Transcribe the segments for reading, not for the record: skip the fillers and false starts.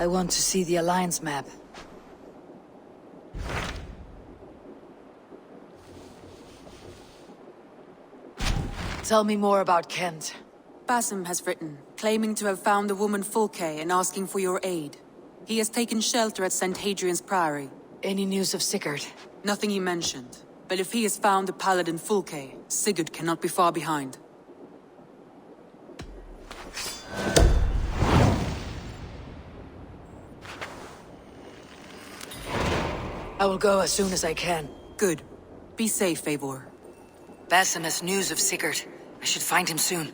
I want to see the Alliance map. Tell me more about Kent. Basim has written, claiming to have found the woman Fulke and asking for your aid. He has taken shelter at St. Hadrian's Priory. Any news of Sigurd? Nothing he mentioned. But if he has found the paladin Fulke, Sigurd cannot be far behind. I will go as soon as I can. Good. Be safe, Eivor. Basim has news of Sigurd. I should find him soon.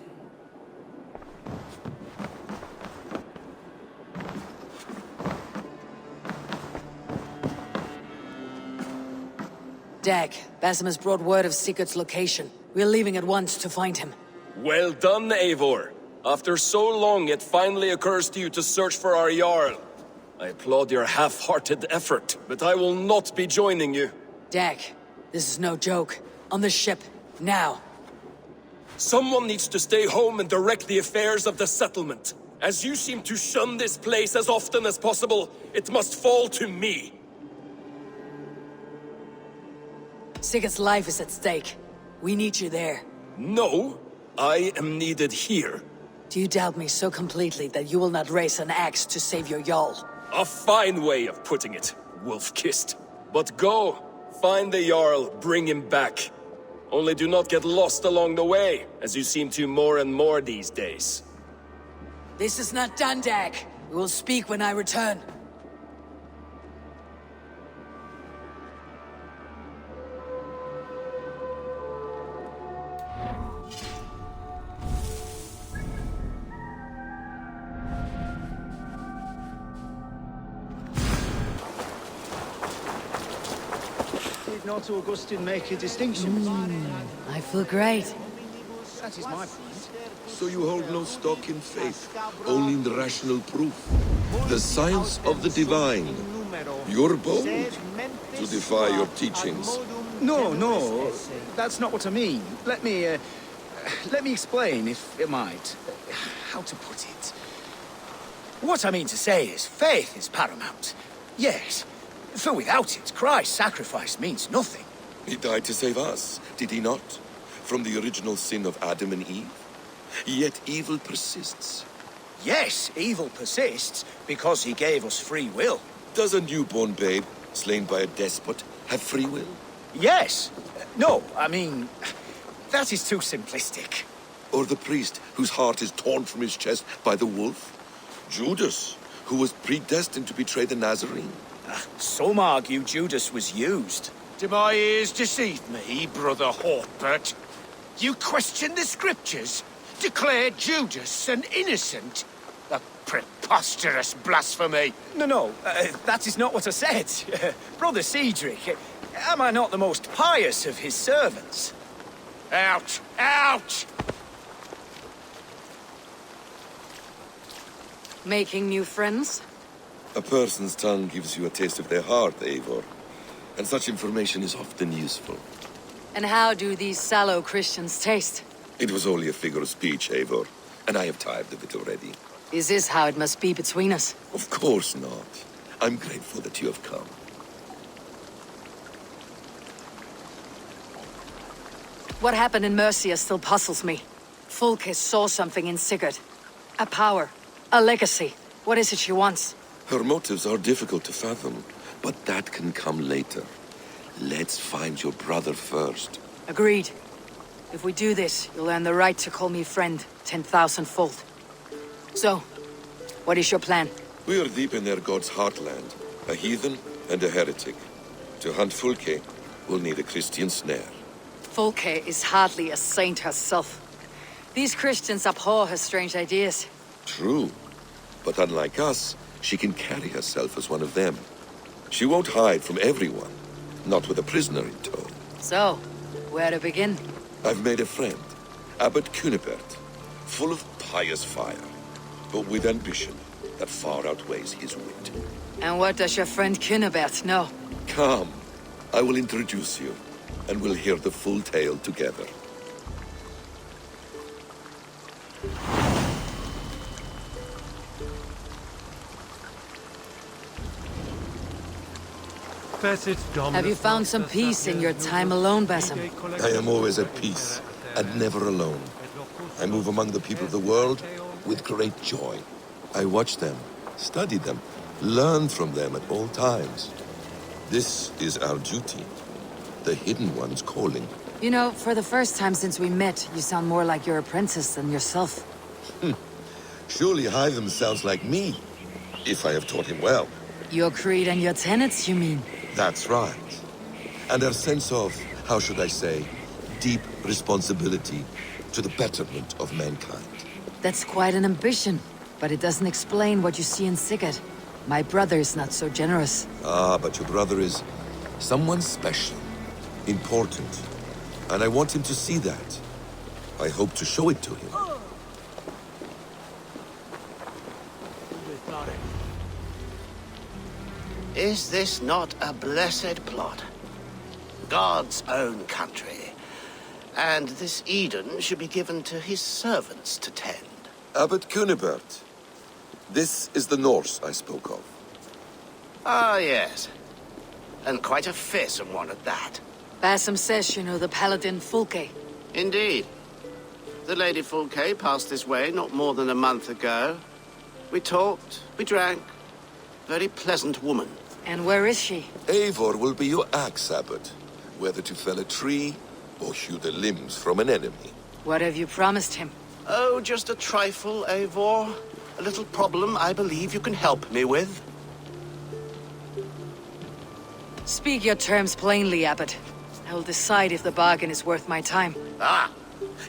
Dag, Basim has brought word of Sigurd's location. We're leaving at once to find him. Well done, Eivor. After so long, it finally occurs to you to search for our Jarl. I applaud your half-hearted effort, but I will not be joining you. Dag, this is no joke. On the ship, now. Someone needs to stay home and direct the affairs of the settlement. As you seem to shun this place as often as possible, it must fall to me. Sigurd's life is at stake. We need you there. No, I am needed here. Do you doubt me so completely that you will not raise an axe to save your Jarl? A fine way of putting it, wolf-kissed. But go, find the Jarl, bring him back. Only do not get lost along the way, as you seem to more and more these days. This is not done, Dag. We will speak when I return. Did not Augustine make a distinction? I feel great. That is my point. So you hold no stock in faith, only in the rational proof. The science of the divine. You're bold to defy your teachings. No, that's not what I mean. Let me explain, if it might. How to put it? What I mean to say is, faith is paramount. Yes, for without it, Christ's sacrifice means nothing. He died to save us, did he not? From the original sin of Adam and Eve? Yet evil persists. Yes, evil persists because he gave us free will. Does a newborn babe, slain by a despot, have free will? Yes. No, I mean, that is too simplistic. Or the priest whose heart is torn from his chest by the wolf? Judas, who was predestined to betray the Nazarene? Some argue Judas was used. Do my ears deceive me, Brother Hortbert? You question the scriptures? Declare Judas an innocent? A preposterous blasphemy! No, that is not what I said. Brother Cedric, am I not the most pious of his servants? Out! Out! Making new friends? A person's tongue gives you a taste of their heart, Eivor. And such information is often useful. And how do these sallow Christians taste? It was only a figure of speech, Eivor. And I have tired of it already. Is this how it must be between us? Of course not. I'm grateful that you have come. What happened in Mercia still puzzles me. Fulke saw something in Sigurd. A power. A legacy. What is it she wants? Her motives are difficult to fathom, but that can come later. Let's find your brother first. Agreed. If we do this, you'll earn the right to call me friend 10,000-fold. So, what is your plan? We are deep in their god's heartland, a heathen and a heretic. To hunt Fulke, we'll need a Christian snare. Fulke is hardly a saint herself. These Christians abhor her strange ideas. True, but unlike us, she can carry herself as one of them. She won't hide from everyone, not with a prisoner in tow. So, where to begin? I've made a friend, Abbot Cunibert, full of pious fire, but with ambition that far outweighs his wit. And what does your friend Cunibert know? Come, I will introduce you, and we'll hear the full tale together. Have you found some peace in your time alone, Basim? I am always at peace, and never alone. I move among the people of the world with great joy. I watch them, study them, learn from them at all times. This is our duty. The Hidden One's calling. You know, for the first time since we met, you sound more like your apprentice than yourself. Surely Hytham sounds like me, if I have taught him well. Your creed and your tenets, you mean? That's right. And our sense of, how should I say, deep responsibility to the betterment of mankind. That's quite an ambition, but it doesn't explain what you see in Sigurd. My brother is not so generous. Ah, but your brother is someone special, important, and I want him to see that. I hope to show it to him. Is this not a blessed plot? God's own country. And this Eden should be given to his servants to tend. Abbot Cunibert. This is the Norse I spoke of. Ah, yes. And quite a fearsome one at that. Basim says you know the paladin Fulke. Indeed. The Lady Fulke passed this way not more than a month ago. We talked, we drank. Very pleasant woman. And where is she? Eivor will be your axe, Abbot. Whether to fell a tree or hew the limbs from an enemy. What have you promised him? Oh, just a trifle, Eivor. A little problem I believe you can help me with. Speak your terms plainly, Abbot. I will decide if the bargain is worth my time. Ah,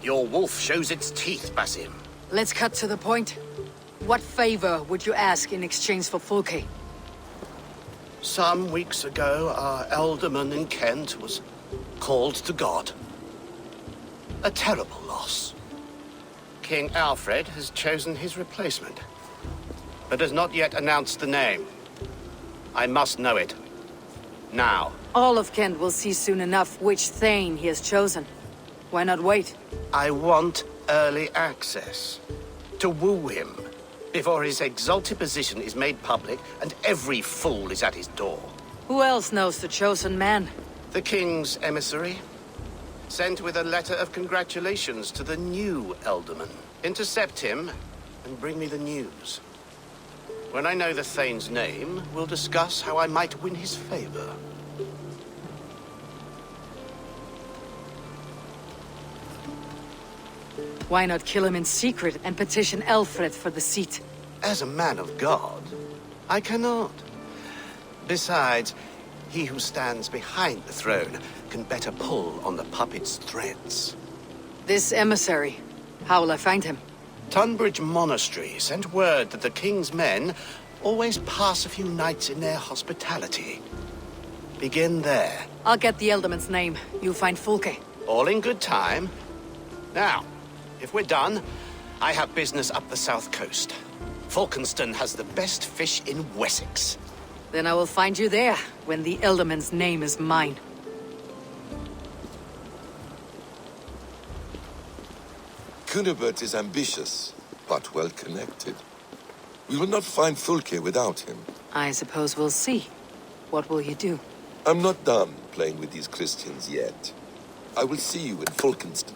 your wolf shows its teeth, Basim. Let's cut to the point. What favor would you ask in exchange for Fulke? Some weeks ago, our alderman in Kent was called to God. A terrible loss. King Alfred has chosen his replacement, but has not yet announced the name. I must know it. Now. All of Kent will see soon enough which Thane he has chosen. Why not wait? I want early access. To woo him. Before his exalted position is made public and every fool is at his door. Who else knows the chosen man? The king's emissary. Sent with a letter of congratulations to the new Alderman. Intercept him and bring me the news. When I know the Thane's name, we'll discuss how I might win his favor. Why not kill him in secret and petition Alfred for the seat? As a man of God, I cannot. Besides, he who stands behind the throne can better pull on the puppet's threads. This emissary, how will I find him? Tunbridge Monastery sent word that the king's men always pass a few nights in their hospitality. Begin there. I'll get the Elderman's name. You find Fulke. All in good time. Now, if we're done, I have business up the south coast. Falkenston has the best fish in Wessex. Then I will find you there, when the Elderman's name is mine. Cunibert is ambitious, but well-connected. We will not find Fulke without him. I suppose we'll see. What will you do? I'm not done playing with these Christians yet. I will see you in Falkenston.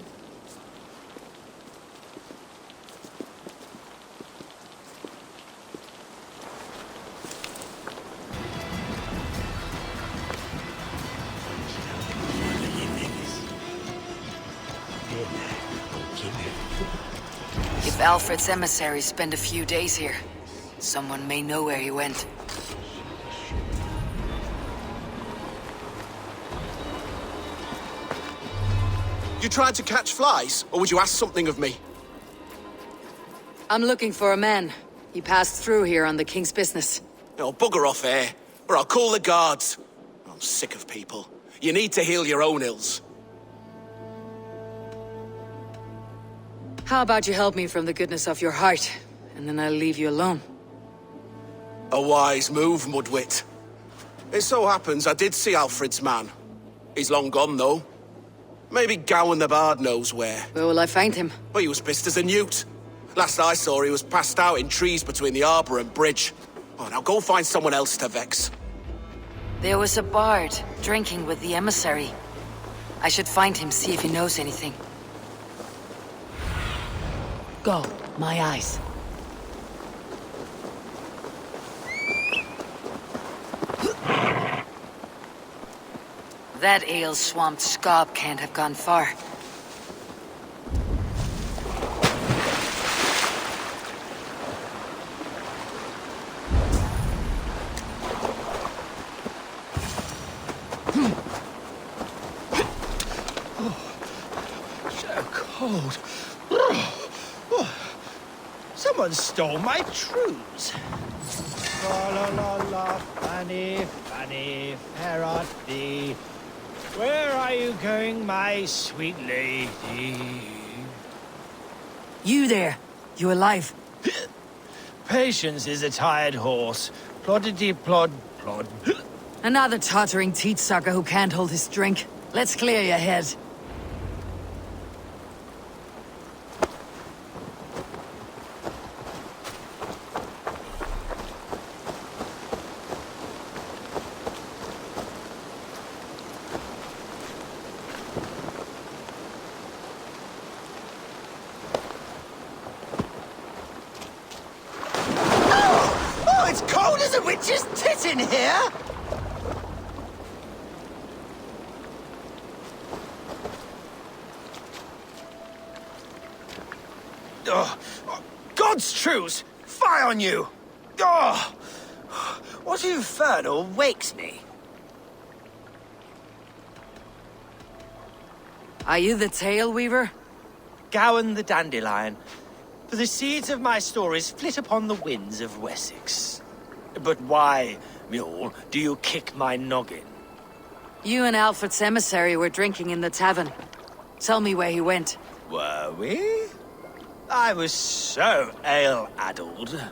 If Alfred's emissaries spend a few days here, someone may know where he went. You tried to catch flies, or would you ask something of me? I'm looking for a man. He passed through here on the king's business. Oh, bugger off here, or I'll call the guards. I'm sick of people. You need to heal your own ills. How about you help me from the goodness of your heart, and then I'll leave you alone. A wise move, Mudwit. It so happens I did see Alfred's man. He's long gone, though. Maybe Gowan the Bard knows where. Where will I find him? But he was pissed as a newt. Last I saw, he was passed out in trees between the arbor and bridge. Oh, now go find someone else to vex. There was a bard drinking with the emissary. I should find him, see if he knows anything. Go, my eyes. That ale-swamped scob can't have gone far. So cold. Someone stole my trews. La la la la, Fanny, Fanny, fair art thee. Where are you going, my sweet lady? You there! You alive? Patience is a tired horse. Ploddity plod plod. Another tottering teat sucker who can't hold his drink. Let's clear your head. Oh, it's cold as a witch's tit in here! Oh, God's truce! Fie on you! Oh, what infernal wakes me? Are you the Tail Weaver? Gowan the Dandelion. For the seeds of my stories flit upon the winds of Wessex. But why, mule, do you kick my noggin? You and Alfred's emissary were drinking in the tavern. Tell me where he went. Were we? I was so ale-addled.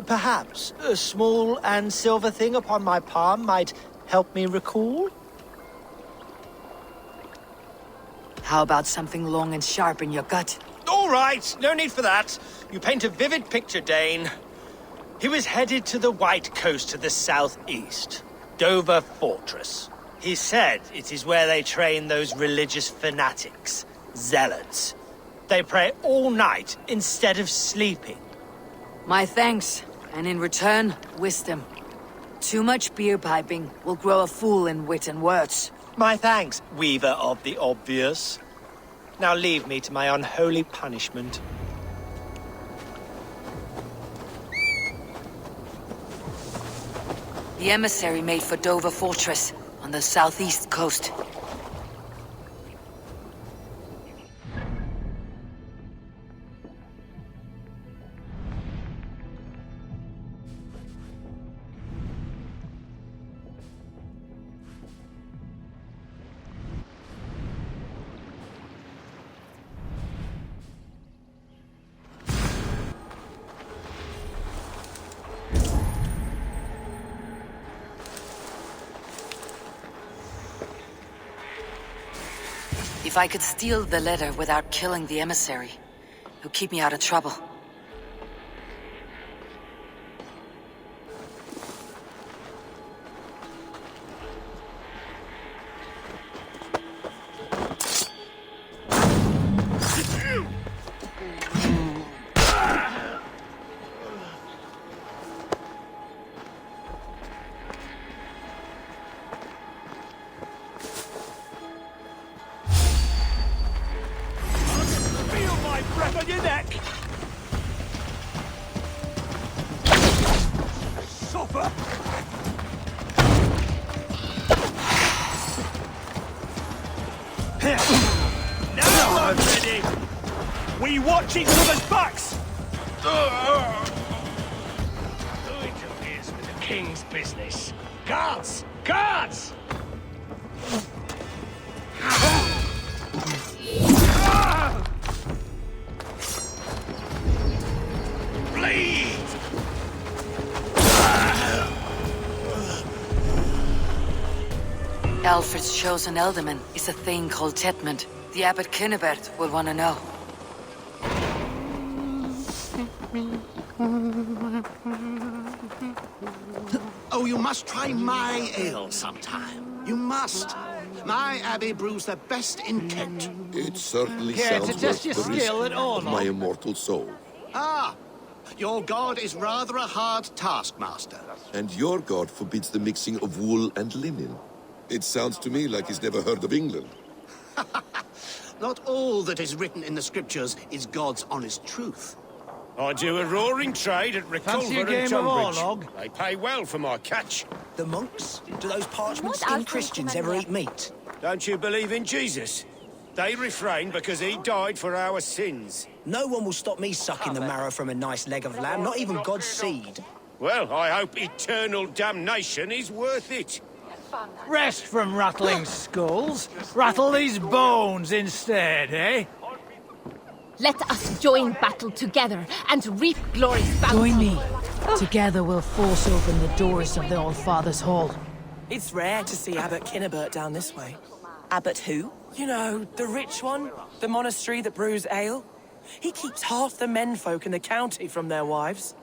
Perhaps a small and silver thing upon my palm might help me recall? How about something long and sharp in your gut? All right, no need for that. You paint a vivid picture, Dane. He was headed to the White Coast to the southeast, Dover Fortress. He said it is where they train those religious fanatics, zealots. They pray all night instead of sleeping. My thanks, and in return, wisdom. Too much beer piping will grow a fool in wit and words. My thanks, weaver of the obvious. Now leave me to my unholy punishment. The emissary made for Dover Fortress, on the southeast coast. If I could steal the letter without killing the emissary, it would keep me out of trouble. Breath on your neck! Suffer! Now I'm ready! We watch each other's backs! Who interferes with the king's business? Guards! Guards! Alfred's chosen ealdorman is a thing called Tetmund. The Abbot Cynibert will want to know. Oh, you must try my ale sometime. You must. My abbey brews the best in Kent. It certainly Care to sounds test worth your the skill risk at all, of my Lord? immortal soul. Ah, your god is rather a hard taskmaster. And your god forbids the mixing of wool and linen. It sounds to me like he's never heard of England. Not all that is written in the scriptures is God's honest truth. I do a roaring trade at Fancy a Reculver game and of Tonbridge. Orlog? They pay well for my catch. The monks? Do those parchment-skinned Christians ever eat meat? Don't you believe in Jesus? They refrain because he died for our sins. No one will stop me sucking the marrow from a nice leg of lamb, not even God's seed. Well, I hope eternal damnation is worth it. Rest from rattling skulls. Rattle these bones instead, eh? Let us join battle together and reap glory's bounty. Join me. Together we'll force open the doors of the All-Father's Hall. It's rare to see Abbot Kinnebert down this way. Abbot who? You know, the rich one, the monastery that brews ale. He keeps half the menfolk in the county from their wives.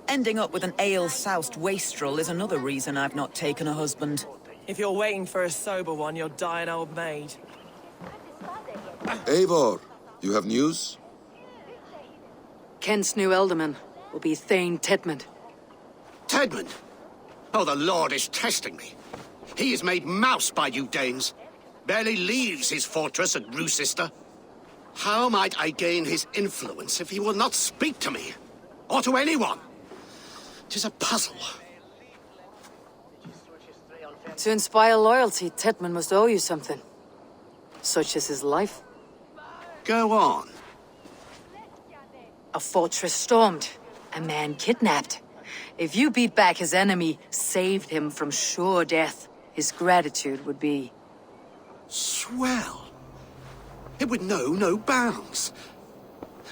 Ending up with an ale-soused wastrel is another reason I've not taken a husband. If you're waiting for a sober one, you'll die an old maid. Eivor, you have news? Kent's new ealdorman will be Thane Tedmund. Tedmund! Oh, the Lord is testing me. He is made mouse by you Danes. Barely leaves his fortress at Roosister. How might I gain his influence if he will not speak to me? Or to anyone? 'Tis a puzzle. To inspire loyalty, Tedmund must owe you something. Such as his life. Go on. A fortress stormed. A man kidnapped. If you beat back his enemy, saved him from sure death, his gratitude would be... Swell. It would know no bounds.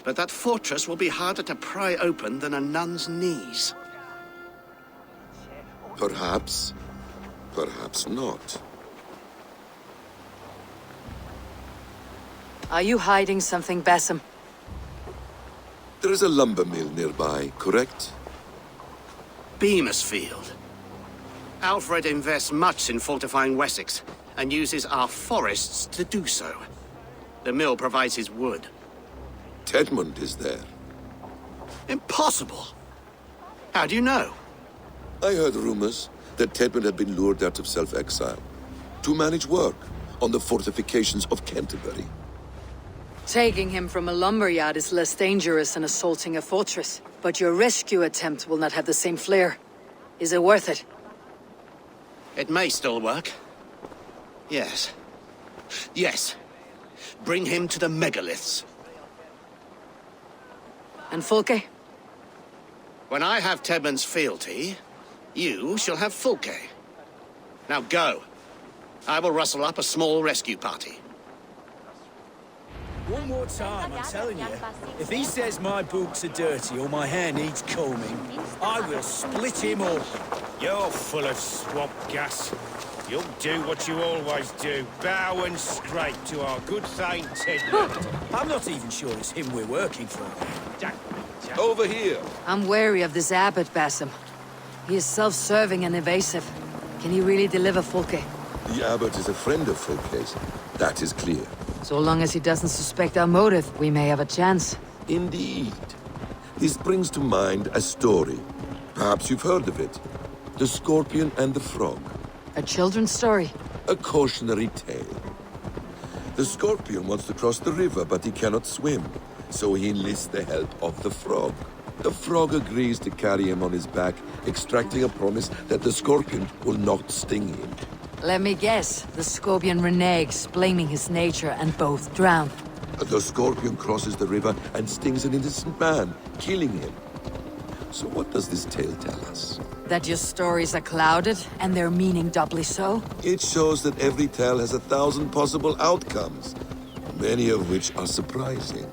But that fortress will be harder to pry open than a nun's knees. Perhaps. Perhaps not. Are you hiding something, Basim? There is a lumber mill nearby, correct? Beamisfield. Alfred invests much in fortifying Wessex, and uses our forests to do so. The mill provides his wood. Tedmund is there. Impossible! How do you know? I heard rumors that Tedmund had been lured out of self-exile to manage work on the fortifications of Canterbury. Taking him from a lumberyard is less dangerous than assaulting a fortress. But your rescue attempt will not have the same flair. Is it worth it? It may still work. Yes. Yes. Bring him to the megaliths. And Fulke? When I have Tedmund's fealty, you shall have Fulke. Now go. I will rustle up a small rescue party. One more time, I'm telling you. If he says my boots are dirty or my hair needs combing, I will split him up. You're full of swamp gas. You'll do what you always do. Bow and scrape to our good Thane Tedmund. I'm not even sure it's him we're working for. Over here! I'm wary of this abbot, Basim. He is self-serving and evasive. Can he really deliver, Fulke? The abbot is a friend of Fulke's. That is clear. So long as he doesn't suspect our motive, we may have a chance. Indeed. This brings to mind a story. Perhaps you've heard of it. The Scorpion and the Frog. A children's story? A cautionary tale. The Scorpion wants to cross the river, but he cannot swim. So he enlists the help of the Frog. The Frog agrees to carry him on his back, extracting a promise that the Scorpion will not sting him. Let me guess. The Scorpion reneges, blaming his nature, and both drown. The Scorpion crosses the river and stings an innocent man, killing him. So what does this tale tell us? That your stories are clouded, and their meaning doubly so? It shows that every tale has 1,000 possible outcomes, many of which are surprising.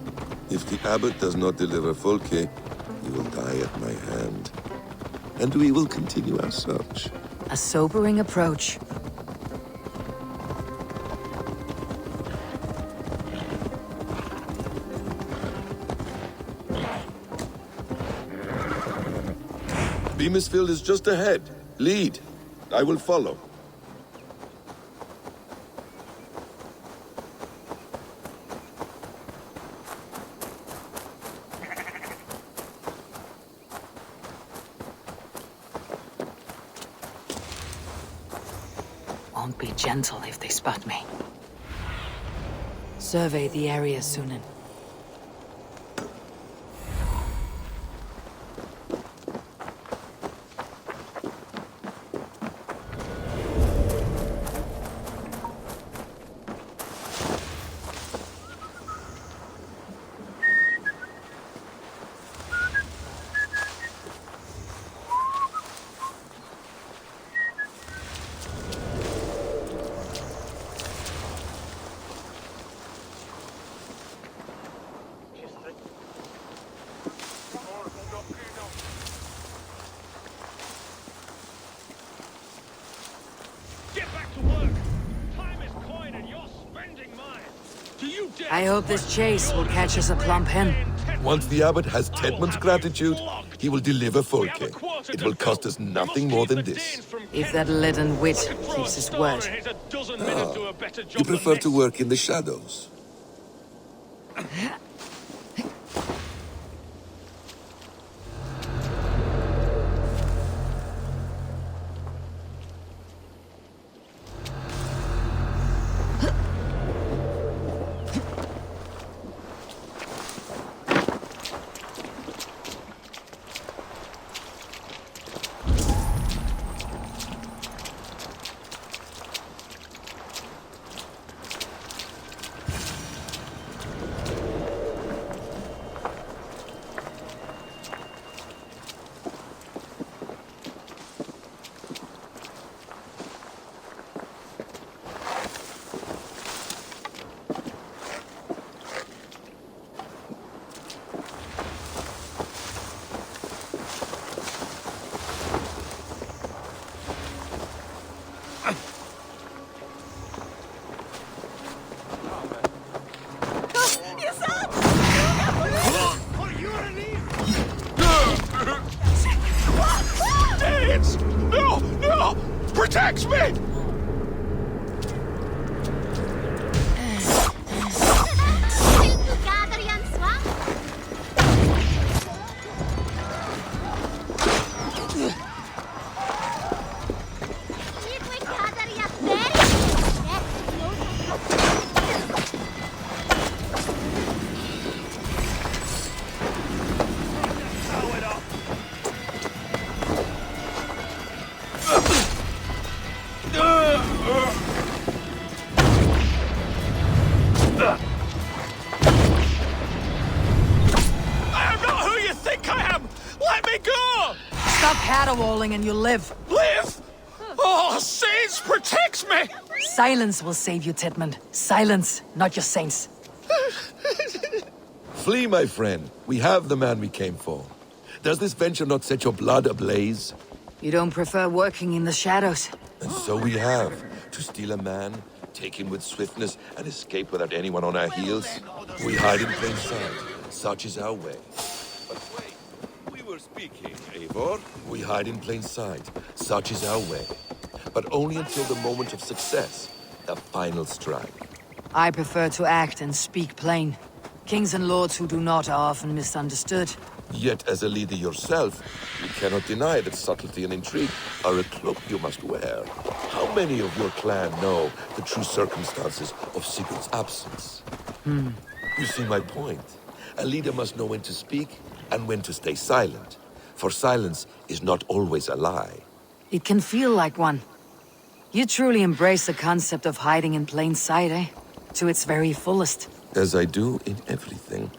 If the abbot does not deliver Fulke, he will die at my hand. And we will continue our search. A sobering approach. Beamisfield is just ahead. Lead. I will follow. Won't be gentle if they spot me. Survey the area, Sunan. I hope this chase will catch us a plump hen. Once the abbot has Tedmund's gratitude, he will deliver Fulke. It will cost us nothing more than this. If that leaden wit keeps his word. You prefer to work in the shadows. Protect me! Caterwauling and you'll live. Live? Oh, Saints, protect me! Silence will save you, Tedmund. Silence, not your saints. Flee, my friend. We have the man we came for. Does this venture not set your blood ablaze? You don't prefer working in the shadows? And so we have. To steal a man, take him with swiftness, and escape without anyone on our heels? We hide in plain sight. Such is our way. But wait, we were speaking, Eivor. We hide in plain sight. Such is our way. But only until the moment of success, the final strike. I prefer to act and speak plain. Kings and lords who do not are often misunderstood. Yet, as a leader yourself, you cannot deny that subtlety and intrigue are a cloak you must wear. How many of your clan know the true circumstances of Sigurd's absence? You see my point. A leader must know when to speak and when to stay silent. For silence is not always a lie. It can feel like one. You truly embrace the concept of hiding in plain sight, eh? To its very fullest. As I do in everything.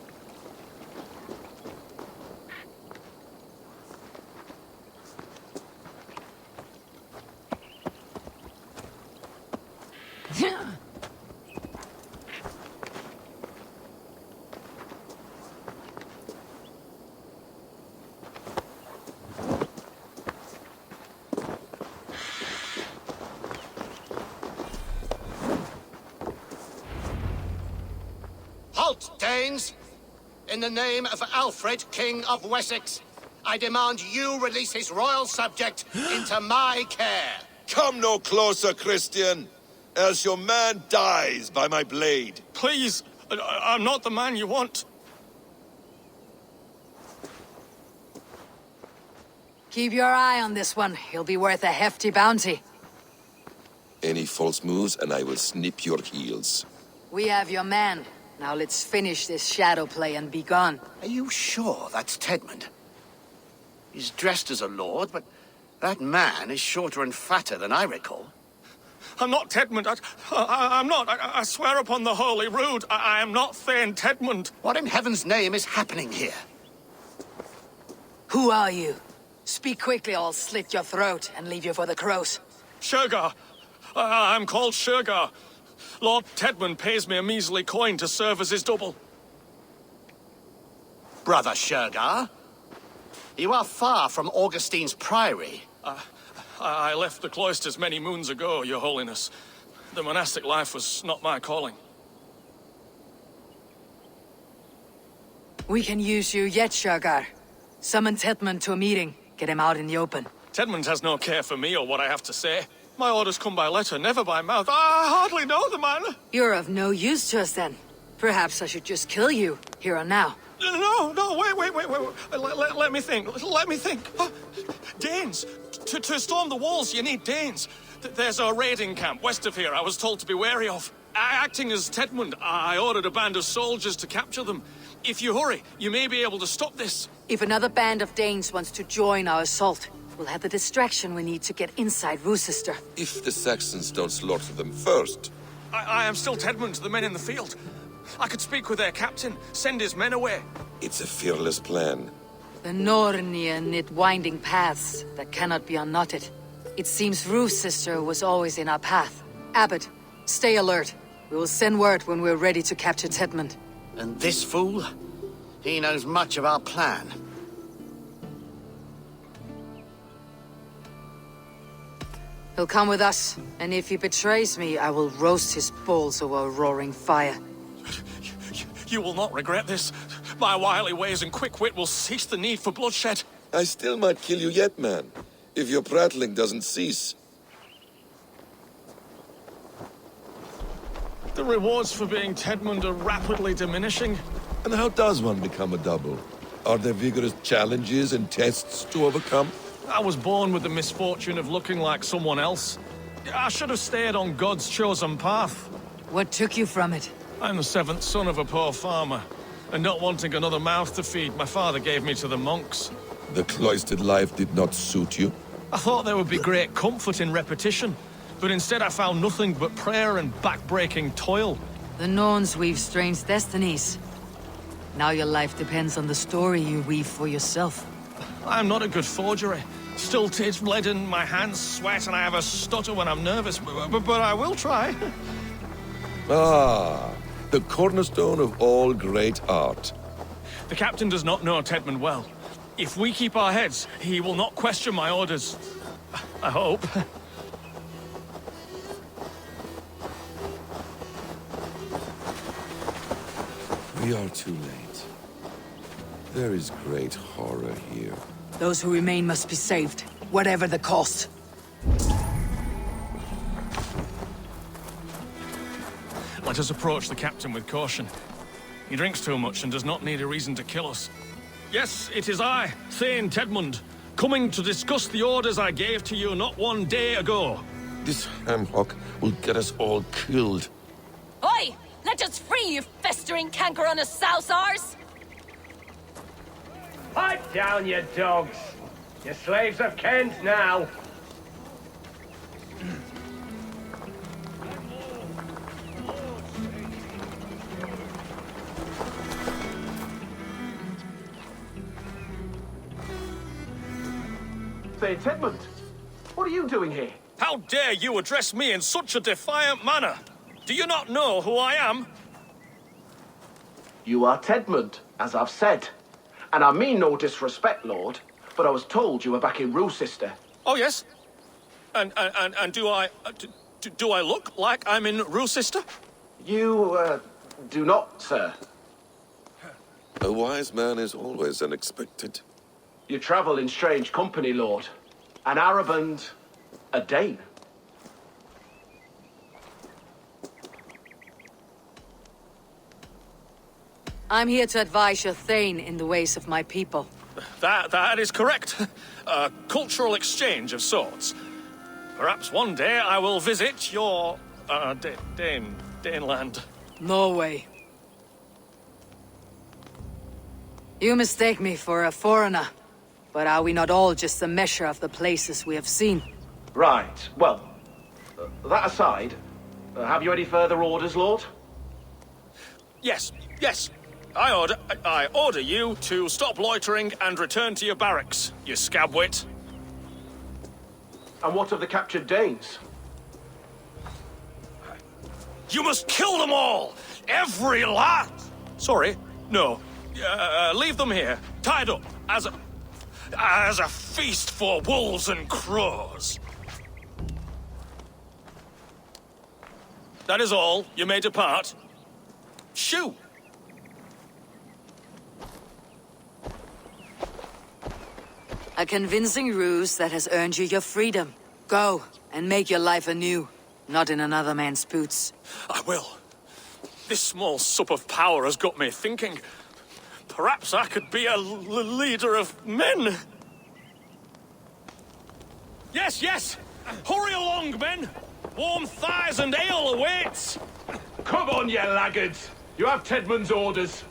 Halt, Danes! In the name of Alfred, King of Wessex, I demand you release his royal subject into my care. Come no closer, Christian, else your man dies by my blade. Please, I'm not the man you want. Keep your eye on this one. He'll be worth a hefty bounty. Any false moves, and I will snip your heels. We have your man. Now let's finish this shadow play and be gone. Are you sure that's Tedmund? He's dressed as a lord, but that man is shorter and fatter than I recall. I'm not Tedmund. I'm not. I swear upon the Holy Rood, I am not Thane Tedmund. What in heaven's name is happening here? Who are you? Speak quickly, or I'll slit your throat and leave you for the crows. Shergar. I'm called Shergar. Lord Tedmund pays me a measly coin to serve as his double. Brother Shergar? You are far from Augustine's priory. I left the cloisters many moons ago, Your Holiness. The monastic life was not my calling. We can use you yet, Shergar. Summon Tedmund to a meeting. Get him out in the open. Tedmund has no care for me or what I have to say. My orders come by letter, never by mouth. I hardly know the man. You're of no use to us then. Perhaps I should just kill you, here and now. No, wait. Let me think. Danes. To storm the walls, you need Danes. There's a raiding camp west of here I was told to be wary of. Acting as Tedmund, I ordered a band of soldiers to capture them. If you hurry, you may be able to stop this. If another band of Danes wants to join our assault, we'll have the distraction we need to get inside Roosester. If the Saxons don't slaughter them first. I am still Tedmund to the men in the field. I could speak with their captain, send his men away. It's a fearless plan. The Nornia knit winding paths that cannot be unknotted. It seems Roosester was always in our path. Abbot, stay alert. We will send word when we're ready to capture Tedmund. And this fool? He knows much of our plan. He'll come with us, and if he betrays me, I will roast his balls over a roaring fire. You will not regret this. My wily ways and quick wit will cease the need for bloodshed. I still might kill you yet, man, if your prattling doesn't cease. The rewards for being Tedmund are rapidly diminishing. And how does one become a double? Are there vigorous challenges and tests to overcome? I was born with the misfortune of looking like someone else. I should have stayed on God's chosen path. What took you from it? I'm the seventh son of a poor farmer, and not wanting another mouth to feed, my father gave me to the monks. The cloistered life did not suit you? I thought there would be great comfort in repetition, but instead I found nothing but prayer and back-breaking toil. The Norns weave strange destinies. Now your life depends on the story you weave for yourself. I'm not a good forgery. Still takes blood in my hands sweat, and I have a stutter when I'm nervous, but I will try. Ah, the cornerstone of all great art. The captain does not know Tedmund well. If we keep our heads, he will not question my orders. I hope. We are too late. There is great horror here. Those who remain must be saved, whatever the cost. Let us approach the captain with caution. He drinks too much and does not need a reason to kill us. Yes, it is I, Thane Tedmund, coming to discuss the orders I gave to you not one day ago. This hamhock will get us all killed. Oi! Let us free, you festering canker on a souse arse! Pipe down, you dogs! Your slaves of Kent now! Say, Tedmund, what are you doing here? How dare you address me in such a defiant manner? Do you not know who I am? You are Tedmund, as I've said. And I mean no disrespect, Lord, but I was told you were back in Roosester. Oh, yes? And do I look like I'm in Roosester? You, do not, sir. A wise man is always unexpected. You travel in strange company, Lord. An Arab and a Dane. I'm here to advise your Thane in the ways of my people. That is correct. A cultural exchange of sorts. Perhaps one day I will visit your, Daneland. Norway. You mistake me for a foreigner, but are we not all just a measure of the places we have seen? Right. Well, that aside, have you any further orders, Lord? Yes. I order you to stop loitering and return to your barracks, you scabwit. And what of the captured Danes? You must kill them all! Every last! Sorry, no. Leave them here, tied up, as a feast for wolves and crows. That is all. You may depart. Shoo! A convincing ruse that has earned you your freedom. Go, and make your life anew, not in another man's boots. I will. This small sup of power has got me thinking. Perhaps I could be a leader of men. Yes! Hurry along, men! Warm thighs and ale awaits! Come on, you laggards! You have Tedmund's orders.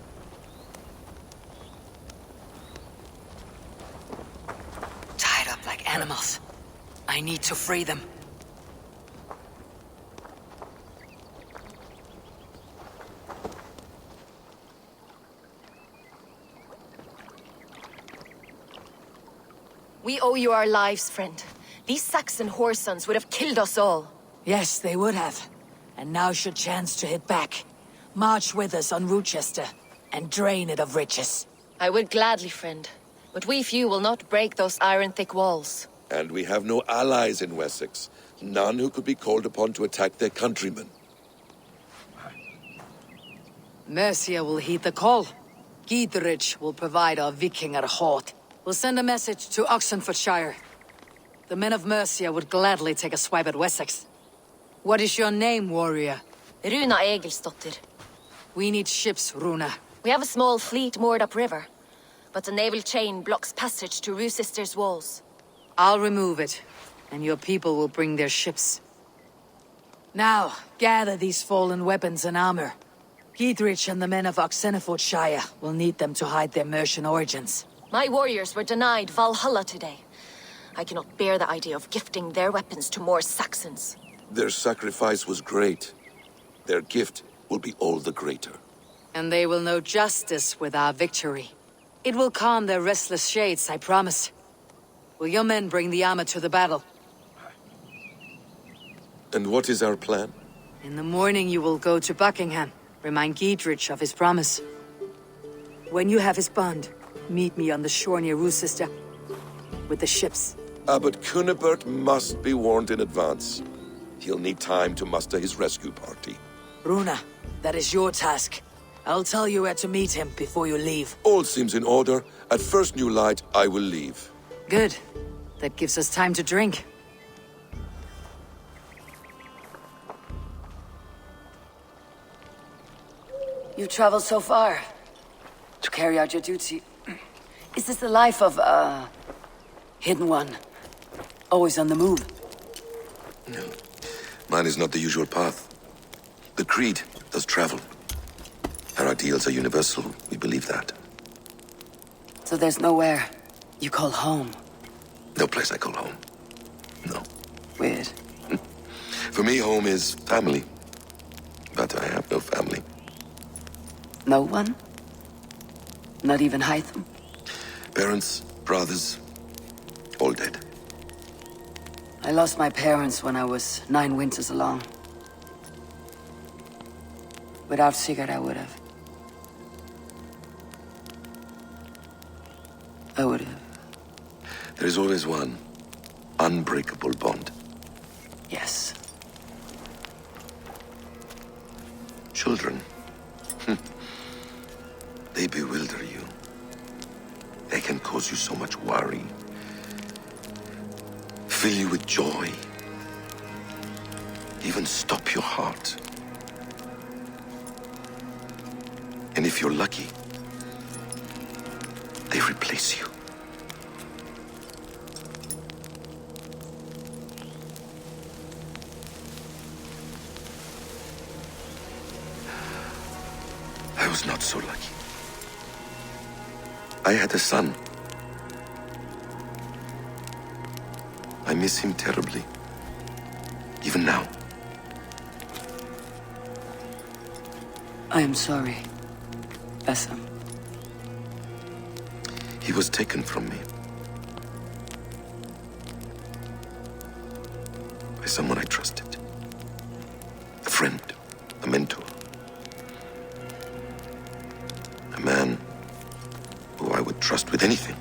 Tied up like animals. I need to free them. We owe you our lives, friend. These Saxon whoresons would have killed us all. Yes, they would have. And now's your chance to hit back. March with us on Rochester, and drain it of riches. I would gladly, friend. But we few will not break those iron-thick walls. And we have no allies in Wessex. None who could be called upon to attack their countrymen. Mercia will heed the call. Gidrich will provide our Vikingar Hort. We'll send a message to Oxenfordshire. The men of Mercia would gladly take a swipe at Wessex. What is your name, warrior? Runa Egilsdotter. We need ships, Runa. We have a small fleet moored upriver, but the naval chain blocks passage to Rochester's walls. I'll remove it, and your people will bring their ships. Now, gather these fallen weapons and armor. Gidrich and the men of Oxenfordshire will need them to hide their Mercian origins. My warriors were denied Valhalla today. I cannot bear the idea of gifting their weapons to more Saxons. Their sacrifice was great. Their gift will be all the greater. And they will know justice with our victory. It will calm their restless shades, I promise. Will your men bring the armor to the battle? And what is our plan? In the morning you will go to Buckingham, remind Gidrich of his promise. When you have his bond, meet me on the shore near Rochester with the ships. Abbot Cunibert must be warned in advance. He'll need time to muster his rescue party. Runa, that is your task. I'll tell you where to meet him before you leave. All seems in order. At first new light, I will leave. Good. That gives us time to drink. You traveled so far to carry out your duty. Is this the life of a hidden one? Always on the move? No. Mine is not the usual path. The Creed does travel. Our ideals are universal. We believe that. So there's nowhere you call home? No place I call home. No. Weird. For me, home is family. But I have no family. No one? Not even Hytham? Parents, brothers, all dead. I lost my parents when I was 9 winters along. Without Sigurd, I would have. There is always one unbreakable bond. Yes. Children. They bewilder you. They can cause you so much worry. Fill you with joy. Even stop your heart. And if you're lucky, they replace you. I was not so lucky. I had a son. I miss him terribly. Even now. I am sorry, Bessem. He was taken from me. By someone I trusted. A friend, a mentor. A man who I would trust with anything.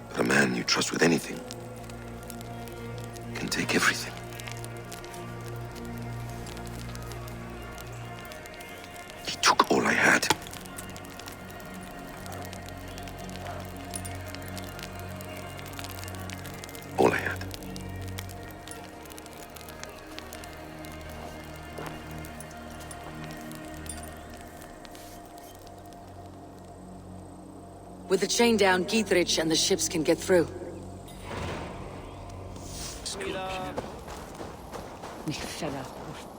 But a man you trust with anything can take everything. He took all I had. All I had. With the chain down, Gietrich and the ships can get through.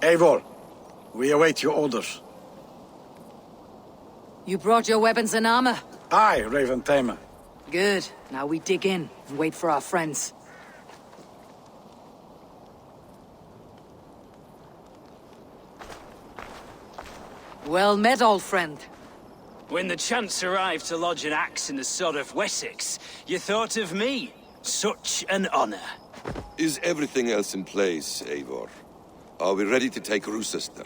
Eivor, we await your orders. You brought your weapons and armor? Aye, Raven Tamer. Good. Now we dig in and wait for our friends. Well met, old friend. When the chance arrived to lodge an axe in the sod of Wessex, you thought of me. Such an honor. Is everything else in place, Eivor? Are we ready to take Rochester?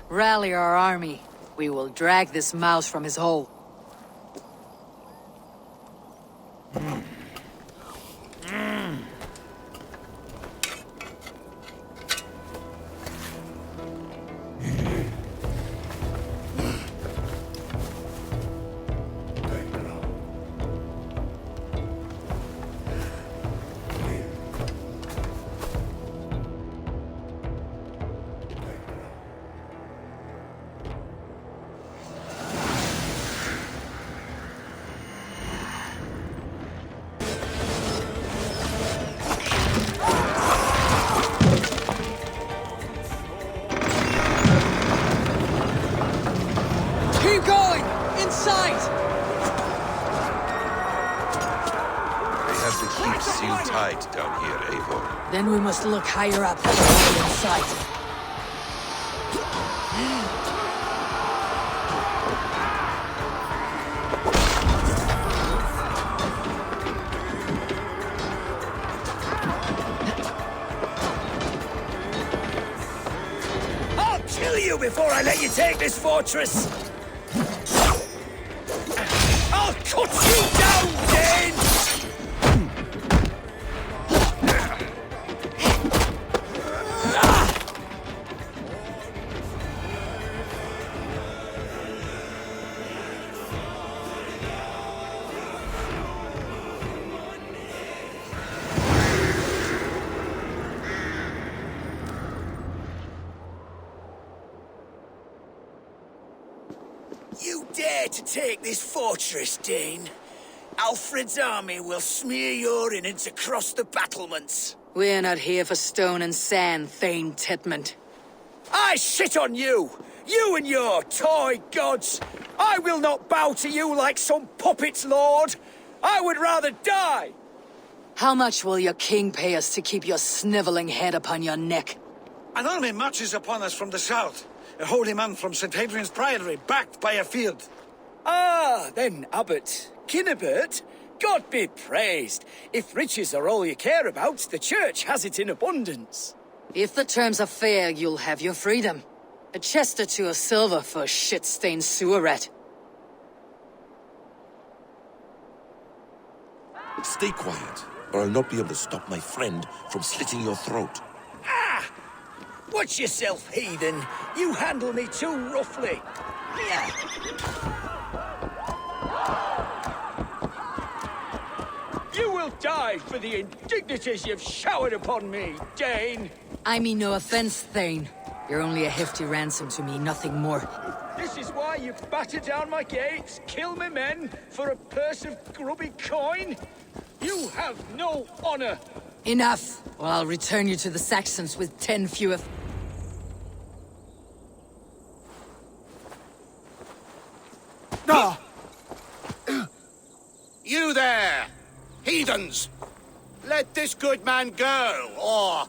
Rally our army. We will drag this mouse from his hole. Down here, Eivor. Then we must look higher up for in sight. I'll kill you before I let you take this fortress! I'll cut you down, Dane! You dare to take this fortress, Dane? Alfred's army will smear your innards across the battlements. We're not here for stone and sand, Thane Tedmund. I shit on you! You and your toy gods! I will not bow to you like some puppet's lord! I would rather die! How much will your king pay us to keep your sniveling head upon your neck? An army marches upon us from the south. A holy man from St. Hadrian's Priory, backed by a field. Ah, then, Abbot. Kinnebert, God be praised. If riches are all you care about, the church has it in abundance. If the terms are fair, you'll have your freedom. A chest or two of silver for a shit-stained sewer rat. Stay quiet, or I'll not be able to stop my friend from slitting your throat. Ah! Watch yourself, heathen. You handle me too roughly. You will will die for the indignities you've showered upon me, Dane. I mean no offense, Thane. You're only a hefty ransom to me, nothing more. This is why you batter down my gates, kill my men for a purse of grubby coin? You have no honor. Enough, or I'll return you to the Saxons with 10 fewer... You there, heathens! Let this good man go, or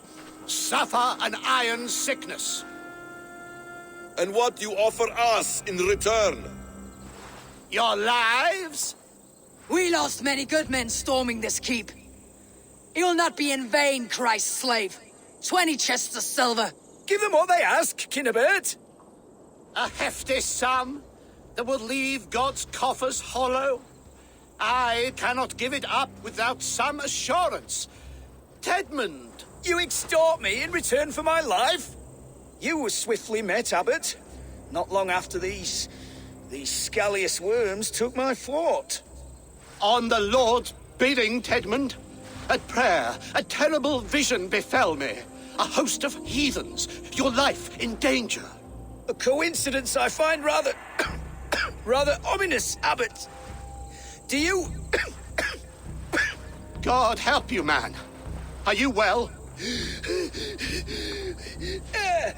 suffer an iron sickness. And what do you offer us in return? Your lives? We lost many good men storming this keep. It will not be in vain, Christ's slave. 20 chests of silver. Give them what they ask, Kinnebert. A hefty sum that will leave God's coffers hollow? I cannot give it up without some assurance. Tedmund! You extort me in return for my life? You were swiftly met, Abbot. Not long after these scallious worms took my fort. On the Lord's bidding, Tedmund. At prayer, a terrible vision befell me. A host of heathens, your life in danger. A coincidence I find rather... rather ominous, Abbot. Do you... God help you, man. Are you well? Air!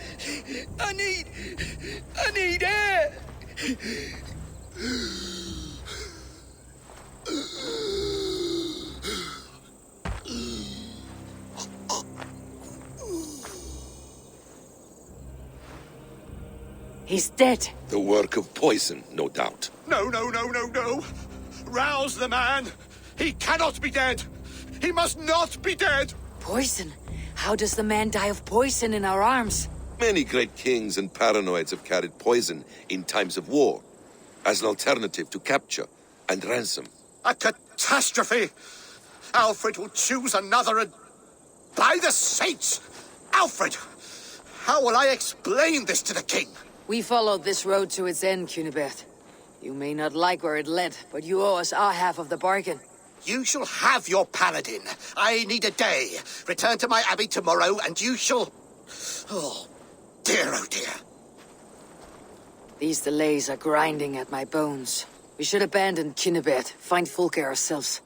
I need air! He's dead. The work of poison, no doubt. No. Rouse the man. He cannot be dead. He must not be dead. Poison? How does the man die of poison in our arms? Many great kings and paranoids have carried poison in times of war, as an alternative to capture and ransom. A catastrophe! Alfred will choose another and... By the saints! Alfred! How will I explain this to the king? We followed this road to its end, Cunibert. You may not like where it led, but you owe us our half of the bargain. You shall have your paladin. I need a day. Return to my abbey tomorrow, and you shall... Oh dear. These delays are grinding at my bones. We should abandon Cunibert, find Fulke ourselves.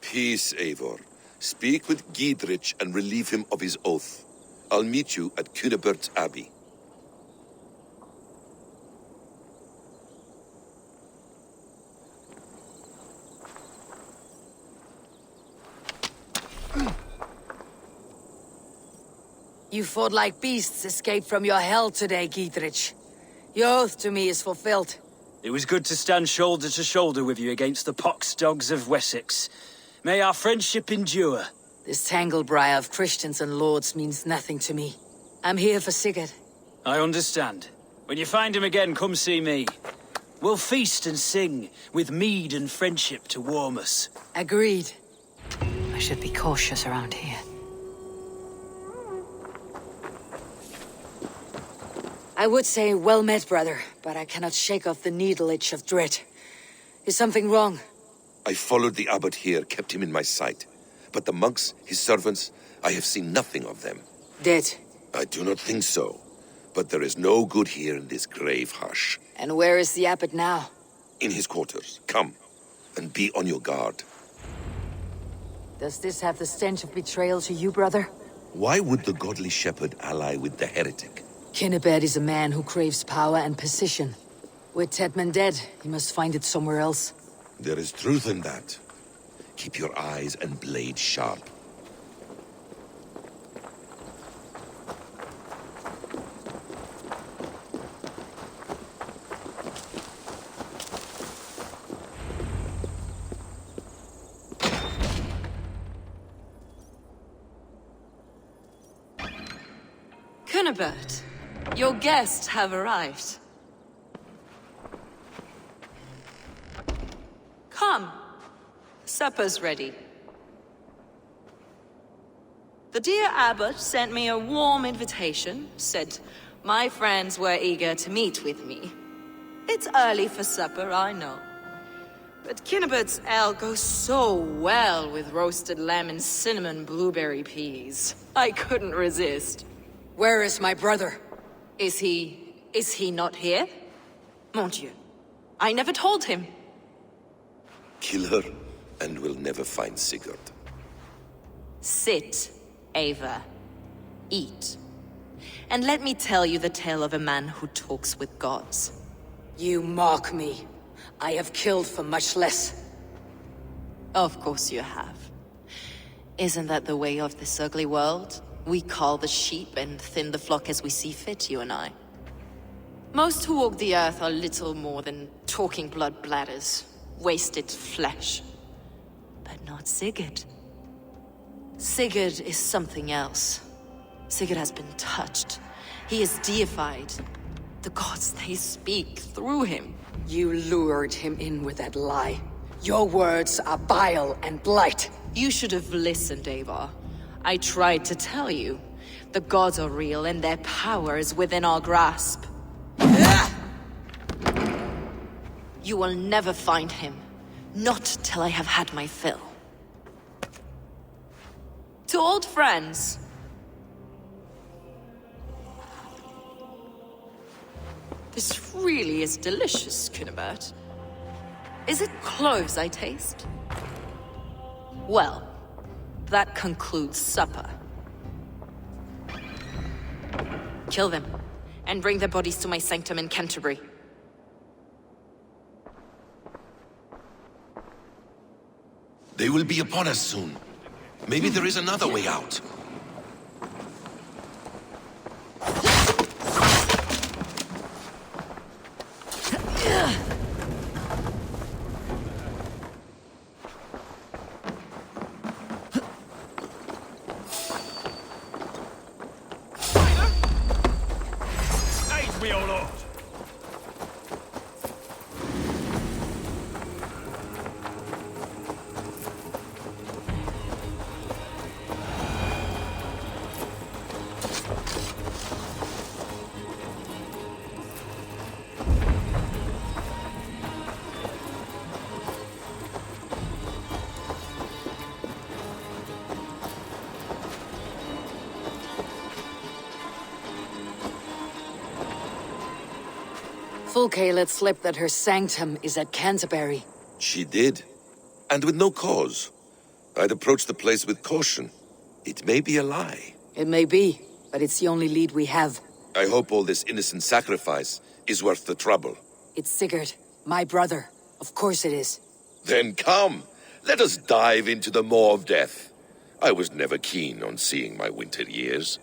Peace, Eivor. Speak with Giedrich and relieve him of his oath. I'll meet you at Cunebert's Abbey. You fought like beasts escaped from your hell today, Giedrich. Your oath to me is fulfilled. It was good to stand shoulder to shoulder with you against the pox dogs of Wessex. May our friendship endure. This tanglebriar of Christians and lords means nothing to me. I'm here for Sigurd. I understand. When you find him again, come see me. We'll feast and sing, with mead and friendship to warm us. Agreed. I should be cautious around here. I would say well met, brother, but I cannot shake off the needle itch of dread. Is something wrong? I followed the abbot here, kept him in my sight. But the monks, his servants, I have seen nothing of them. Dead? I do not think so. But there is no good here in this grave hush. And where is the abbot now? In his quarters. Come, and be on your guard. Does this have the stench of betrayal to you, brother? Why would the godly shepherd ally with the heretic? Kinnebert is a man who craves power and position. With Tedmund dead, he must find it somewhere else. There is truth in that. Keep your eyes and blade sharp. Cunibert, your guests have arrived. Come. Supper's ready. The dear abbot sent me a warm invitation, said my friends were eager to meet with me. It's early for supper, I know. but Kinnibert's ale goes so well with roasted lamb and cinnamon blueberry peas. I couldn't resist. Where is my brother? Is he not here? Mon Dieu. I never told him. Kill her, and we'll never find Sigurd. Sit, Ava. Eat. And let me tell you the tale of a man who talks with gods. You mock me. I have killed for much less. Of course you have. Isn't that the way of this ugly world? We cull the sheep and thin the flock as we see fit, you and I. Most who walk the earth are little more than talking blood bladders, wasted flesh. But not Sigurd. Sigurd is something else. Sigurd has been touched. He is deified. The gods, they speak through him. You lured him in with that lie. Your words are bile and blight. You should have listened, Ava. I tried to tell you. The gods are real and their power is within our grasp. You will never find him. Not till I have had my fill. To old friends. This really is delicious, Kinnibert. Is it cloves I taste? Well, that concludes supper. Kill them, and bring their bodies to my sanctum in Canterbury. They will be upon us soon. Maybe there is another way out. Aid me, O Lord! Fulke let slip that her sanctum is at Canterbury. She did. And with no cause. I'd approach the place with caution. It may be a lie. It may be, but it's the only lead we have. I hope all this innocent sacrifice is worth the trouble. It's Sigurd, my brother. Of course it is. Then come, let us dive into the maw of death. I was never keen on seeing my winter years.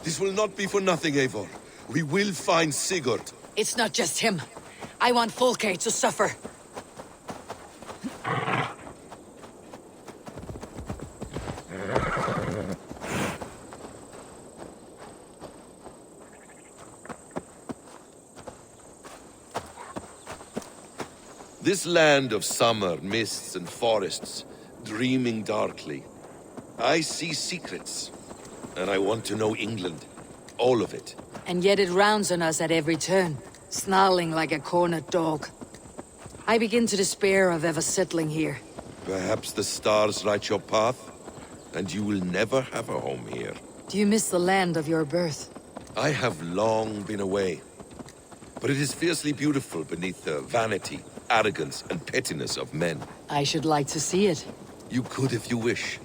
This will not be for nothing, Eivor. We will find Sigurd. It's not just him. I want Fulke to suffer. This land of summer, mists and forests, dreaming darkly. I see secrets, and I want to know England. All of it. And yet it rounds on us at every turn, snarling like a cornered dog. I begin to despair of ever settling here. Perhaps the stars write your path, and you will never have a home here. Do you miss the land of your birth? I have long been away, but it is fiercely beautiful beneath the vanity, arrogance, and pettiness of men. I should like to see it. You could if you wish.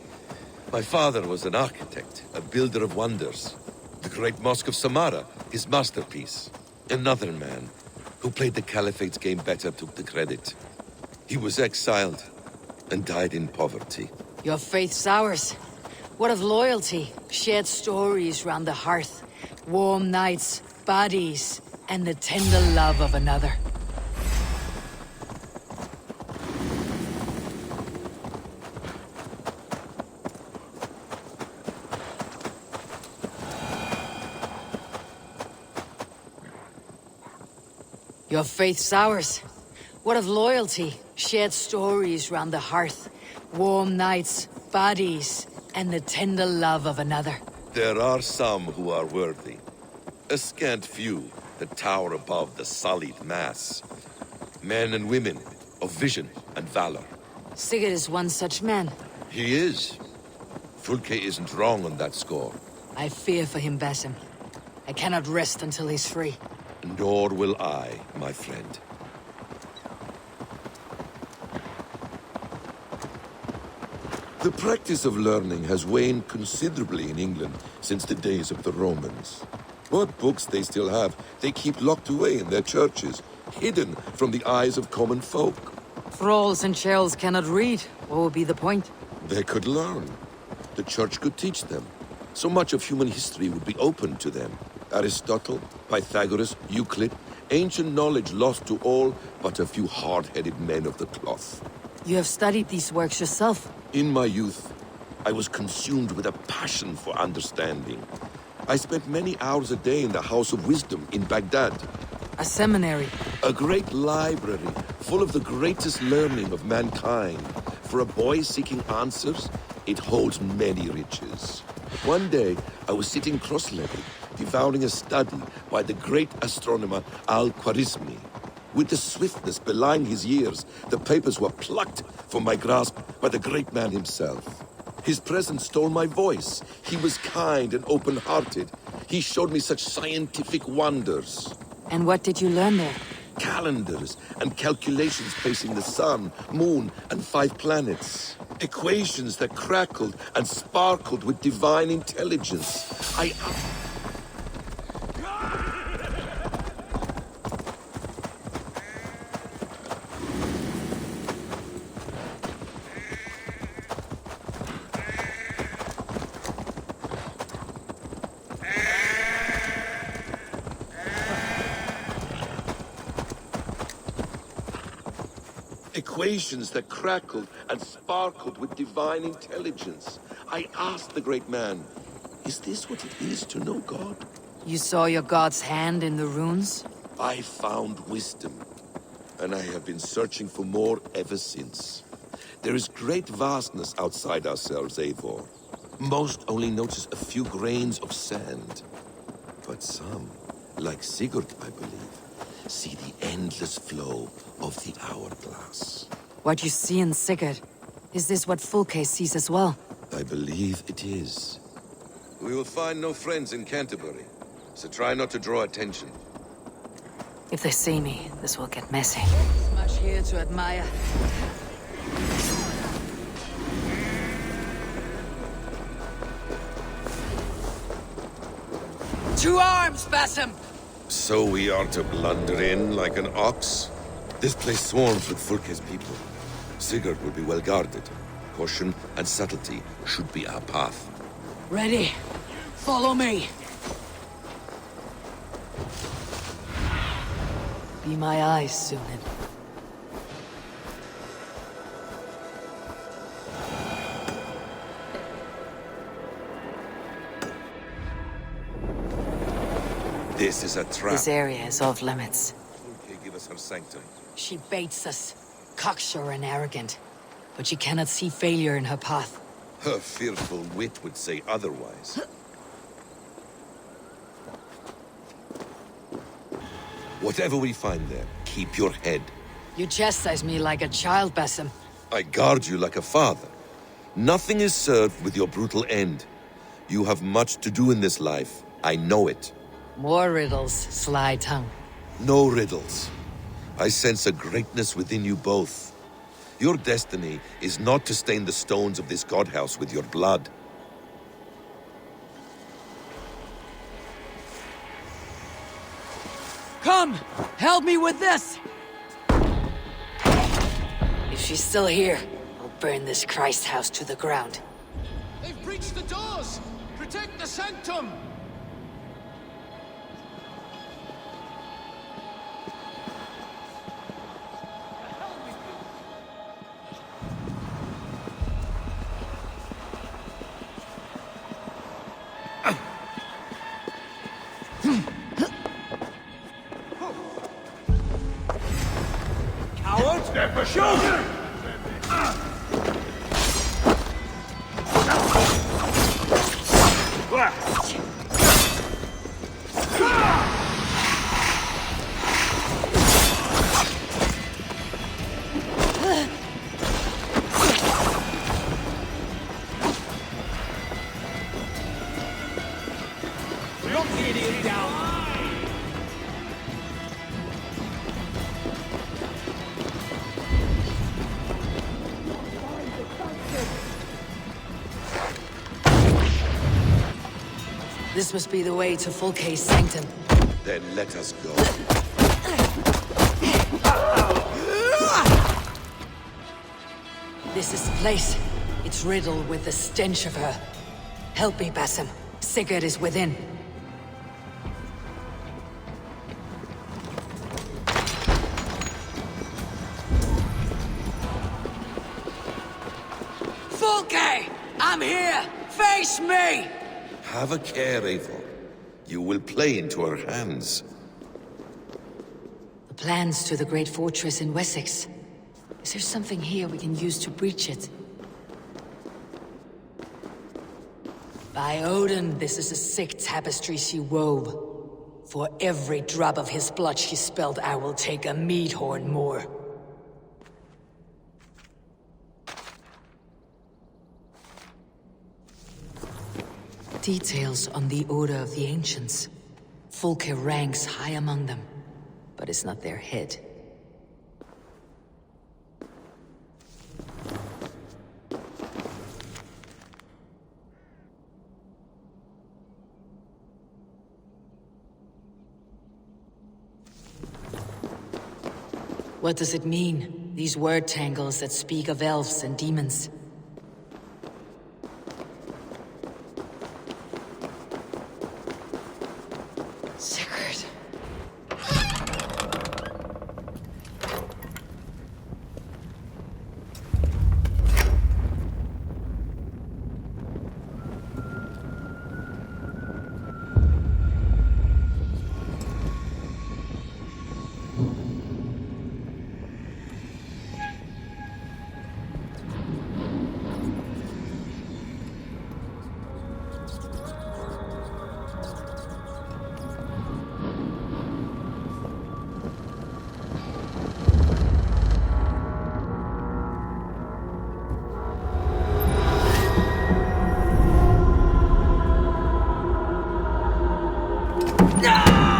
My father was an architect, a builder of wonders. The great Mosque of Samarra, his masterpiece. Another man, who played the Caliphate's game better, took the credit. He was exiled, and died in poverty. Your faith's ours. What of loyalty? Shared stories round the hearth. Warm nights, bodies, and the tender love of another. Your faith's ours. What of loyalty? Shared stories round the hearth. Warm nights, bodies, and the tender love of another. There are some who are worthy. A scant few, that tower above the sullied mass. Men and women of vision and valor. Sigurd is one such man. He is. Fulke isn't wrong on that score. I fear for him, Basim. I cannot rest until he's free. Nor will I, my friend. The practice of learning has waned considerably in England since the days of the Romans. What books they still have, they keep locked away in their churches, hidden from the eyes of common folk. Thralls and churls cannot read. What would be the point? They could learn. The church could teach them. So much of human history would be open to them. Aristotle, Pythagoras, Euclid, ancient knowledge lost to all but a few hard-headed men of the cloth. You have studied these works yourself. In my youth, I was consumed with a passion for understanding. I spent many hours a day in the House of Wisdom in Baghdad. A seminary. A great library full of the greatest learning of mankind. For a boy seeking answers, it holds many riches. One day, I was sitting cross-legged, devouring a study by the great astronomer Al-Khwarizmi. With the swiftness belying his years, the papers were plucked from my grasp by the great man himself. His presence stole my voice. He was kind and open-hearted. He showed me such scientific wonders. And what did you learn there? Calendars and calculations placing the sun, moon, and 5 planets. Equations that crackled and sparkled with divine intelligence. Equations that crackled and sparkled with divine intelligence. I asked the great man, is this what it is to know God? You saw your god's hand in the runes? I found wisdom, and I have been searching for more ever since. There is great vastness outside ourselves, Eivor. Most only notice a few grains of sand. But some, like Sigurd, I believe, see the endless flow of the hourglass. What you see in Sigurd, is this what Fulke sees as well? I believe it is. We will find no friends in Canterbury, so try not to draw attention. If they see me, this will get messy. Much here to admire. To arms, Basim! So we are to blunder in like an ox? This place swarms with Fulke's people. Sigurd will be well guarded. Caution and subtlety should be our path. Ready? Follow me! Be my eyes, Sunan. This is a trap. This area is off limits. Fulke, give us her sanctum. She baits us, cocksure and arrogant. But she cannot see failure in her path. Her fearful wit would say otherwise. Whatever we find there, keep your head. You chastise me like a child, Basim. I guard you like a father. Nothing is served with your brutal end. You have much to do in this life. I know it. More riddles, sly tongue. No riddles. I sense a greatness within you both. Your destiny is not to stain the stones of this godhouse with your blood. Come! Help me with this! If she's still here, I'll burn this Christ house to the ground. They've breached the doors! Protect the sanctum! Coward! Step ashore! This must be the way to Fulke's sanctum. Then let us go. This is the place. It's riddled with the stench of her. Help me, Basim. Sigurd is within. Fulke! I'm here! Face me! Have a care, Eivor. You will play into our hands. The plans to the great fortress in Wessex. Is there something here we can use to breach it? By Odin, this is a sick tapestry she wove. For every drop of his blood she spilled, I will take a mead horn more. Details on the Order of the Ancients. Fulke ranks high among them, but it's not their head. What does it mean, these word tangles that speak of elves and demons? Sigurd.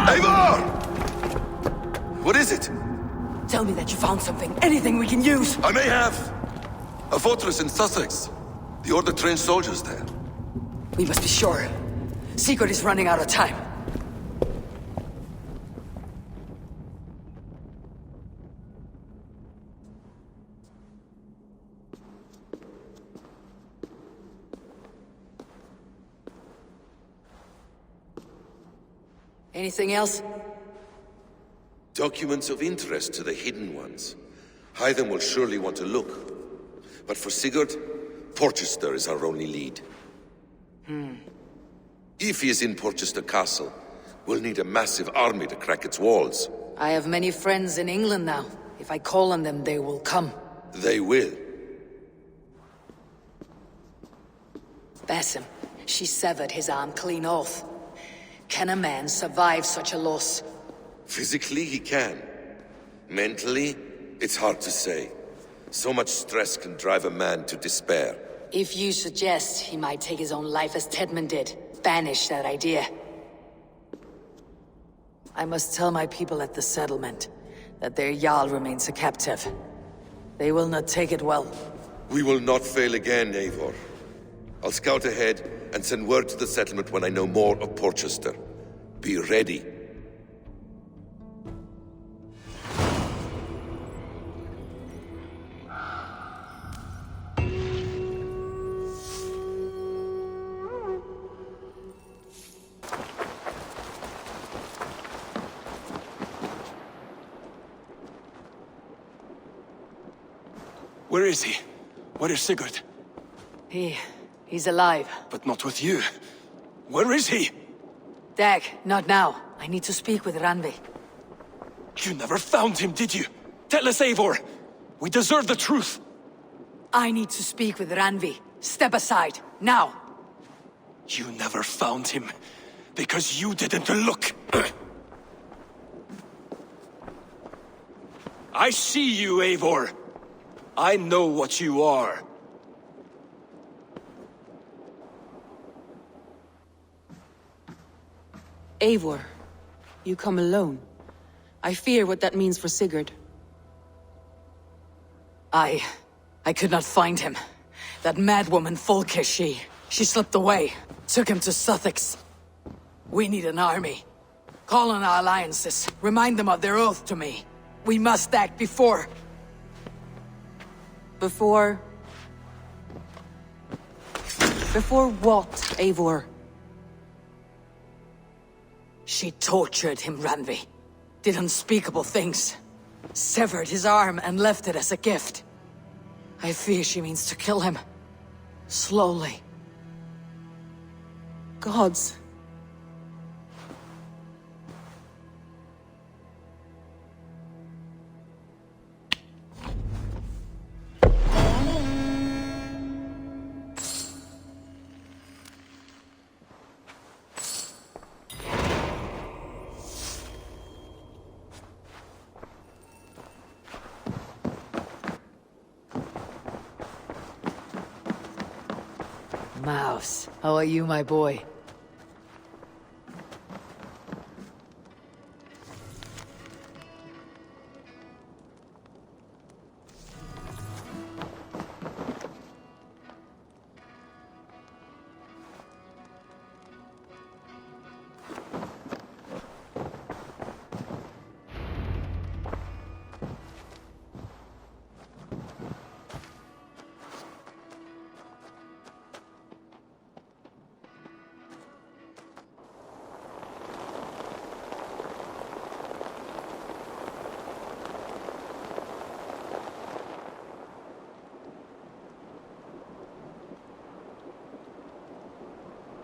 Eivor! What is it? Tell me that you found something. Anything we can use. I may have. A fortress in Sussex. The Order trained soldiers there. We must be sure. Sigurd is running out of time. Anything else? Documents of interest to the Hidden Ones. Hytham will surely want to look. But for Sigurd, Porchester is our only lead. If he is in Porchester Castle, we'll need a massive army to crack its walls. I have many friends in England now. If I call on them, they will come. They will. Basim, she severed his arm clean off. Can a man survive such a loss? Physically, he can. Mentally, it's hard to say. So much stress can drive a man to despair. If you suggest he might take his own life as Tedman did, banish that idea. I must tell my people at the settlement that their Jarl remains a captive. They will not take it well. We will not fail again, Eivor. I'll scout ahead and send word to the settlement when I know more of Porchester. Be ready. Where is he? Where is Sigurd? He's alive. But not with you. Where is he? Dag, not now. I need to speak with Randvi. You never found him, did you? Tell us, Eivor. We deserve the truth. I need to speak with Randvi. Step aside, now. You never found him because you didn't look. I see you, Eivor. I know what you are. Eivor, you come alone. I fear what that means for Sigurd. I could not find him. That madwoman Fulke, she slipped away. Took him to Sussex. We need an army. Call on our alliances. Remind them of their oath to me. We must act before... Before what, Eivor? She tortured him, Randvi. Did unspeakable things. Severed his arm and left it as a gift. I fear she means to kill him. Slowly. Gods. Mouse, how are you, my boy?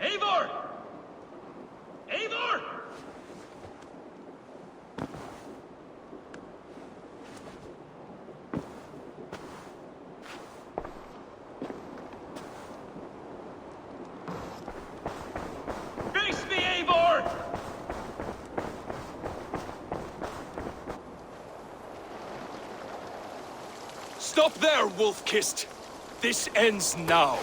Eivor! Eivor! Face me, Eivor! Stop there, Wolf-Kissed! This ends now.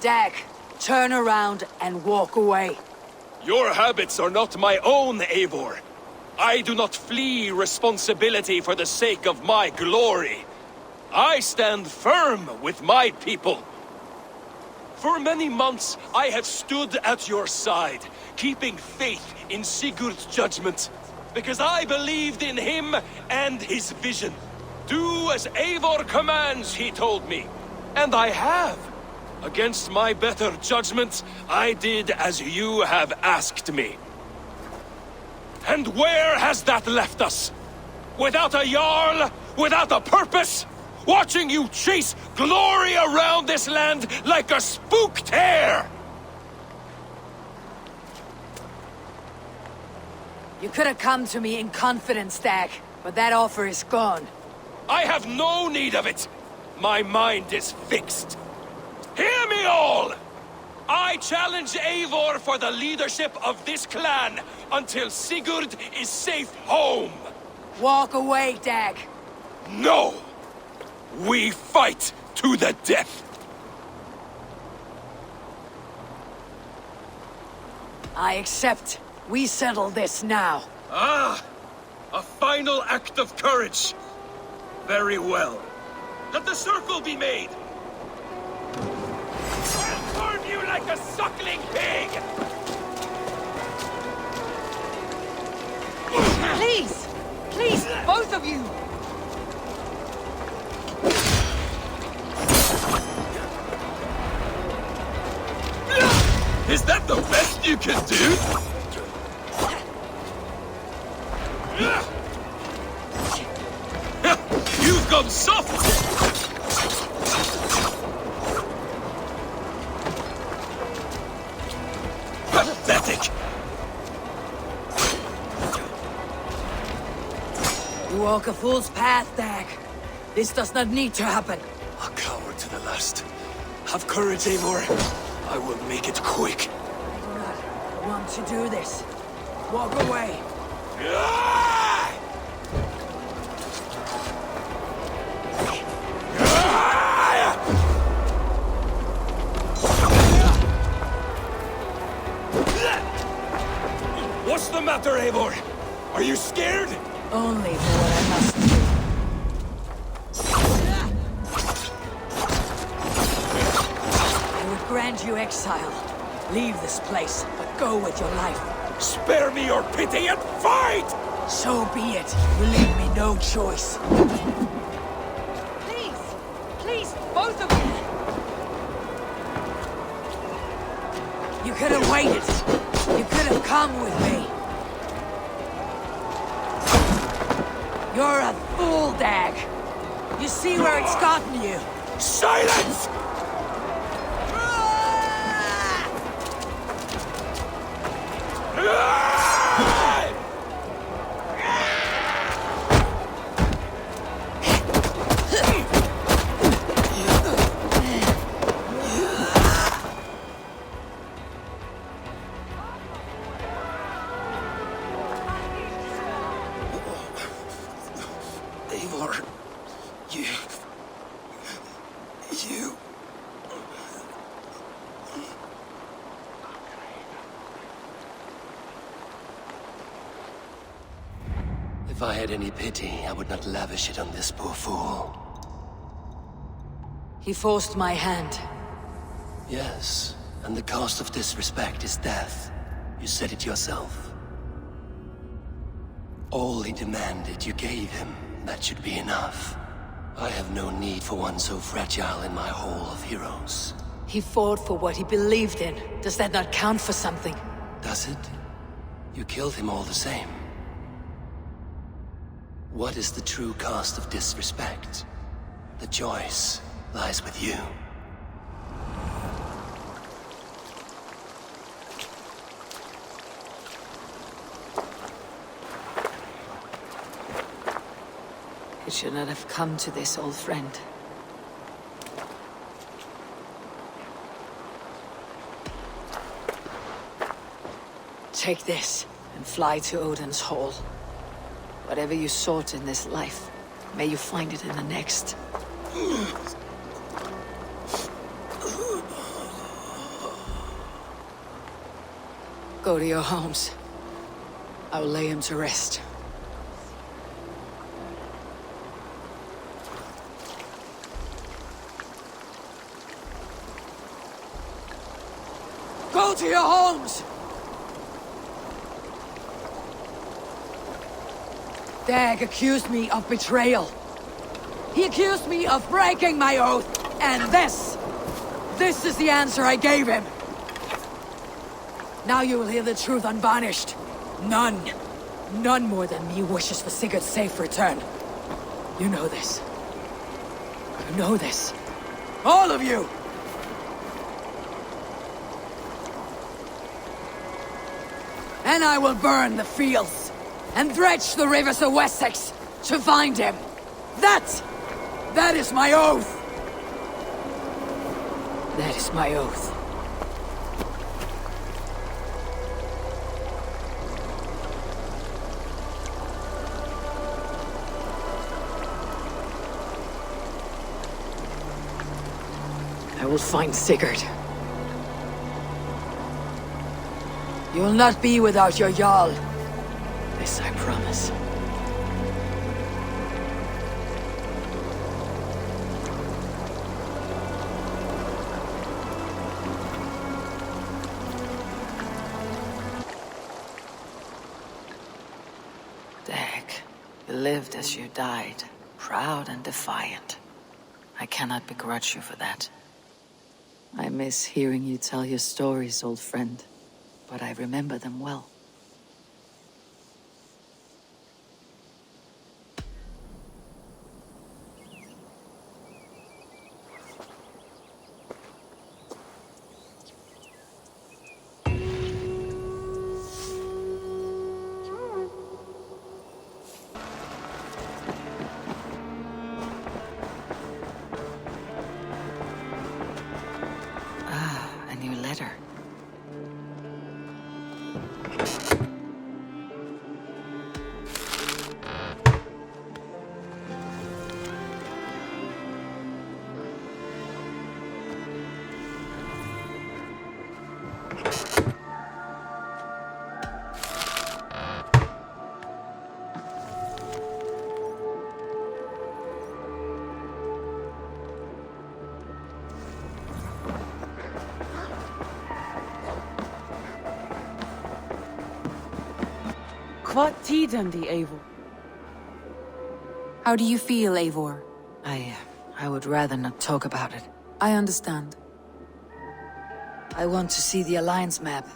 Dag, turn around and walk away. Your habits are not my own, Eivor. I do not flee responsibility for the sake of my glory. I stand firm with my people. For many months, I have stood at your side, keeping faith in Sigurd's judgment, because I believed in him and his vision. Do as Eivor commands, he told me, and I have. Against my better judgment, I did as you have asked me. And where has that left us? Without a Jarl? Without a purpose? Watching you chase glory around this land like a spooked hare! You could have come to me in confidence, Dag, but that offer is gone. I have no need of it! My mind is fixed. Hear me all! I challenge Eivor for the leadership of this clan until Sigurd is safe home! Walk away, Dag! No! We fight to the death! I accept. We settle this now. Ah! A final act of courage! Very well. Let the circle be made! I'll turn you like a suckling pig! Please! Please, both of you! Is that the best you can do? You've gone soft! Pathetic! You walk a fool's path, Dag. This does not need to happen. A coward to the last. Have courage, Eivor. I will make it quick. I do not want to do this. Walk away. What's the matter, Eivor? Are you scared? Only for what I must do. I would grant command you exile. Leave this place, but go with your life. Spare me your pity and fight! So be it. You leave me no choice. Please! Please, both of you! You could have waited. You could have come with me. You're a fool, Dag. You see where it's gotten you. Silence! Eivor, you... If I had any pity, I would not lavish it on this poor fool. He forced my hand. Yes, and the cost of disrespect is death. You said it yourself. All he demanded, you gave him. That should be enough. I have no need for one so fragile in my hall of heroes. He fought for what he believed in. Does that not count for something? Does it? You killed him all the same. What is the true cost of disrespect? The choice lies with you. It should not have come to this, old friend. Take this, and fly to Odin's Hall. Whatever you sought in this life, may you find it in the next. Go to your homes. I will lay him to rest. Go to your homes! Dag accused me of betrayal. He accused me of breaking my oath, and this is the answer I gave him. Now you will hear the truth unvarnished. None more than me wishes for Sigurd's safe return. You know this. You know this. All of you! And I will burn the fields and dredge the rivers of Wessex to find him. That is my oath. That is my oath. I will find Sigurd. You will not be without your Jarl. This I promise. Dag, you lived as you died, proud and defiant. I cannot begrudge you for that. I miss hearing you tell your stories, old friend, but I remember them well. Ah, a new letter. What tiden the Eivor? How do you feel, Eivor? I would rather not talk about it. I understand. I want to see the Alliance map.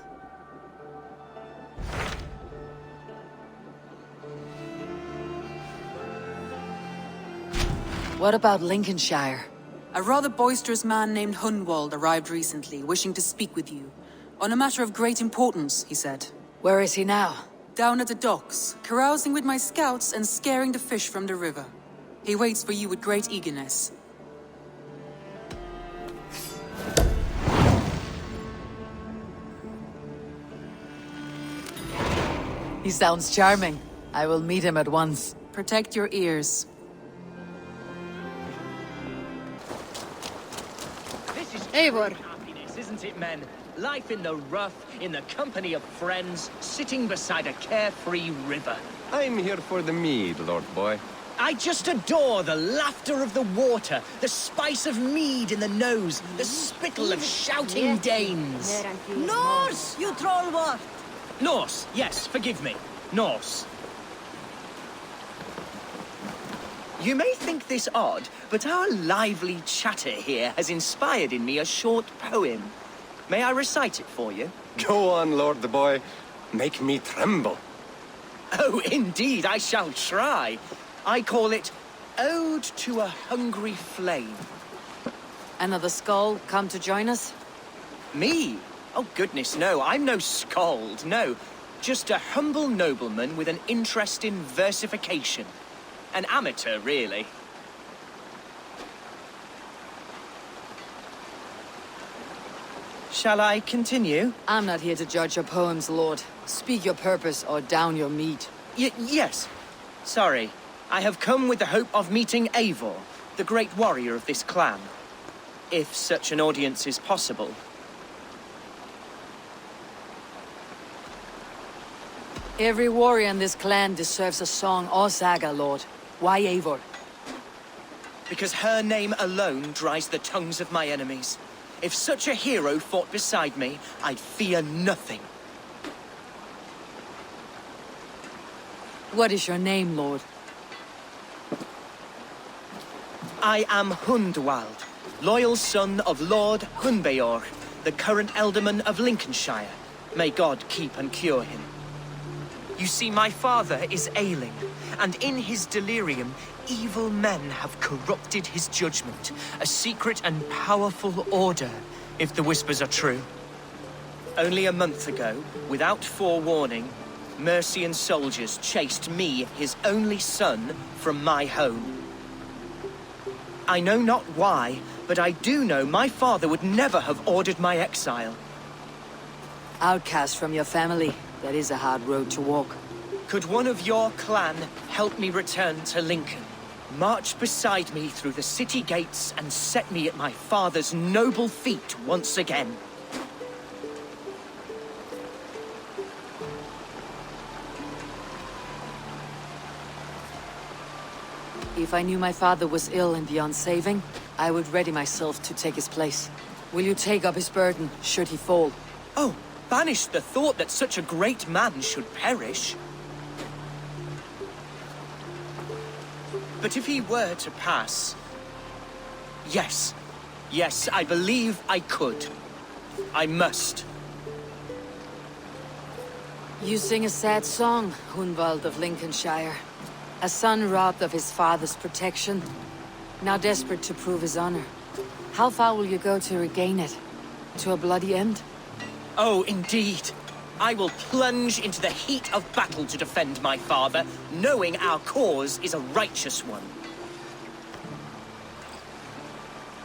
What about Lincolnshire? A rather boisterous man named Hunwald arrived recently, wishing to speak with you. On a matter of great importance, he said. Where is he now? Down at the docks, carousing with my scouts and scaring the fish from the river. He waits for you with great eagerness. He sounds charming. I will meet him at once. Protect your ears. This is Eivor. happiness, isn't it, men? Life in the rough, in the company of friends, sitting beside a carefree river. I'm here for the mead, Lord Boy. I just adore the laughter of the water, the spice of mead in the nose, the spittle of shouting Danes. Norse, you trollwort! Norse, yes, forgive me. Norse. You may think this odd, but our lively chatter here has inspired in me a short poem. May I recite it for you? Go on, Lord the Boy. Make me tremble. Oh, indeed, I shall try. I call it Ode to a Hungry Flame. Another Skull come to join us? Me? Oh, goodness, no. I'm no skald, no. Just a humble nobleman with an interest in versification. An amateur, really. Shall I continue? I'm not here to judge your poems, Lord. Speak your purpose or down your meat. Yes. Sorry. I have come with the hope of meeting Eivor, the great warrior of this clan. If such an audience is possible. Every warrior in this clan deserves a song or saga, Lord. Why Eivor? Because her name alone dries the tongues of my enemies. If such a hero fought beside me, I'd fear nothing. What is your name, Lord? I am Hundwald, loyal son of Lord Hunbeor, the current Ealdorman of Lincolnshire. May God keep and cure him. You see, my father is ailing, and in his delirium, evil men have corrupted his judgment. A secret and powerful order, if the whispers are true. Only a month ago, without forewarning, Mercian soldiers chased me, his only son, from my home. I know not why, but I do know my father would never have ordered my exile. Outcast from your family. That is a hard road to walk. Could one of your clan help me return to Lincoln? March beside me through the city gates and set me at my father's noble feet once again. If I knew my father was ill and beyond saving, I would ready myself to take his place. Will you take up his burden, should he fall? Oh, banish the thought that such a great man should perish. But if he were to pass... Yes. Yes, I believe I could. I must. You sing a sad song, Hunwald of Lincolnshire. A son robbed of his father's protection, now desperate to prove his honor. How far will you go to regain it? To a bloody end? Oh, indeed. I will plunge into the heat of battle to defend my father, knowing our cause is a righteous one.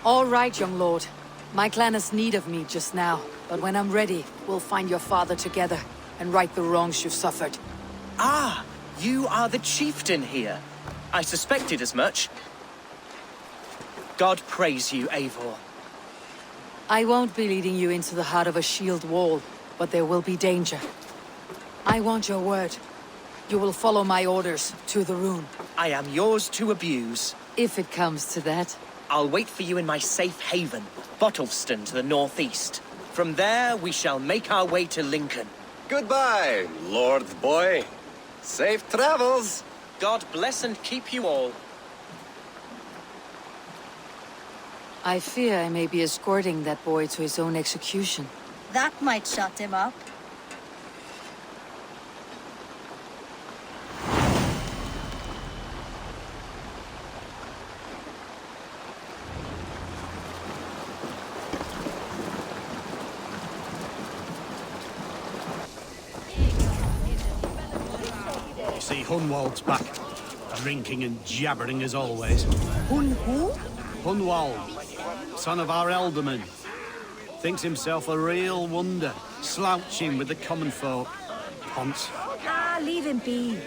All right, young lord. My clan has need of me just now, but when I'm ready, we'll find your father together and right the wrongs you've suffered. Ah, you are the chieftain here. I suspected as much. God praise you, Eivor. I won't be leading you into the heart of a shield wall, but there will be danger. I want your word. You will follow my orders to the rune. I am yours to abuse. If it comes to that. I'll wait for you in my safe haven, Bottleston to the northeast. From there, we shall make our way to Lincoln. Goodbye, Lord Boy. Safe travels. God bless and keep you all. I fear I may be escorting that boy to his own execution. That might shut him up. You see, Hunwald's back. Drinking and jabbering as always. Who? Hunwald, son of our Elderman. Thinks himself a real wonder, slouching with the common folk. Ponce. Ah, leave him be.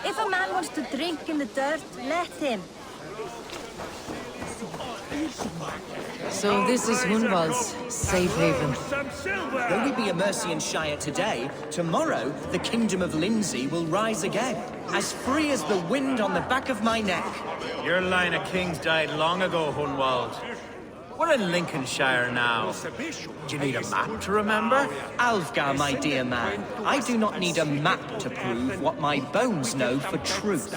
If a man wants to drink in the dirt, let him. So this is Hunwald's safe haven. Though we be a Mercian Shire today, tomorrow the Kingdom of Lindsey will rise again, as free as the wind on the back of my neck. Your line of kings died long ago, Hunwald. We're in Lincolnshire now. Do you need a map to remember? Alfgar, my dear man, I do not need a map to prove what my bones know for truth.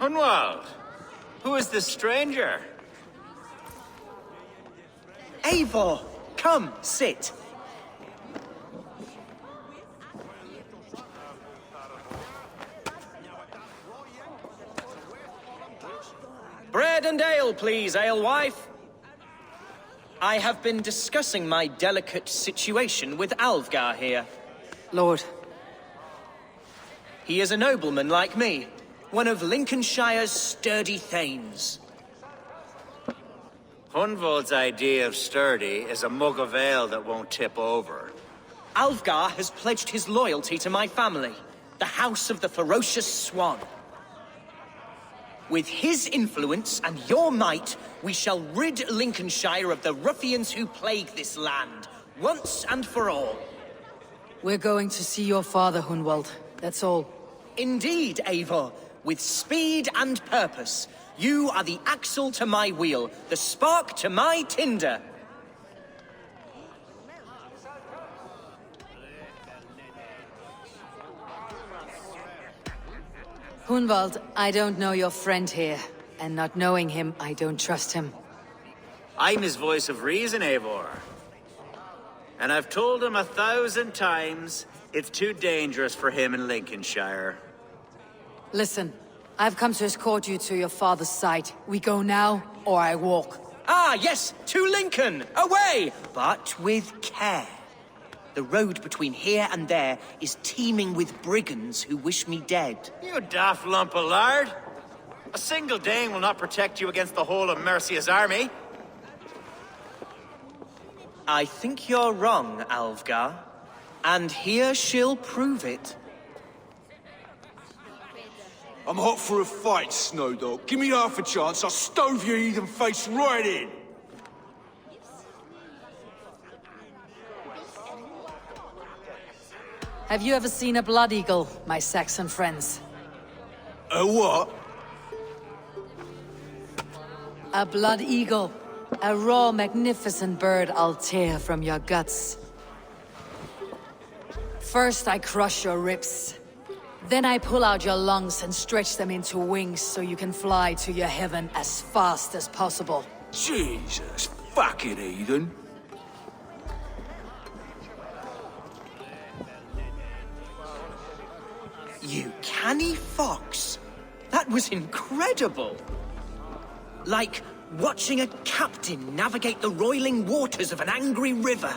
Hunwald, who is this stranger? Eivor, come, sit. Bread and ale, please, alewife. I have been discussing my delicate situation with Alfgar here. Lord. He is a nobleman like me, one of Lincolnshire's sturdy thanes. Hunwald's idea of sturdy is a mug of ale that won't tip over. Alfgar has pledged his loyalty to my family, the House of the Ferocious Swan. With his influence and your might, we shall rid Lincolnshire of the ruffians who plague this land, once and for all. We're going to see your father, Hunwald. That's all. Indeed, Eivor. With speed and purpose. You are the axle to my wheel, the spark to my tinder. Hunwald, I don't know your friend here, and not knowing him, I don't trust him. I'm his voice of reason, Eivor. And I've told him 1,000 times it's too dangerous for him in Lincolnshire. Listen, I've come to escort you to your father's side. We go now, or I walk. Ah, yes, to Lincoln! Away! But with care. The road between here and there is teeming with brigands who wish me dead. You daft lump of lard! A single Dane will not protect you against the whole of Mercia's army. I think you're wrong, Alfgar. And here she'll prove it. I'm hot for a fight, Snowdog. Give me half a chance, I'll stove your heathen face right in! Have you ever seen a blood eagle, my Saxon friends? A what? A blood eagle. A raw, magnificent bird I'll tear from your guts. First I crush your ribs. Then I pull out your lungs and stretch them into wings so you can fly to your heaven as fast as possible. Jesus fucking heathen. You canny fox. That was incredible. Like watching a captain navigate the roiling waters of an angry river.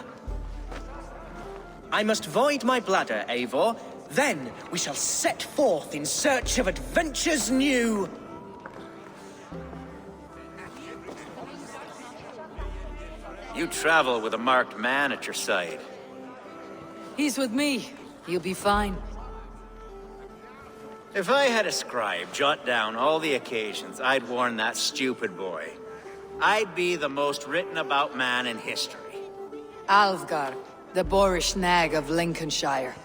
I must void my bladder, Eivor. Then we shall set forth in search of adventures new. You travel with a marked man at your side. He's with me. He'll be fine. If I had a scribe jot down all the occasions I'd warn that stupid boy, I'd be the most written about man in history. Alfgar, the boorish nag of Lincolnshire.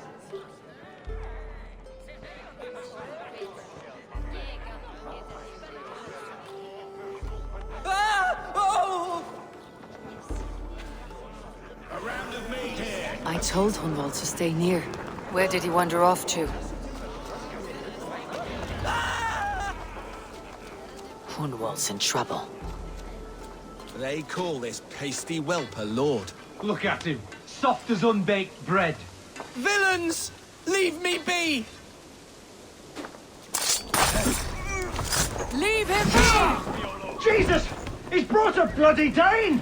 told Hunwald to stay near. Where did he wander off to? Hunwald's in trouble. They call this pasty whelp a lord. Look at him, soft as unbaked bread. Villains! Leave me be! Leave him be! Jesus! He's brought a bloody Dane!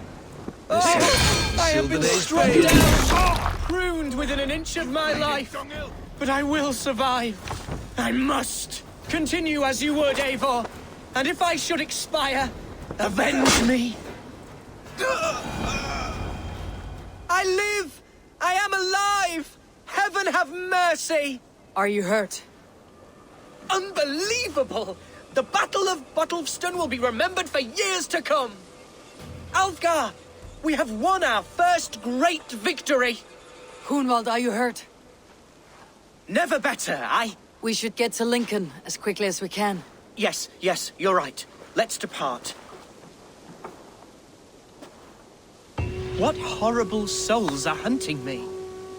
I have been struck down, pruned within an inch of my life, but I will survive. I must continue as you would, Eivor, and if I should expire, avenge me. I live! I am alive! Heaven have mercy! Are you hurt? Unbelievable! The Battle of Bottlefston will be remembered for years to come! Alfgar, we have won our first great victory! Hunwald, are you hurt? Never better, We should get to Lincoln as quickly as we can. Yes, you're right. Let's depart. What horrible souls are hunting me?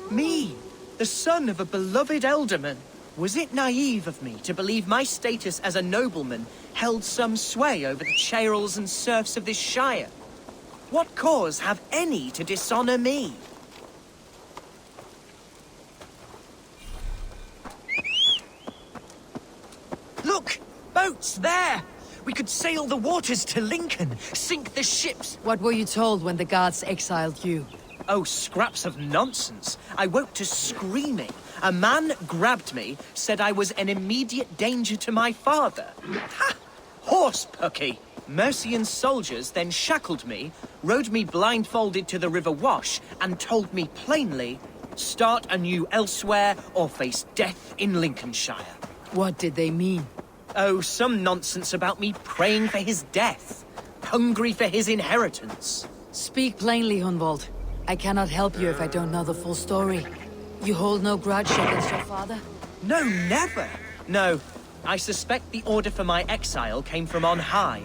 Me, the son of a beloved Elderman. Was it naive of me to believe my status as a nobleman held some sway over the churls and serfs of this shire? What cause have any to dishonor me? Look! Boats there! We could sail the waters to Lincoln, sink the ships. What were you told when the gods exiled you? Oh, scraps of nonsense. I woke to screaming. A man grabbed me, said I was an immediate danger to my father. Ha! Horse-pucky! Mercian soldiers then shackled me, rode me blindfolded to the River Wash, and told me plainly, start anew elsewhere or face death in Lincolnshire. What did they mean? Oh, some nonsense about me praying for his death, hungry for his inheritance. Speak plainly, Hunwald. I cannot help you if I don't know the full story. You hold no grudge against your father? No, never. No, I suspect the order for my exile came from on high.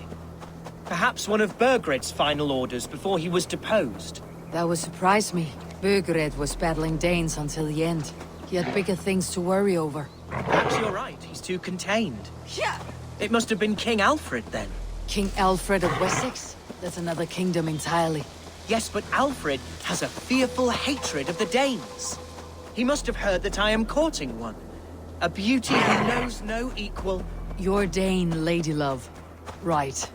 Perhaps one of Burgred's final orders before he was deposed. That would surprise me. Burgred was battling Danes until the end. He had bigger things to worry over. Perhaps you're right, he's too contained. Yeah. It must have been King Alfred then. King Alfred of Wessex? That's another kingdom entirely. Yes, but Alfred has a fearful hatred of the Danes. He must have heard that I am courting one. A beauty he knows no equal. Your Dane, ladylove. Right.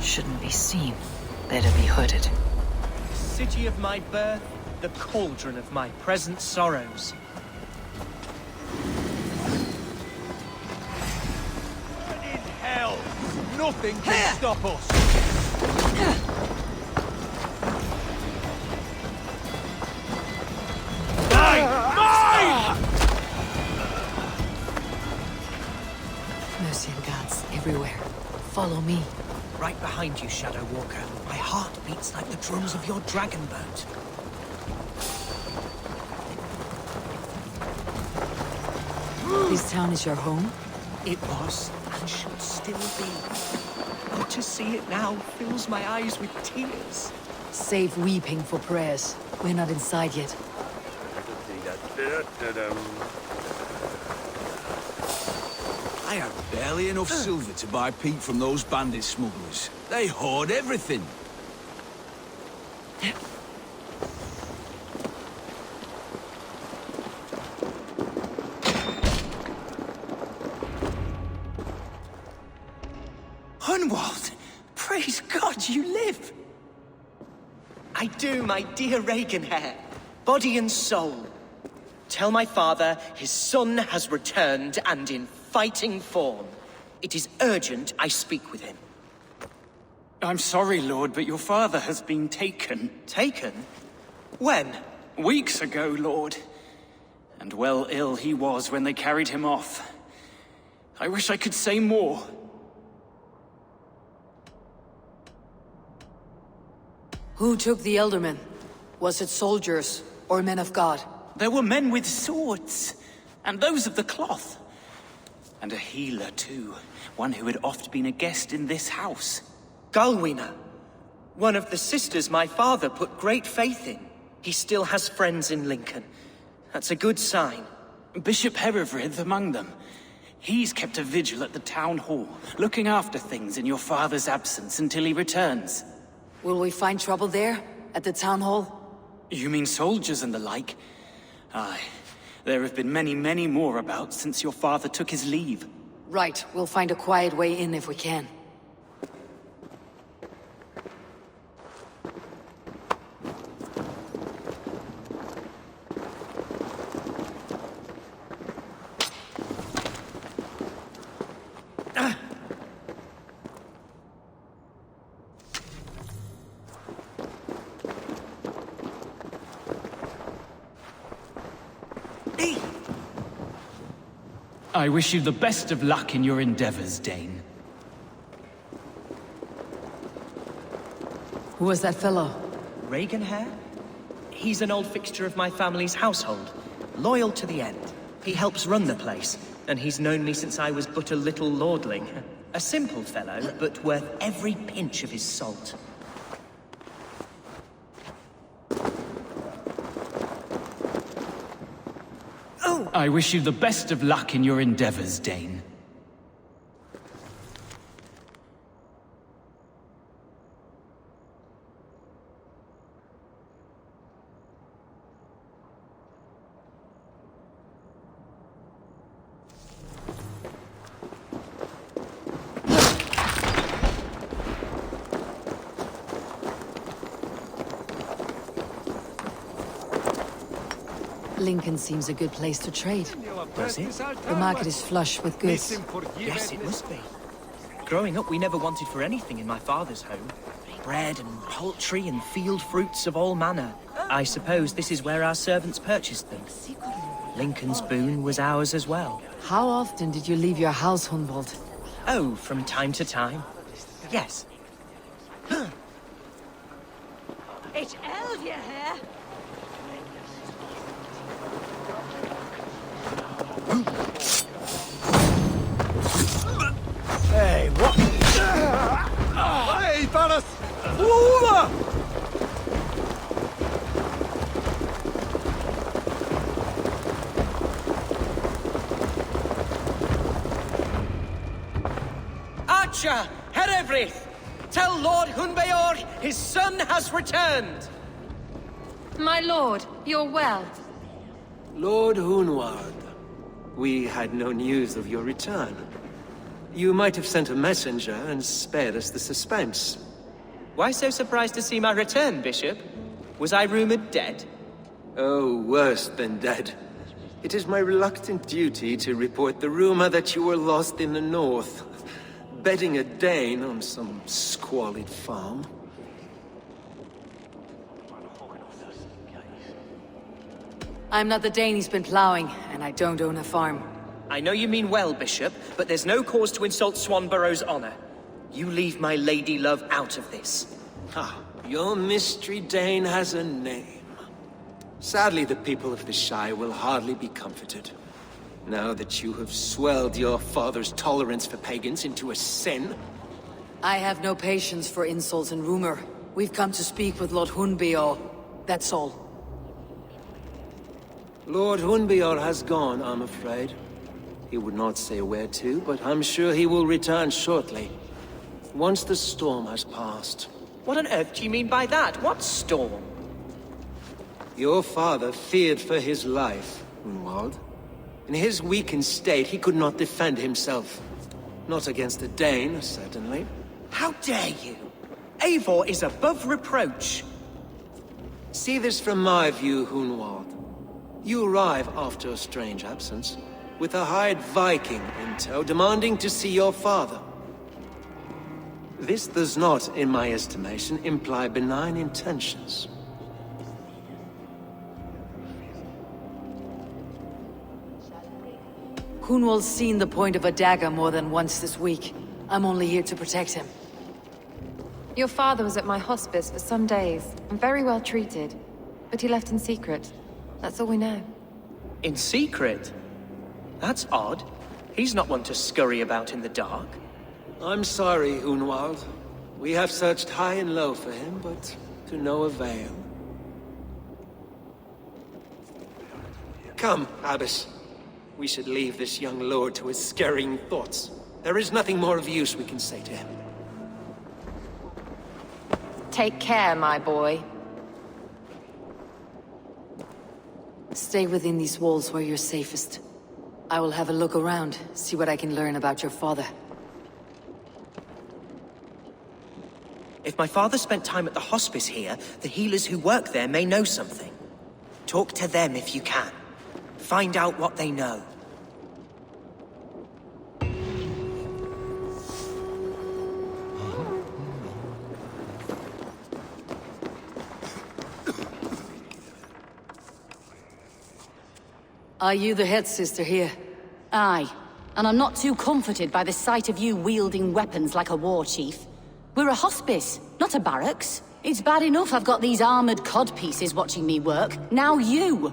Shouldn't be seen. Better be hooded. The city of my birth, the cauldron of my present sorrows. In hell! Nothing can stop us! Mercian gods everywhere. Follow me. Right behind you, Shadow Walker. My heart beats like the drums of your dragon boat. This town is your home? It was, and should still be. But to see it now fills my eyes with tears. Save weeping for prayers. We're not inside yet. I have barely enough silver to buy peat from those bandit smugglers. They hoard everything. Hunwald! Praise God you live! I do, my dear Reaganhair. Body and soul. Tell my father his son has returned and in fighting form. It is urgent I speak with him. I'm sorry, Lord, but your father has been taken. Taken? When? Weeks ago, Lord. And well ill he was when they carried him off. I wish I could say more. Who took the Eldermen? Was it soldiers or men of God? There were men with swords, and those of the cloth. And a healer, too. One who had oft been a guest in this house. Galwina. One of the sisters my father put great faith in. He still has friends in Lincoln. That's a good sign. Bishop Herefrith among them. He's kept a vigil at the town hall, looking after things in your father's absence until he returns. Will we find trouble there? At the town hall? You mean soldiers and the like? Aye. There have been many, many more about since your father took his leave. Right. We'll find a quiet way in if we can. I wish you the best of luck in your endeavors, Dane. Who was that fellow? Reaganhair? He's an old fixture of my family's household. Loyal to the end. He helps run the place, and he's known me since I was but a little lordling. A simple fellow, but worth every pinch of his salt. I wish you the best of luck in your endeavors, Dane. Lincoln seems a good place to trade. Does it? The market is flush with goods. Yes, it must be. Growing up, we never wanted for anything in my father's home. Bread and poultry and field fruits of all manner. I suppose this is where our servants purchased them. Lincoln's boon was ours as well. How often did you leave your house, Hunwald? Oh, from time to time. Yes. It's Eld, you hear? Hey, what? Hey, Baras! Archer, Herefrith! Tell Lord Hunbeor his son has returned! My lord, you're well. Lord Hunwald, we had no news of your return. You might have sent a messenger and spared us the suspense. Why so surprised to see my return, Bishop? Was I rumored dead? Oh, worse than dead. It is my reluctant duty to report the rumor that you were lost in the north, bedding a Dane on some squalid farm. I'm not the Dane he's been plowing, and I don't own a farm. I know you mean well, Bishop, but there's no cause to insult Swanborough's honor. You leave my lady love out of this. Ah, your mystery Dane has a name. Sadly, the people of the Shire will hardly be comforted. Now that you have swelled your father's tolerance for pagans into a sin. I have no patience for insults and rumor. We've come to speak with Lord Hunbeor. That's all. Lord Hunbeor has gone, I'm afraid. He would not say where to, but I'm sure he will return shortly. Once the storm has passed. What on earth do you mean by that? What storm? Your father feared for his life, Hunwald. In his weakened state, he could not defend himself. Not against a Dane, certainly. How dare you? Eivor is above reproach. See this from my view, Hunwald. You arrive after a strange absence, with a hired Viking in tow demanding to see your father. This does not, in my estimation, imply benign intentions. Hunwald's seen the point of a dagger more than once this week. I'm only here to protect him. Your father was at my hospice for some days, and very well treated. But he left in secret. That's all we know. In secret? That's odd. He's not one to scurry about in the dark. I'm sorry, Hunwald. We have searched high and low for him, but to no avail. Come, Abbess. We should leave this young lord to his scurrying thoughts. There is nothing more of use we can say to him. Take care, my boy. Stay within these walls where you're safest. I will have a look around, see what I can learn about your father. If my father spent time at the hospice here, the healers who work there may know something. Talk to them if you can. Find out what they know. Are you the head sister here? Aye, and I'm not too comforted by the sight of you wielding weapons like a war chief. We're a hospice, not a barracks. It's bad enough I've got these armored codpieces watching me work. Now you!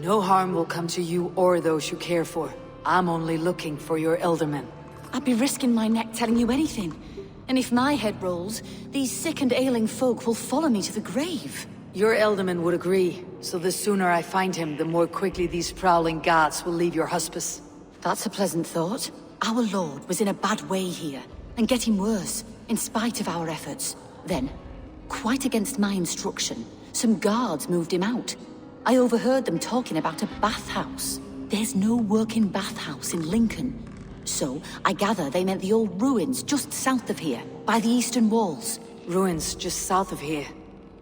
No harm will come to you or those you care for. I'm only looking for your Elderman. I'd be risking my neck telling you anything. And if my head rolls, these sick and ailing folk will follow me to the grave. Your Elderman would agree, so the sooner I find him, the more quickly these prowling guards will leave your hospice. That's a pleasant thought. Our lord was in a bad way here, and getting worse, in spite of our efforts. Then, quite against my instruction, some guards moved him out. I overheard them talking about a bathhouse. There's no working bathhouse in Lincoln. So, I gather they meant the old ruins just south of here, by the eastern walls. Ruins just south of here.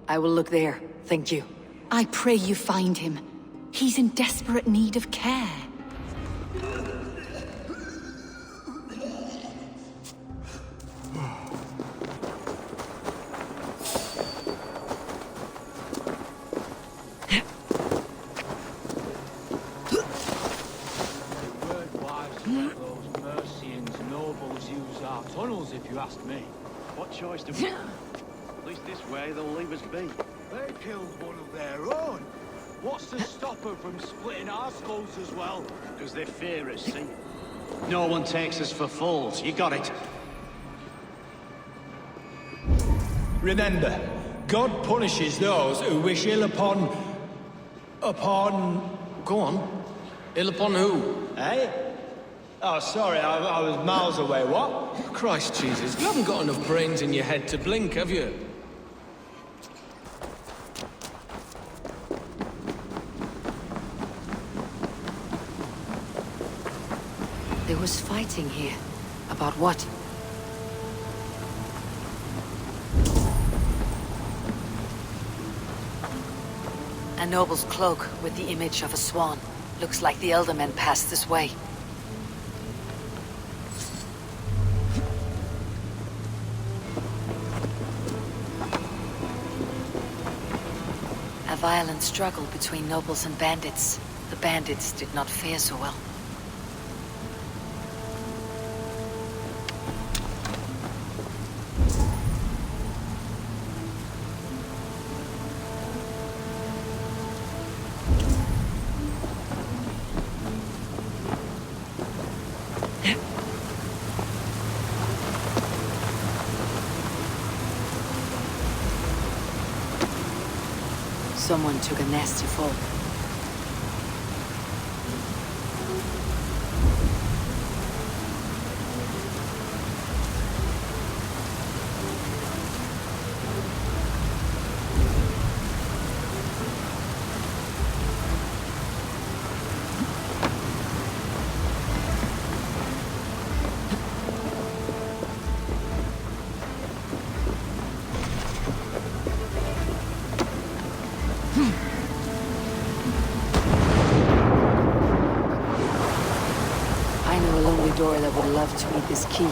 I will look there, thank you. I pray you find him. He's in desperate need of care. Those Mercians nobles use our tunnels, if you ask me. What choice do we have? At least this way they'll leave us be. They killed one of their own. What's to stop them from splitting our skulls as well? Because they fear us, see? No one takes us for fools. You got it. Remember, God punishes those who wish ill upon... Go on. Ill upon who? Eh? Oh, sorry, I was miles away. What? Christ Jesus, you haven't got enough brains in your head to blink, have you? There was fighting here. About what? A noble's cloak with the image of a swan. Looks like the Eldermen passed this way. A violent struggle between nobles and bandits. The bandits did not fare so well. Someone took a nasty fall. Door that would love to eat this key.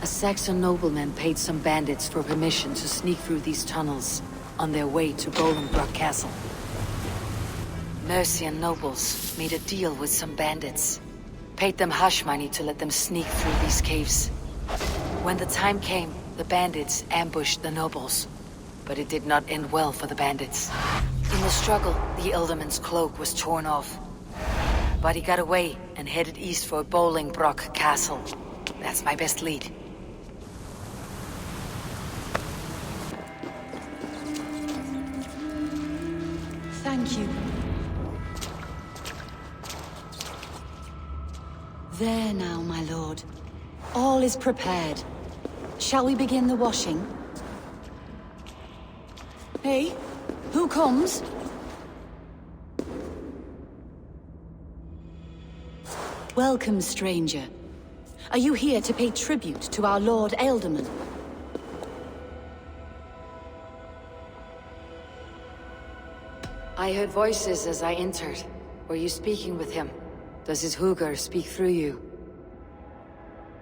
A Saxon nobleman paid some bandits for permission to sneak through these tunnels on their way to Bolingbroke Castle. Mercian nobles made a deal with some bandits. Paid them hush money to let them sneak through these caves. When the time came, the bandits ambushed the nobles. But it did not end well for the bandits. In the struggle, the Elderman's cloak was torn off. But he got away and headed east for Bolingbroke Castle. That's my best lead. Thank you. There now, my lord. All is prepared. Shall we begin the washing? Hey, who comes? Welcome, stranger. Are you here to pay tribute to our Lord Ealdorman? I heard voices as I entered. Were you speaking with him? Does his Hugr speak through you?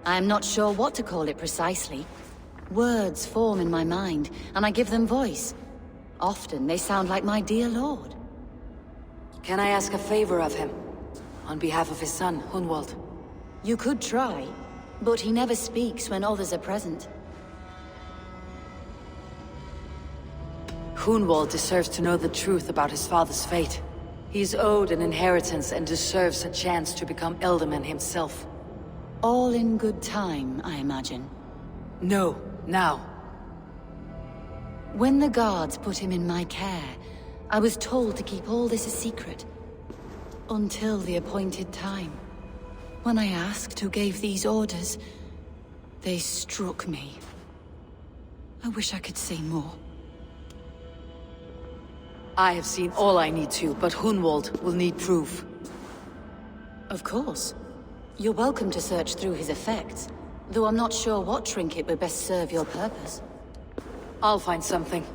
I am not sure what to call it precisely. Words form in my mind, and I give them voice. Often they sound like my dear lord. Can I ask a favor of him? On behalf of his son, Hunwald. You could try, but he never speaks when others are present. Hunwald deserves to know the truth about his father's fate. He's owed an inheritance and deserves a chance to become Ealdorman himself. All in good time, I imagine. No, now. When the guards put him in my care, I was told to keep all this a secret. Until the appointed time. When I asked who gave these orders, they struck me. I wish I could say more. I have seen all I need to, but Hunwald will need proof. Of course. You're welcome to search through his effects, though I'm not sure what trinket would best serve your purpose. I'll find something.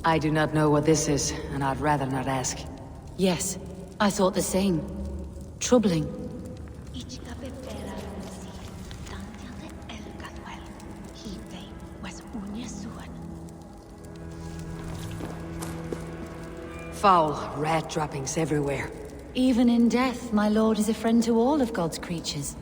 I do not know what this is, and I'd rather not ask. Yes, I thought the same. Troubling. Foul rat droppings everywhere. Even in death, my lord is a friend to all of God's creatures.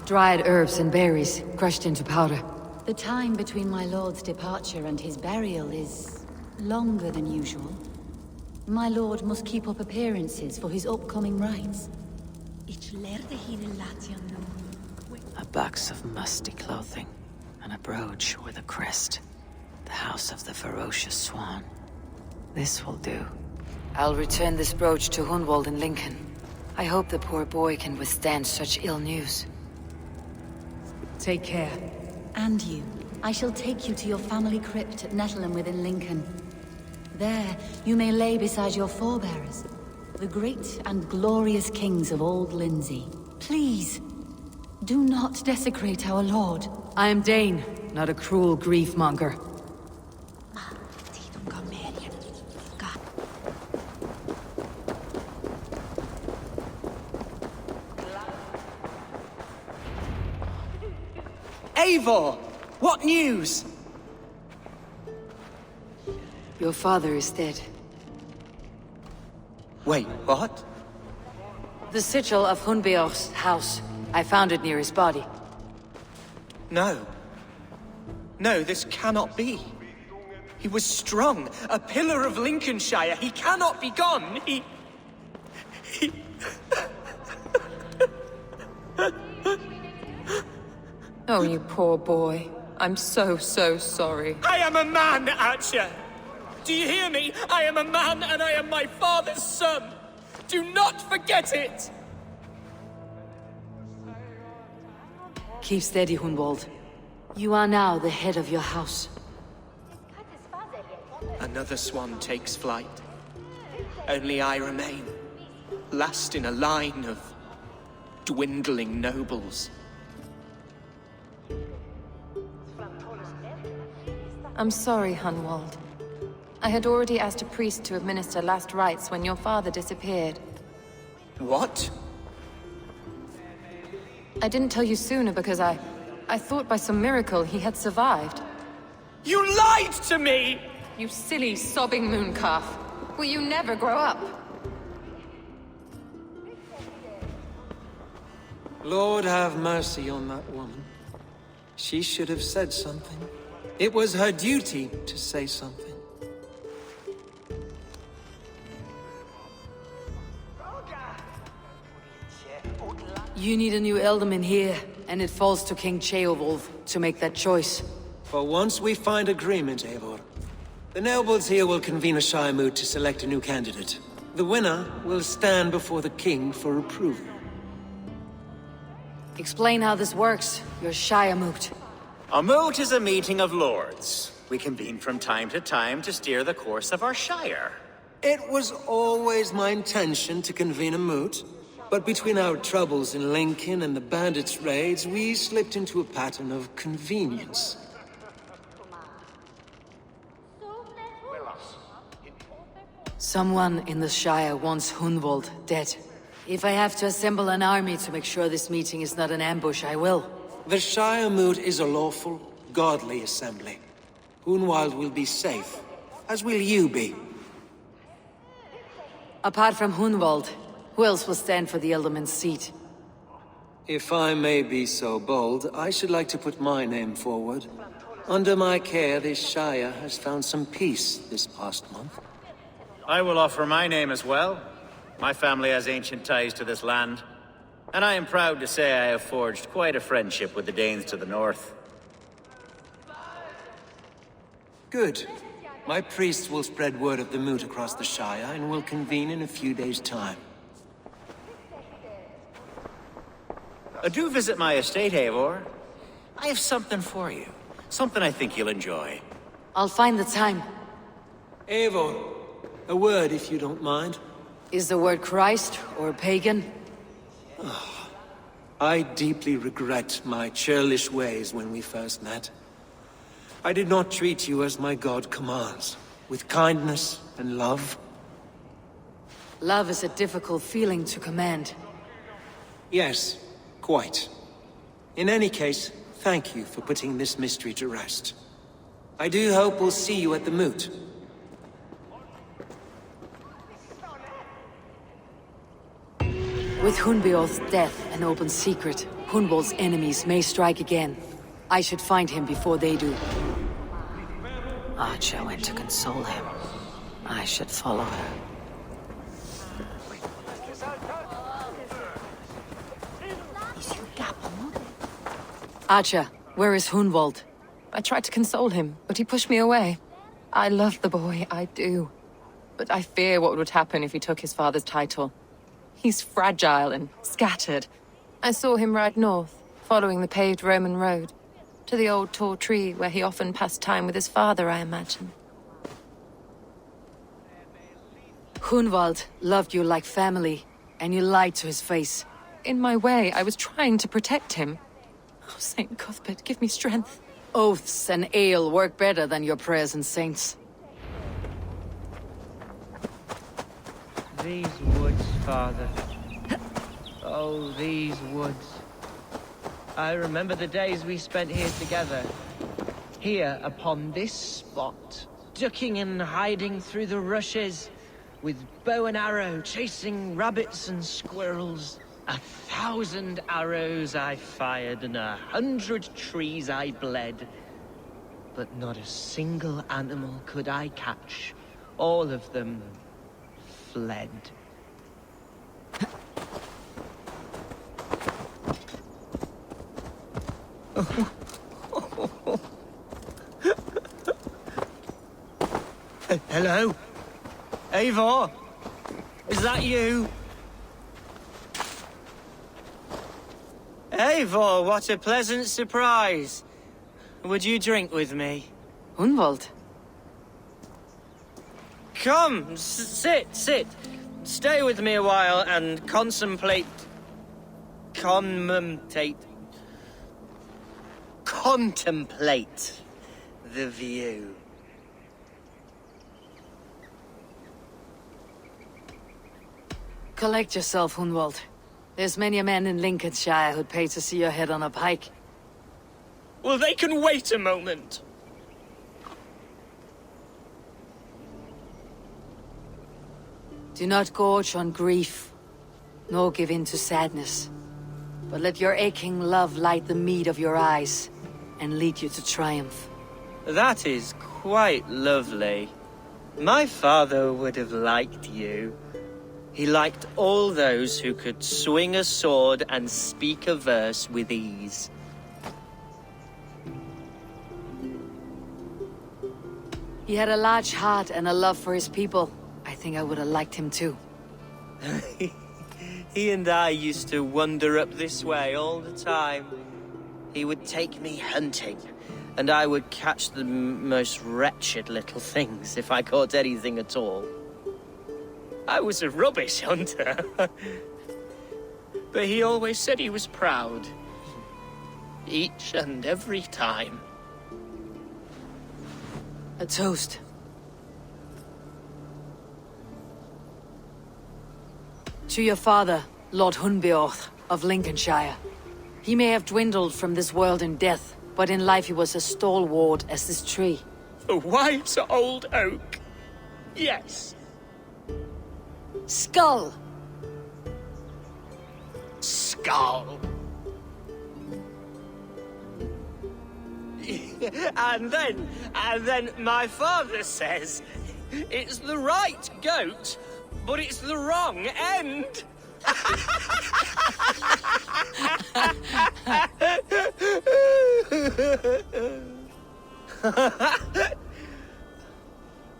Dried herbs and berries, crushed into powder. The time between my lord's departure and his burial is longer than usual. My lord must keep up appearances for his upcoming rites. A box of musty clothing, and a brooch with a crest. The House of the Ferocious Swan. This will do. I'll return this brooch to Hunwald in Lincoln. I hope the poor boy can withstand such ill news. Take care. And you. I shall take you to your family crypt at Nettleton within Lincoln. There, you may lay beside your forebearers, the great and glorious kings of Old Lindsey. Please, do not desecrate our lord. I am Dane, not a cruel grief-monger. Eivor! What news? Your father is dead. Wait, what? The sigil of Hunbeor's house. I found it near his body. No. No, this cannot be. He was strong, a pillar of Lincolnshire. He cannot be gone. He... Oh, you poor boy. I'm so sorry. I am a man, Archer! Do you hear me? I am a man and I am my father's son! Do not forget it! Keep steady, Hunwald. You are now the head of your house. Another swan takes flight. Only I remain. Last in a line of dwindling nobles. I'm sorry, Hunwald. I had already asked a priest to administer last rites when your father disappeared. What? I didn't tell you sooner because I thought by some miracle he had survived. You lied to me! You silly, sobbing mooncalf. Will you never grow up? Lord have mercy on that woman. She should have said something. It was her duty to say something. You need a new Elderman here, and it falls to King Ceolwulf to make that choice. For once we find agreement, Eivor. The nobles here will convene a Shire moot to select a new candidate. The winner will stand before the king for approval. Explain how this works, your Shire moot. A moot is a meeting of lords. We convene from time to time to steer the course of our Shire. It was always my intention to convene a moot, but between our troubles in Lincoln and the bandits' raids, we slipped into a pattern of convenience. Someone in the Shire wants Hunwald dead. If I have to assemble an army to make sure this meeting is not an ambush, I will. The Shire moot is a lawful, godly assembly. Hunwald will be safe, as will you be. Apart from Hunwald, who else will stand for the Elderman's seat? If I may be so bold, I should like to put my name forward. Under my care, this Shire has found some peace this past month. I will offer my name as well. My family has ancient ties to this land, and I am proud to say I have forged quite a friendship with the Danes to the north. Good. My priests will spread word of the moot across the Shire and will convene in a few days' time. Do visit my estate, Eivor. I have something for you. Something I think you'll enjoy. I'll find the time. Eivor, a word if you don't mind. Is the word Christ or pagan? I deeply regret my churlish ways when we first met. I did not treat you as my god commands, with kindness and love. Love is a difficult feeling to command. Yes, quite. In any case, thank you for putting this mystery to rest. I do hope we'll see you at the moot. With Hunbeorth's death an open secret, Hunwald's enemies may strike again. I should find him before they do. Archer went to console him. I should follow her. Archer, where is Hunwald? I tried to console him, but he pushed me away. I love the boy, I do. But I fear what would happen if he took his father's title. He's fragile and scattered. I saw him ride north, following the paved Roman road. To the old tall tree where he often passed time with his father, I imagine. Hunwald loved you like family, and you lied to his face. In my way, I was trying to protect him. Oh, Saint Cuthbert, give me strength. Oaths and ale work better than your prayers and saints. These woods, father. Oh, these woods. I remember the days we spent here together. Here, upon this spot. Ducking and hiding through the rushes. With bow and arrow, chasing rabbits and squirrels. 1,000 arrows I fired and 100 trees I bled. But not a single animal could I catch. All of them fled. Hello? Eivor? Is that you? Eivor, what a pleasant surprise. Would you drink with me? Hunwald? Come, sit. Stay with me a while and contemplate the view. Collect yourself, Hunwald. There's many a man in Lincolnshire who'd pay to see your head on a pike. Well, they can wait a moment. Do not gorge on grief, nor give in to sadness. But let your aching love light the mead of your eyes, and lead you to triumph. That is quite lovely. My father would have liked you. He liked all those who could swing a sword and speak a verse with ease. He had a large heart and a love for his people. I think I would have liked him too. He and I used to wander up this way all the time. He would take me hunting, and I would catch the most wretched little things if I caught anything at all. I was a rubbish hunter. But he always said he was proud. Each and every time. A toast. To your father, Lord Hunbeorth of Lincolnshire. He may have dwindled from this world in death, but in life he was as stalwart as this tree. The white old oak. Yes. Skull! Skull. And then my father says, it's the right goat, but it's the wrong end.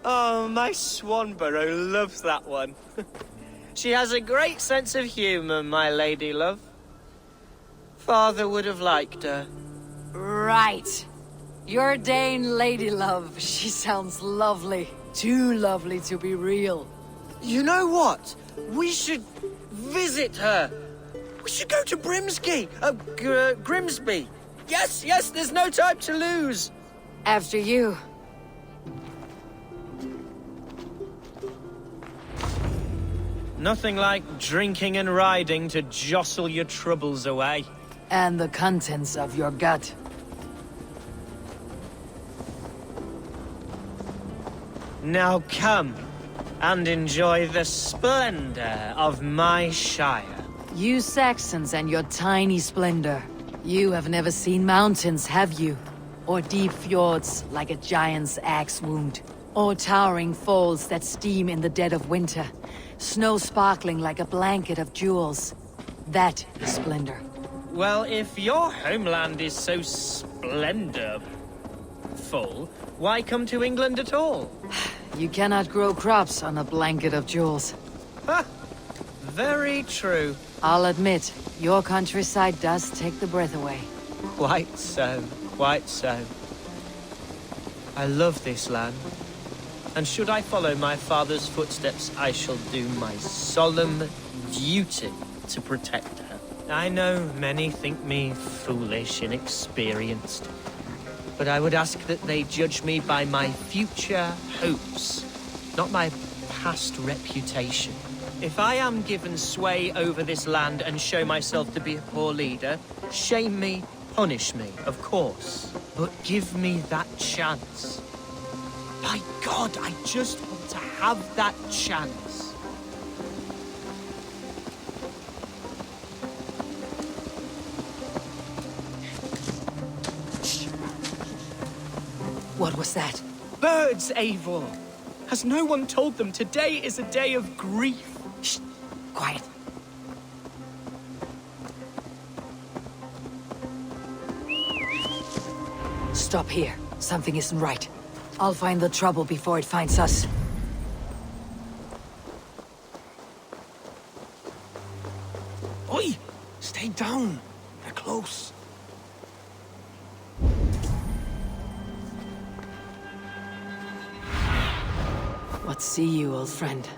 Oh, my Swanborough loves that one. She has a great sense of humor, my lady love. Father would have liked her. Right. Your Dane lady love. She sounds lovely. Too lovely to be real. You know what? We should visit her. We should go to Grimsby. Yes, there's no time to lose. After you. Nothing like drinking and riding to jostle your troubles away. And the contents of your gut. Now come and enjoy the splendor of my shire. You Saxons and your tiny splendor. You have never seen mountains, have you? Or deep fjords like a giant's axe wound. Or towering falls that steam in the dead of winter. Snow sparkling like a blanket of jewels. That is splendor. Well, if your homeland is so splendorful, why come to England at all? You cannot grow crops on a blanket of jewels. Ha! Very true. I'll admit, your countryside does take the breath away. Quite so, quite so. I love this land. And should I follow my father's footsteps, I shall do my solemn duty to protect her. I know many think me foolish, inexperienced, but I would ask that they judge me by my future hopes, not my past reputation. If I am given sway over this land and show myself to be a poor leader, shame me, punish me, of course, but give me that chance. By God, I just want to have that chance. What was that? Birds, Eivor. Has no one told them today is a day of grief? Shh! Quiet. Stop here. Something isn't right. I'll find the trouble before it finds us. Oi! Stay down. They're close. What see you, old friend?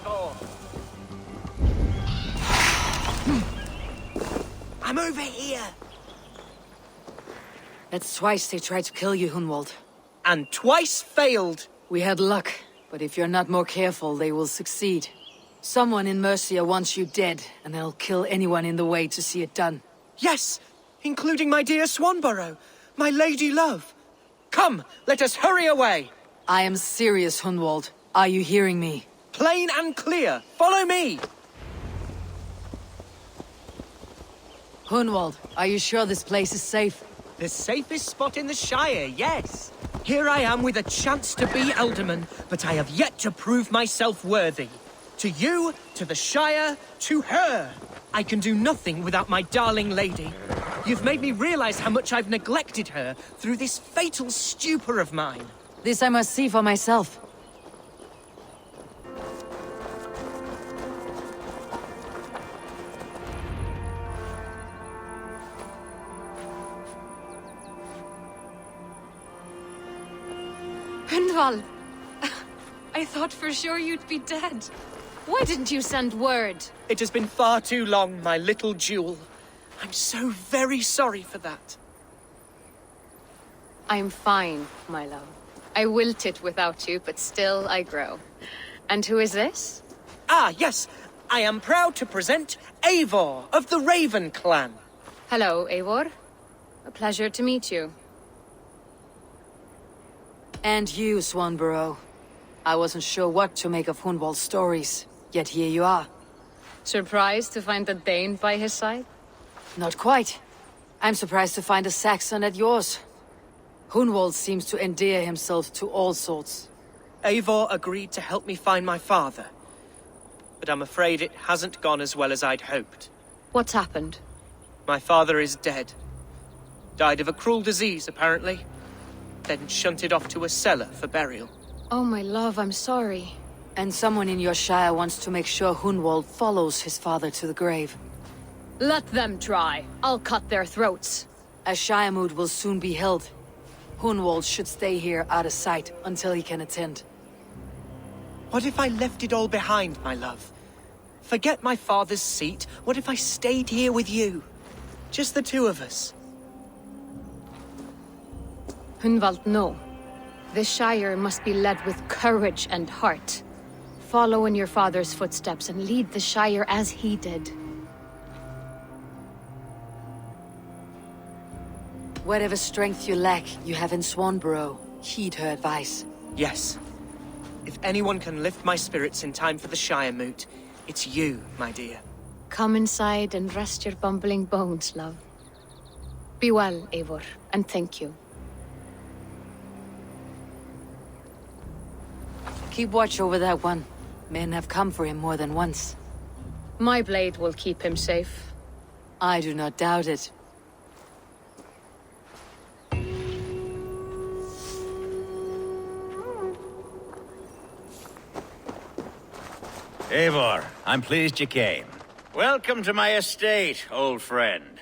Eivor! I'm over here! That's twice they tried to kill you, Hunwald. And twice failed! We had luck, but if you're not more careful, they will succeed. Someone in Mercia wants you dead, and they'll kill anyone in the way to see it done. Yes! Including my dear Swanborough, my lady love. Come, let us hurry away! I am serious, Hunwald. Are you hearing me? Plain and clear. Follow me! Hunwald, are you sure this place is safe? The safest spot in the Shire, yes. Here I am with a chance to be Alderman, but I have yet to prove myself worthy. To you, to the Shire, to her. I can do nothing without my darling lady. You've made me realize how much I've neglected her through this fatal stupor of mine. This I must see for myself. Hunwald! I thought for sure you'd be dead. Why didn't you send word? It has been far too long, my little jewel. I'm so very sorry for that. I'm fine, my love. I wilted without you, but still I grow. And who is this? Ah, yes. I am proud to present Eivor of the Raven Clan. Hello, Eivor. A pleasure to meet you. And you, Swanborough. I wasn't sure what to make of Hunwald's stories, yet here you are. Surprised to find a Dane by his side? Not quite. I'm surprised to find a Saxon at yours. Hunwald seems to endear himself to all sorts. Eivor agreed to help me find my father. But I'm afraid it hasn't gone as well as I'd hoped. What's happened? My father is dead. Died of a cruel disease, apparently. Then shunted off to a cellar for burial. Oh, my love, I'm sorry. And someone in your shire wants to make sure Hunwald follows his father to the grave. Let them try. I'll cut their throats. A shire moot will soon be held. Hunwald should stay here out of sight until he can attend. What if I left it all behind, my love? Forget my father's seat. What if I stayed here with you? Just the two of us. Hunwald, no. The Shire must be led with courage and heart. Follow in your father's footsteps and lead the Shire as he did. Whatever strength you lack, you have in Swanborough. Heed her advice. Yes. If anyone can lift my spirits in time for the Shire moot, it's you, my dear. Come inside and rest your bumbling bones, love. Be well, Eivor, and thank you. Keep watch over that one. Men have come for him more than once. My blade will keep him safe. I do not doubt it. Eivor, I'm pleased you came. Welcome to my estate, old friend.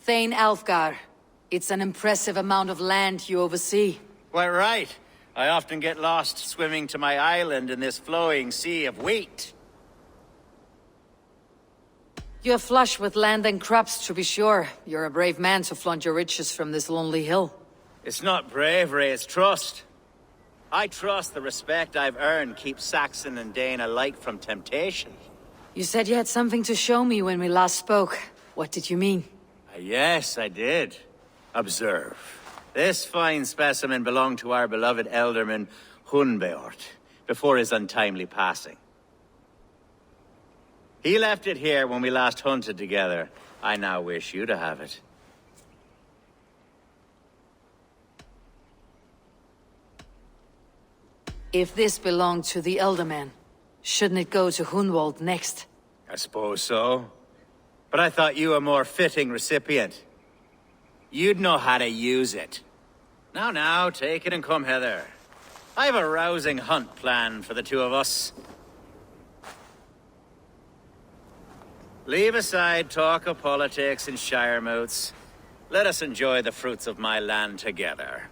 Thane Alfgar. It's an impressive amount of land you oversee. Quite right. I often get lost swimming to my island in this flowing sea of wheat. You're flush with land and crops, to be sure. You're a brave man to flaunt your riches from this lonely hill. It's not bravery, it's trust. I trust the respect I've earned keeps Saxon and Dane alike from temptation. You said you had something to show me when we last spoke. What did you mean? Yes, I did. Observe. This fine specimen belonged to our beloved Elderman Hunbeort, before his untimely passing. He left it here when we last hunted together. I now wish you to have it. If this belonged to the Elderman, shouldn't it go to Hunwald next? I suppose so. But I thought you a more fitting recipient. You'd know how to use it. Now, take it and come hither. I have a rousing hunt planned for the two of us. Leave aside talk of politics and shire moots. Let us enjoy the fruits of my land together.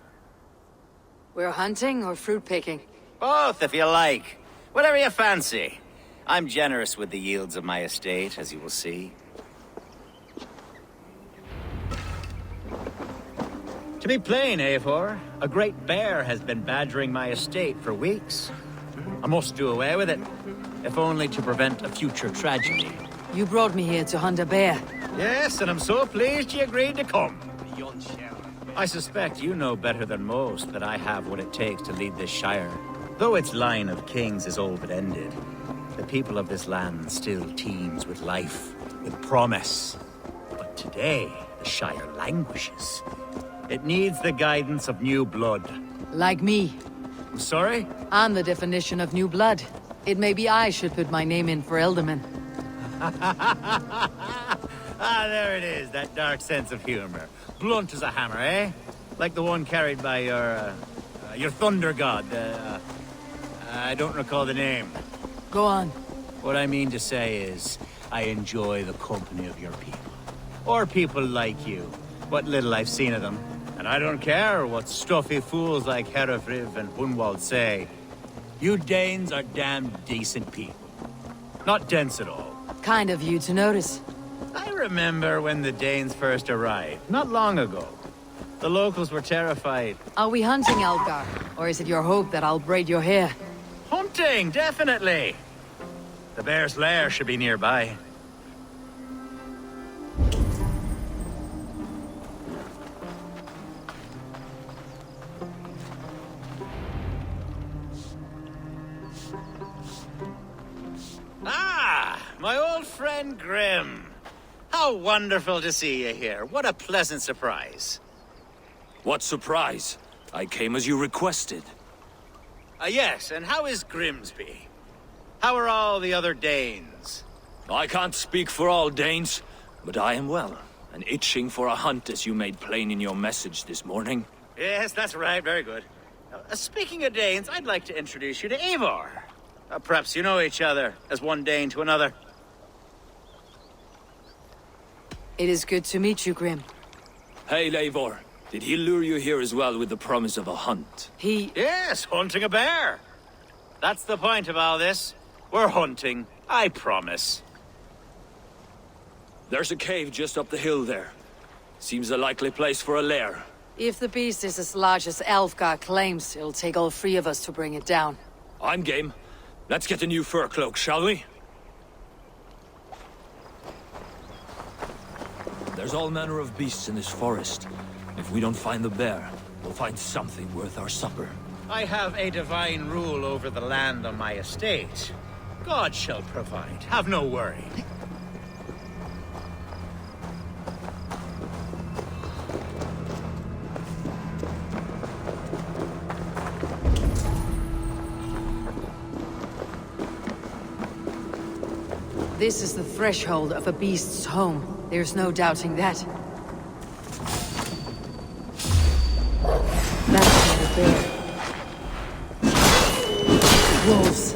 We're hunting or fruit picking? Both, if you like. Whatever you fancy. I'm generous with the yields of my estate, as you will see. To be plain, Eivor, a great bear has been badgering my estate for weeks. I must do away with it, if only to prevent a future tragedy. You brought me here to hunt a bear. Yes, and I'm so pleased you agreed to come. I suspect you know better than most that I have what it takes to lead this Shire. Though its line of kings is all but ended, the people of this land still teems with life, with promise. But today, the Shire languishes. It needs the guidance of new blood. Like me. I'm sorry? I'm the definition of new blood. It may be I should put my name in for Elderman. Ah, there it is, that dark sense of humor. Blunt as a hammer, eh? Like the one carried by your thunder god. I don't recall the name. Go on. What I mean to say is, I enjoy the company of your people. Or people like you. What little I've seen of them. And I don't care what stuffy fools like Herefriv and Hunwald say. You Danes are damn decent people. Not dense at all. Kind of you to notice. I remember when the Danes first arrived, not long ago. The locals were terrified. Are we hunting, Algar? Or is it your hope that I'll braid your hair? Hunting, definitely! The bear's lair should be nearby. Ah! My old friend Grim. How wonderful to see you here. What a pleasant surprise. What surprise? I came as you requested. Yes, and how is Grimsby? How are all the other Danes? I can't speak for all Danes, but I am well, and itching for a hunt as you made plain in your message this morning. Yes, that's right. Very good. Speaking of Danes, I'd like to introduce you to Eivor. Perhaps you know each other, as one Dane to another. It is good to meet you, Grim. Hey, Eivor. Did he lure you here as well with the promise of a hunt? Yes, hunting a bear. That's the point of all this. We're hunting, I promise. There's a cave just up the hill there. Seems a likely place for a lair. If the beast is as large as Elfgar claims, it'll take all three of us to bring it down. I'm game. Let's get a new fur cloak, shall we? There's all manner of beasts in this forest. If we don't find the bear, we'll find something worth our supper. I have a divine rule over the land on my estate. God shall provide. Have no worry. This is the threshold of a beast's home. There's no doubting that. That's not a bear. Wolves.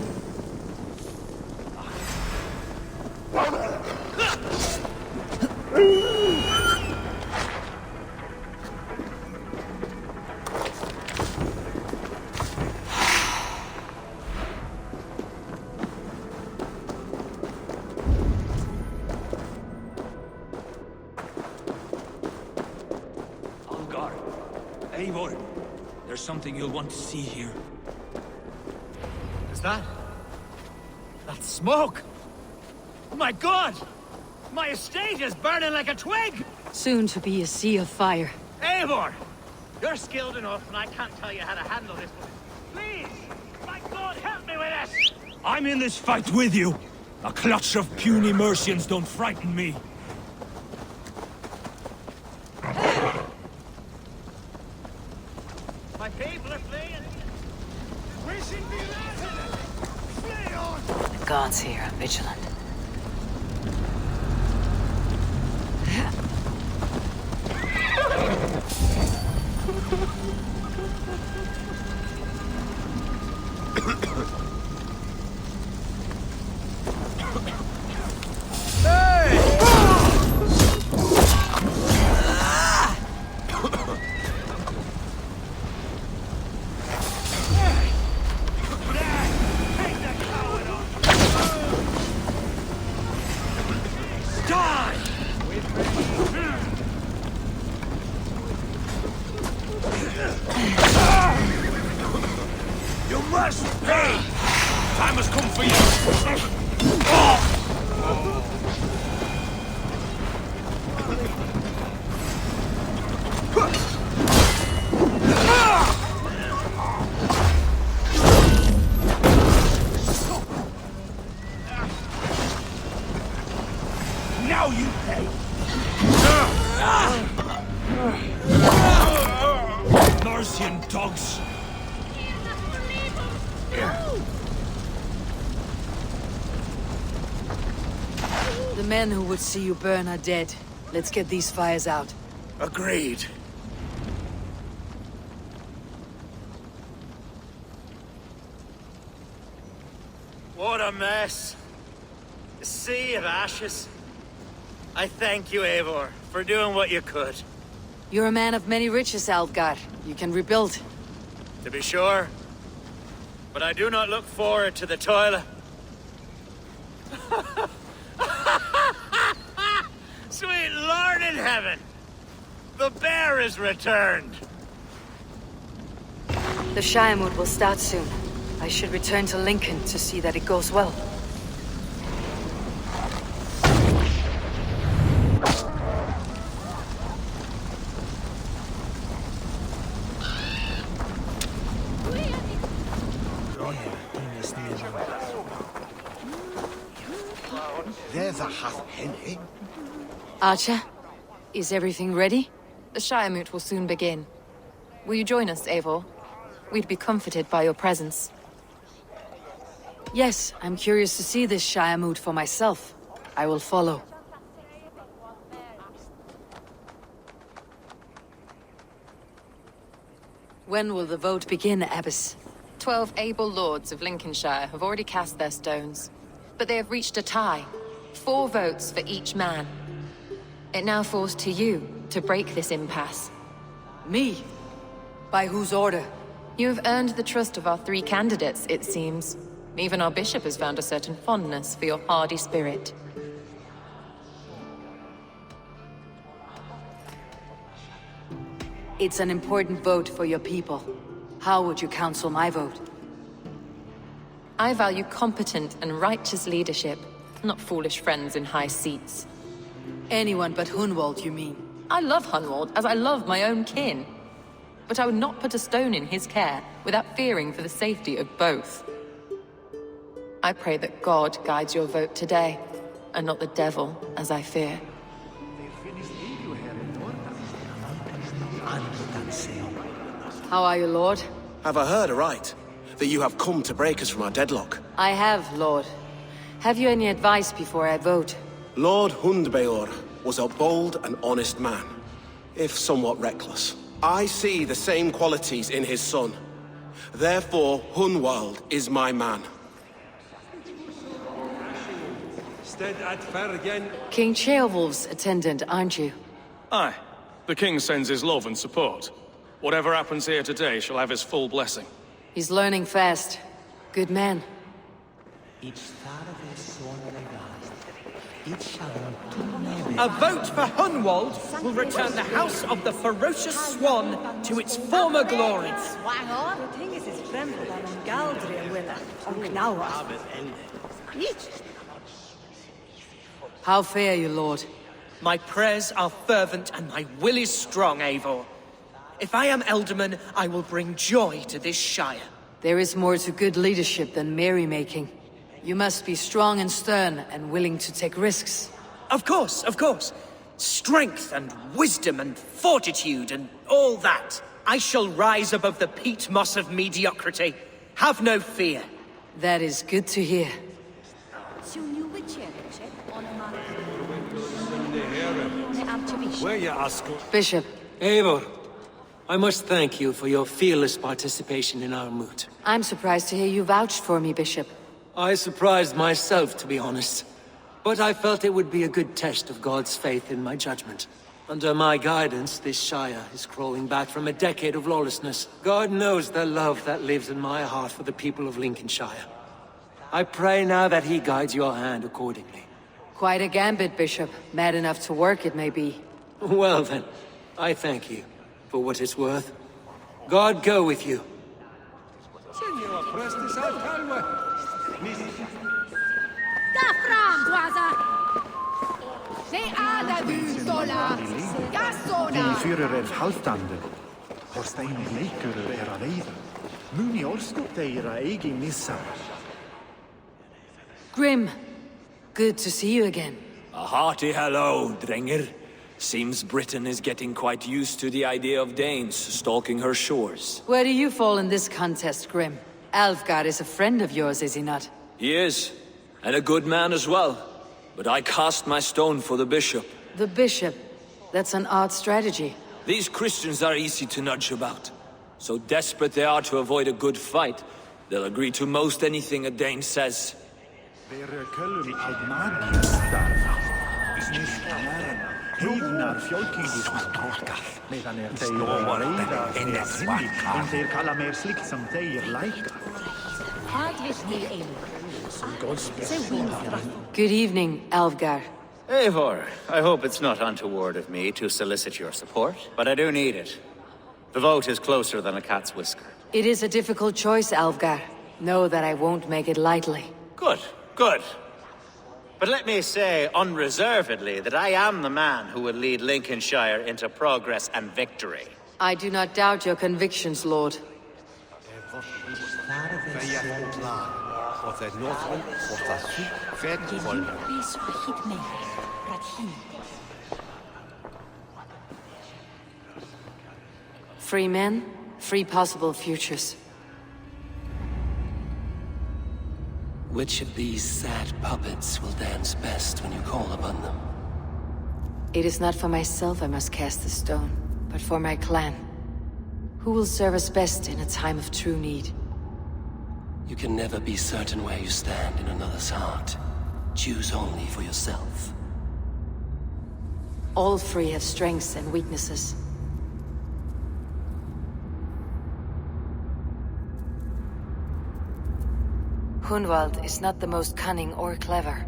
Algar, Eivor, there's something you'll want to see here. Is that? That's smoke! My God! My estate is burning like a twig! Soon to be a sea of fire. Eivor! You're skilled enough, and I can't tell you how to handle this, but please! My God, help me with this! I'm in this fight with you! A clutch of puny Mercians don't frighten me! My people are fleeing! We should be resident! Flee on! The gods here are vigilant. time has come for you! Now you pay! Mercian dogs! The men who would see you burn are dead. Let's get these fires out. Agreed. What a mess. A sea of ashes. I thank you, Eivor, for doing what you could. You're a man of many riches, Alfgar. You can rebuild. To be sure. But I do not look forward to the toil. Sweet Lord in heaven! The bear is returned! The Shiremoot will start soon. I should return to Lincoln to see that it goes well. There's a halfpenny. Archer, is everything ready? The Shiremoot will soon begin. Will you join us, Eivor? We'd be comforted by your presence. Yes, I'm curious to see this Shiremoot for myself. I will follow. When will the vote begin, Abbess? 12 able lords of Lincolnshire have already cast their stones, but they have reached a tie. 4 votes for each man. It now falls to you to break this impasse. Me? By whose order? You have earned the trust of our 3 candidates, it seems. Even our bishop has found a certain fondness for your hardy spirit. It's an important vote for your people. How would you counsel my vote? I value competent and righteous leadership, not foolish friends in high seats. Anyone but Hunwald, you mean? I love Hunwald as I love my own kin. But I would not put a stone in his care without fearing for the safety of both. I pray that God guides your vote today, and not the devil, as I fear. How are you, Lord? Have I heard aright? That you have come to break us from our deadlock? I have, Lord. Have you any advice before I vote? Lord Hundbeor was a bold and honest man, if somewhat reckless. I see the same qualities in his son. Therefore, Hunwald is my man. King Ceolwulf's attendant, aren't you? Aye. The king sends his love and support. Whatever happens here today shall have his full blessing. He's learning fast. Good man. A vote for Hunwald will return the House of the Ferocious Swan to its former glory. How fare you, Lord? My prayers are fervent and my will is strong, Eivor. If I am Elderman, I will bring joy to this Shire. There is more to good leadership than merrymaking. You must be strong and stern and willing to take risks. Of course, of course. Strength and wisdom and fortitude and all that. I shall rise above the peat moss of mediocrity. Have no fear. That is good to hear. Bishop. Eivor, I must thank you for your fearless participation in our moot. I'm surprised to hear you vouched for me, Bishop. I surprised myself, to be honest. But I felt it would be a good test of God's faith in my judgment. Under my guidance, this Shire is crawling back from a decade of lawlessness. God knows the love that lives in my heart for the people of Lincolnshire. I pray now that he guides your hand accordingly. Quite a gambit, Bishop. Mad enough to work, it may be. Well then, I thank you, for what it's worth. God go with you. Senor Prestes Alcalde. Die Führer haltande. Horstein leikur era veiða. Muni orskop þeirra eigi missa. Grim, good to see you again. A hearty hello, Drenger. Seems Britain is getting quite used to the idea of Danes stalking her shores. Where do you fall in this contest, Grim? Alfgar is a friend of yours, is he not? He is, and a good man as well. But I cast my stone for the bishop. The bishop? That's an odd strategy. These Christians are easy to nudge about. So desperate they are to avoid a good fight, they'll agree to most anything a Dane says. Heiðnar fjölkyngismenn tólkað, meðan þeir reyða en þeir kalla meir slikt sem þeir læka. Good evening, Alfgar. Eivor, I hope it's not untoward of me to solicit your support, but I do need it. The vote is closer than a cat's whisker. It is a difficult choice, Alfgar. Know that I won't make it lightly. Good, good. But let me say unreservedly that I am the man who will lead Lincolnshire into progress and victory. I do not doubt your convictions, Lord. Free men, free possible futures. Which of these sad puppets will dance best when you call upon them? It is not for myself I must cast the stone, but for my clan. Who will serve us best in a time of true need? You can never be certain where you stand in another's heart. Choose only for yourself. All three have strengths and weaknesses. Hunwald is not the most cunning or clever,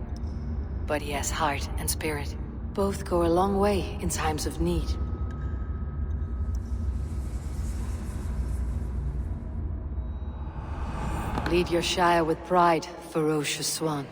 but he has heart and spirit. Both go a long way in times of need. Lead your Shire with pride, ferocious swan.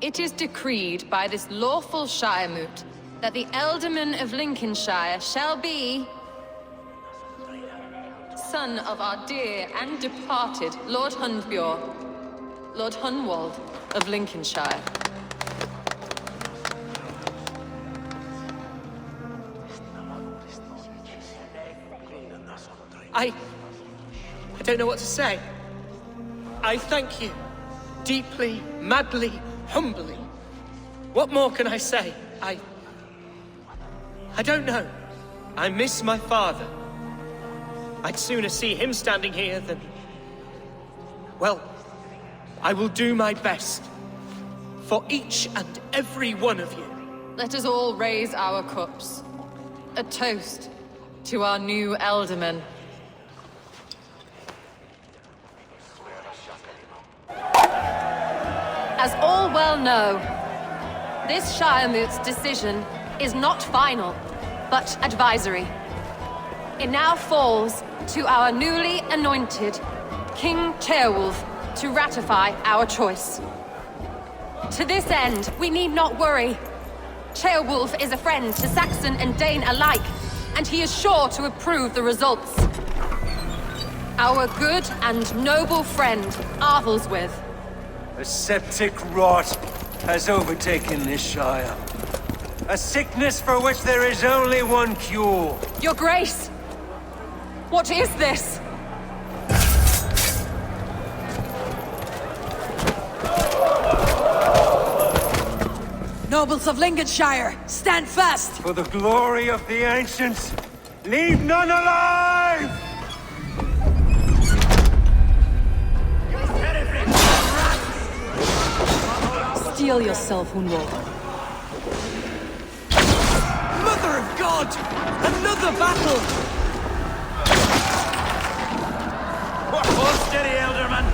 It is decreed by this lawful Shiremoot that the Ealdorman of Lincolnshire shall be son of our dear and departed Lord Hundbjorn, Lord Hunwald of Lincolnshire. I don't know what to say. I thank you. Deeply, madly, humbly. What more can I say? I don't know. I miss my father. I'd sooner see him standing here than... Well, I will do my best. For each and every one of you. Let us all raise our cups. A toast to our new Ealdorman. As all well know, this Shiremoot's decision is not final, but advisory. It now falls to our newly anointed King Ceolwulf to ratify our choice. To this end, we need not worry. Ceolwulf is a friend to Saxon and Dane alike, and he is sure to approve the results. Our good and noble friend, Arthelswith. A septic rot has overtaken this Shire. A sickness for which there is only one cure. Your Grace! What is this? Nobles of Lincolnshire, stand fast! For the glory of the ancients, leave none alive! Steel yourself, Hunwald. Mother of God! Another battle! Hold steady, Ealdorman!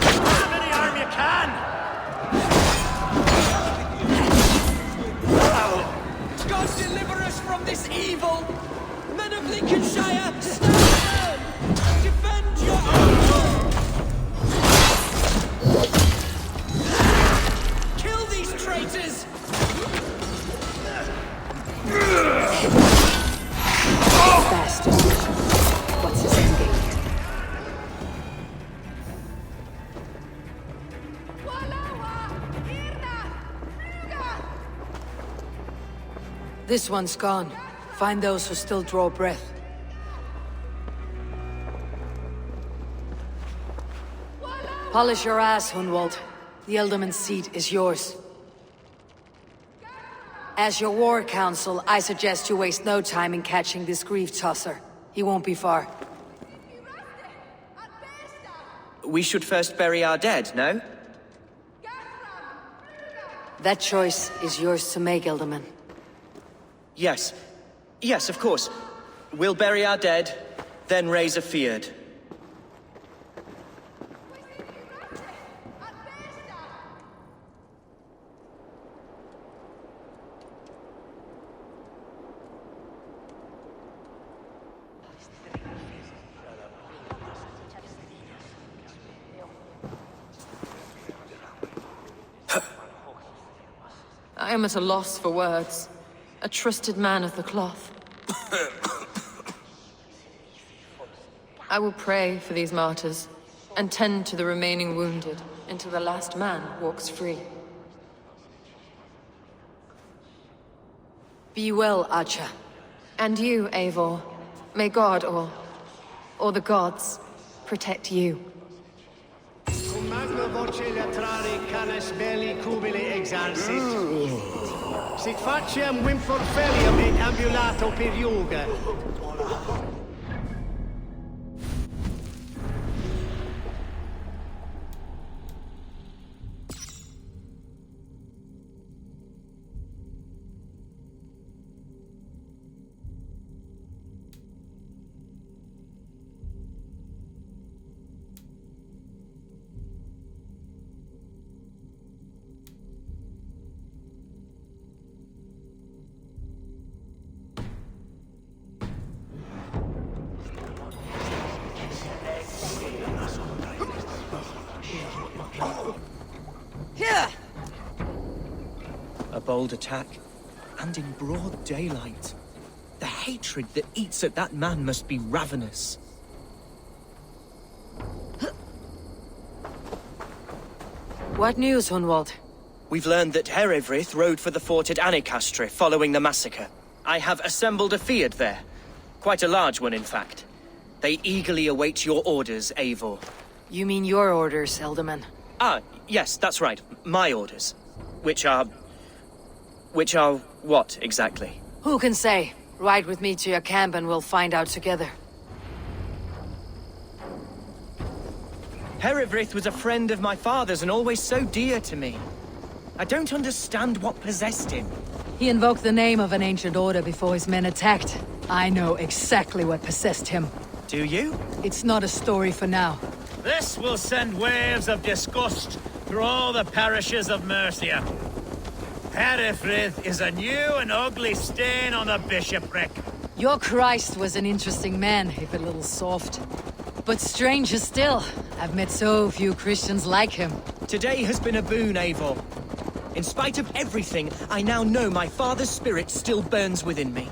Have any arm you can! This one's gone. Find those who still draw breath. Polish your ass, Hunwald. The Ealdorman's seat is yours. As your war council, I suggest you waste no time in catching this grief-tosser. He won't be far. We should first bury our dead, no? That choice is yours to make, Ealdorman. Yes. Yes, of course. We'll bury our dead, then raise a Fyrd. I am at a loss for words. A trusted man of the cloth. I will pray for these martyrs, and tend to the remaining wounded, until the last man walks free. Be well, Archer. And you, Eivor. May God, or the gods, protect you. Cum magna voce latrari canes belli cubili exarsit. Sit faciem wimforfelium in ambulato per iuga. Here! A bold attack, and in broad daylight. The hatred that eats at that man must be ravenous. What news, Hunwald? We've learned that Herefrith rode for the fort at Annikastre following the massacre. I have assembled a Fyrd there. Quite a large one, in fact. They eagerly await your orders, Eivor. You mean your orders, Ealdorman? Ah, yes, that's right. My orders. Which are what, exactly? Who can say? Ride with me to your camp and we'll find out together. Herefrith was a friend of my father's and always so dear to me. I don't understand what possessed him. He invoked the name of an ancient order before his men attacked. I know exactly what possessed him. Do you? It's not a story for now. This will send waves of disgust through all the parishes of Mercia. Herefrith is a new and ugly stain on the bishopric. Your Christ was an interesting man, if a little soft. But stranger still, I've met so few Christians like him. Today has been a boon, Eivor. In spite of everything, I now know my father's spirit still burns within me.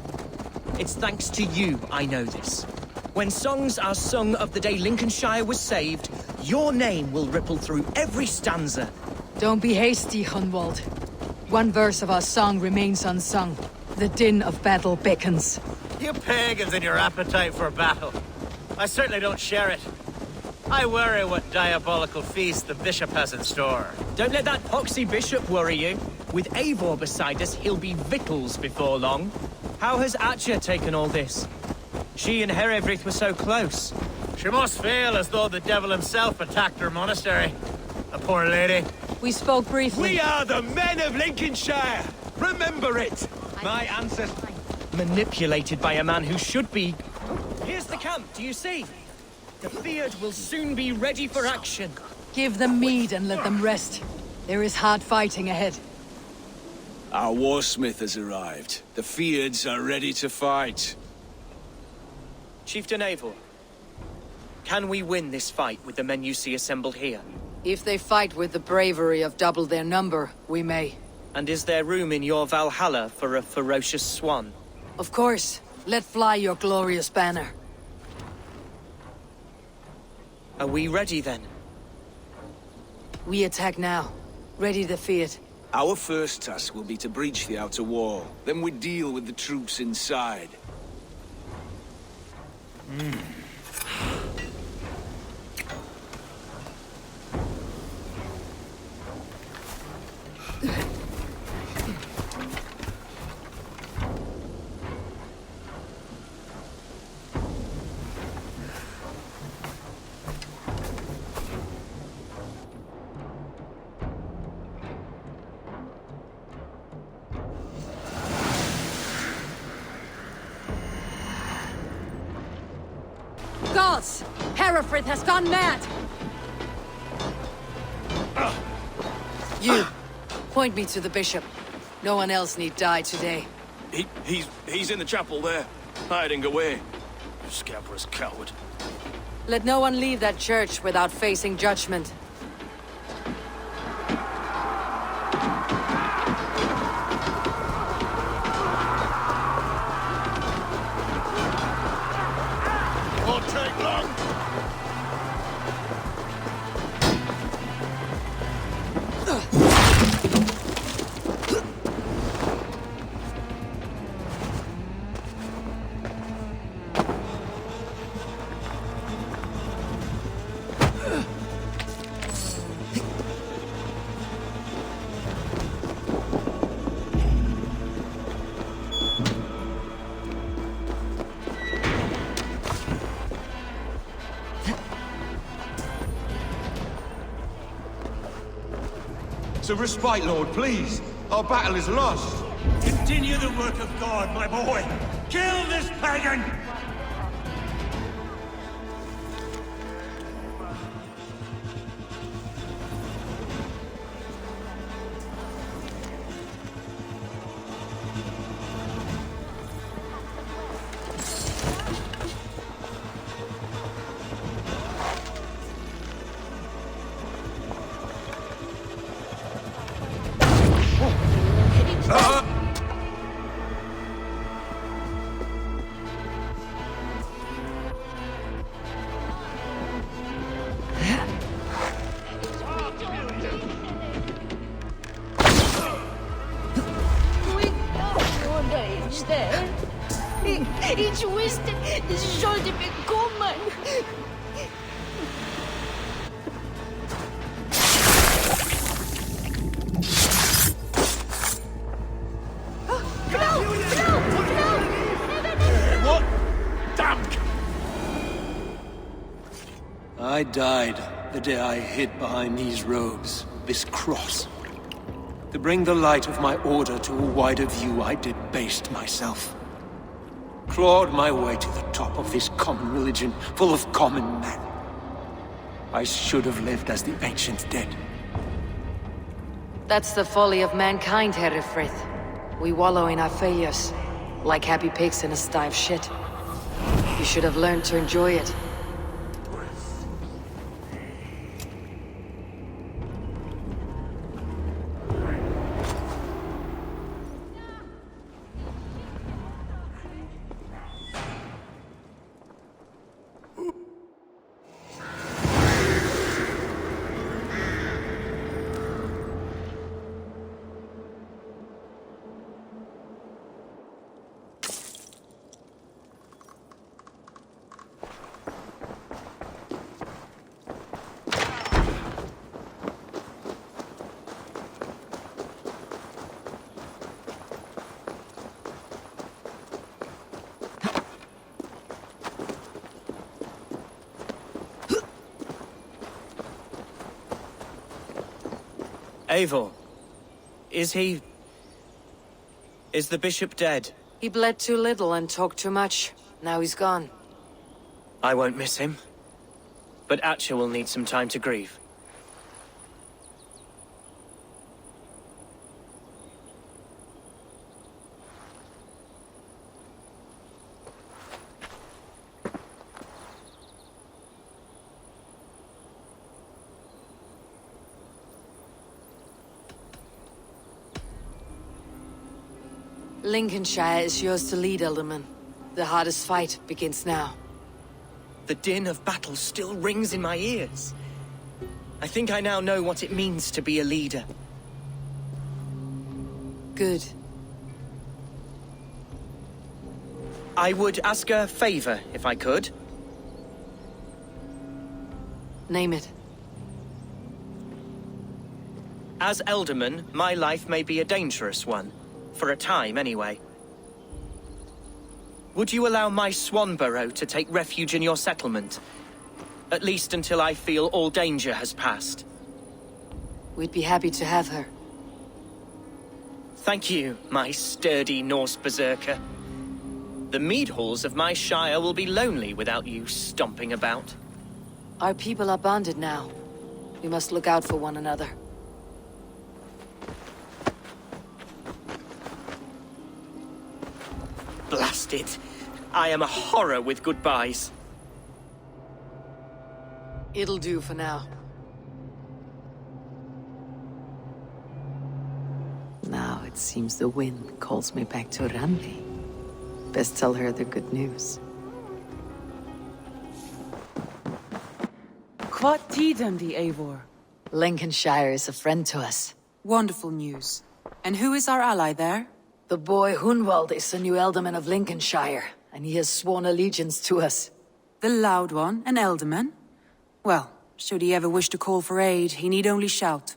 It's thanks to you I know this. When songs are sung of the day Lincolnshire was saved, your name will ripple through every stanza. Don't be hasty, Hunwald. One verse of our song remains unsung. The din of battle beckons. You pagans and your appetite for battle. I certainly don't share it. I worry what diabolical feast the bishop has in store. Don't let that poxy bishop worry you. With Eivor beside us, he'll be victuals before long. How has Atcha taken all this? She and Herefrith were so close. She must feel as though the devil himself attacked her monastery. A poor lady. We spoke briefly. We are the men of Lincolnshire! Remember it! My ancestors... Manipulated by a man who should be... Here's the camp, do you see? The Fyrd will soon be ready for action. Give them mead and let them rest. There is hard fighting ahead. Our warsmith has arrived. The Fyrds are ready to fight. Chieftain Eivor, can we win this fight with the men you see assembled here? If they fight with the bravery of double their number, we may. And is there room in your Valhalla for a ferocious swan? Of course. Let fly your glorious banner. Are we ready then? We attack now. Ready the Fyrd. Our first task will be to breach the outer wall. Then we deal with the troops inside. Gods! Herefrith has gone mad! You, point me to the bishop. No one else need die today. He's in the chapel there, hiding away. Scabrous coward. Let no one leave that church without facing judgment. Won't take long. So respite, Lord, please. Our battle is lost. Continue the work of God, my boy. Kill this pagan! Ich wusste, es sollte bekommen. What? Damn! I died the day I hid behind these robes, this cross. To bring the light of my order to a wider view, I debased myself. Clawed my way to the top of this common religion, full of common men. I should have lived as the ancient dead. That's the folly of mankind, Herefrith. We wallow in our failures, like happy pigs in a sty of shit. You should have learned to enjoy it. Eivor, is the bishop dead? He bled too little and talked too much. Now he's gone. I won't miss him. But Atcha will need some time to grieve. Lincolnshire is yours to lead, Elderman. The hardest fight begins now. The din of battle still rings in my ears. I think I now know what it means to be a leader. Good. I would ask a favor, if I could. Name it. As Elderman, my life may be a dangerous one. For a time, anyway. Would you allow my Swanborough to take refuge in your settlement? At least until I feel all danger has passed. We'd be happy to have her. Thank you, my sturdy Norse berserker. The mead halls of my shire will be lonely without you stomping about. Our people are bonded now. We must look out for one another. Blast it! I am a horror with goodbyes. It'll do for now. Now it seems the wind calls me back to Randi. Best tell her the good news. What tidum the Eivor? Lincolnshire is a friend to us. Wonderful news. And who is our ally there? The boy Hunwald is the new Alderman of Lincolnshire, and he has sworn allegiance to us. The loud one, an Alderman? Well, should he ever wish to call for aid, he need only shout.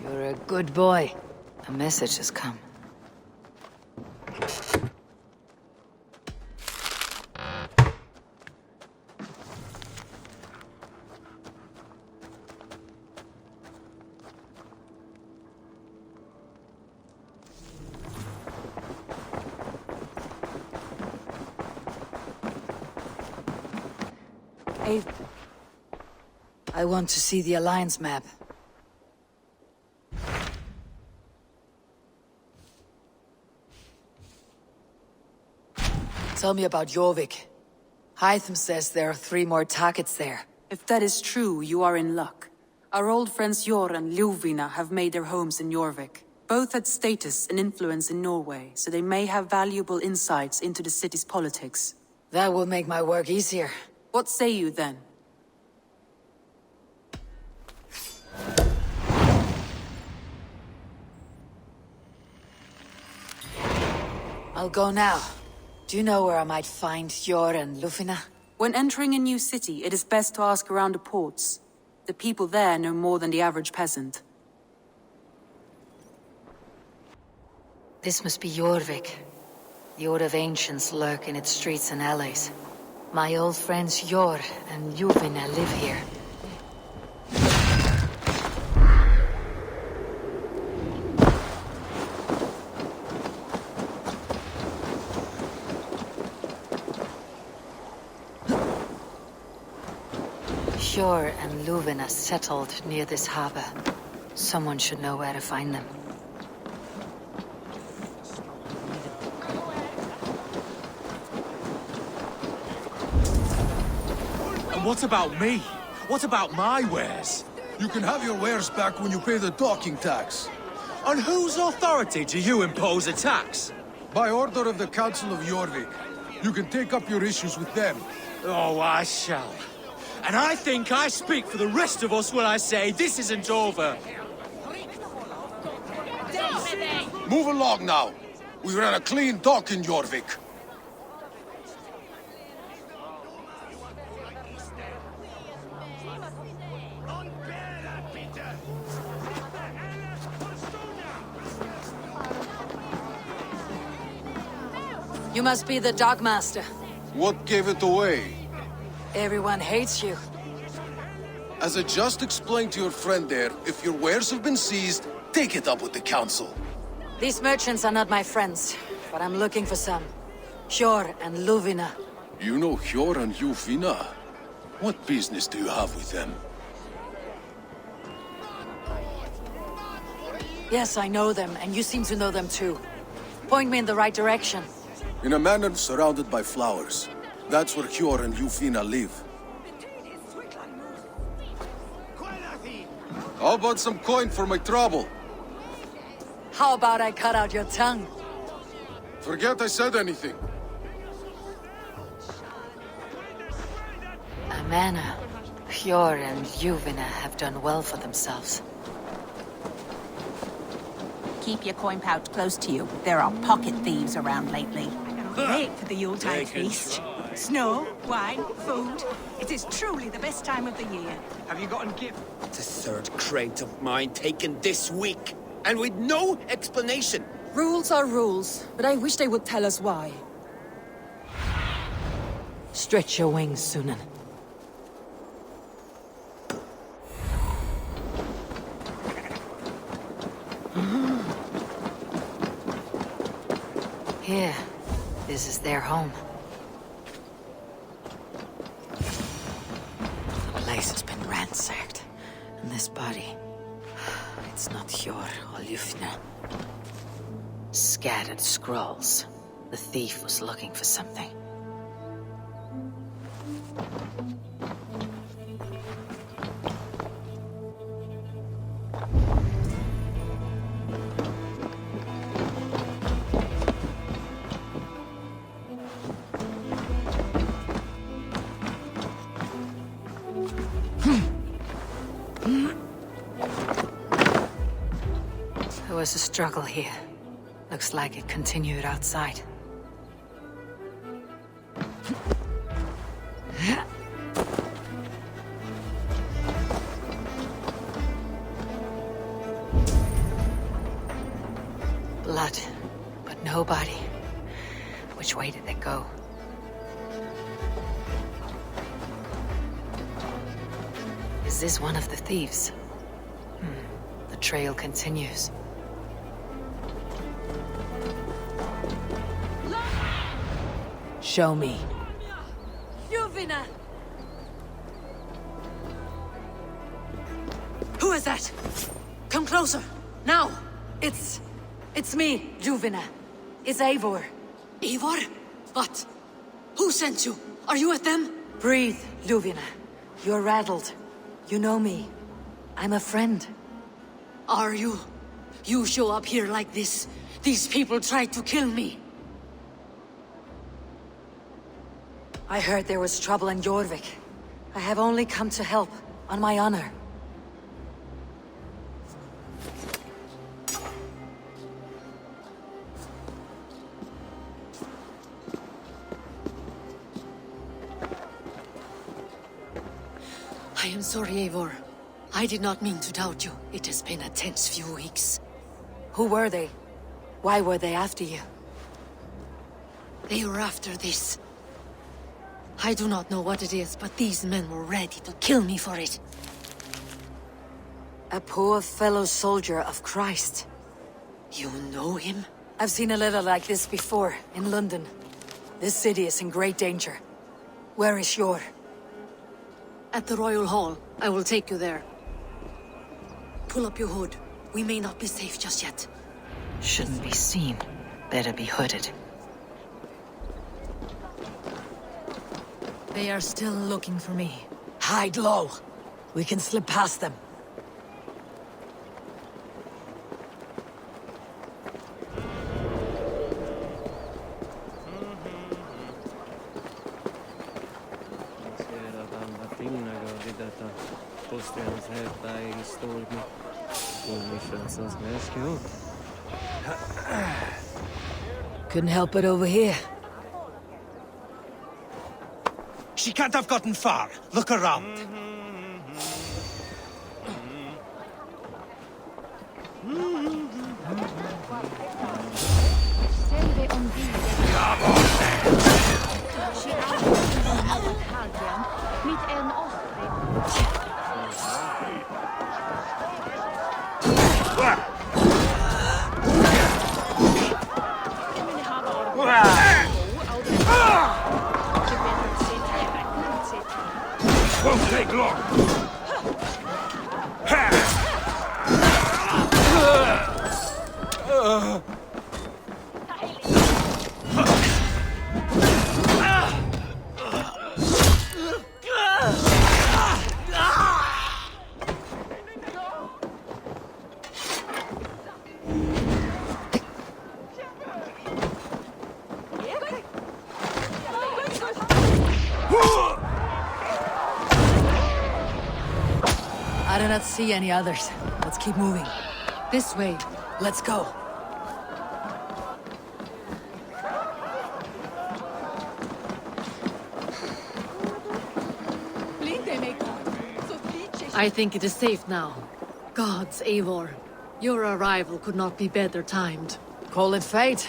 You're a good boy. A message has come. I want to see the Alliance map. Tell me about Jorvik. Hytham says there are 3 more targets there. If that is true, you are in luck. Our old friends Jor and Ljuvina have made their homes in Jorvik. Both had status and influence in Norway, so they may have valuable insights into the city's politics. That will make my work easier. What say you then? I'll go now. Do you know where I might find Jor and Ljuvina? When entering a new city, it is best to ask around the ports. The people there know more than the average peasant. This must be Jorvik. The Old of Ancients lurk in its streets and alleys. My old friends Jor and Ljuvina live here. Jor and Ljuvina settled near this harbor. Someone should know where to find them. And what about me? What about my wares? You can have your wares back when you pay the docking tax. On whose authority do you impose a tax? By order of the Council of Jorvik. You can take up your issues with them. Oh, I shall. And I think I speak for the rest of us when I say this isn't over. Move along now. We ran a clean dock in Jorvik. You must be the Dogmaster. What gave it away? Everyone hates you. As I just explained to your friend there, if your wares have been seized, take it up with the Council. These merchants are not my friends, but I'm looking for some. Jor and Ljuvina. You know Jor and Ljuvina? What business do you have with them? Yes, I know them, and you seem to know them too. Point me in the right direction. In a manor surrounded by flowers. That's where Jor and Ljuvina live. How about some coin for my trouble? How about I cut out your tongue? Forget I said anything. Amana, Hjor, and Ljuvina have done well for themselves. Keep your coin pouch close to you. There are pocket thieves around lately. Great for the Yuletide feast. Snow, wine, food. It is truly the best time of the year. Have you gotten gift? The third crate of mine taken this week, and with no explanation. Rules are rules, but I wish they would tell us why. Stretch your wings, Sunan. Here. This is their home. The place has been ransacked. And this body... It's not Hjor or Ljufna. Scattered scrolls. The thief was looking for something. There was a struggle here. Looks like it continued outside. Blood, but no body. Which way did they go? Is this one of the thieves? The trail continues. Show me. Ljuvina! Who is that? Come closer, now! It's me, Ljuvina. It's Eivor. Eivor? What? Who sent you? Are you with them? Breathe, Ljuvina. You're rattled. You know me. I'm a friend. Are you? You show up here like this. These people tried to kill me. I heard there was trouble in Jorvik. I have only come to help, on my honor. I am sorry, Eivor. I did not mean to doubt you. It has been a tense few weeks. Who were they? Why were they after you? They were after this. I do not know what it is, but these men were ready to kill me for it. A poor fellow soldier of Christ. You know him? I've seen a letter like this before, in London. This city is in great danger. Where is Hjor? At the Royal Hall. I will take you there. Pull up your hood. We may not be safe just yet. Shouldn't be seen. Better be hooded. They are still looking for me. Hide low. We can slip past them. Couldn't help it over here. She can't have gotten far. Look around. Won't take long. cannot see any others. Let's keep moving. This way. Let's go. I think it is safe now. Gods, Eivor. Your arrival could not be better timed. Call it fate.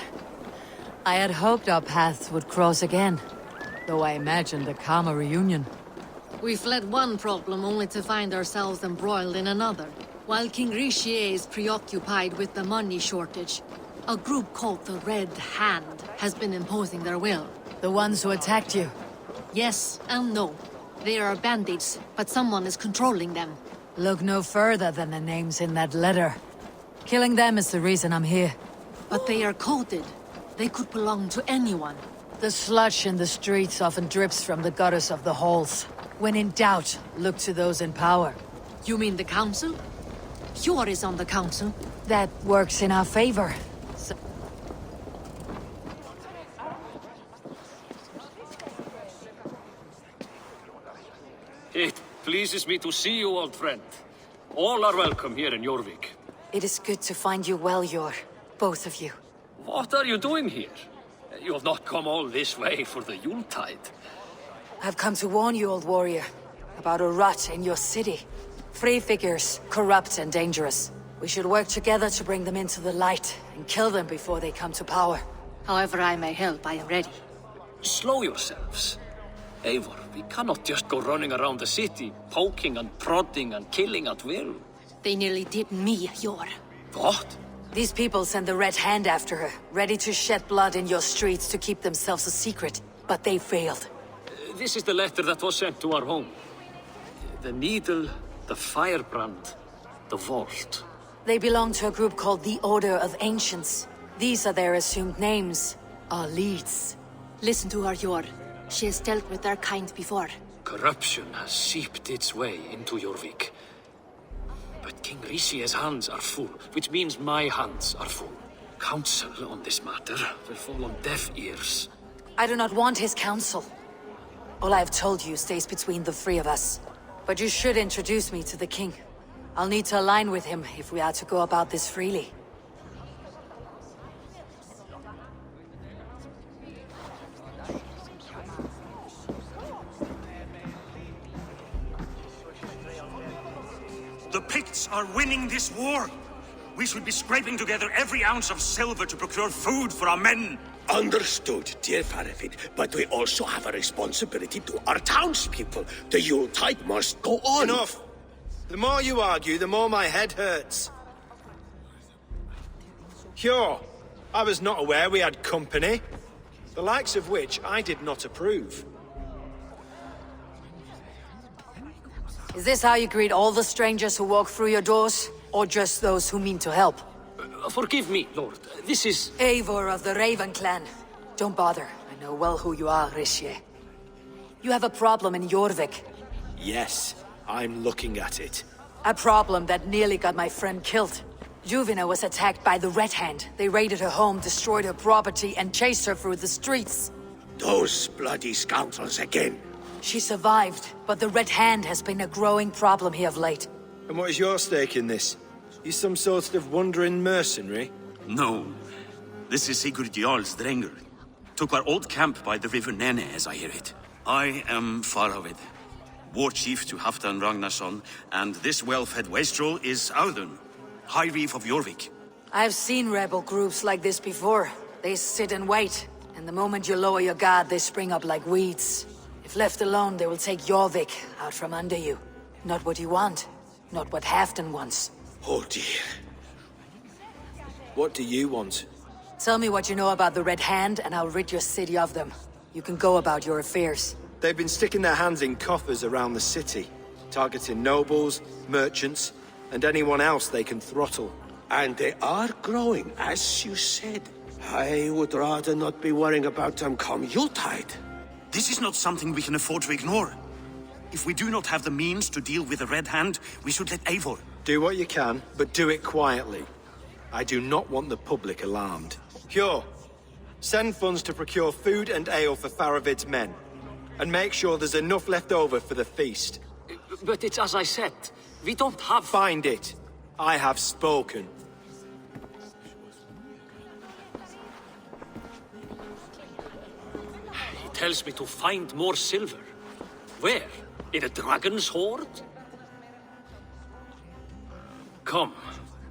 I had hoped our paths would cross again, though I imagined a calmer reunion. We fled one problem only to find ourselves embroiled in another. While King Richier is preoccupied with the money shortage, a group called the Red Hand has been imposing their will. The ones who attacked you? Yes and no. They are bandits, but someone is controlling them. Look no further than the names in that letter. Killing them is the reason I'm here. But they are coded. They could belong to anyone. The sludge in the streets often drips from the gutters of the halls. When in doubt, look to those in power. You mean the council? Hjor is on the council. That works in our favor. It pleases me to see you, old friend. All are welcome here in Jorvik. It is good to find you well, Hjor. Both of you. What are you doing here? You have not come all this way for the Yuletide. I've come to warn you, old warrior, about a rot in your city. Free figures, corrupt and dangerous. We should work together to bring them into the light and kill them before they come to power. However I may help, I am ready. Slow yourselves. Eivor, we cannot just go running around the city, poking and prodding and killing at will. They nearly did me, Hjor. What? These people send the Red Hand after her, ready to shed blood in your streets to keep themselves a secret. But they failed. This is the letter that was sent to our home. The needle, the firebrand, the vault. They belong to a group called the Order of Ancients. These are their assumed names. Our leads. Listen to her, Hjor. She has dealt with their kind before. Corruption has seeped its way into Jorvik. But King Richier's hands are full, which means my hands are full. Counsel on this matter will fall on deaf ears. I do not want his counsel. All I have told you stays between the three of us. But you should introduce me to the king. I'll need to align with him if we are to go about this freely. The Picts are winning this war. We should be scraping together every ounce of silver to procure food for our men. Understood, dear Faravid, but we also have a responsibility to our townspeople. The Yuletide must go on. Enough! The more you argue, the more my head hurts. Hjor, I was not aware we had company, the likes of which I did not approve. Is this how you greet all the strangers who walk through your doors? Or just those who mean to help? Forgive me, Lord. This is... Eivor of the Raven Clan. Don't bother. I know well who you are, Richier. You have a problem in Jorvik. Yes, I'm looking at it. A problem that nearly got my friend killed. Juvina was attacked by the Red Hand. They raided her home, destroyed her property, and chased her through the streets. Those bloody scoundrels again. She survived, but the Red Hand has been a growing problem here of late. And what is your stake in this? You some sort of wandering mercenary? No. This is Sigurd Jarl's Drenger. Took our old camp by the river Nene, as I hear it. I am Faravid, war chief to Halfdan Ragnarsson, and this well-fed wastrel is Audun, High Reeve of Jorvik. I've seen rebel groups like this before. They sit and wait, and the moment you lower your guard, they spring up like weeds. If left alone, they will take Jorvik out from under you. Not what you want, not what Halfdan wants. Oh dear. What do you want? Tell me what you know about the Red Hand, and I'll rid your city of them. You can go about your affairs. They've been sticking their hands in coffers around the city, targeting nobles, merchants, and anyone else they can throttle. And they are growing, as you said. I would rather not be worrying about them come Yuletide. This is not something we can afford to ignore. If we do not have the means to deal with the Red Hand, we should let Eivor. Do what you can, but do it quietly. I do not want the public alarmed. Hjor, send funds to procure food and ale for Faravid's men. And make sure there's enough left over for the feast. But it's as I said. We don't have... Find it. I have spoken. He tells me to find more silver. Where? In a dragon's hoard? Come,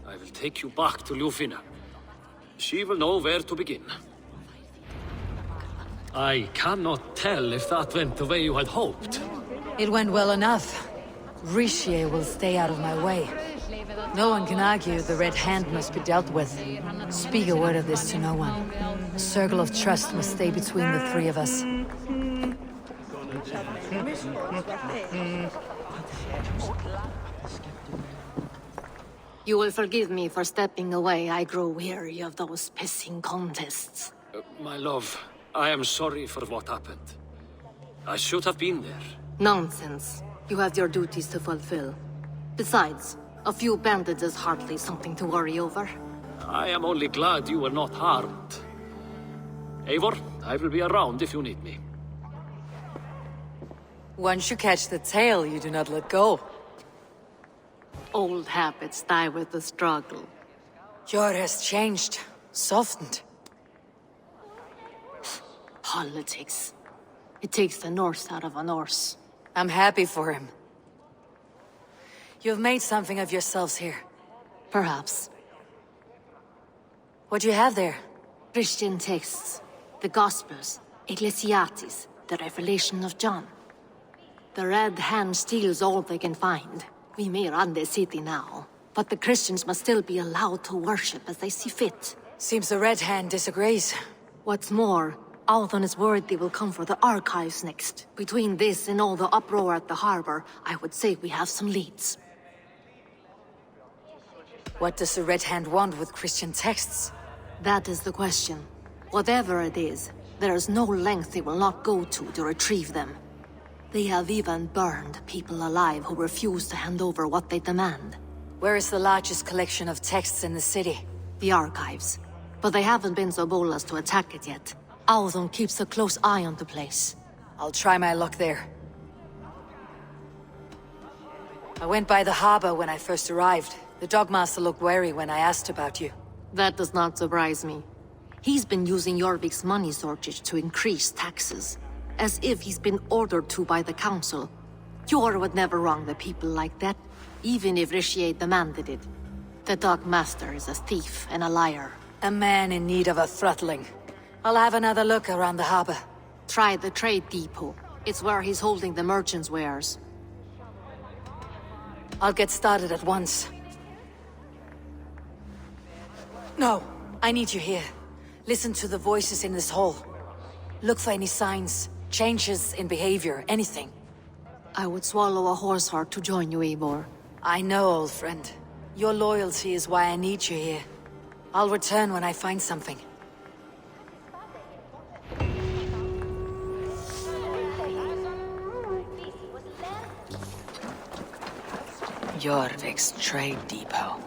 I will take you back to Ljufina. She will know where to begin. I cannot tell if that went the way you had hoped. It went well enough. Richier will stay out of my way. No one can argue the Red Hand must be dealt with. Speak a word of this to no one. A circle of trust must stay between the three of us. You will forgive me for stepping away. I grow weary of those pissing contests. My love, I am sorry for what happened. I should have been there. Nonsense. You have your duties to fulfill. Besides, a few bandits is hardly something to worry over. I am only glad you were not harmed. Eivor, I will be around if you need me. Once you catch the tail, you do not let go. Old habits die with the struggle. Jor has changed, softened. Politics. It takes the Norse out of a Norse. I'm happy for him. You've made something of yourselves here. Perhaps. What do you have there? Christian texts. The Gospels. Ecclesiastes. The Revelation of John. The Red Hand steals all they can find. We may run the city now, but the Christians must still be allowed to worship as they see fit. Seems the Red Hand disagrees. What's more, Althon is worried they will come for the archives next. Between this and all the uproar at the harbor, I would say we have some leads. What does the Red Hand want with Christian texts? That is the question. Whatever it is, there is no length they will not go to retrieve them. They have even burned people alive who refuse to hand over what they demand. Where is the largest collection of texts in the city? The archives. But they haven't been so bold as to attack it yet. Althon keeps a close eye on the place. I'll try my luck there. I went by the harbor when I first arrived. The Dogmaster looked wary when I asked about you. That does not surprise me. He's been using Jorvik's money shortage to increase taxes. As if he's been ordered to by the council. Jor would never wrong the people like that, even if Richier demanded it. The Dogmaster is a thief and a liar. A man in need of a throttling. I'll have another look around the harbor. Try the trade depot. It's where he's holding the merchants' wares. I'll get started at once. No, I need you here. Listen to the voices in this hall. Look for any signs, changes in behavior, anything. I would swallow a horse heart to join you, Eivor. I know, old friend. Your loyalty is why I need you here. I'll return when I find something. Jorvik's trade depot.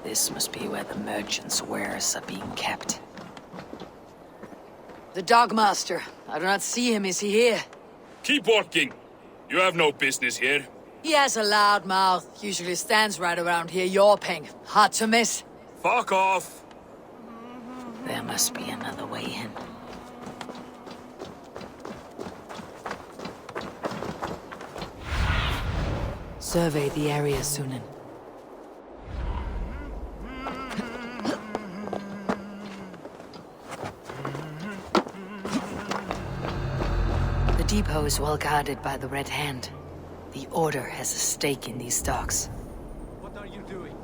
This must be where the merchants' wares are being kept. The Dogmaster. I do not see him. Is he here? Keep working. You have no business here. He has a loud mouth. Usually stands right around here yawping. Hard to miss. Fuck off. There must be another way in. Survey the area, Sunan. The depot is well guarded by the Red Hand. The Order has a stake in these stocks. What are you doing?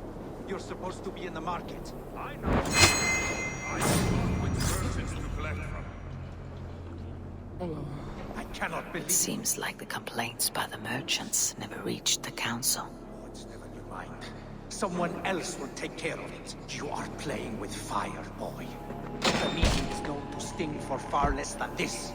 You're supposed to be in the market. I know. I know which merchants to collect from. I cannot believe... It seems like the complaints by the merchants never reached the council. Never you mind. Someone else will take care of it. You are playing with fire, boy. The meeting is known to sting for far less than this.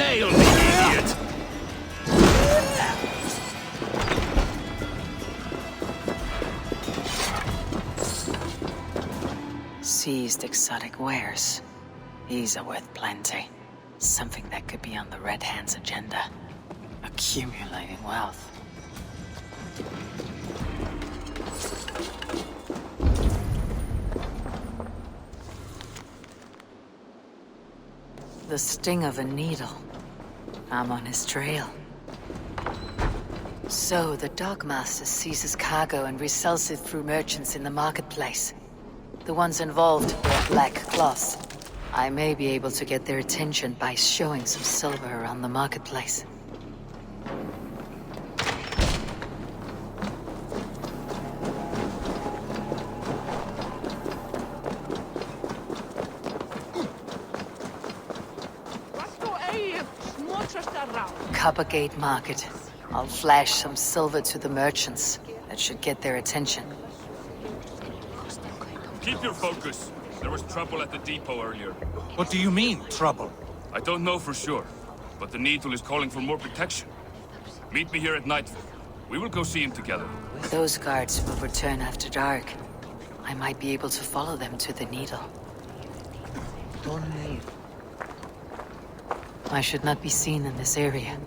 Nail me, idiot! Seized exotic wares. These are worth plenty. Something that could be on the Red Hand's agenda. Accumulating wealth. The sting of a needle. I'm on his trail. So, the Dogmaster seizes cargo and resells it through merchants in the marketplace. The ones involved wear black cloths. I may be able to get their attention by showing some silver around the marketplace. Coppergate Market. I'll flash some silver to the merchants. That should get their attention. Keep your focus. There was trouble at the depot earlier. What do you mean, trouble? I don't know for sure, but the Needle is calling for more protection. Meet me here at nightfall. We will go see him together. Those guards will return after dark. I might be able to follow them to the Needle. I should not be seen in this area.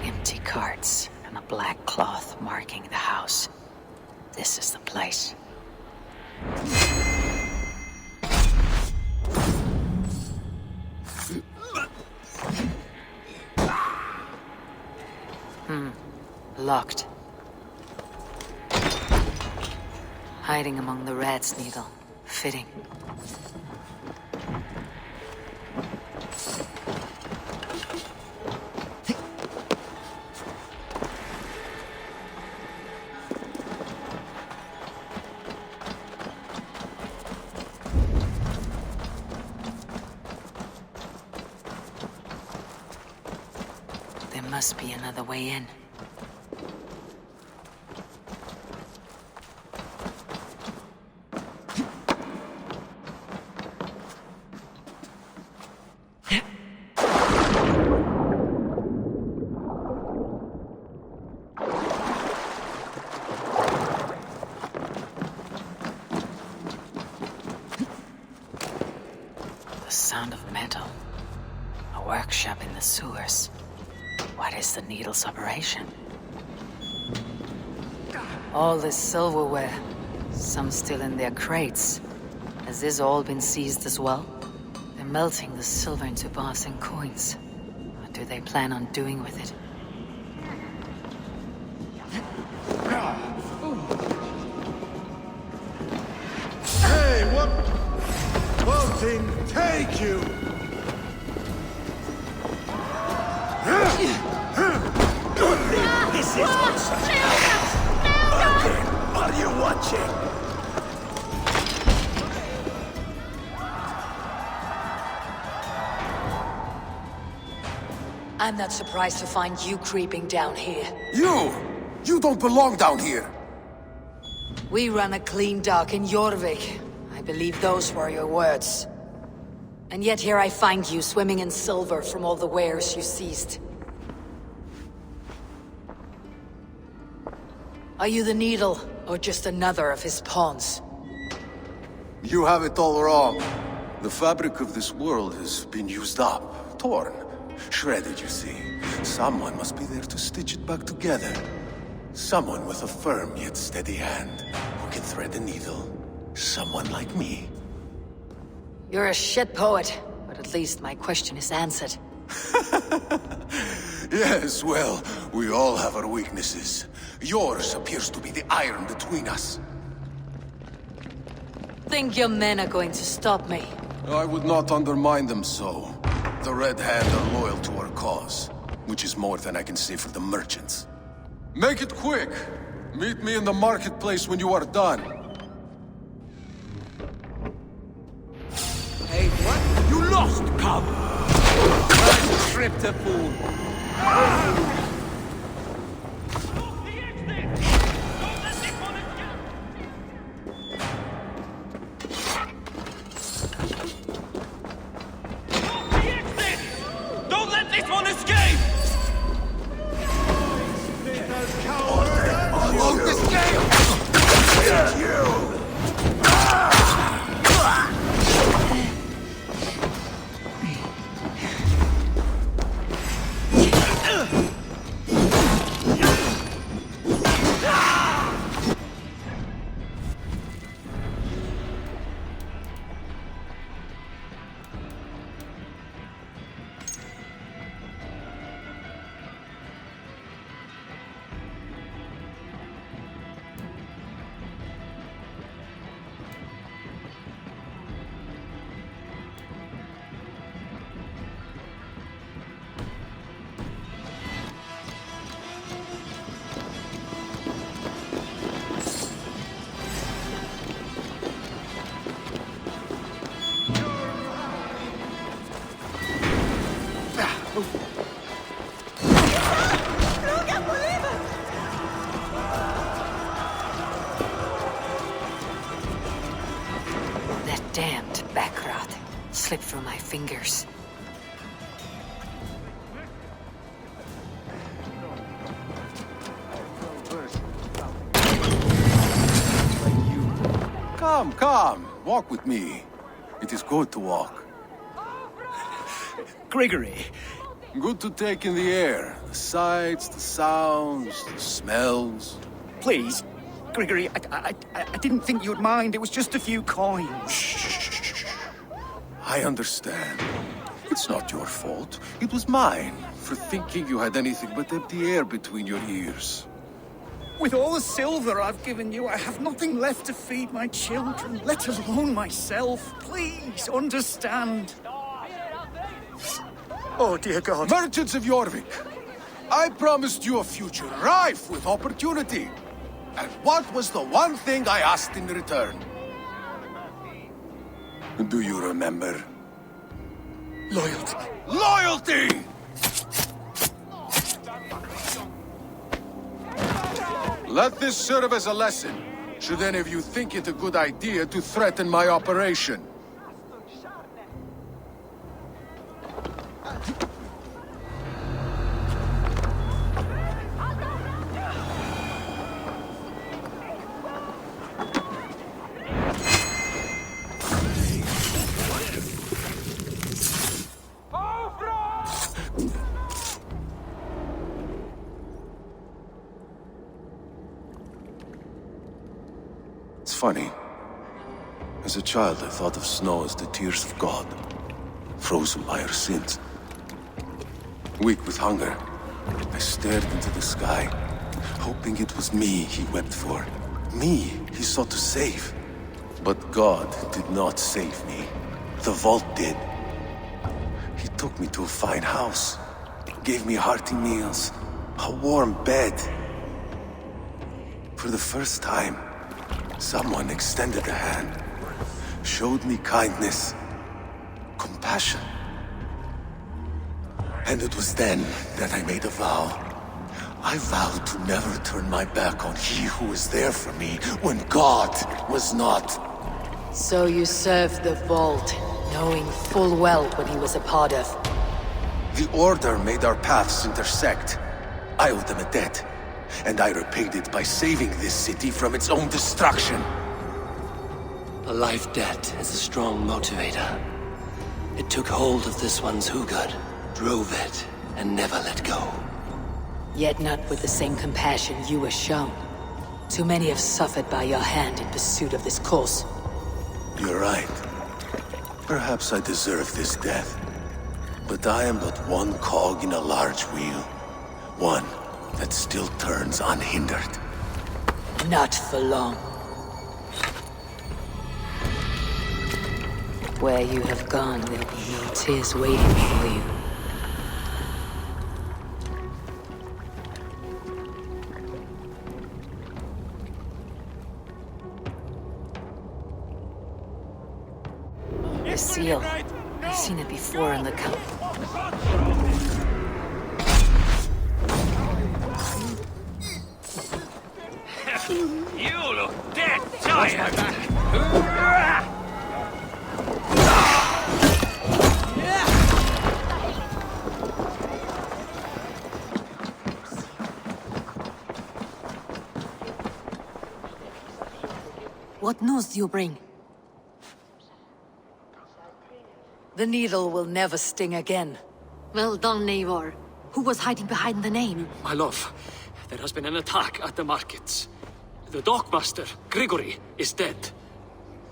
Empty carts and a black cloth marking the house. This is the place. Locked. Hiding among the rat's needle. Fitting. There must be another way in. The sound of metal. A workshop in the sewers. What is the Needle's operation? All this silverware. Some still in their crates. Has this all been seized as well? They're melting the silver into bars and coins. What do they plan on doing with it? Hey, what? Bolting, take you! This is awesome. Again, are you watching? I'm not surprised to find you creeping down here. You don't belong down here! We run a clean dock in Jorvik. I believe those were your words. And yet here I find you swimming in silver from all the wares you seized. Are you the Needle, or just another of his pawns? You have it all wrong. The fabric of this world has been used up, torn, shredded, you see. Someone must be there to stitch it back together. Someone with a firm yet steady hand, who can thread the needle. Someone like me. You're a shit poet, but at least my question is answered. Yes, well, we all have our weaknesses. Yours appears to be the iron between us. Think your men are going to stop me? I would not undermine them so. The Red Hand are loyal to our cause, which is more than I can say for the merchants. Make it quick! Meet me in the marketplace when you are done. Hey, what? You lost, cub! Tripped a fool. Don't let this one escape! Unload this game! You! That damned backrot slipped through my fingers. Come, come. Walk with me. It is good to walk. Grigory. Good to take in the air. The sights, the sounds, the smells. Please, Grigory, I didn't think you'd mind. It was just a few coins. Shh. I understand. It's not your fault. It was mine for thinking you had anything but empty air between your ears. With all the silver I've given you, I have nothing left to feed my children, let alone myself. Please, understand. Oh, dear God. Merchants of Jorvik, I promised you a future rife with opportunity. And what was the one thing I asked in return? Do you remember? Loyalty. Loyalty! Let this serve as a lesson, should any of you think it a good idea to threaten my operation. It's funny. As a child, I thought of snow as the tears of God, frozen by our sins. Weak with hunger, I stared into the sky, hoping it was me he wept for. Me he sought to save. But God did not save me. The vault did. He took me to a fine house, gave me hearty meals, a warm bed. For the first time, someone extended a hand, showed me kindness, compassion. And it was then that I made a vow. I vowed to never turn my back on he who was there for me when God was not. So you served the Vault, knowing full well what he was a part of. The Order made our paths intersect. I owed them a debt, and I repaid it by saving this city from its own destruction. A life debt is a strong motivator. It took hold of this one's Hugad, drove it, and never let go. Yet not with the same compassion you were shown. Too many have suffered by your hand in pursuit of this cause. You're right. Perhaps I deserve this death. But I am but one cog in a large wheel. One that still turns unhindered. Not for long. Where you have gone, there'll be no tears waiting for you. seal. I've seen it before in the You look dead tired! What news do you bring? The needle will never sting again. Well done, Eivor. Who was hiding behind the name? My love, there has been an attack at the markets. The dockmaster, Grigory, is dead.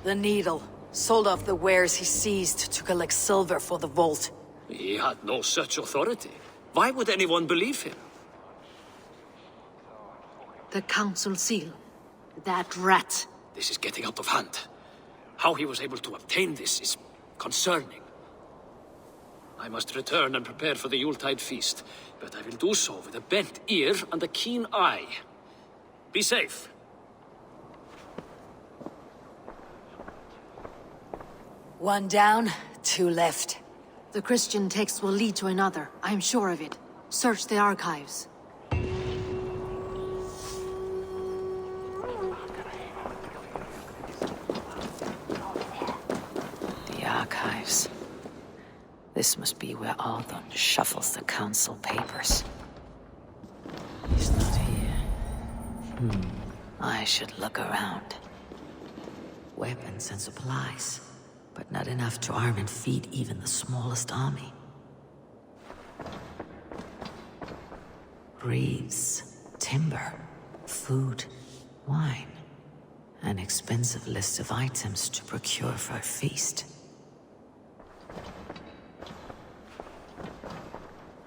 The needle sold off the wares he seized to collect silver for the vault. He had no such authority. Why would anyone believe him? The council seal. That rat. This is getting out of hand. How he was able to obtain this is concerning. I must return and prepare for the Yuletide feast, but I will do so with a bent ear and a keen eye. Be safe. One down, two left. The Christian text will lead to another. I am sure of it. Search the archives. The archives. This must be where Aldon shuffles the council papers. He's not here. I should look around. Weapons and supplies, but not enough to arm and feed even the smallest army. Reeds, timber, food, wine. An expensive list of items to procure for a feast.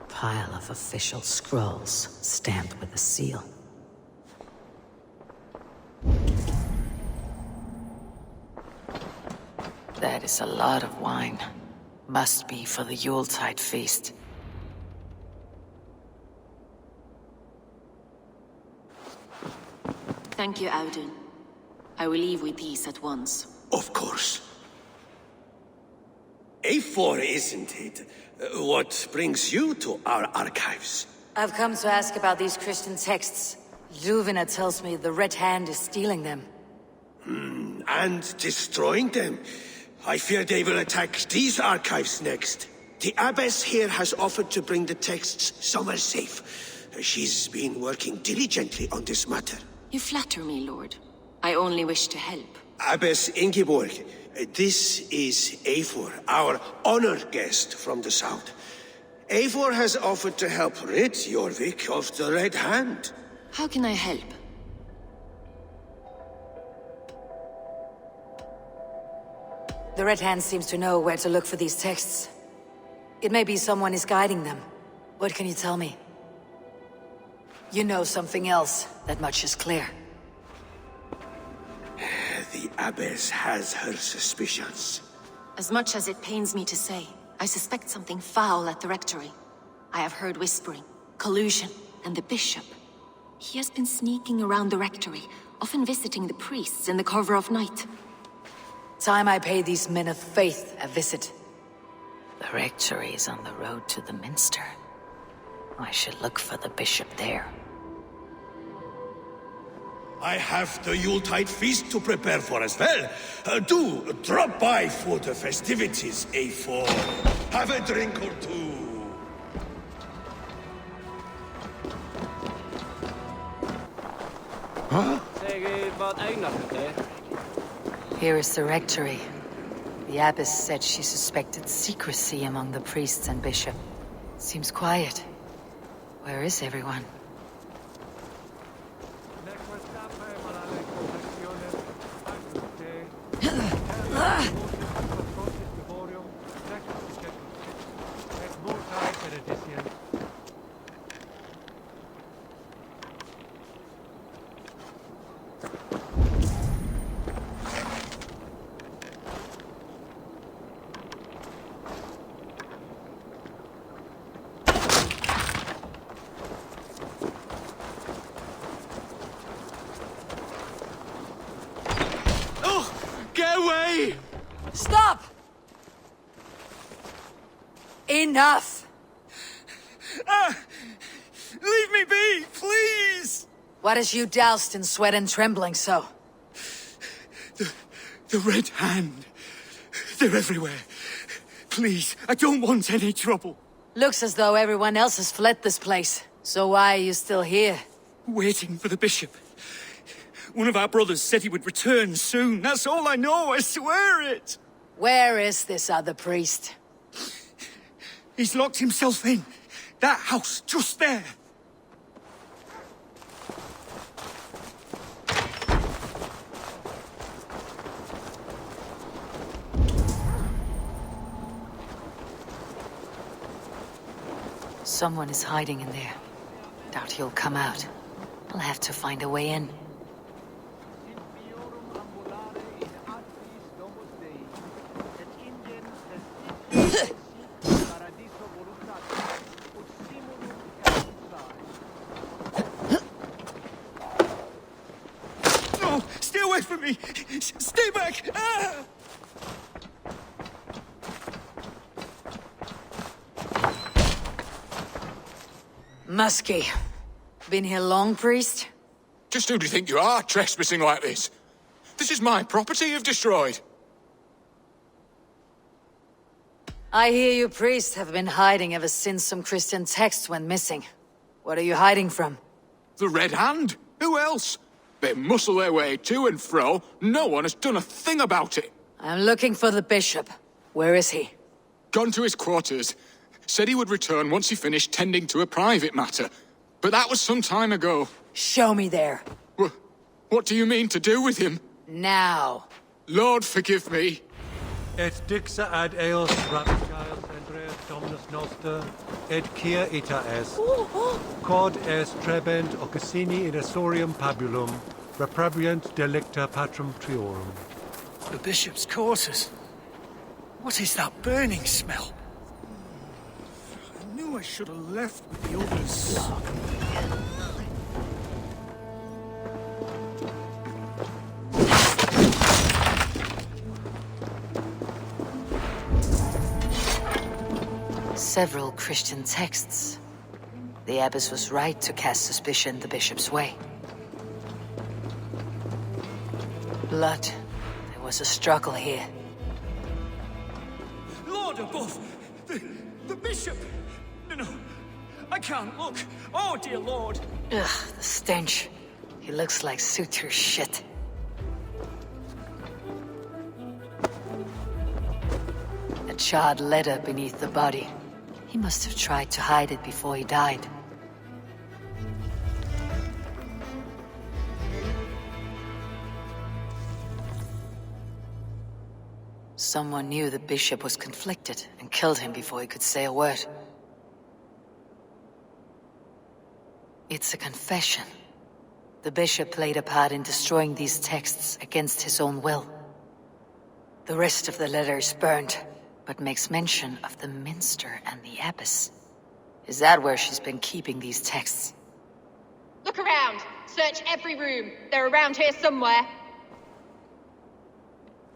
Pile of official scrolls stamped with a seal. That is a lot of wine. Must be for the Yuletide feast. Thank you, Audun. I will leave with these at once. Of course. A4, isn't it? What brings you to our archives? I've come to ask about these Christian texts. Ljuvina tells me the Red Hand is stealing them. And destroying them. I fear they will attack these archives next. The Abbess here has offered to bring the texts somewhere safe. She's been working diligently on this matter. You flatter me, Lord. I only wish to help. Abbess Ingeborg, this is Eivor, our honored guest from the south. Eivor has offered to help rid Jorvik of the Red Hand. How can I help? The Red Hand seems to know where to look for these texts. It may be someone is guiding them. What can you tell me? You know something else. That much is clear. The Abbess has her suspicions. As much as it pains me to say, I suspect something foul at the rectory. I have heard whispering, collusion, and the bishop. He has been sneaking around the rectory, often visiting the priests in the cover of night. Time I pay these men of faith a visit. The rectory is on the road to the minster. I should look for the bishop there. I have the Yuletide feast to prepare for as well. Do drop by for the festivities, A4. Have a drink or two. Huh? Here is the rectory. The abbess said she suspected secrecy among the priests and bishop. Seems quiet. Where is everyone? Get away! Stop! Enough! Leave me be, please! What has you doused in sweat and trembling so? The Red Hand. They're everywhere. Please, I don't want any trouble. Looks as though everyone else has fled this place. So why are you still here? Waiting for the bishop. One of our brothers said he would return soon. That's all I know, I swear it! Where is this other priest? He's locked himself in. That house, just there. Someone is hiding in there. Doubt he'll come out. I'll have to find a way in. No! Stay away from me! Stay back! Ah! Muskie. Been here long, priest? Just who do you think you are, trespassing like this? This is my property you've destroyed. I hear you priests have been hiding ever since some Christian texts went missing. What are you hiding from? The Red Hand? Who else? They muscle their way to and fro. No one has done a thing about it. I'm looking for the bishop. Where is he? Gone to his quarters. Said he would return once he finished tending to a private matter. But that was some time ago. Show me there. What do you mean to do with him? Now. Lord, forgive me. Et dixa ad eos raptiles Andreas Dominus Noster, et kia ita est. Quod est trebent occasini in Asorium pabulum, reprobant delicta patrum triorum. The bishop's quarters. What is that burning smell? I knew I should have left with the others. Several Christian texts. The abbess was right to cast suspicion the bishop's way. Blood. There was a struggle here. Lord above! The bishop! No, I can't look. Oh, dear Lord! Ugh, the stench. He looks like suture shit. A charred letter beneath the body. He must have tried to hide it before he died. Someone knew the bishop was conflicted and killed him before he could say a word. It's a confession. The bishop played a part in destroying these texts against his own will. The rest of the letter is burned, but makes mention of the minster and the abbess. Is that where she's been keeping these texts? Look around! Search every room. They're around here somewhere.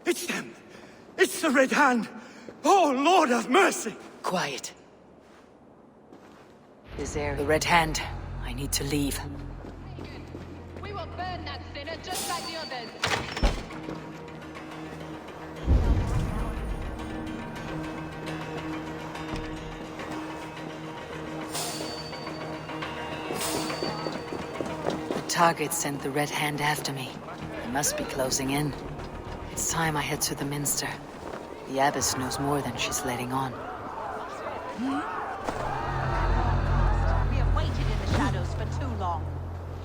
It's them! It's the Red Hand! Oh, Lord have mercy! Quiet. Is there the Red Hand? I need to leave. We will burn that sinner just like the others. The target sent the Red Hand after me. They must be closing in. It's time I head to the minster. The abbess knows more than she's letting on. We have waited in the shadows for too long.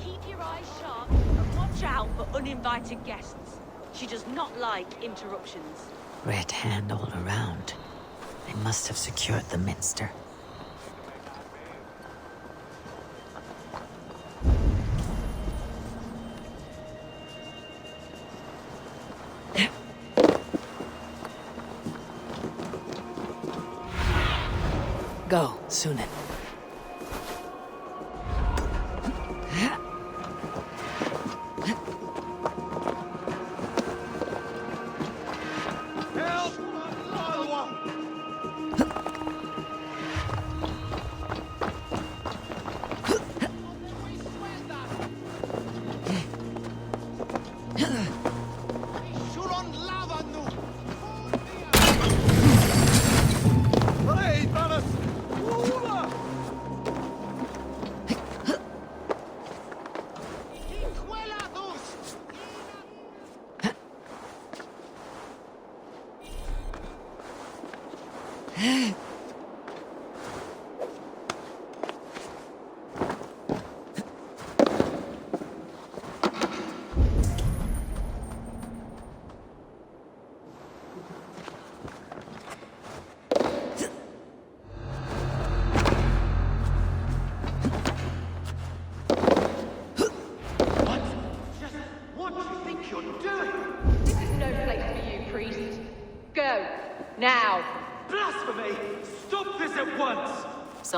Keep your eyes sharp and watch out for uninvited guests. She does not like interruptions. Red Hand all around. They must have secured the minster. Go, Sunan.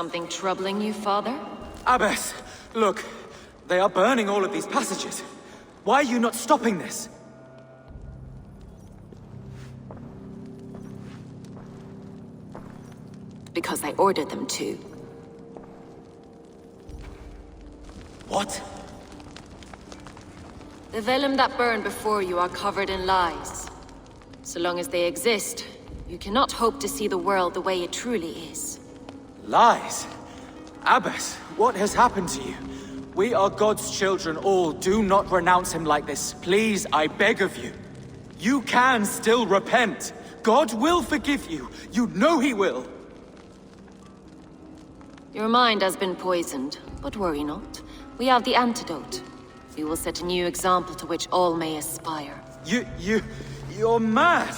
Something troubling you, Father? Abbess, look. They are burning all of these passages. Why are you not stopping this? Because I ordered them to. What? The vellum that burned before you are covered in lies. So long as they exist, you cannot hope to see the world the way it truly is. Lies? Abbess, what has happened to you? We are God's children all. Do not renounce him like this. Please, I beg of you. You can still repent. God will forgive you. You know he will. Your mind has been poisoned, but worry not. We have the antidote. We will set a new example to which all may aspire. You're mad!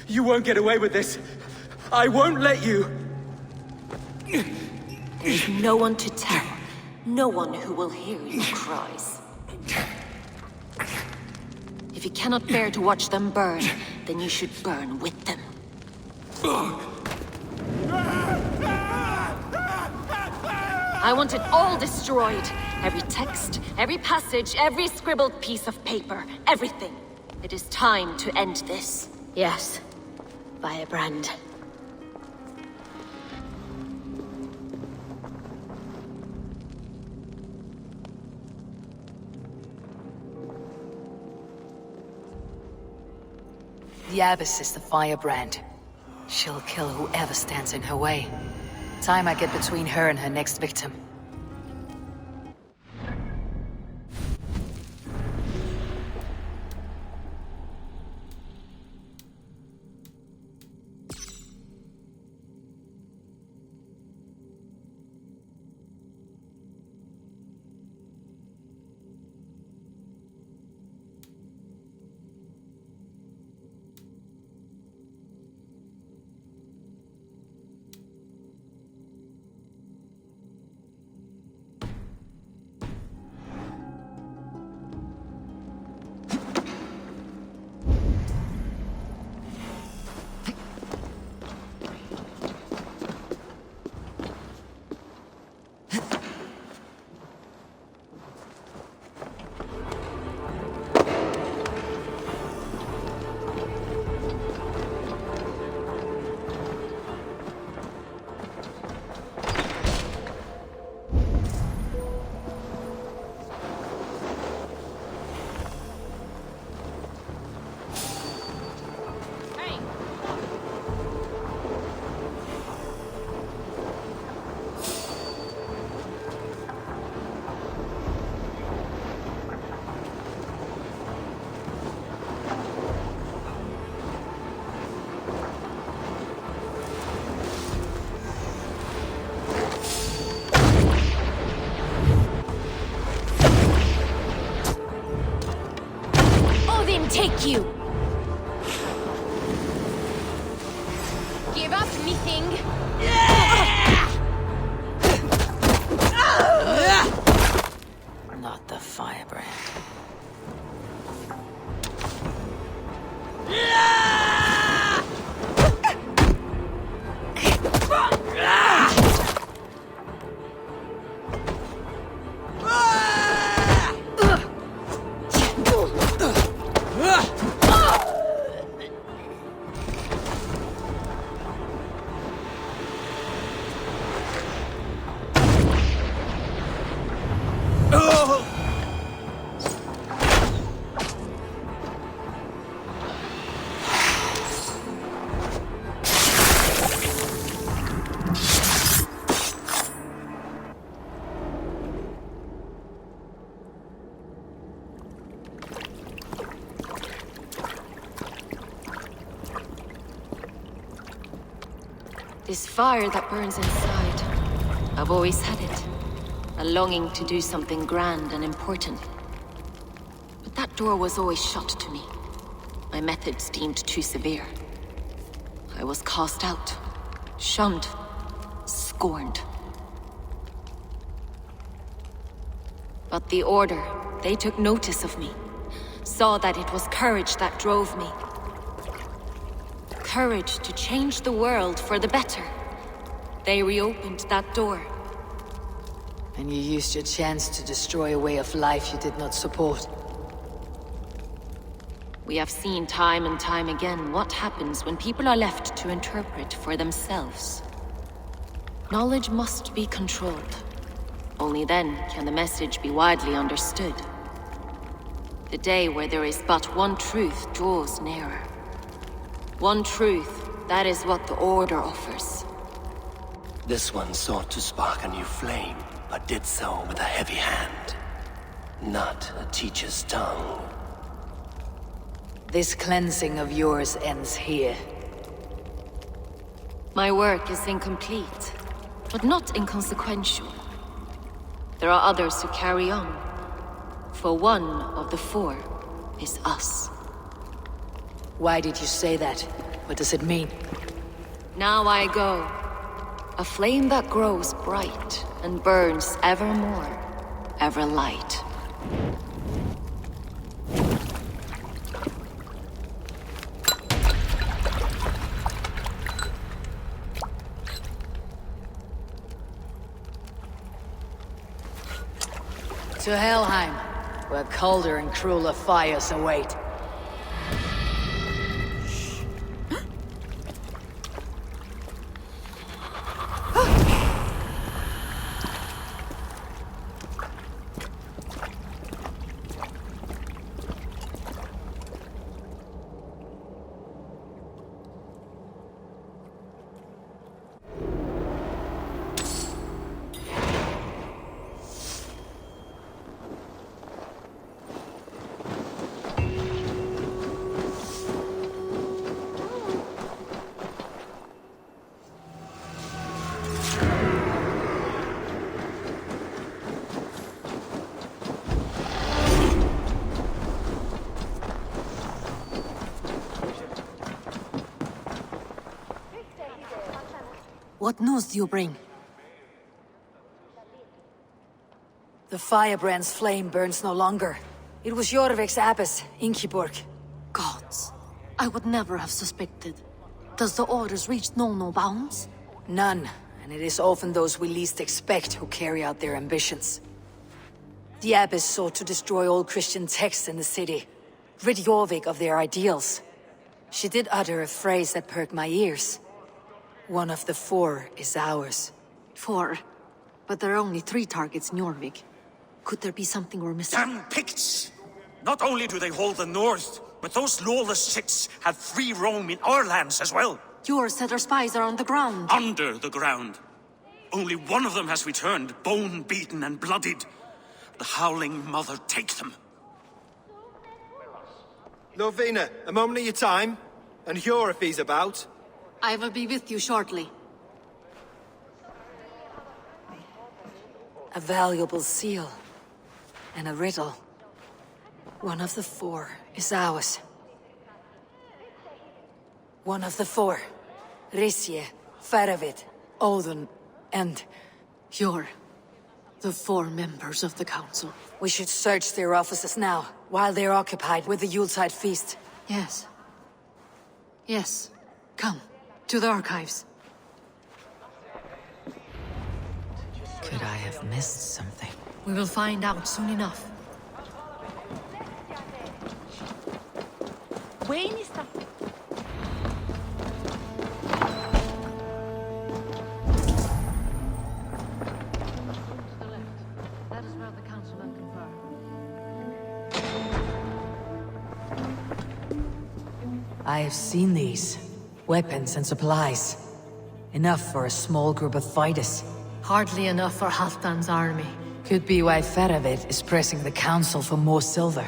You won't get away with this. I won't let you! There's no one to tell. No one who will hear your cries. If you cannot bear to watch them burn, then you should burn with them. I want it all destroyed. Every text, every passage, every scribbled piece of paper, everything. It is time to end this. Yes. Firebrand. The Abbess is the firebrand. She'll kill whoever stands in her way. Time I get between her and her next victim. Take you! Give up, me thing! Not the firebrand. This fire that burns inside, I've always had it. A longing to do something grand and important. But that door was always shut to me. My methods deemed too severe. I was cast out, shunned, scorned. But the Order, they took notice of me. Saw that it was courage that drove me. Courage to change the world for the better. They reopened that door. And you used your chance to destroy a way of life you did not support. We have seen time and time again what happens when people are left to interpret for themselves. Knowledge must be controlled. Only then can the message be widely understood. The day where there is but one truth draws nearer. One truth, that is what the Order offers. This one sought to spark a new flame, but did so with a heavy hand. Not a teacher's tongue. This cleansing of yours ends here. My work is incomplete, but not inconsequential. There are others who carry on. For one of the four is us. Why did you say that? What does it mean? Now I go. A flame that grows bright and burns ever more, ever light. To Helheim, where colder and crueler fires await. What news do you bring? The firebrand's flame burns no longer. It was Jorvik's abbess, Inkiborg. Gods, I would never have suspected. Does the orders reach no bounds? None, and it is often those we least expect who carry out their ambitions. The abbess sought to destroy all Christian texts in the city, rid Jorvik of their ideals. She did utter a phrase that perked my ears. One of the four is ours. 4? But there are only 3 targets in Jorvik. Could there be something we're missing? Damn Picts! Not only do they hold the north, but those lawless shits have free roam in our lands as well. Yours said our spies are on the ground. Under the ground. Only one of them has returned, bone-beaten and bloodied. The Howling Mother take them. Lovina, a moment of your time. And Hjor if he's about. I will be with you shortly. A valuable seal. And a riddle. One of the 4 is ours. One of the 4. Risje, Faravid, Odin, and... Hjor. The 4 members of the council. We should search their offices now, while they're occupied with the Yuletide feast. Yes. Yes. Come. To the archives. Could I have missed something? We will find out soon enough. Wayne is that? That is where the council will confer. I have seen these. Weapons and supplies. Enough for a small group of fighters. Hardly enough for Halfdan's army. Could be why Faravid is pressing the council for more silver.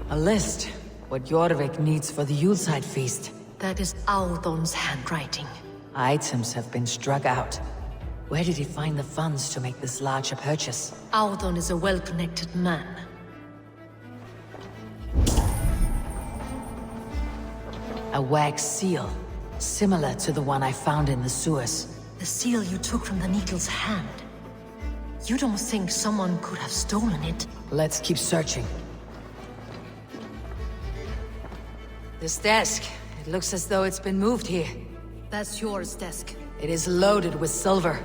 A list. What Jorvik needs for the Yuletide feast. That is Audon's handwriting. Items have been struck out. Where did he find the funds to make this larger purchase? Audon is a well-connected man. A wax seal. Similar to the one I found in the sewers. The seal you took from the Needle's hand. You don't think someone could have stolen it? Let's keep searching. This desk, it It looks as though it's been moved here. That's yours, desk. It is loaded with silver.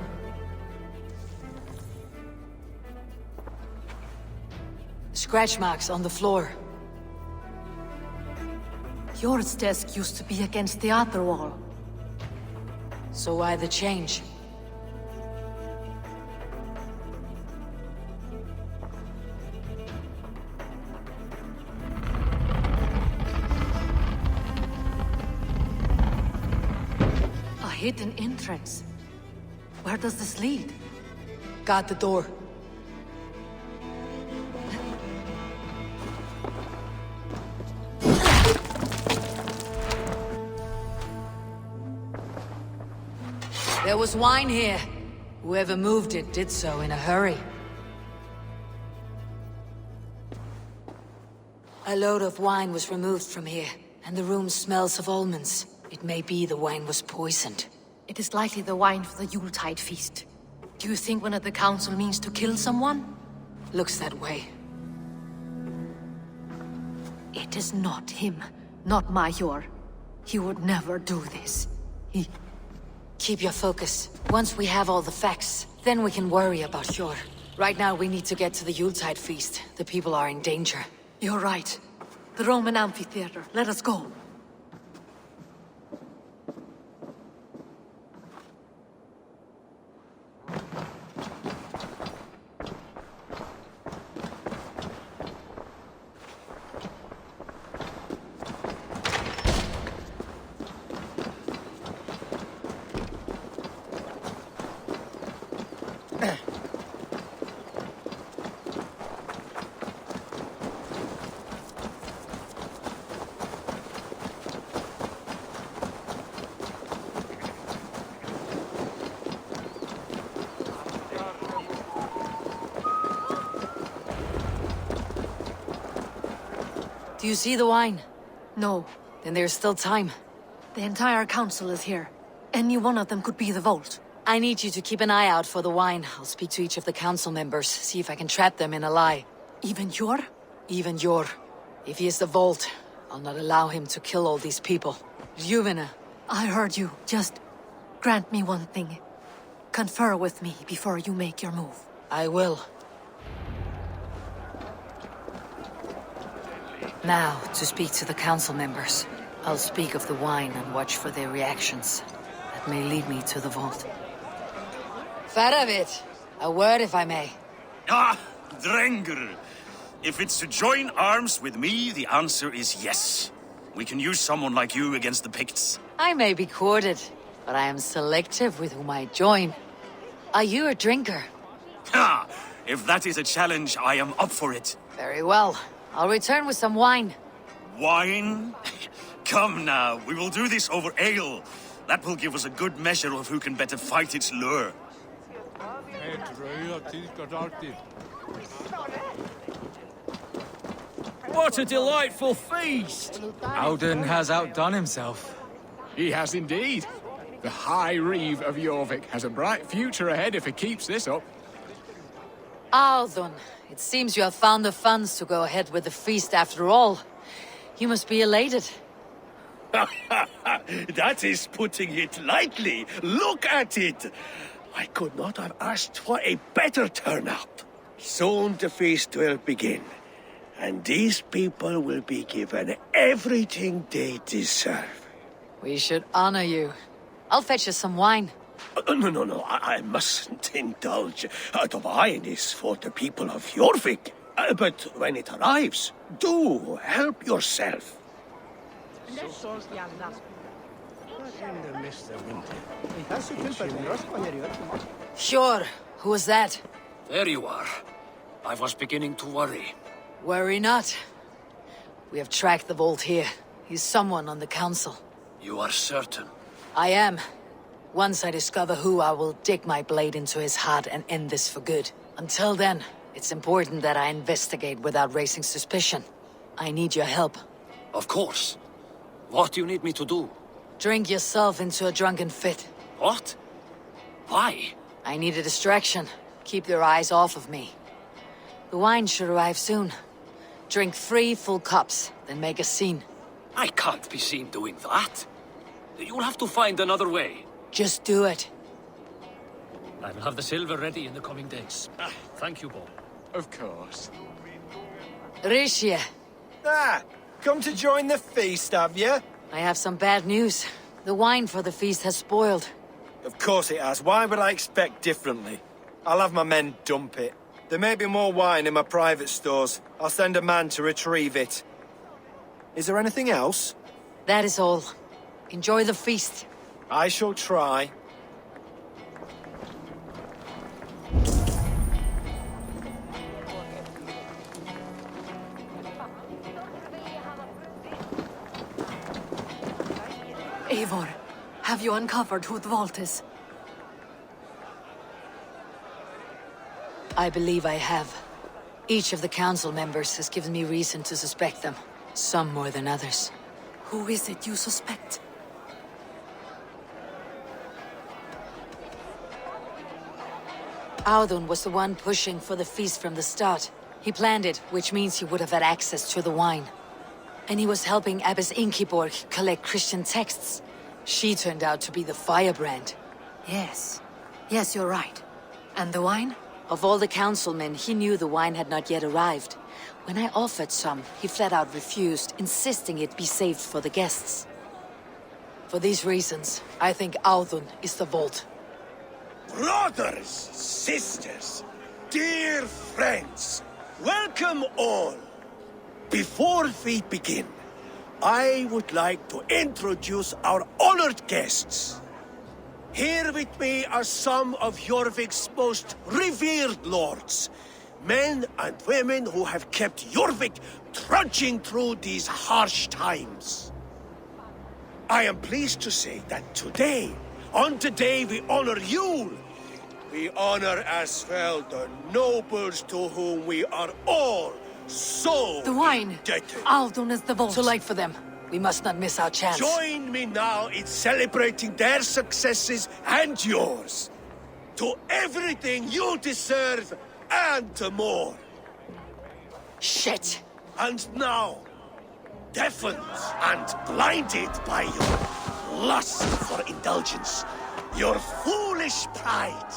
Scratch marks on the floor. Yours desk used to be against the other wall. So why the change? A hidden entrance. Where does this lead? Guard the door. There was wine here. Whoever moved it did so in a hurry. A load of wine was removed from here, and the room smells of almonds. It may be the wine was poisoned. It is likely the wine for the Yuletide feast. Do you think one of the council means to kill someone? Looks that way. It is not him, not Major. He would never do this. Keep your focus. Once we have all the facts, then we can worry about Hjor. Right now, we need to get to the Yuletide feast. The people are in danger. You're right. The Roman amphitheater. Let us go. Do you see the wine? No. Then there's still time. The entire council is here. Any one of them could be the vault. I need you to keep an eye out for the wine. I'll speak to each of the council members, see if I can trap them in a lie. Even Hjor? Even Hjor. If he is the vault, I'll not allow him to kill all these people. Ljuvina. I heard you. Just grant me one thing. Confer with me before you make your move. I will. Now, to speak to the council members. I'll speak of the wine and watch for their reactions. That may lead me to the vault. Faravit, a word if I may. Ah, Drengr. If it's to join arms with me, the answer is yes. We can use someone like you against the Picts. I may be courted, but I am selective with whom I join. Are you a drinker? Ha! If that is a challenge, I am up for it. Very well. I'll return with some wine. Wine? Come now, we will do this over ale. That will give us a good measure of who can better fight its lure. What a delightful feast! Alden has outdone himself. He has indeed. The High Reeve of Jorvik has a bright future ahead if he keeps this up. Aldun, it seems you have found the funds to go ahead with the feast after all. You must be elated. That is putting it lightly. Look at it. I could not have asked for a better turnout. Soon the feast will begin, and these people will be given everything they deserve. We should honor you. I'll fetch you some wine. No, I mustn't indulge. The wine is for the people of Jorvik. But when it arrives, do help yourself. Sure. Who was that? There you are. I was beginning to worry. Worry not. We have tracked the vault here. He's someone on the council. You are certain? I am. Once I discover who, I will dig my blade into his heart and end this for good. Until then, it's important that I investigate without raising suspicion. I need your help. Of course. What do you need me to do? Drink yourself into a drunken fit. What? Why? I need a distraction. Keep their eyes off of me. The wine should arrive soon. Drink 3 full cups, then make a scene. I can't be seen doing that. You'll have to find another way. Just do it. I will have the silver ready in the coming days. Thank you, Bo. Of course. Rishi, Come to join the feast, have you? I have some bad news. The wine for the feast has spoiled. Of course it has. Why would I expect differently? I'll have my men dump it. There may be more wine in my private stores. I'll send a man to retrieve it. Is there anything else? That is all. Enjoy the feast. I shall try. Eivor, have you uncovered who the vault is? I believe I have. Each of the council members has given me reason to suspect them. Some more than others. Who is it you suspect? Audun was the one pushing for the feast from the start. He planned it, which means he would have had access to the wine. And he was helping Abbess Inkiborg collect Christian texts. She turned out to be the firebrand. Yes. Yes, you're right. And the wine? Of all the councilmen, he knew the wine had not yet arrived. When I offered some, he flat out refused, insisting it be saved for the guests. For these reasons, I think Audun is the vault. Brothers, sisters, dear friends, welcome all. Before we begin, I would like to introduce our honored guests. Here with me are some of Jorvik's most revered lords, men and women who have kept Jorvik trudging through these harsh times. I am pleased to say that today, on the day we honor Yule, we honor as well the nobles to whom we are all so the wine! indebted. Audun is the vault. Too late for them. We must not miss our chance. Join me now in celebrating their successes and yours. To everything you deserve and more. Shit! And now, deafened and blinded by your lust for indulgence, your foolish pride,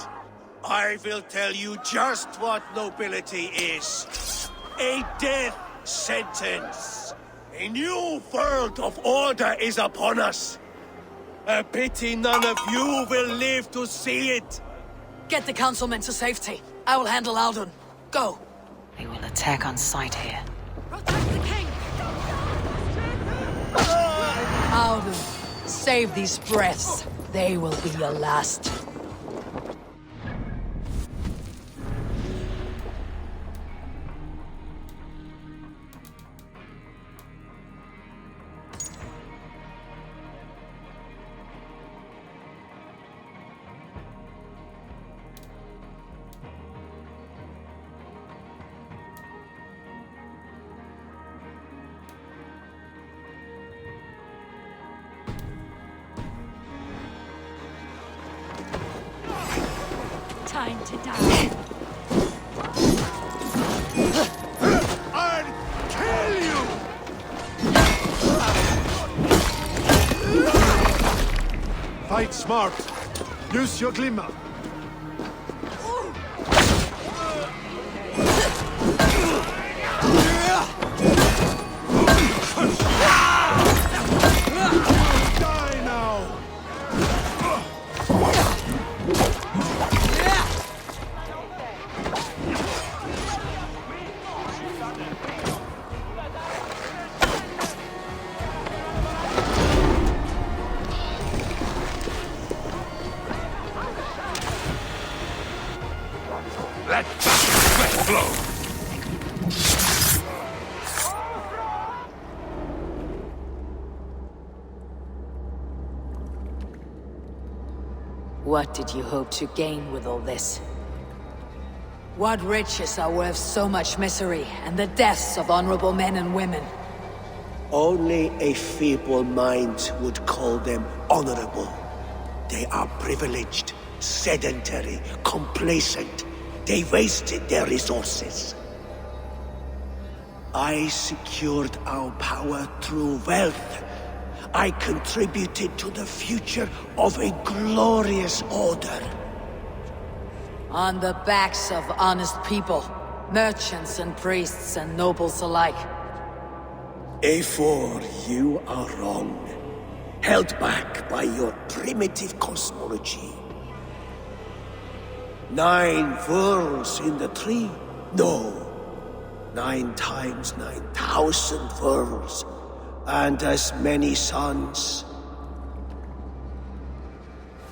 I will tell you just what nobility is. A death sentence. A new world of order is upon us. A pity none of you will live to see it. Get the councilmen to safety. I will handle Audun. Go! We will attack on sight here. Protect the king! Audun, save these breaths. They will be your last. Time to die. I'll kill you! Fight smart. Use your glimmer. Die now! Let sweat flow! What did you hope to gain with all this? What riches are worth so much misery and the deaths of honorable men and women? Only a feeble mind would call them honorable. They are privileged, sedentary, complacent. They wasted their resources. I secured our power through wealth. I contributed to the future of a glorious order. On the backs of honest people, merchants and priests and nobles alike. Eivor, you are wrong. Held back by your primitive cosmology. 9 worlds in the tree? No. 9 times 9,000 worlds. And as many suns.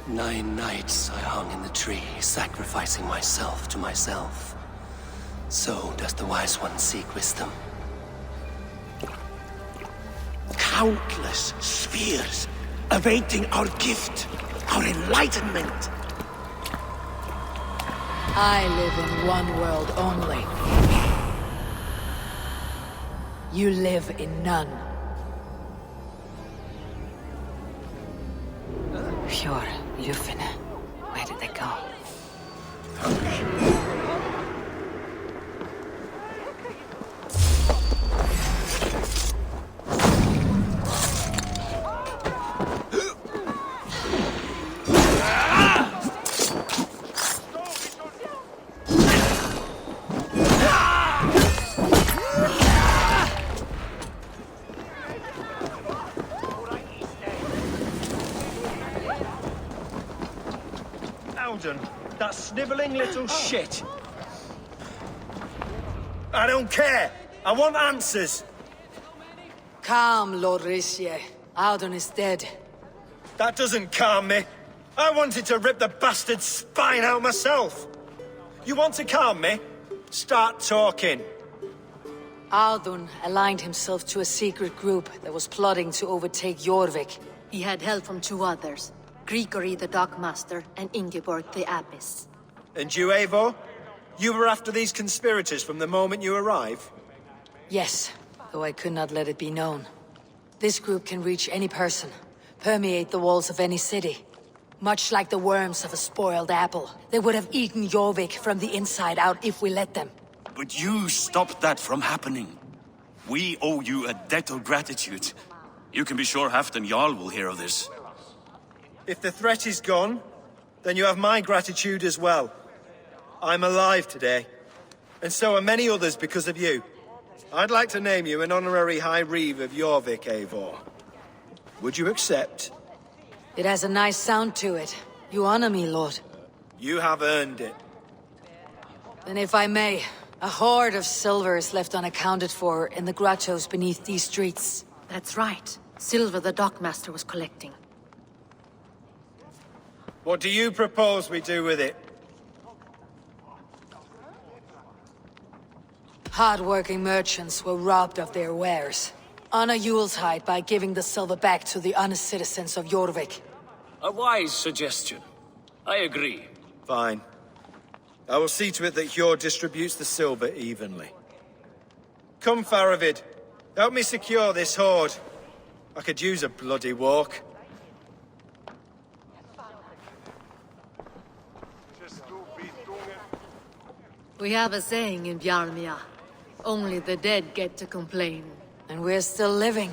9 nights I hung in the tree, sacrificing myself to myself. So does the Wise One seek wisdom. Countless spheres, awaiting our gift, our enlightenment. I live in one world only. You live in none. Fjord, Ljufvina, where did they go? That sniveling little shit. I don't care. I want answers. Calm, Lord Risie. Audun is dead. That doesn't calm me. I wanted to rip the bastard's spine out myself. You want to calm me? Start talking. Audun aligned himself to a secret group that was plotting to overtake Jorvik. He had help from 2 others. Grigory the Dockmaster and Ingeborg the Abbess. And you, Eivor? You were after these conspirators from the moment you arrived? Yes, though I could not let it be known. This group can reach any person, permeate the walls of any city. Much like the worms of a spoiled apple, they would have eaten Jorvik from the inside out if we let them. But you stopped that from happening. We owe you a debt of gratitude. You can be sure Halfdan Jarl will hear of this. If the threat is gone, then you have my gratitude as well. I'm alive today, and so are many others because of you. I'd like to name you an honorary High Reeve of Jorvik, Eivor. Would you accept? It has a nice sound to it. You honor me, Lord. You have earned it. Then if I may, a hoard of silver is left unaccounted for in the grottos beneath these streets. That's right. Silver the Dockmaster was collecting. What do you propose we do with it? Hard-working merchants were robbed of their wares. Honor Yuletide by giving the silver back to the honest citizens of Jorvik. A wise suggestion. I agree. Fine. I will see to it that Hjord distributes the silver evenly. Come, Faravid. Help me secure this hoard. I could use a bloody walk. We have a saying in Bjarmia. Only the dead get to complain. And we're still living.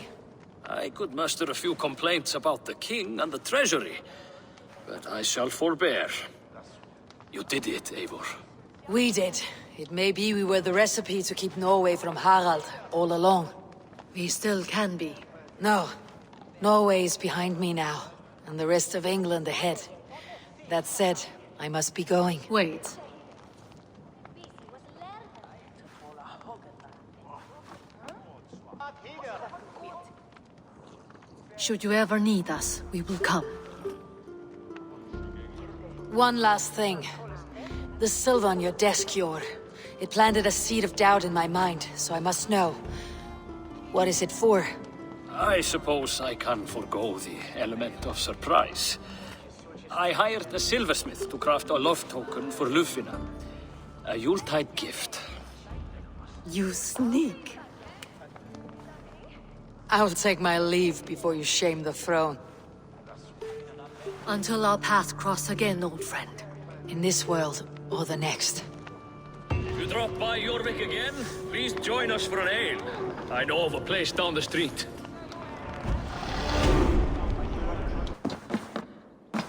I could muster a few complaints about the king and the treasury, but I shall forbear. You did it, Eivor. We did. It may be we were the recipe to keep Norway from Harald all along. We still can be. No. Norway is behind me now, and the rest of England ahead. That said, I must be going. Wait. Should you ever need us, we will come. One last thing. The silver on your desk, Hjord. It planted a seed of doubt in my mind, so I must know. What is it for? I suppose I can forgo the element of surprise. I hired a silversmith to craft a love token for Ljufvina. A Yuletide gift. You sneak. I'll take my leave before you shame the throne. Until our paths cross again, old friend. In this world, or the next. Good drop by Jorvik again, please join us for an ale. I know of a place down the street.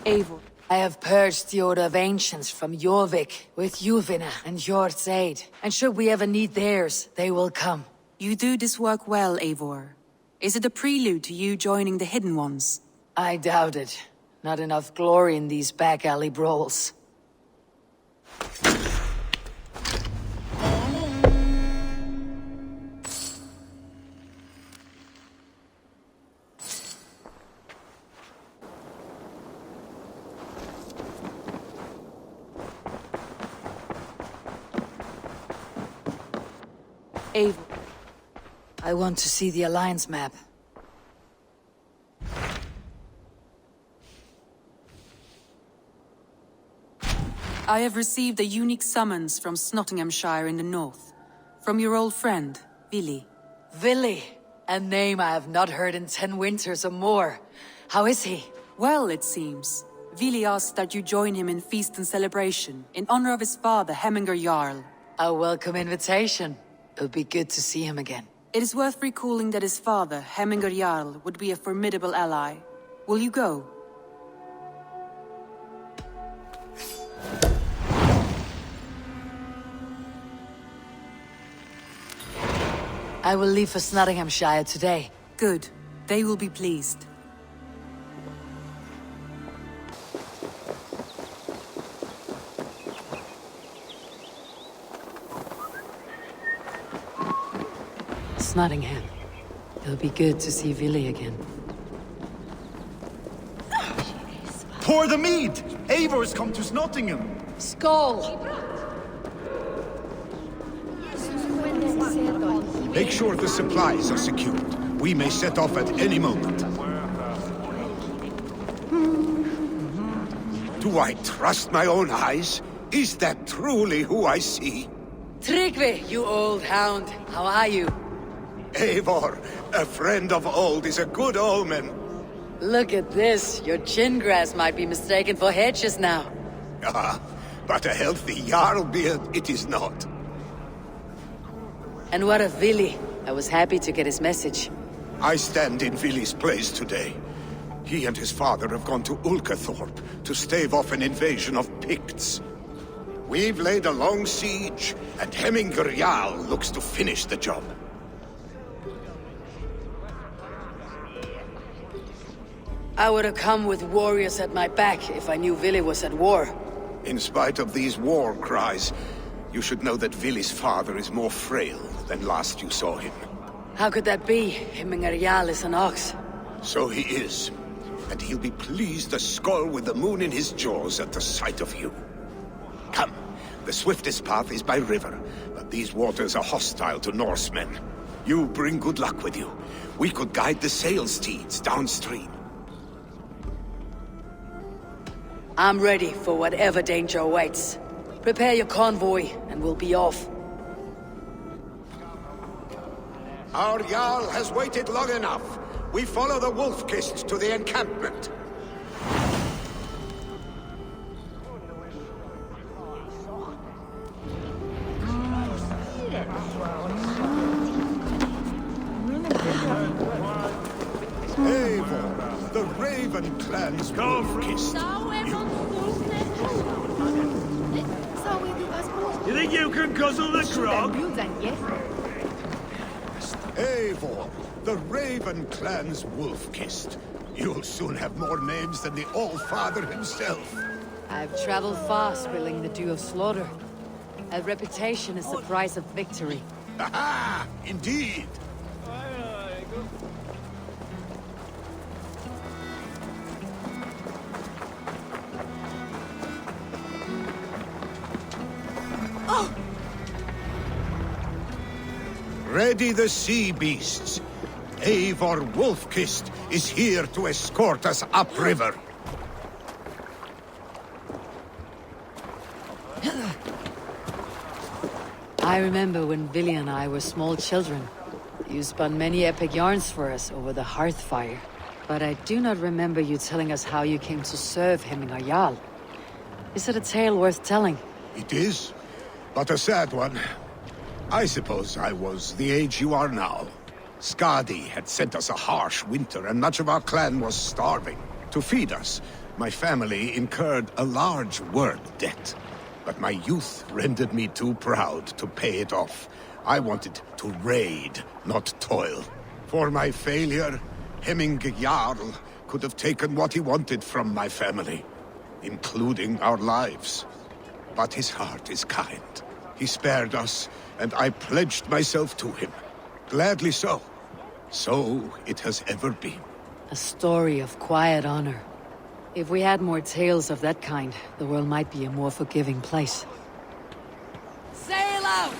Eivor. I have purged the Order of Ancients from Jorvik with Ljuvina and Hjort's aid. And should we ever need theirs, they will come. You do this work well, Eivor. Is it a prelude to you joining the Hidden Ones? I doubt it. Not enough glory in these back alley brawls. Eivor. I want to see the Alliance map. I have received a unique summons from Nottinghamshire in the north. From your old friend, Vili. Vili? A name I have not heard in 10 winters or more. How is he? Well, it seems. Vili asked that you join him in feast and celebration, in honor of his father, Hemminger Jarl. A welcome invitation. It would be good to see him again. It is worth recalling that his father, Hemminger Jarl, would be a formidable ally. Will you go? I will leave for Nottinghamshire today. Good. They will be pleased. Nottingham. It'll be good to see Vili again. Pour the mead! Eivor's come to Nottingham. Skull! Make sure the supplies are secured. We may set off at any moment. Do I trust my own eyes? Is that truly who I see? Tryggvi, you old hound. How are you? Eivor, a friend of old is a good omen. Look at this. Your chin grass might be mistaken for hedges now. Ah, but a healthy Jarl beard it is not. And what of Vili? I was happy to get his message. I stand in Vili's place today. He and his father have gone to Ulkathorpe to stave off an invasion of Picts. We've laid a long siege, and Hemminger Jarl looks to finish the job. I would have come with warriors at my back if I knew Vili was at war. In spite of these war cries, you should know that Vili's father is more frail than last you saw him. How could that be? Hemminger Jarl is an ox. So he is. And he'll be pleased as Skull with the moon in his jaws at the sight of you. Come, the swiftest path is by river, but these waters are hostile to Norsemen. You bring good luck with you. We could guide the sail steeds downstream. I'm ready for whatever danger awaits. Prepare your convoy, and we'll be off. Our Jarl has waited long enough. We follow the Wolf-Kist to the encampment. Eivor, the Raven clan's Wolf-Kist. You think you can guzzle the grog? Eivor, the Raven clan's Wolf-Kist. You'll soon have more names than the All-Father himself. I've traveled far, spilling the dew of slaughter. A reputation is the price of victory. Aha! Indeed! Ready the sea beasts. Eivor Wolf-Kist is here to escort us upriver. I remember when Vili and I were small children. You spun many epic yarns for us over the hearth fire. But I do not remember you telling us how you came to serve Hemminger Jarl. Is it a tale worth telling? It is. but a sad one. I suppose I was the age you are now. Skadi had sent us a harsh winter, and much of our clan was starving. To feed us, my family incurred a large word debt. But my youth rendered me too proud to pay it off. I wanted to raid, not toil. For my failure, Hemming Jarl could have taken what he wanted from my family, including our lives. But his heart is kind. He spared us, and I pledged myself to him. Gladly so. So it has ever been. A story of quiet honor. If we had more tales of that kind, the world might be a more forgiving place. Sail out!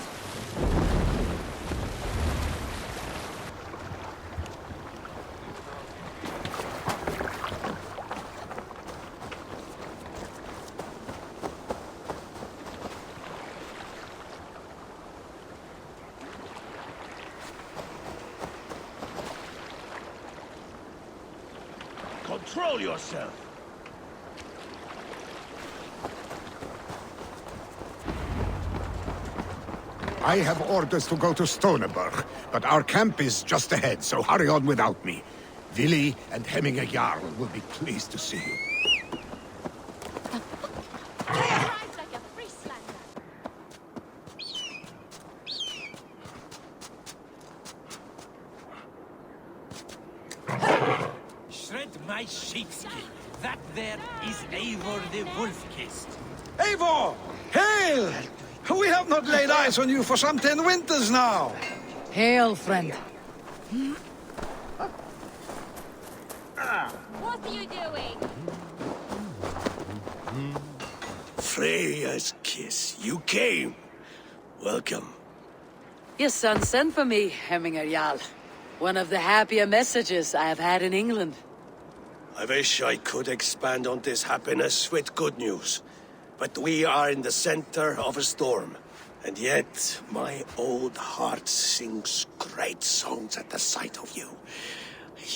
Control yourself! I have orders to go to Stoneberg, but our camp is just ahead, so hurry on without me. Vili and Hemming Jarl will be pleased to see you. Shred my sheepskin. That there is Eivor the Wolf-Kissed. Eivor! Hail! We have not laid eyes on you for some 10 winters now. Hail, friend. What are you doing? Freya's kiss. You came. Welcome. Your son sent for me, Hemming Jarl. One of the happier messages I have had in England. I wish I could expand on this happiness with good news. But we are in the center of a storm. And yet, my old heart sings great songs at the sight of you.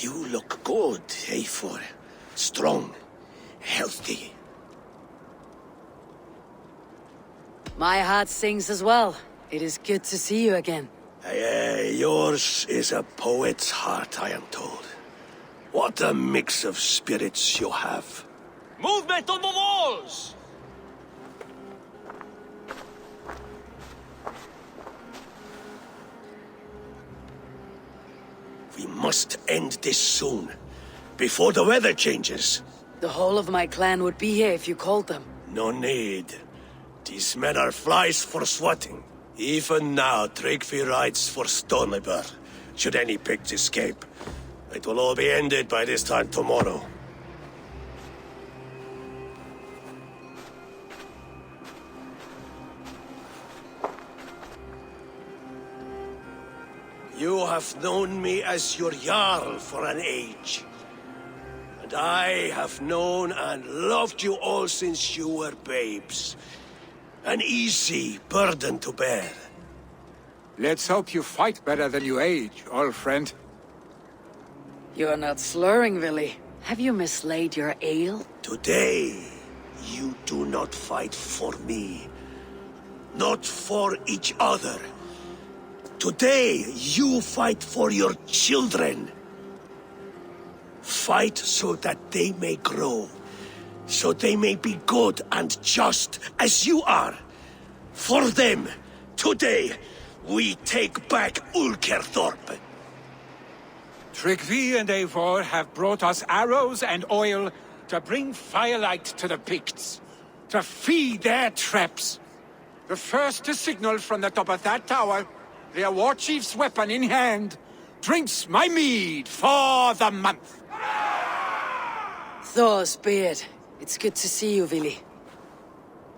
You look good, Eivor. Strong, healthy. My heart sings as well. It is good to see you again. Yours is a poet's heart, I am told. What a mix of spirits you have. Movement on the walls! We must end this soon, before the weather changes. The whole of my clan would be here if you called them. No need. These men are flies for swatting. Even now, Tryggvi rides for Stoneberg, should any pigs escape. It will all be ended by this time tomorrow. You have known me as your Jarl for an age. And I have known and loved you all since you were babes. An easy burden to bear. Let's hope you fight better than you age, old friend. You are not slurring, Vili. Have you mislaid your ale? Today, you do not fight for me. Not for each other. Today, you fight for your children. Fight so that they may grow. So they may be good and just as you are. For them, today, we take back Ulkerthorpe. Tryggvi and Eivor have brought us arrows and oil to bring firelight to the Picts, to feed their traps. The first to signal from the top of that tower, their war chief's weapon in hand, drinks my mead for the month. Thor's beard. It's good to see you, Vili.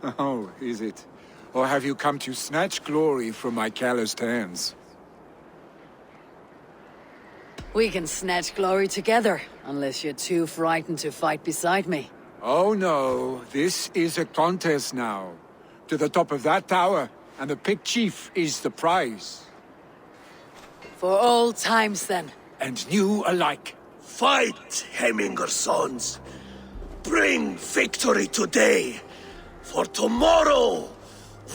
Oh, is it? Or have you come to snatch glory from my calloused hands? We can snatch glory together, unless you're too frightened to fight beside me. Oh no, this is a contest now. To the top of that tower, and the Pict Chief is the prize. For old times, then. And new alike. Fight, Hemminger sons. Bring victory today. For tomorrow,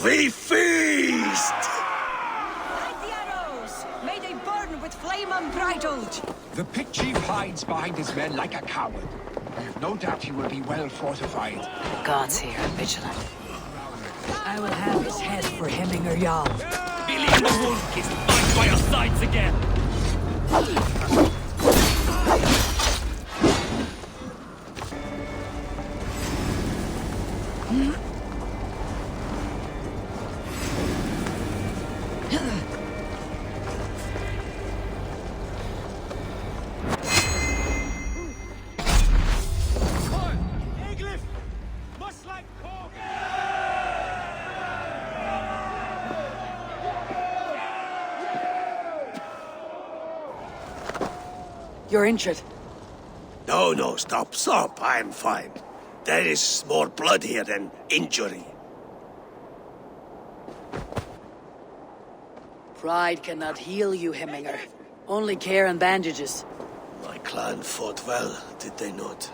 We feast! Light the arrows! May they burn with flame unbridled! The pit chief hides behind his men like a coward. I have no doubt he will be well fortified. Gods here are vigilant. I will have his head for Hemminger Jarl. Billy the Wolf is back by our sides again. You're injured. No, stop. I'm fine. There is more blood here than injury. Pride cannot heal you, Hemminger. Only care and bandages. My clan fought well, did they not?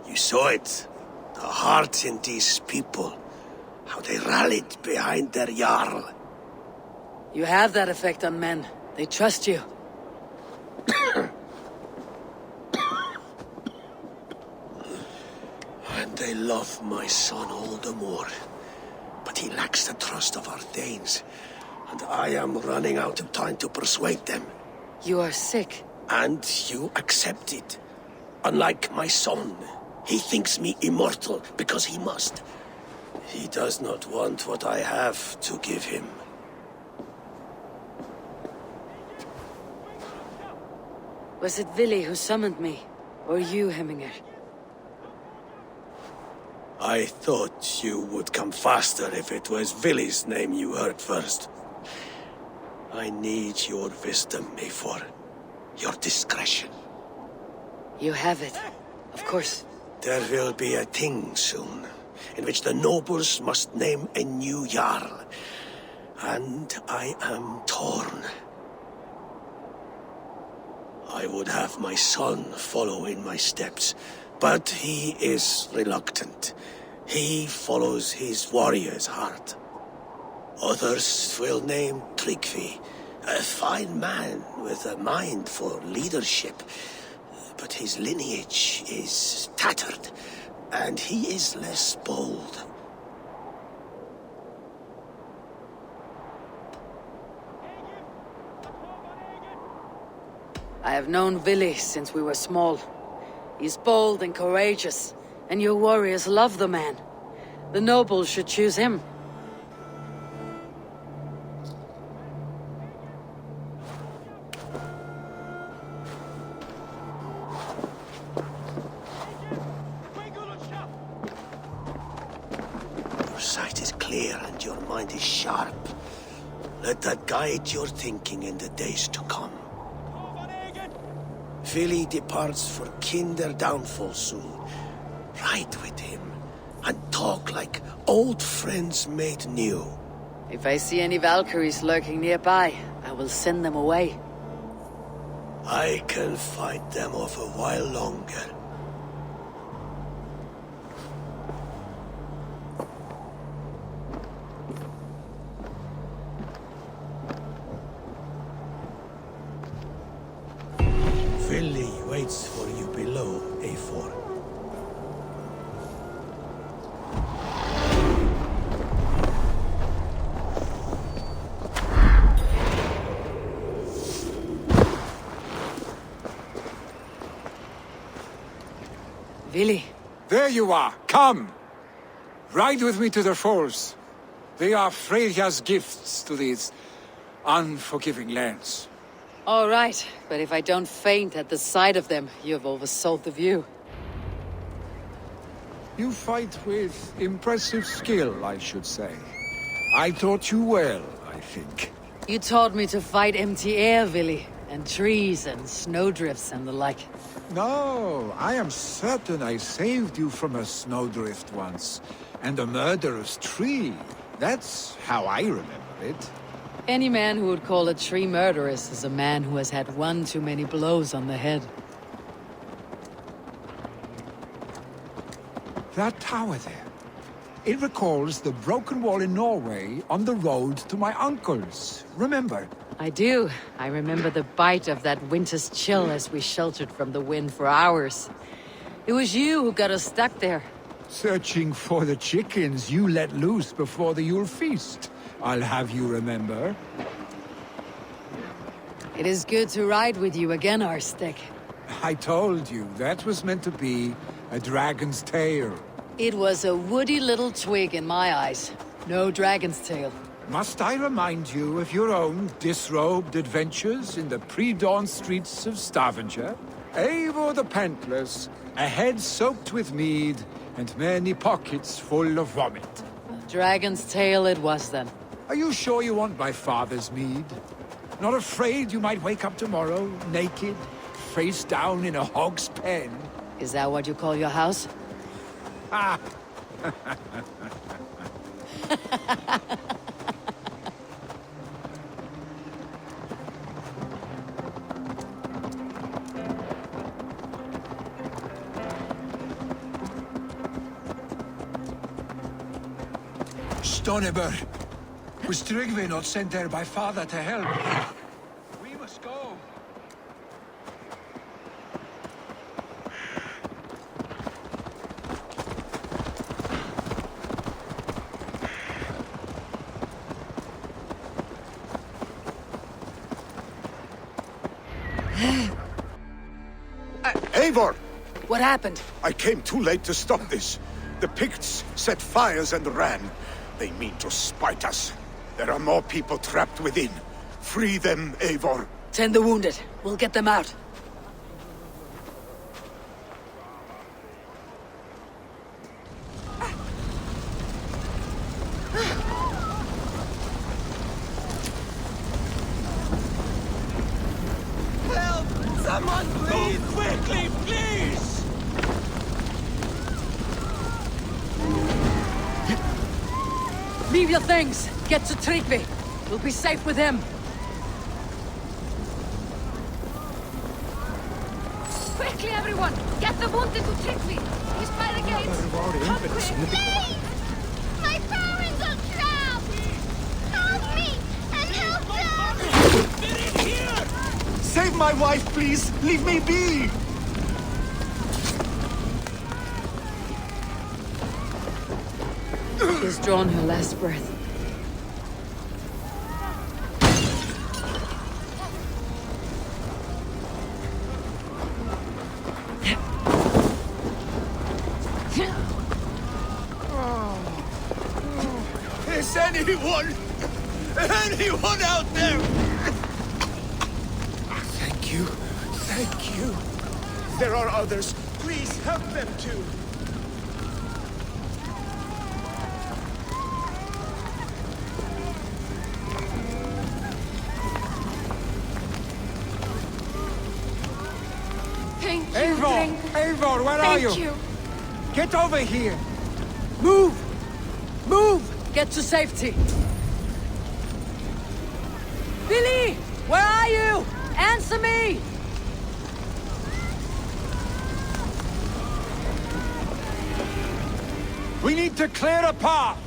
You saw it. The heart in these people. How they rallied behind their Jarl. You have that effect on men. They trust you. And they love my son all the more. But he lacks the trust of our Thanes. And I am running out of time to persuade them. You are sick. And you accept it. Unlike my son, he thinks me immortal because he must. He does not want what I have to give him. Was it Vili who summoned me? Or you, Hemminger? I thought you would come faster if it was Vili's name you heard first. I need your wisdom, Eivor. Your discretion. You have it. Of course. There will be a thing soon, in which the nobles must name a new Jarl. And I am torn. I would have my son follow in my steps, but he is reluctant. He follows his warrior's heart. Others will name Tryggvi, a fine man with a mind for leadership. But his lineage is tattered, and he is less bold. I have known Vili since we were small. He's bold and courageous, and your warriors love the man. The nobles should choose him. Your sight is clear and your mind is sharp. Let that guide your thinking in the days to come. Vili departs for Kinder downfall soon. Ride with him, and talk like old friends made new. If I see any Valkyries lurking nearby, I will send them away. I can fight them off a while longer. Vili waits for you below, Eivor. Vili. There you are. Come. Ride with me to the falls. They are Freya's gifts to these unforgiving lands. All right, but if I don't faint at the sight of them, you've oversold the view. You fight with impressive skill, I should say. I taught you well, I think. You taught me to fight empty air, Vili, and trees and snowdrifts and the like. No, I am certain I saved you from a snowdrift once, and a murderous tree. That's how I remember it. Any man who would call a tree murderous is a man who has had one too many blows on the head. That tower there. It recalls the broken wall in Norway on the road to my uncle's. Remember? I do. I remember the bite of that winter's chill as we sheltered from the wind for hours. It was you who got us stuck there. Searching for the chickens you let loose before the Yule feast. I'll have you remember. It is good to ride with you again, Arstic. I told you, that was meant to be a dragon's tail. It was a woody little twig in my eyes. No dragon's tail. Must I remind you of your own disrobed adventures in the pre-dawn streets of Stavanger? Eivor the Pantless, a head soaked with mead, and many pockets full of vomit. Dragon's tail it was then. Are you sure you want my father's mead? Not afraid you might wake up tomorrow, naked, face down in a hog's pen? Is that what you call your house? Ah! Stonebur, was Tryggvi not sent there by father to help? We must go. Eivor! What happened? I came too late to stop this. The Picts set fires and ran. They mean to spite us. There are more people trapped within. Free them, Eivor. Tend the wounded. We'll get them out. Help! Someone, please! Move quickly, please! Leave your things! Get to Tryggvi! We'll be safe with him! Quickly, everyone! Get the wounded to Tryggvi! He's by the gates! Come quick! My parents are trapped! Help me! And help them! Save my wife, please! Leave me be! She's drawn her last breath. Is anyone out there? Thank you. Thank you. There are others. Please help them too. Thank you, Eivor! Eivor, where are you? Thank you. Get over here! Move! Move! Get to safety! Billy! Where are you? Answer me! We need to clear a path!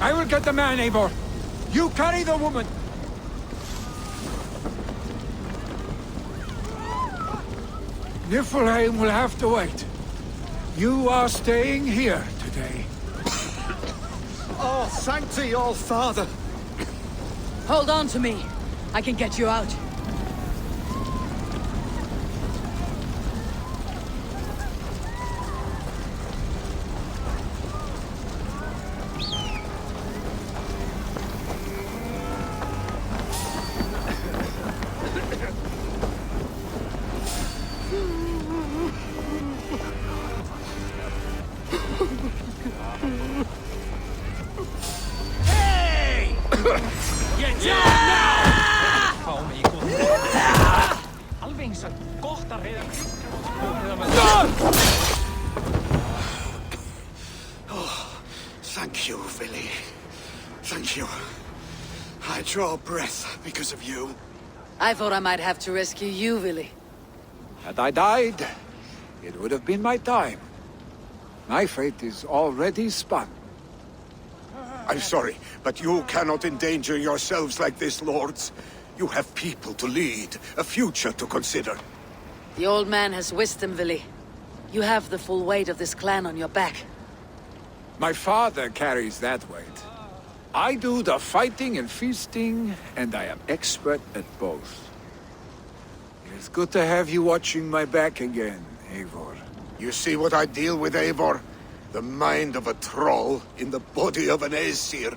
I will get the man, Eivor. You carry the woman. Niflheim will have to wait. You are staying here today. Oh, Sancti, all Father! Hold on to me. I can get you out. Hey! Get down now! Alvingsen, kohta redan. Oh, thank you, Vili. Thank you. I draw breath because of you. I thought I might have to rescue you, Willy. Had I died, it would have been my time. My fate is already spun. I'm sorry, but you cannot endanger yourselves like this, lords. You have people to lead, a future to consider. The old man has wisdom, Willy. You have the full weight of this clan on your back. My father carries that weight. I do the fighting and feasting, and I am expert at both. It's good to have you watching my back again, Eivor. You see what I deal with, Eivor? The mind of a troll in the body of an Aesir.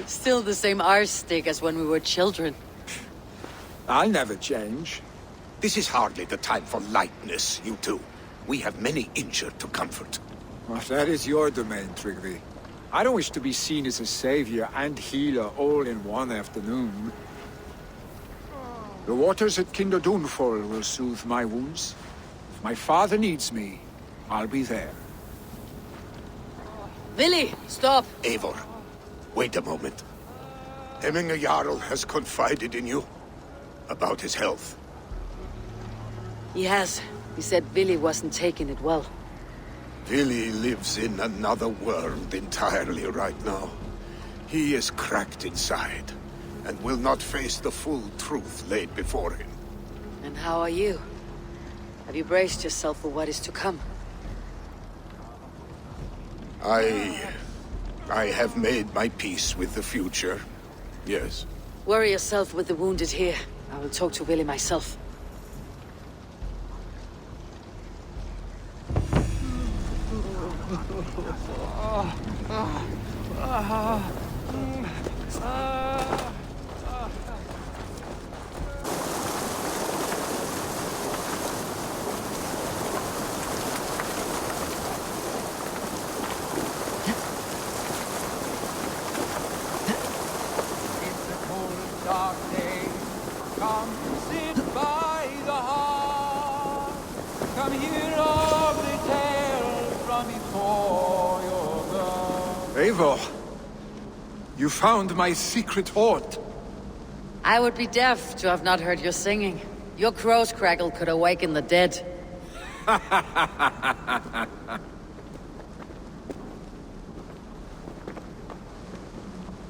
Still the same arse stick as when we were children. I'll never change. This is hardly the time for lightness, you two. We have many injured to comfort. Well, that is your domain, Tryggvi. I don't wish to be seen as a savior and healer all in one afternoon. The waters at Kinderdunfol will soothe my wounds. If my father needs me, I'll be there. Willy, stop! Eivor, wait a moment. Hemminger Jarl has confided in you about his health. He has. He said Willy wasn't taking it well. Willy lives in another world entirely right now. He is cracked inside, and will not face the full truth laid before him. And how are you? Have you braced yourself for what is to come? I have made my peace with the future, yes. Worry yourself with the wounded here. I will talk to Willy myself. Eivor, you found my secret hoard. I would be deaf to have not heard your singing. Your crow's crackle could awaken the dead.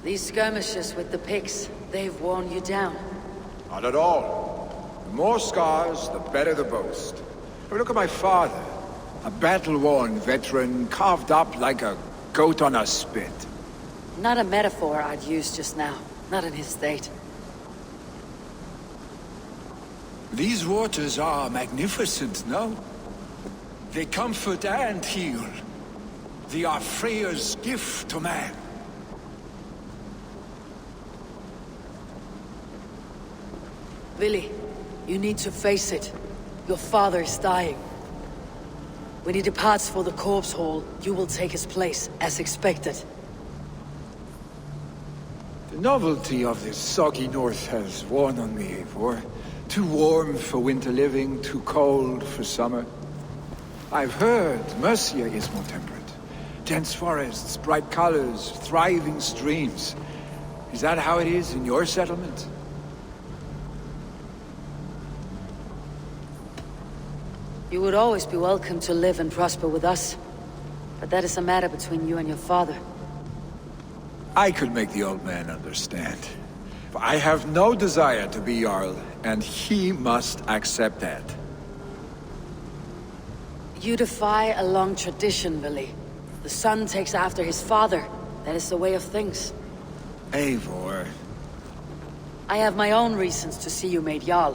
These skirmishes with the pigs, they've worn you down. Not at all. The more scars, the better the boast. But look at my father. A battle-worn veteran, carved up like a goat on a spit. Not a metaphor I'd use just now. Not in his state. These waters are magnificent, no? They comfort and heal. They are Freya's gift to man. Willy, you need to face it. Your father is dying. When he departs for the corpse hall, you will take his place, as expected. The novelty of this soggy north has worn on me, Eivor. Too warm for winter living, too cold for summer. I've heard Mercia is more temperate. Dense forests, bright colors, thriving streams. Is that how it is in your settlement? You would always be welcome to live and prosper with us. But that is a matter between you and your father. I could make the old man understand. I have no desire to be Jarl, and he must accept that. You defy a long tradition, Willy. The son takes after his father. That is the way of things. Eivor. I have my own reasons to see you made Jarl.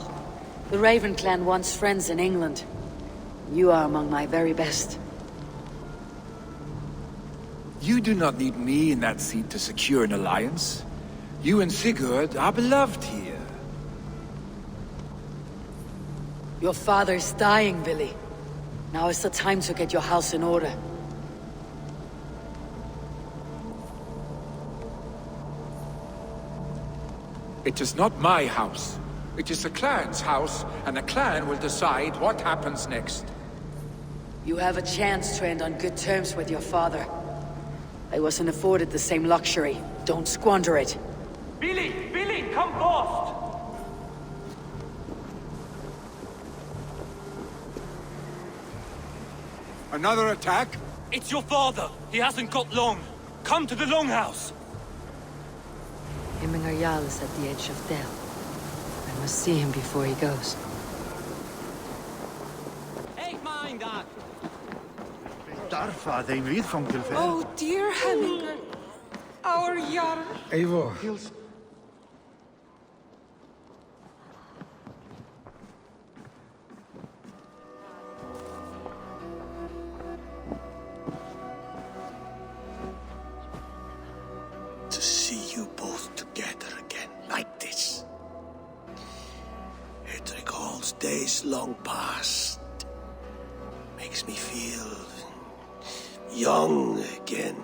The Raven clan wants friends in England. You are among my very best. You do not need me in that seat to secure an alliance. You and Sigurd are beloved here. Your father is dying, Willy. Now is the time to get your house in order. It is not my house. It is the clan's house, and the clan will decide what happens next. You have a chance to end on good terms with your father. I wasn't afforded the same luxury. Don't squander it. Billy! Billy, come fast! Another attack? It's your father. He hasn't got long. Come to the Longhouse. Hemminger Jarl is at the edge of Dell. I must see him before he goes. Oh, dear Hemminger. Our Jarl. Eivor. To see you both together again like this. It recalls days long past. Makes me feel young again.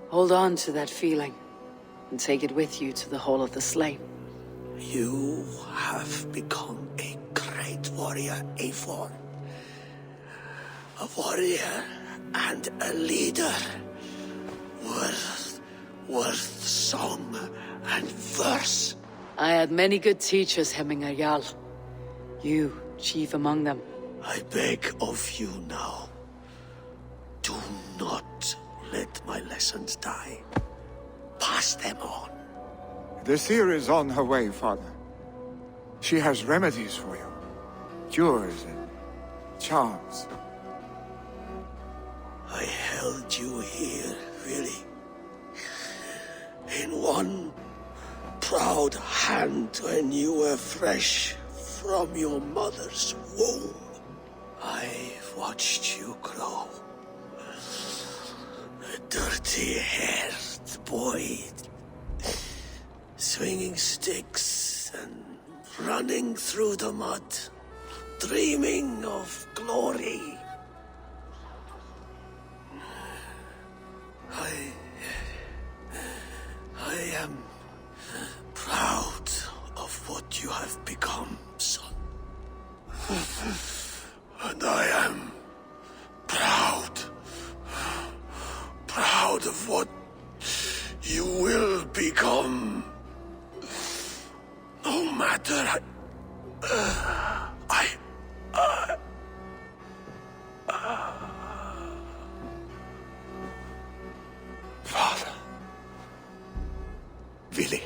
Hold on to that feeling, and take it with you to the Hall of the Slain. You have become a great warrior, Eivor. A warrior and a leader. Worth song and verse. I had many good teachers, Hemminger Jarl. You, chief among them. I beg of you now. Do not let my lessons die. Pass them on. The seer is on her way, Father. She has remedies for you. Cures and charms. I held you here, really. In one proud hand when you were fresh from your mother's womb. I've watched you grow. A dirty-haired boy, swinging sticks and running through the mud, dreaming of glory. I am proud of what you have become, son. And I am proud of what you will become. No matter Father. Vili.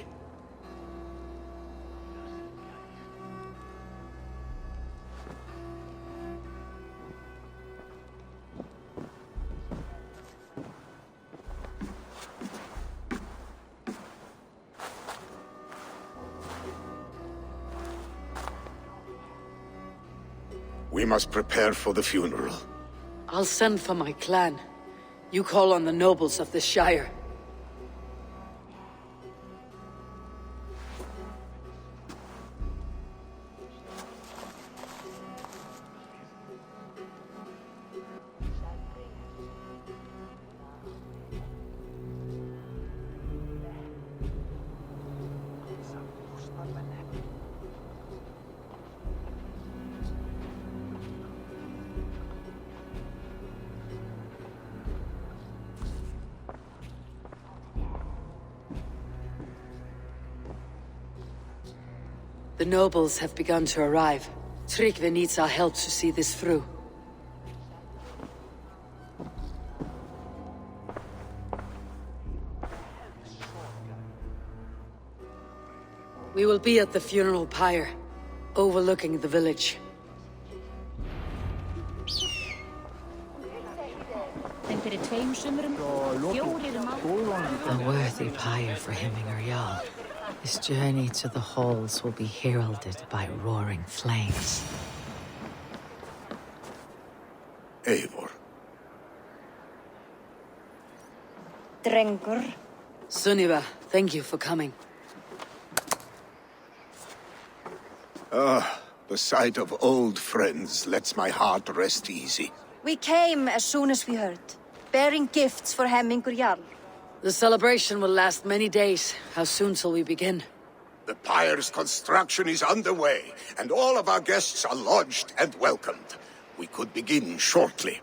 We must prepare for the funeral. I'll send for my clan. You call on the nobles of the Shire. The nobles have begun to arrive. Tryggvi needs our help to see this through. We will be at the funeral pyre, overlooking the village. A worthy pyre for Hemminger Jarl. His journey to the halls will be heralded by roaring flames. Eivor. Drengur. Sunniva, thank you for coming. The sight of old friends lets my heart rest easy. We came as soon as we heard, bearing gifts for Hemminger Jarl. The celebration will last many days. How soon till we begin? The pyre's construction is underway, and all of our guests are lodged and welcomed. We could begin shortly.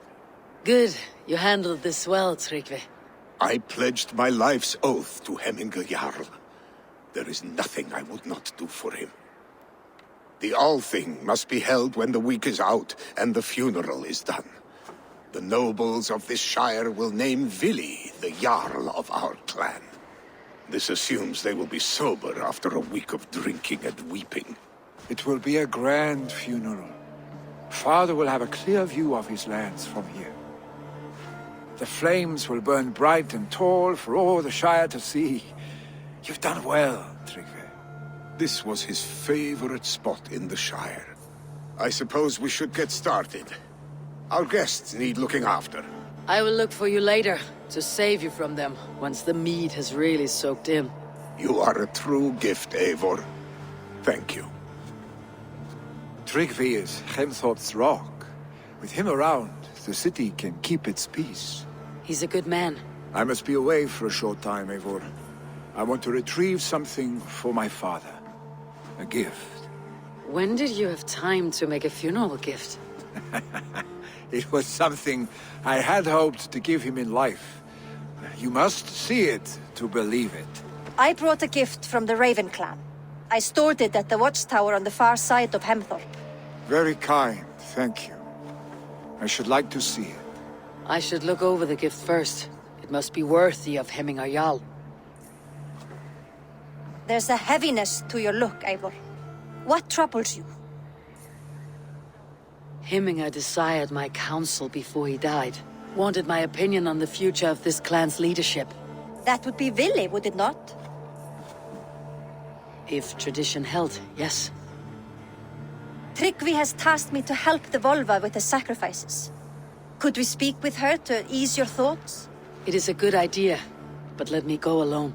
Good. You handled this well, Tryggvi. I pledged my life's oath to Hemminger Jarl. There is nothing I would not do for him. The Althing must be held when the week is out and the funeral is done. The nobles of this shire will name Vili the Jarl of our clan. This assumes they will be sober after a week of drinking and weeping. It will be a grand funeral. Father will have a clear view of his lands from here. The flames will burn bright and tall for all the Shire to see. You've done well, Tryggvi. This was his favorite spot in the Shire. I suppose we should get started. Our guests need looking after. I will look for you later, to save you from them, once the mead has really soaked in. You are a true gift, Eivor. Thank you. Tryggvi is Hemthorpe's rock. With him around, the city can keep its peace. He's a good man. I must be away for a short time, Eivor. I want to retrieve something for my father. A gift. When did you have time to make a funeral gift? It was something I had hoped to give him in life. You must see it to believe it. I brought a gift from the Raven clan. I stored it at the watchtower on the far side of Hemthorpe. Very kind, thank you. I should like to see it. I should look over the gift first. It must be worthy of Hemmingar Jarl. There's a heaviness to your look, Eivor. What troubles you? Hemmingar desired my counsel before he died. Wanted my opinion on the future of this clan's leadership. That would be Vili, would it not? If tradition held, yes. Tryggvi has tasked me to help the Volva with the sacrifices. Could we speak with her to ease your thoughts? It is a good idea, but let me go alone.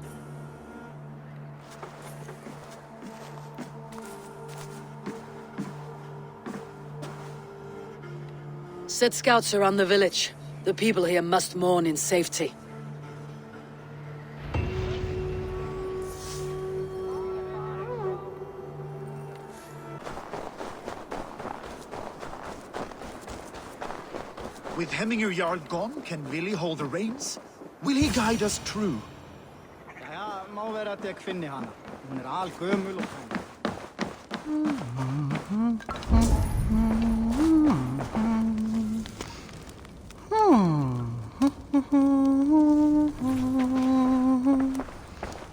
Set scouts around the village. The people here must mourn in safety. With Hemmingar Jarl gone, can Vili hold the reins? Will he guide us true? Ja, má vera að ég finni hana. Hún algömul og fræn.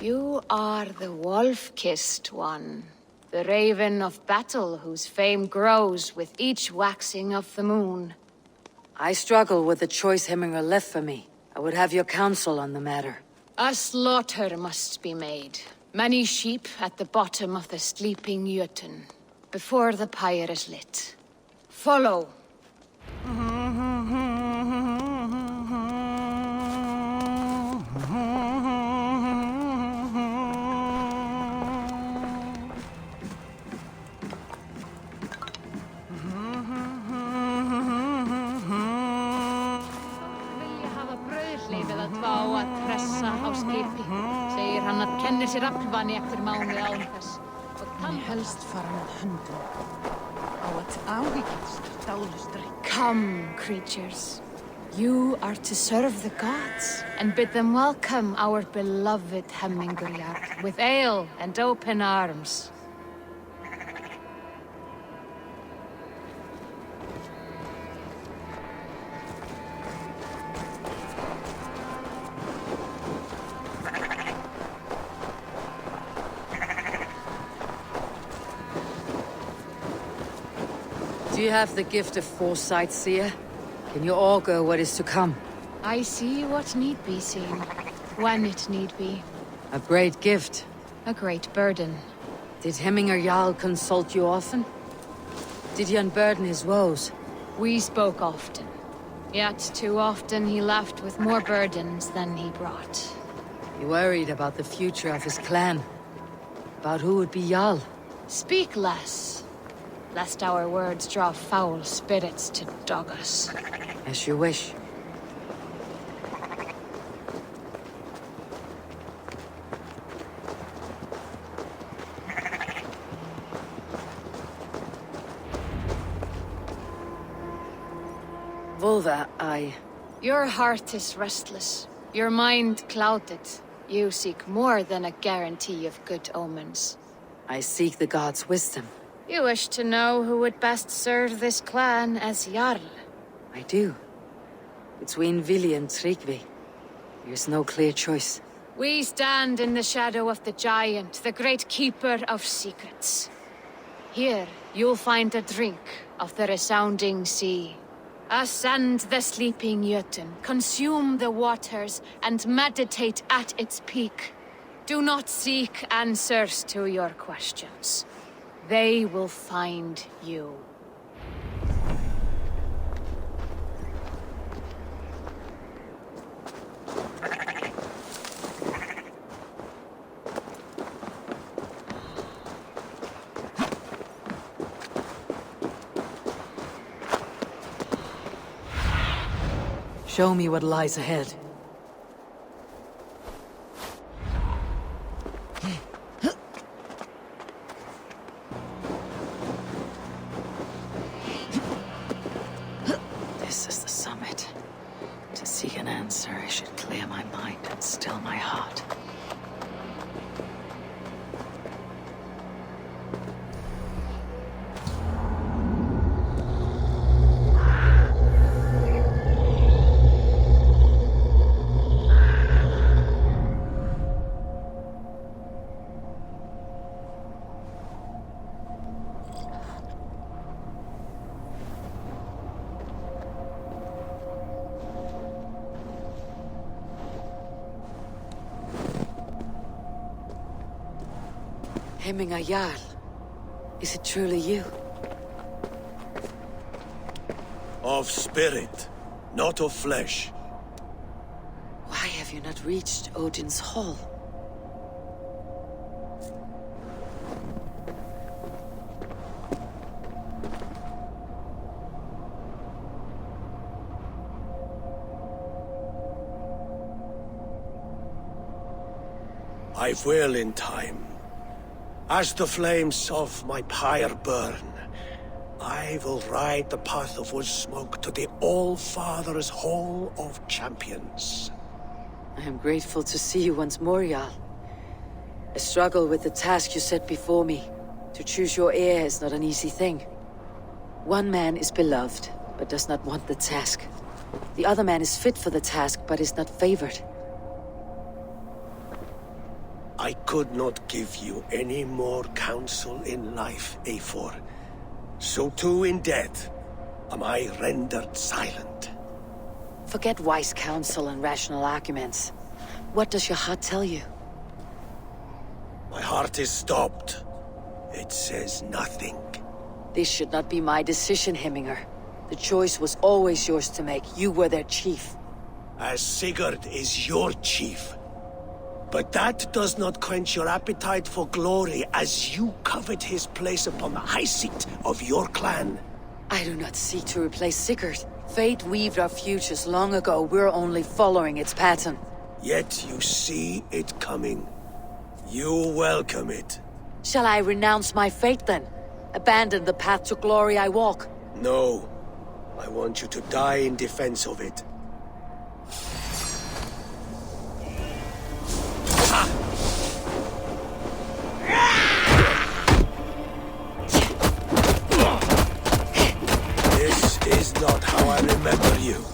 You are the wolf-kissed one. The raven of battle whose fame grows with each waxing of the moon. I struggle with the choice Hemmingar left for me. I would have your counsel on the matter. A slaughter must be made. Many sheep at the bottom of the sleeping Jötun, before the pyre is lit. Follow. Kennir sér aflvani eftir mánuð án þess. Hann helst fara með höndum á að áhyggjast dálustreng. Come, creatures. You are to serve the gods and bid them welcome our beloved Hemmingar Jarl with ale and open arms. Do you have the gift of foresight, seer? Can you augur what is to come? I see what need be seen, when it need be. A great gift. A great burden. Did Hemmingar Jarl consult you often? Did he unburden his woes? We spoke often. Yet too often he left with more burdens than he brought. He worried about the future of his clan. About who would be Jarl. Speak less, lest our words draw foul spirits to dog us. As you wish. Volva, Your heart is restless. Your mind clouded. You seek more than a guarantee of good omens. I seek the gods' wisdom. You wish to know who would best serve this clan as Jarl. I do. Between Vili and Tryggvi, there's no clear choice. We stand in the shadow of the giant, the great keeper of secrets. Here, you'll find a drink of the resounding sea. Ascend the sleeping Jötun, consume the waters, and meditate at its peak. Do not seek answers to your questions. They will find you. Show me what lies ahead. This is the summit. To seek an answer, I should clear my mind and still my heart. Hemminga Jarl, is it truly you? Of spirit, not of flesh. Why have you not reached Odin's Hall? I will in time. As the flames of my pyre burn, I will ride the path of wood smoke to the All-Father's Hall of Champions. I am grateful to see you once more, Jarl. I struggle with the task you set before me. To choose your heir is not an easy thing. One man is beloved, but does not want the task. The other man is fit for the task, but is not favored. I could not give you any more counsel in life, Eivor. So too in death am I rendered silent. Forget wise counsel and rational arguments. What does your heart tell you? My heart is stopped. It says nothing. This should not be my decision, Hemminger. The choice was always yours to make. You were their chief. As Sigurd is your chief. But that does not quench your appetite for glory as you covet his place upon the high seat of your clan. I do not seek to replace Sigurd. Fate weaved our futures long ago. We're only following its pattern. Yet you see it coming. You welcome it. Shall I renounce my fate then? Abandon the path to glory I walk? No. I want you to die in defense of it. This is not how I remember you.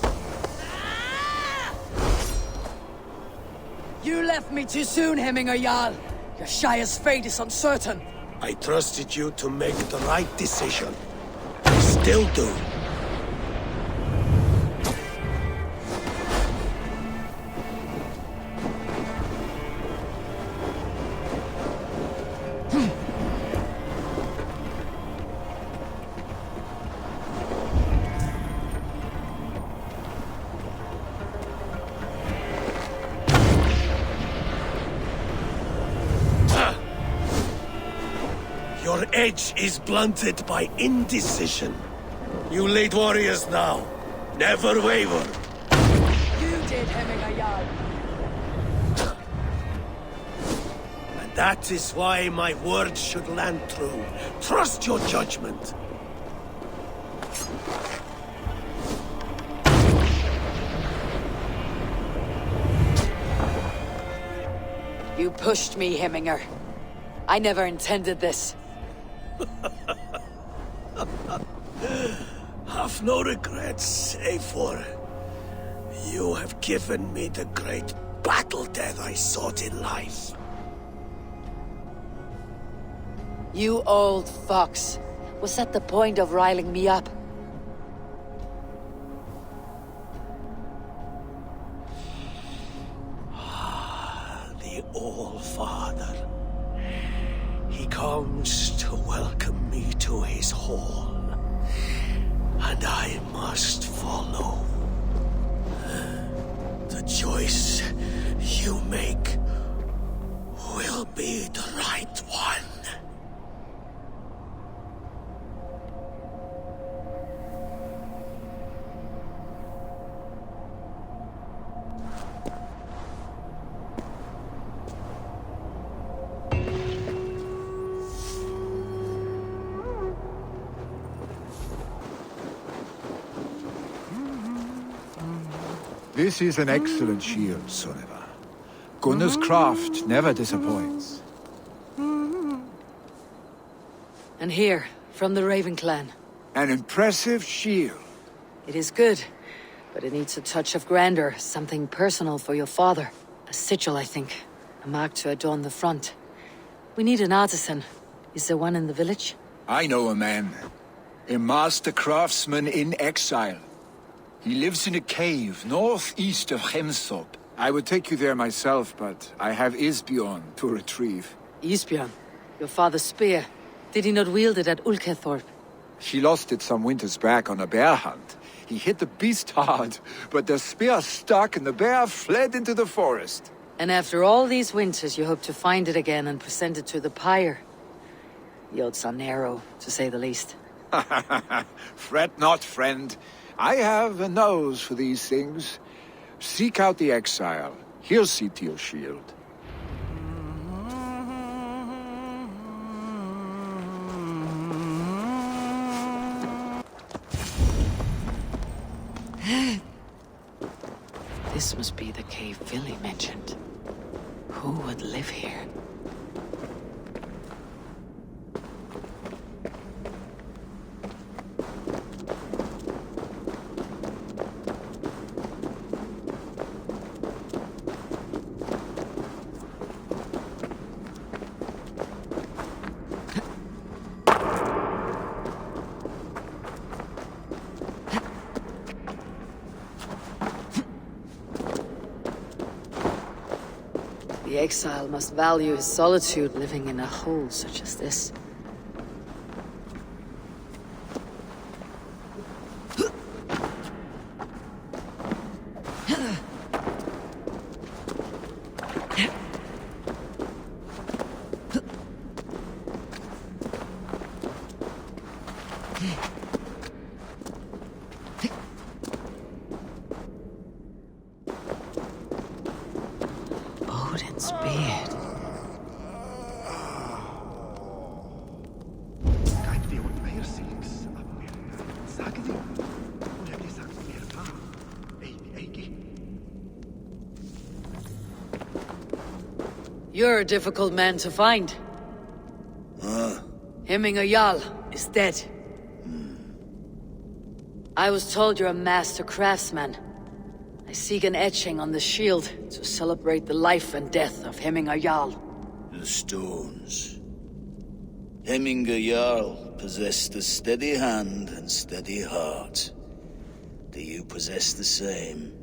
You left me too soon, Hemminger Jarl. Your Shire's fate is uncertain. I trusted you to make the right decision. I still do. Your edge is blunted by indecision. You late warriors now. Never waver. You did, Hemminger Jarl. And that is why my words should land true. Trust your judgment. You pushed me, Hemminger. I never intended this. Have no regrets, Eivor. You have given me the great battle death I sought in life. You old fox. Was that the point of riling me up? The All-Father. He comes to welcome me to his hall, and I must follow. The choice you make will be the right one. This is an excellent shield, Sunniva. Gunnar's craft never disappoints. And here, from the Raven clan. An impressive shield. It is good, but it needs a touch of grandeur, something personal for your father. A sigil, I think. A mark to adorn the front. We need an artisan. Is there one in the village? I know a man. A master craftsman in exile. He lives in a cave northeast of Hemthorp. I would take you there myself, but I have Isbjorn to retrieve. Isbjorn? Your father's spear. Did he not wield it at Ulkethorp? She lost it some winters back on a bear hunt. He hit the beast hard, but the spear stuck and the bear fled into the forest. And after all these winters, you hope to find it again and present it to the pyre. The odds are narrow, to say the least. Fret not, friend. I have a nose for these things. Seek out the exile. He'll see to your shield. This must be the cave Villy mentioned. Who would live here? The exile must value his solitude living in a hole such as this. Odin's beard. You're a difficult man to find. Hemminger Jarl is dead. I was told you're a master craftsman. I seek an etching on the shield to celebrate the life and death of Hemminger Jarl. The stones. Hemminger Jarl possessed a steady hand and steady heart. Do you possess the same?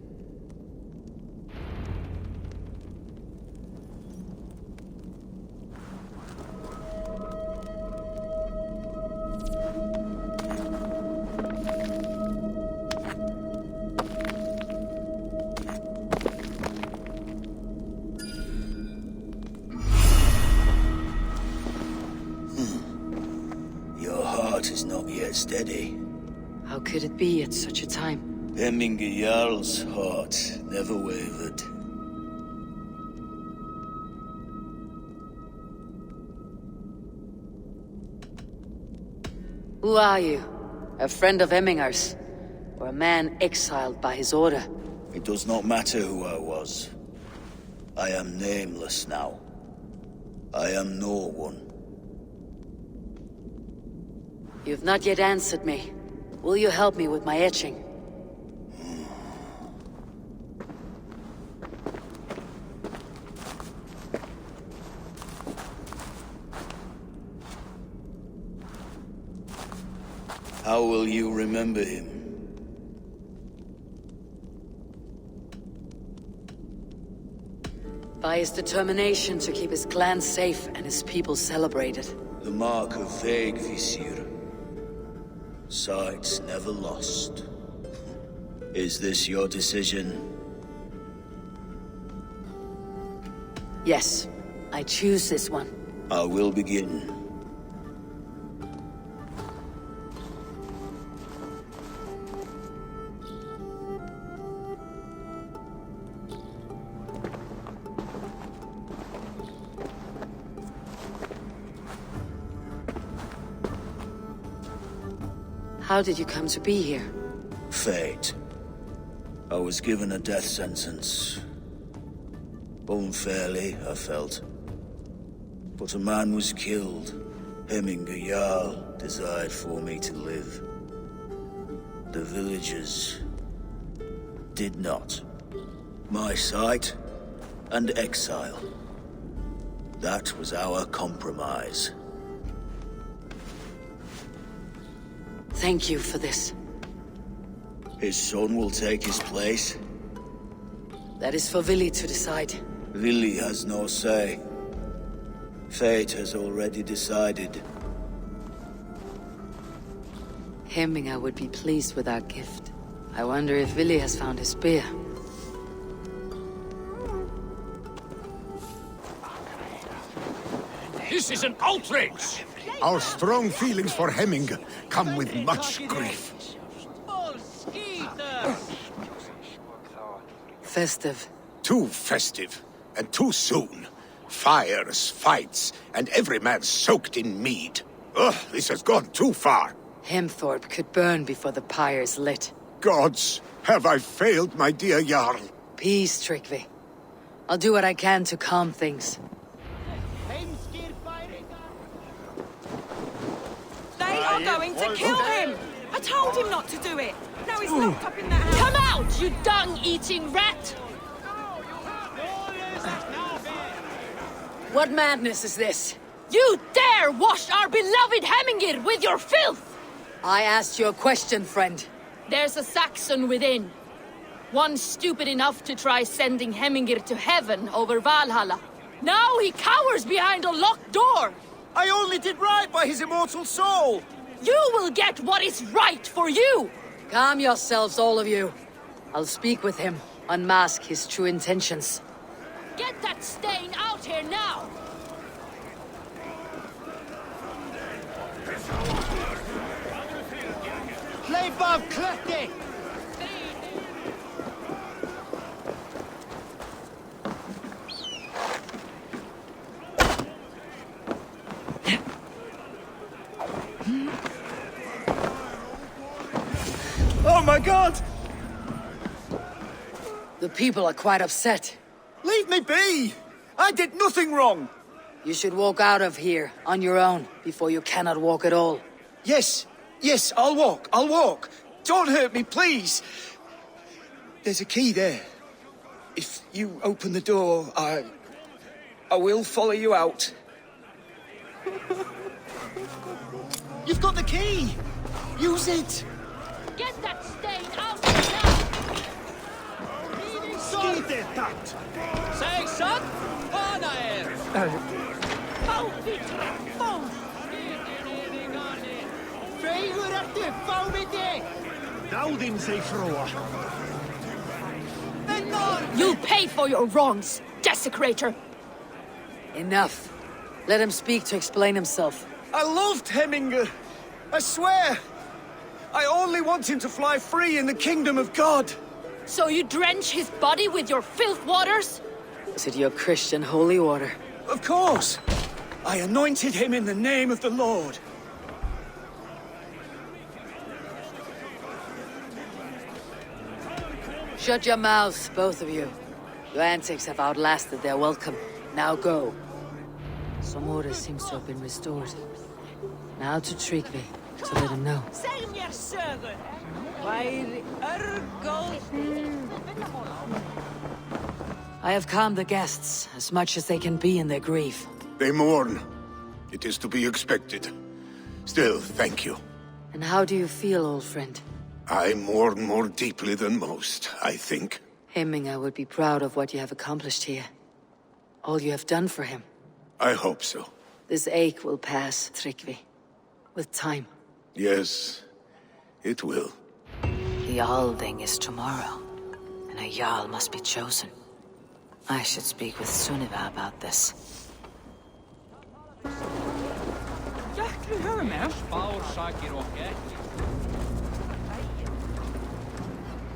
Steady. How could it be at such a time? Hemminger Jarl's heart never wavered. Who are you? A friend of Hemminger's? Or a man exiled by his order? It does not matter who I was. I am nameless now. I am no one. You've not yet answered me. Will you help me with my etching? How will you remember him? By his determination to keep his clan safe and his people celebrated. The mark of Vegvisir. Sights never lost. Is this your decision? Yes, I choose this one. I will begin. How did you come to be here? Fate. I was given a death sentence. Unfairly, I felt. But a man was killed. Hemminger Jarl desired for me to live. The villagers did not. My sight and exile. That was our compromise. Thank you for this. His son will take his place. That is for Vili to decide. Vili has no say. Fate has already decided. Hemminger would be pleased with our gift. I wonder if Vili has found his spear. This is an outrage! Our strong feelings for Hemminger come with much grief. Festive. Too festive, and too soon. Fires, fights, and every man soaked in mead. Ugh, this has gone too far. Hemthorpe could burn before the pyre's lit. Gods, have I failed my dear Jarl? Peace, Tryggvi. I'll do what I can to calm things. They are going to kill him! I told him not to do it! Now he's locked up in that house! Come out, you dung-eating rat! What madness is this? You dare wash our beloved Hemmingir with your filth! I asked you a question, friend. There's a Saxon within. One stupid enough to try sending Hemmingir to heaven over Valhalla. Now he cowers behind a locked door! I only did right by his immortal soul! You will get what is right for you! Calm yourselves, all of you. I'll speak with him, unmask his true intentions. Get that stain out here now! Play Bob Clutty! Oh my god! The people are quite upset. Leave me be! I did nothing wrong! You should walk out of here on your own before you cannot walk at all. Yes, I'll walk. Don't hurt me, please. There's a key there. If you open the door, I will follow you out. You've got the key! Use it! Get that stain out here now! Säg sant! Varna er! Feigur ertu, fá mig þig! Dáðinn sig fróa. You'll pay for your wrongs, desecrator! Enough. Let him speak to explain himself. I loved Hemminger. I swear. I only want him to fly free in the kingdom of God. So you drench his body with your filth waters? Is it your Christian holy order? Of course. I anointed him in the name of the Lord. Shut your mouths, both of you. Your antics have outlasted their welcome. Now go. Some order seems to have been restored. Now to Tryggvi, to let him know. Segð mér sögur! Væri örgóð... I have calmed the guests as much as they can be in their grief. They mourn. It is to be expected. Still, thank you. And how do you feel, old friend? I mourn more deeply than most, I think. Hemminger would be proud of what you have accomplished here. All you have done for him. I hope so. This ache will pass, Tryggvi. With time. Yes, it will. The Althing is tomorrow, and a Jarl must be chosen. I should speak with Sunniva about this.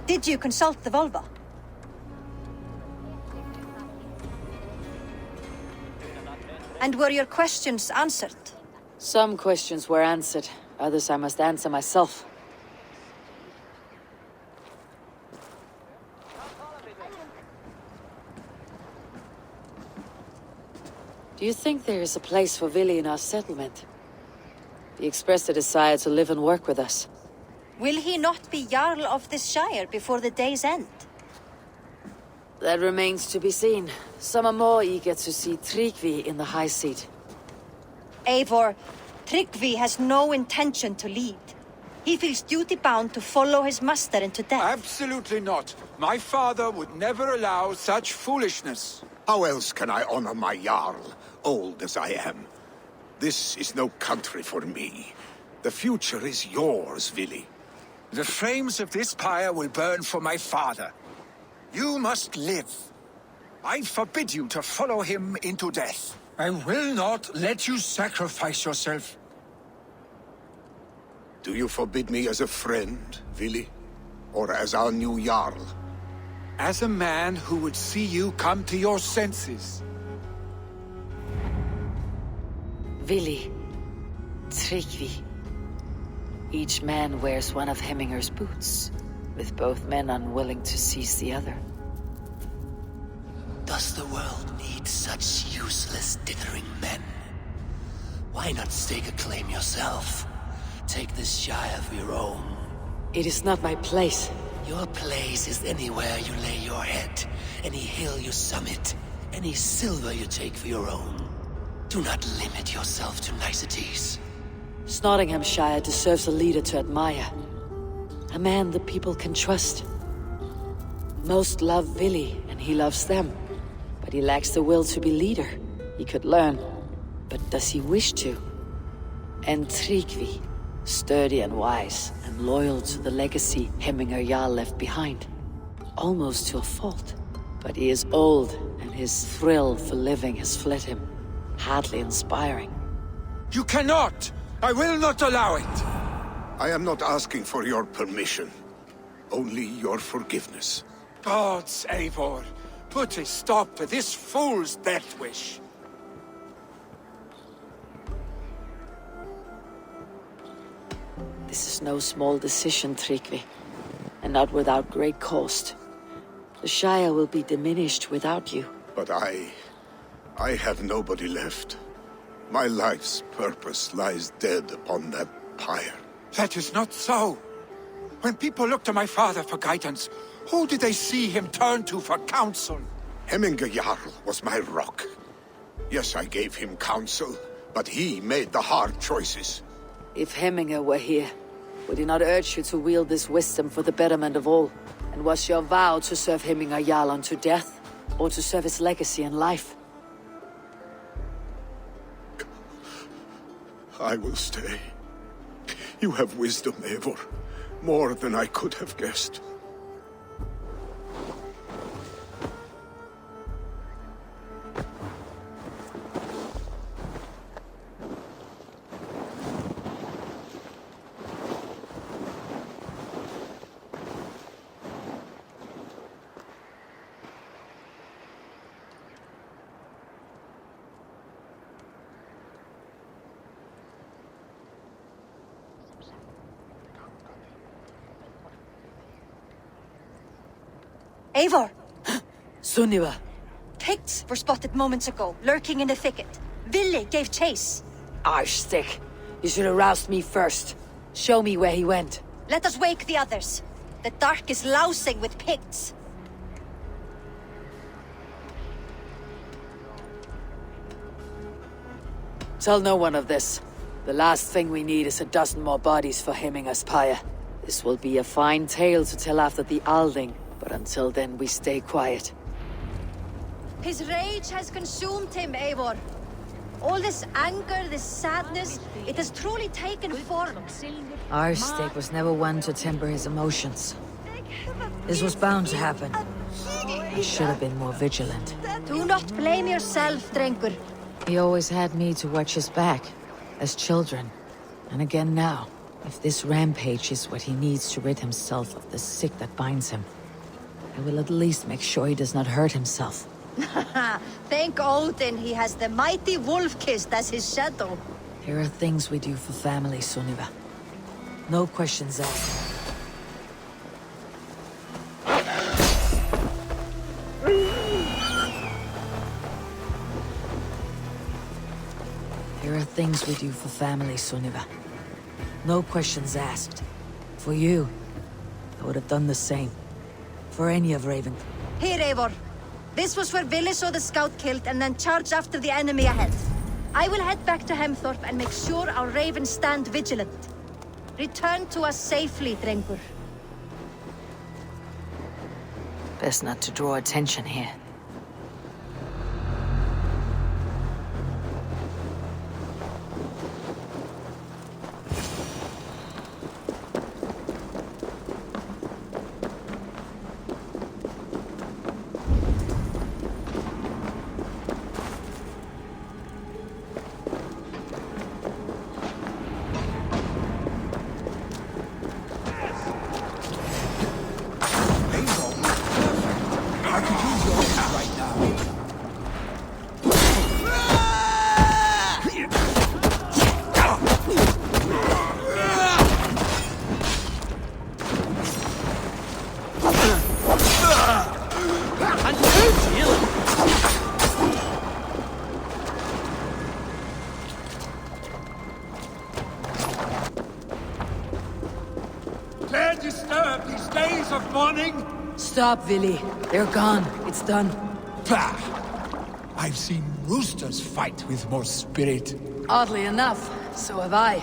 Did you consult the Volva? And were your questions answered? Some questions were answered. Others I must answer myself. Do you think there is a place for Vili in our settlement? He expressed a desire to live and work with us. Will he not be Jarl of this shire before the day's end? That remains to be seen. Some are more eager to see Tryggvi in the high seat. Eivor, Tryggvi has no intention to lead. He feels duty-bound to follow his master into death. Absolutely not. My father would never allow such foolishness. How else can I honor my Jarl, old as I am? This is no country for me. The future is yours, Vili. The flames of this pyre will burn for my father. You must live. I forbid you to follow him into death. I will not let you sacrifice yourself. Do you forbid me as a friend, Vili? Or as our new Jarl? As a man who would see you come to your senses. Vili. Tryggvi. Each man wears one of Hemminger's boots, with both men unwilling to seize the other. Does the world need such useless, dithering men? Why not stake a claim yourself? Take this shire for your own. It is not my place. Your place is anywhere you lay your head, any hill you summit, any silver you take for your own. Do not limit yourself to niceties. Nottinghamshire deserves a leader to admire. A man the people can trust. Most love Vili, and he loves them. But he lacks the will to be leader. He could learn. But does he wish to? And Tryggvi, sturdy and wise, and loyal to the legacy Hemminger Jarl left behind. Almost to a fault. But he is old, and his thrill for living has fled him. Hardly inspiring. You cannot! I will not allow it! I am not asking for your permission. Only your forgiveness. Gods, Eivor, put a stop to this fool's death wish. This is no small decision, Tryggvi. And not without great cost. The Shire will be diminished without you. But I have nobody left. My life's purpose lies dead upon that pyre. That is not so. When people look to my father for guidance, who did they see him turn to for counsel? Hemminger Jarl was my rock. Yes, I gave him counsel, but he made the hard choices. If Hemminger were here, would he not urge you to wield this wisdom for the betterment of all? And was your vow to serve Hemminger Jarl unto death, or to serve his legacy in life? I will stay. You have wisdom, Eivor. More than I could have guessed. Eivor! Sunniva! Picts were spotted moments ago, lurking in the thicket. Vili gave chase. Arshstick! You should have roused me first. Show me where he went. Let us wake the others. The dark is lousing with Picts. Tell no one of this. The last thing we need is a dozen more bodies for Hemminger's pyre. This will be a fine tale to tell after the Alding, but until then we stay quiet. His rage has consumed him, Eivor. All this anger, this sadness, it has truly taken form. Arstig was never one to temper his emotions. This was bound to happen. I should have been more vigilant. Do not blame yourself, Drengur. He always had me to watch his back, as children. And again now, if this rampage is what he needs to rid himself of the sick that binds him, I will at least make sure he does not hurt himself. Thank Odin he has the mighty Wolf-Kissed as his shadow. There are things we do for family, Sunniva. No questions asked. There are things we do for family, Sunniva. No questions asked. For you, I would have done the same. For any of Raven. Here, Eivor. This was where Vili saw the scout killed and then charged after the enemy ahead. I will head back to Hemthorpe and make sure our Ravens stand vigilant. Return to us safely, Drengur. Best not to draw attention here. Can't disturb these days of mourning? Stop, Vili. They're gone. It's done. Pah! I've seen roosters fight with more spirit. Oddly enough, so have I.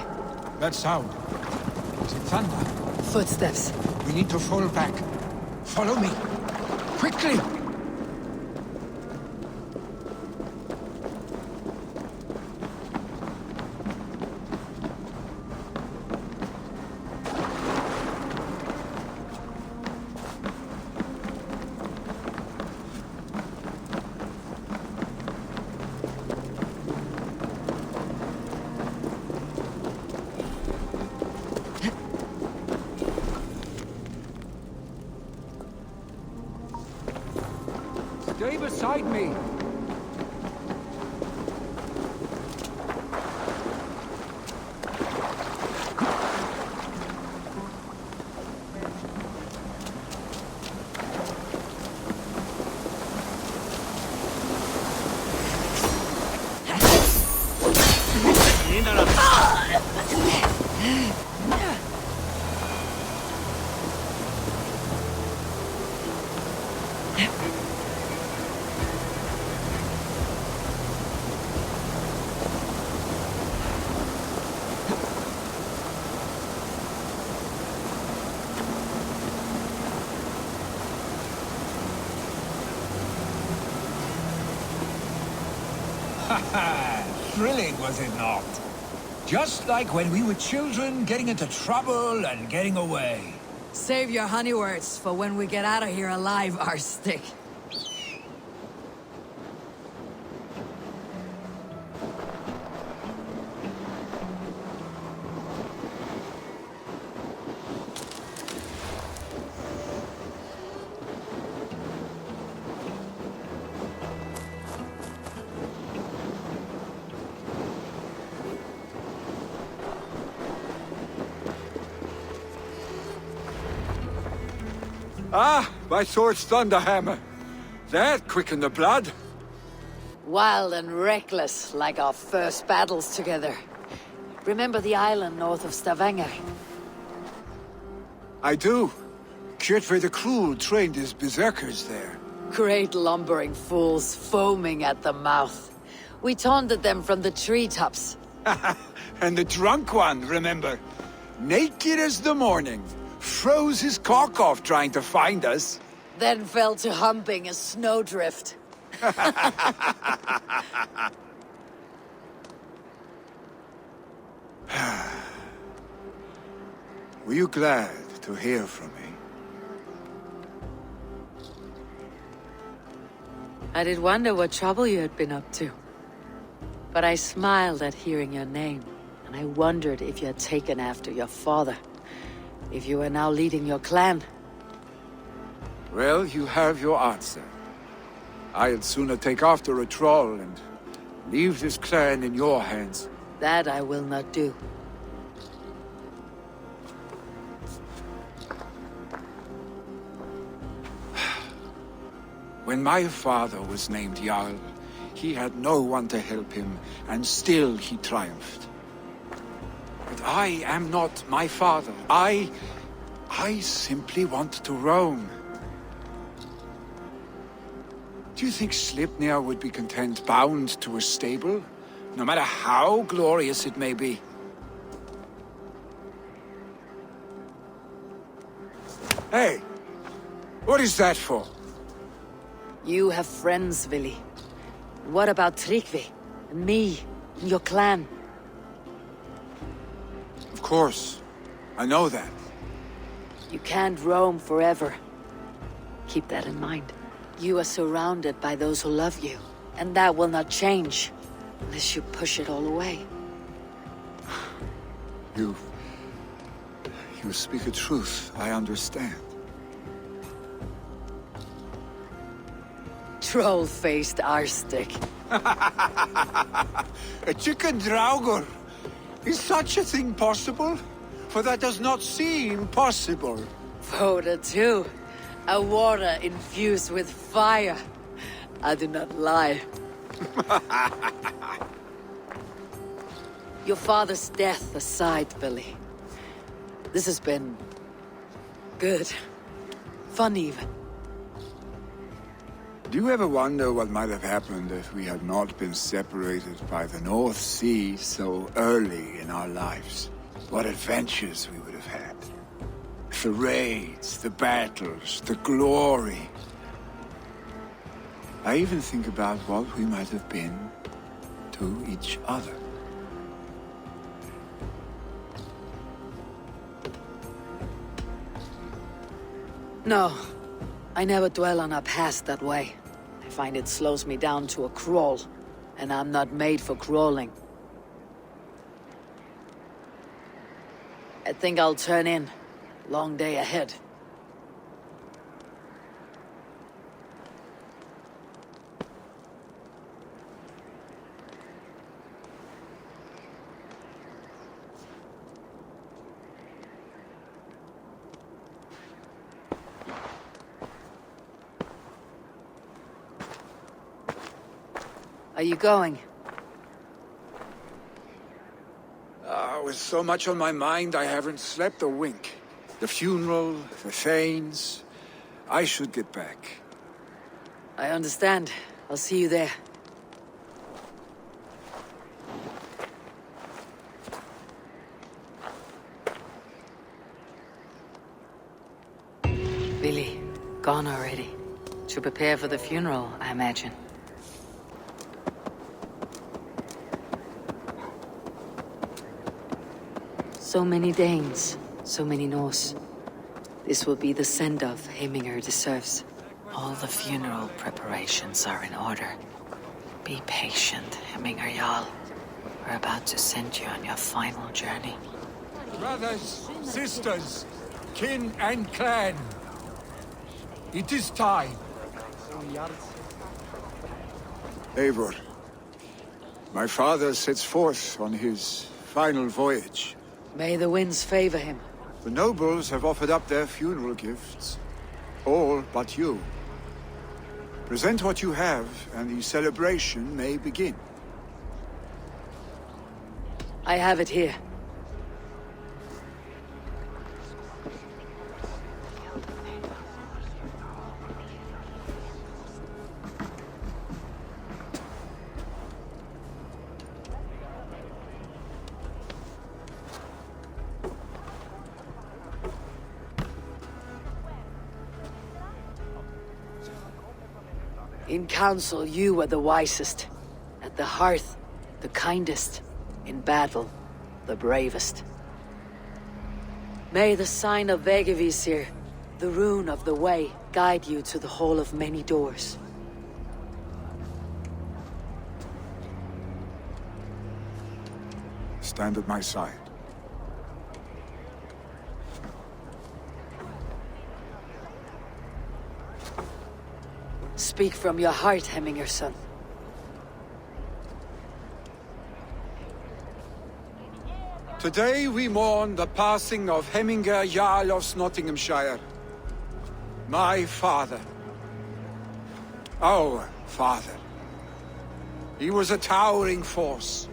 That sound. Is it thunder? Footsteps. We need to fall back. Follow me. Quickly! Stay beside me. Thrilling, was it not? Just like when we were children, getting into trouble and getting away. Save your honey words for when we get out of here alive, Arstig. Ah, my sword's thunderhammer. That quickened the blood. Wild and reckless, like our first battles together. Remember the island north of Stavanger? I do. Kjotve the Cruel trained his berserkers there. Great lumbering fools, foaming at the mouth. We taunted them from the treetops. And the drunk one, remember? Naked as the morning. Froze his cock off trying to find us. Then fell to humping a snowdrift. Were you glad to hear from me? I did wonder what trouble you had been up to. But I smiled at hearing your name, and I wondered if you had taken after your father. If you were now leading your clan. Well, you have your answer. I'd sooner take after a troll and leave this clan in your hands. That I will not do. When my father was named Jarl, he had no one to help him, and still he triumphed. But I am not my father. I simply want to roam. Do you think Sleipnir would be content bound to a stable, no matter how glorious it may be? Hey! What is that for? You have friends, Vili. What about Tryggvi? And me? And your clan? Of course. I know that. You can't roam forever. Keep that in mind. You are surrounded by those who love you. And that will not change. Unless you push it all away. You speak a truth. I understand. Troll-faced arstick. A chicken Draugr! Is such a thing possible? For that does not seem possible. Voda too. A water infused with fire. I do not lie. Your father's death aside, Billy. This has been... good. Fun even. Do you ever wonder what might have happened if we had not been separated by the North Sea so early in our lives? What adventures we would have had. The raids, the battles, the glory. I even think about what we might have been to each other. No. I never dwell on our past that way. I find it slows me down to a crawl, and I'm not made for crawling. I think I'll turn in. Long day ahead. Are you going? With so much on my mind, I haven't slept a wink. The funeral, the Thanes... I should get back. I understand. I'll see you there. Billy, gone already. To prepare for the funeral, I imagine. So many Danes, so many Norse. This will be the send-off Heminger deserves. All the funeral preparations are in order. Be patient, Heminger Jarl. We're about to send you on your final journey. Brothers, sisters, kin and clan. It is time. Eivor, my father sets forth on his final voyage. May the winds favor him. The nobles have offered up their funeral gifts. All but you. Present what you have, and the celebration may begin. I have it here. In council, you were the wisest. At the hearth, the kindest. In battle, the bravest. May the sign of Vegevisir, the rune of the way, guide you to the hall of many doors. Stand at my side. Speak from your heart, Hemminger son. Today we mourn the passing of Hemminger Jarl of Nottinghamshire. My father. Our father. He was a towering force.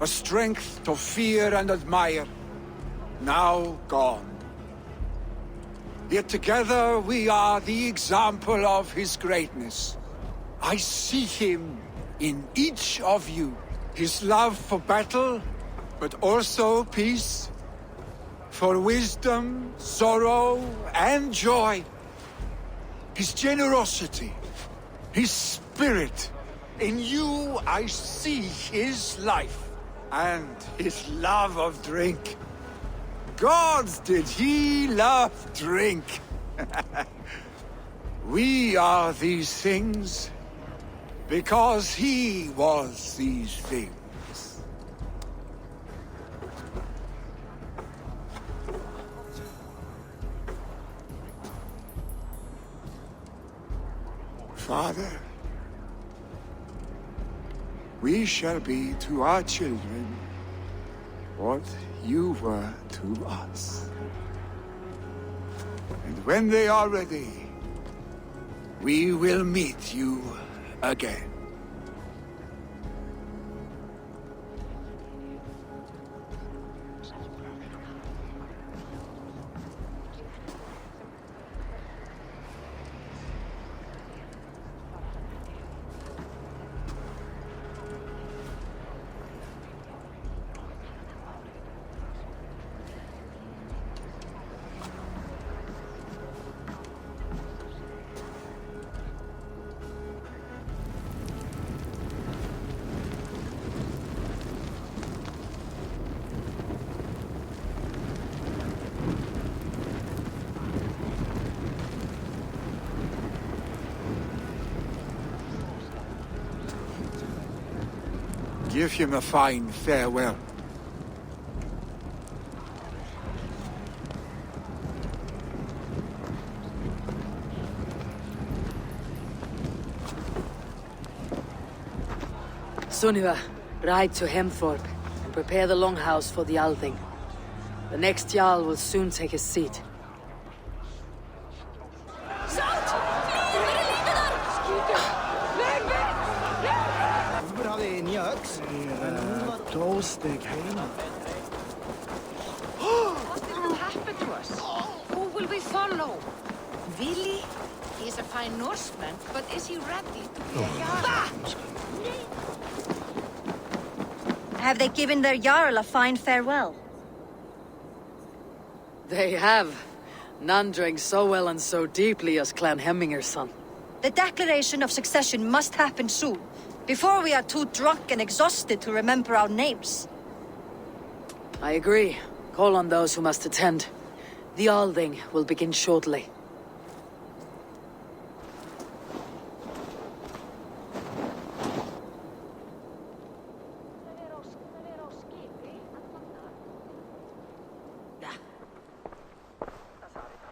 A strength to fear and admire. Now gone. Yet together we are the example of his greatness. I see him in each of you. His love for battle, but also peace. For wisdom, sorrow, and joy. His generosity, his spirit. In you I see his life, and his love of drink. Gods, did he love drink! We are these things because he was these things. Father, we shall be to our children what you were to us. And when they are ready, we will meet you again. Give him a fine farewell. Sunniva, ride to Hemthorpe and prepare the longhouse for the Althing. The next Jarl will soon take his seat. What will happen to us? Who will we follow? Vili? He is a fine Norseman, but is he ready to be a Jarl? Have they given their Jarl a fine farewell? They have. None drank so well and so deeply as Clan Hemminger's son. The declaration of succession must happen soon, before we are too drunk and exhausted to remember our names. I agree. Call on those who must attend. The Althing will begin shortly.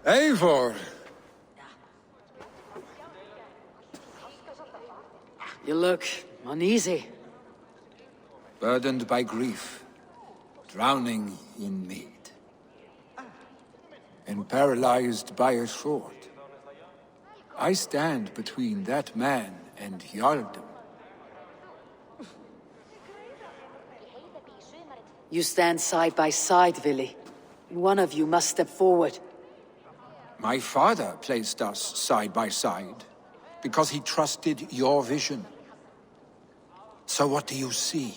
Eivor! You look uneasy. Burdened by grief, drowning in mead, and paralyzed by a sword. I stand between that man and Jarldom. You stand side by side, Vili. One of you must step forward. My father placed us side by side because he trusted your vision. So what do you see?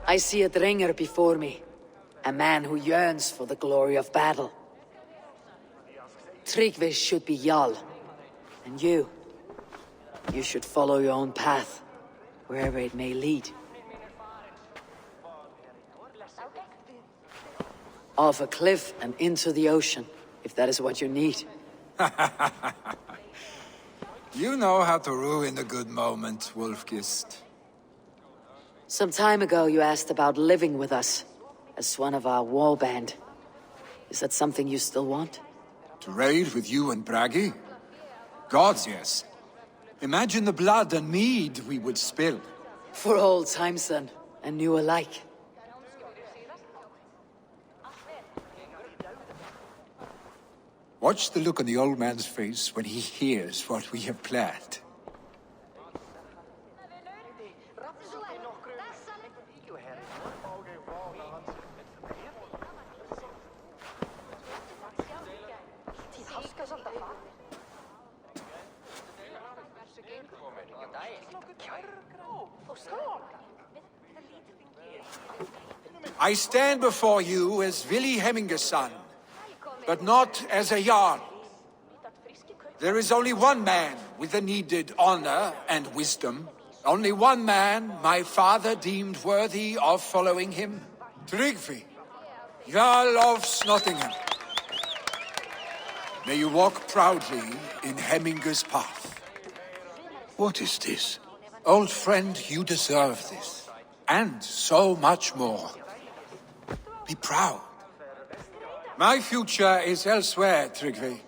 I see a Dringer before me. A man who yearns for the glory of battle. Tryggvi should be Jarl. And you should follow your own path, wherever it may lead. Off a cliff and into the ocean, if that is what you need. You know how to ruin a good moment, Wolfgist. Some time ago you asked about living with us, as one of our war band. Is that something you still want? To raid with you and Bragi? Gods, yes. Imagine the blood and mead we would spill. For old times then, and new alike. Watch the look on the old man's face when he hears what we have planned. I stand before you as Vili Hemminger's son, but not as a Jarl. There is only one man with the needed honor and wisdom. Only one man my father deemed worthy of following him. Tryggvi, Jarl of Snottingham. May you walk proudly in Hemminger's path. What is this? Old friend, you deserve this. And so much more. Be proud. My future is elsewhere, Tryggvi.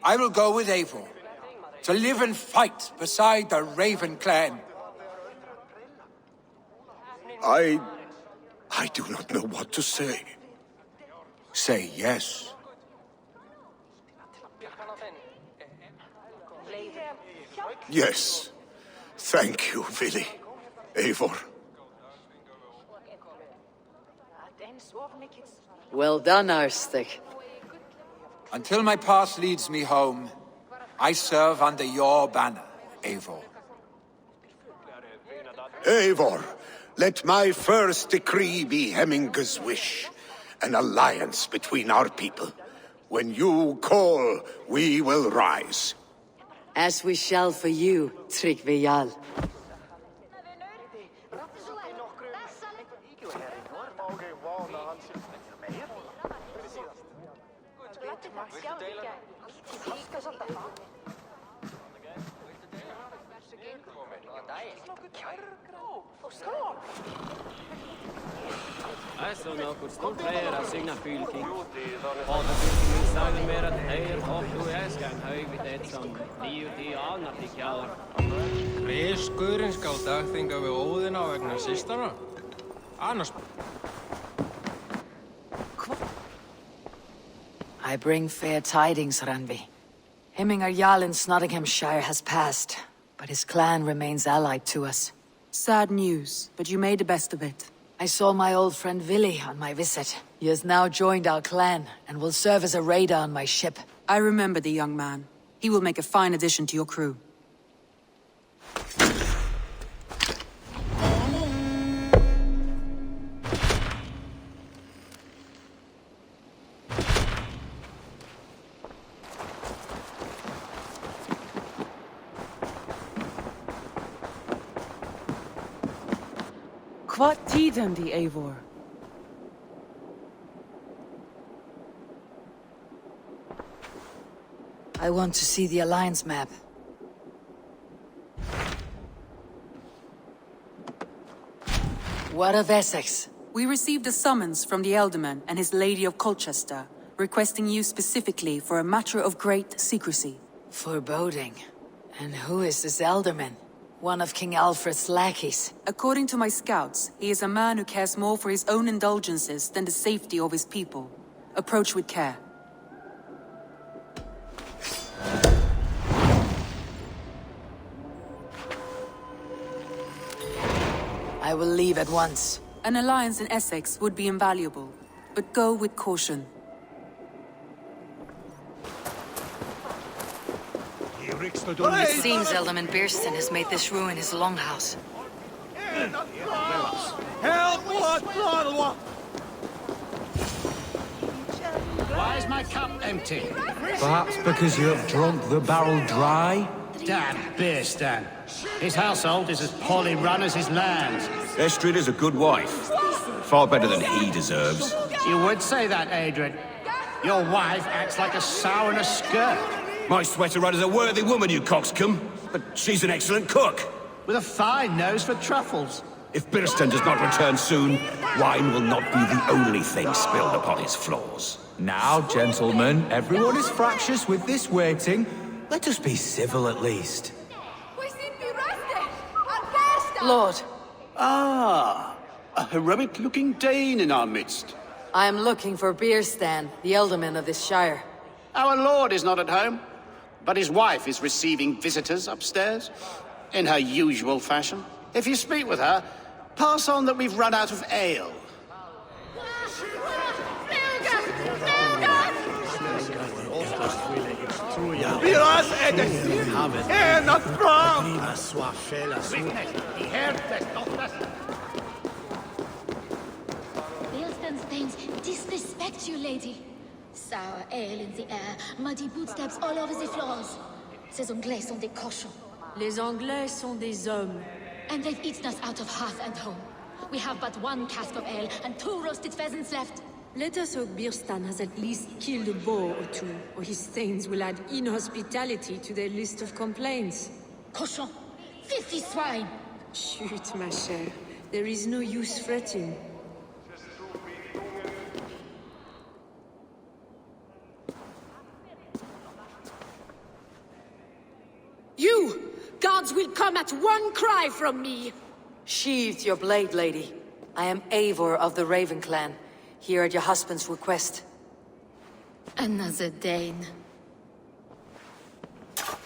I will go with Eivor, to live and fight beside the Raven clan. I do not know what to say. Say yes. Yes. Thank you, Vili. Eivor. Well done, Arstig. Until my path leads me home, I serve under your banner, Eivor. Eivor, let my first decree be Hemminger's wish. An alliance between our people. When you call, we will rise. As we shall for you, Tryggvi Jarl. Alltså något stort här av signa fylking. Faderfylking sagde mer att här hopp och jag ska en hög vid det som 9-10 annat i kjár. Reskurinn skal dagþinga við Óðina vegna systara. Annars... I bring fair tidings, Randvi. Hemminger Jarl in Snottinghamshire has passed, but his clan remains allied to us. Sad news, but you made the best of it. I saw my old friend Vili on my visit. He has now joined our clan, and will serve as a raider on my ship. I remember the young man. He will make a fine addition to your crew. What tidum the Eivor? I want to see the Alliance map. What of Essex? We received a summons from the Elderman and his Lady of Colchester, requesting you specifically for a matter of great secrecy. Foreboding. And who is this Elderman? One of King Alfred's lackeys. According to my scouts, he is a man who cares more for his own indulgences than the safety of his people. Approach with care. I will leave at once. An alliance in Essex would be invaluable, but go with caution. It seems Elderman Bearston has made this ruin his longhouse. Help! What? Wise man my cup empty? Perhaps because you have drunk the barrel dry? Damn Beerstan. His household is as poorly run as his land. Estrid is a good wife. Far better than he deserves. You would say that, Adrian. Your wife acts like a sow in a skirt. My sweater run is a worthy woman, you coxcomb. But she's an excellent cook. With a fine nose for truffles. If Birstan does not return soon, wine will not be the only thing spilled upon his floors. Now, gentlemen, everyone is fractious with this waiting. Let us be civil at least. Lord. Ah, a heroic-looking Dane in our midst. I am looking for Beerstan, the Elderman of this shire. Our lord is not at home, but his wife is receiving visitors upstairs, in her usual fashion. If you speak with her, pass on that we've run out of ale. Beerstan's Thanes disrespect you, lady. Sour ale in the air, muddy footsteps all over the floors. Ces Anglais sont des cochons. Les Anglais sont des hommes. And they've eaten us out of hearth and home. We have but 1 cask of ale and 2 roasted pheasants left. Let us hope Beerstan has at least killed a boar or 2, or his thanes will add inhospitality to their list of complaints. Cochon! Filthy swine! Shoot, ma chère. There is no use fretting. You! Guards will come at 1 cry from me! Sheathe your blade, lady. I am Eivor of the Raven Clan, here at your husband's request. Another Dane.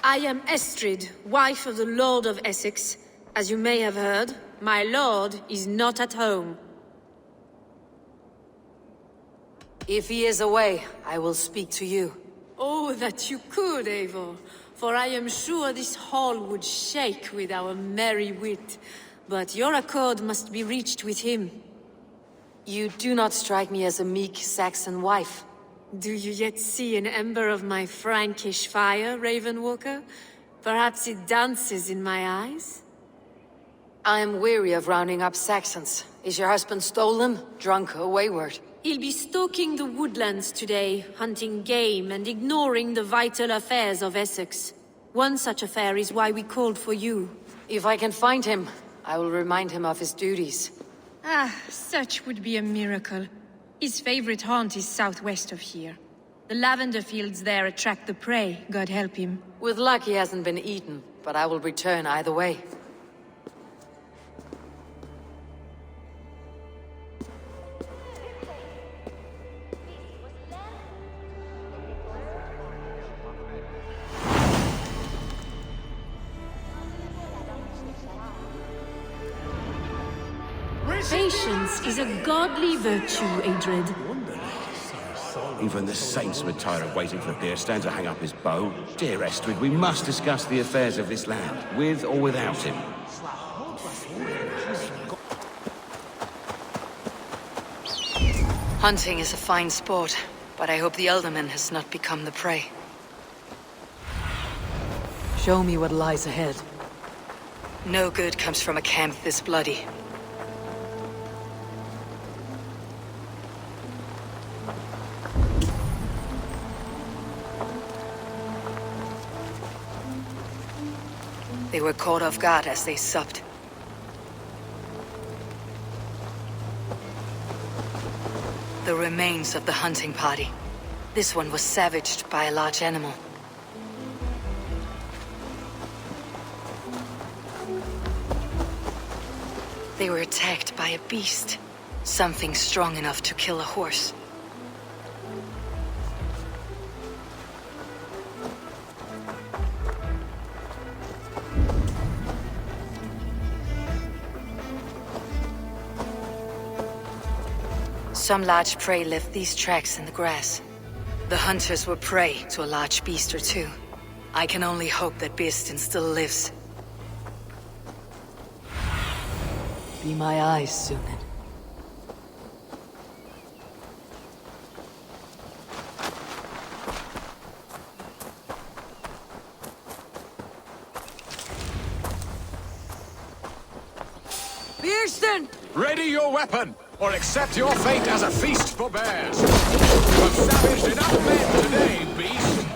I am Estrid, wife of the Lord of Essex. As you may have heard, my lord is not at home. If he is away, I will speak to you. Oh, that you could, Eivor. For I am sure this hall would shake with our merry wit. But your accord must be reached with him. You do not strike me as a meek Saxon wife. Do you yet see an ember of my Frankish fire, Ravenwalker? Perhaps it dances in my eyes? I am weary of rounding up Saxons. Is your husband stolen, drunk, or wayward? He'll be stalking the woodlands today, hunting game and ignoring the vital affairs of Essex. One such affair is why we called for you. If I can find him, I will remind him of his duties. Ah, such would be a miracle. His favorite haunt is southwest of here. The lavender fields there attract the prey, God help him. With luck he hasn't been eaten, but I will return either way. Patience is a godly virtue, Adred. Even the saints would tire of waiting for Beerstan to hang up his bow. Dear Estrid, we must discuss the affairs of this land, with or without him. Hunting is a fine sport, but I hope the Elderman has not become the prey. Show me what lies ahead. No good comes from a camp this bloody. They were caught off guard as they supped. The remains of the hunting party. This one was savaged by a large animal. They were attacked by a beast. Something strong enough to kill a horse. Some large prey left these tracks in the grass. The hunters were prey to a large beast or 2. I can only hope that Beerstan still lives. Be my eyes, Sunan. Beerston! Ready your weapon, or accept your fate as a feast for bears. You have savaged enough men today, beast.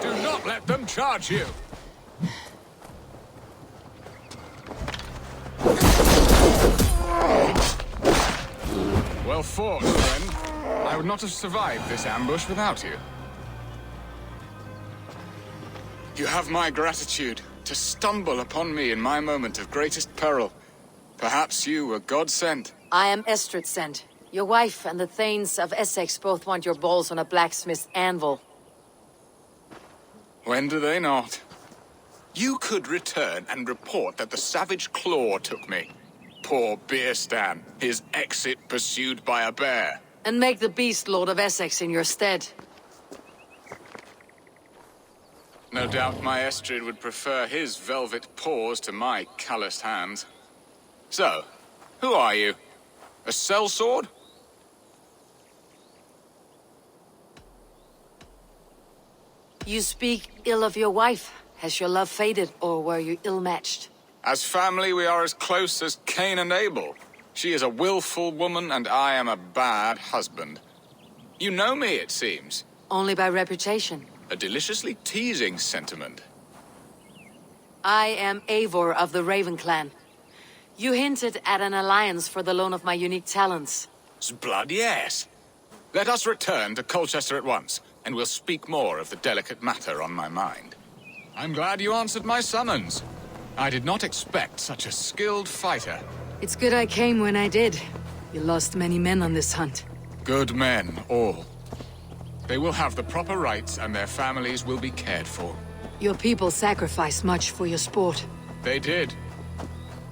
Do not let them charge you. Well fought, friend. I would not have survived this ambush without you. You have my gratitude to stumble upon me in my moment of greatest peril. Perhaps you were God-sent. I am Estrid sent. Your wife and the Thanes of Essex both want your balls on a blacksmith's anvil. When do they not? You could return and report that the savage Claw took me. Poor Beerstan, his exit pursued by a bear. And make the beast Lord of Essex in your stead. No doubt my Estrid would prefer his velvet paws to my calloused hands. So, who are you? A sellsword? You speak ill of your wife. Has your love faded, or were you ill-matched? As family, we are as close as Cain and Abel. She is a willful woman, and I am a bad husband. You know me, it seems. Only by reputation. A deliciously teasing sentiment. I am Eivor of the Raven Clan. You hinted at an alliance for the loan of my unique talents. Blood, yes. Let us return to Colchester at once, and we'll speak more of the delicate matter on my mind. I'm glad you answered my summons. I did not expect such a skilled fighter. It's good I came when I did. You lost many men on this hunt. Good men, all. They will have the proper rights, and their families will be cared for. Your people sacrificed much for your sport. They did.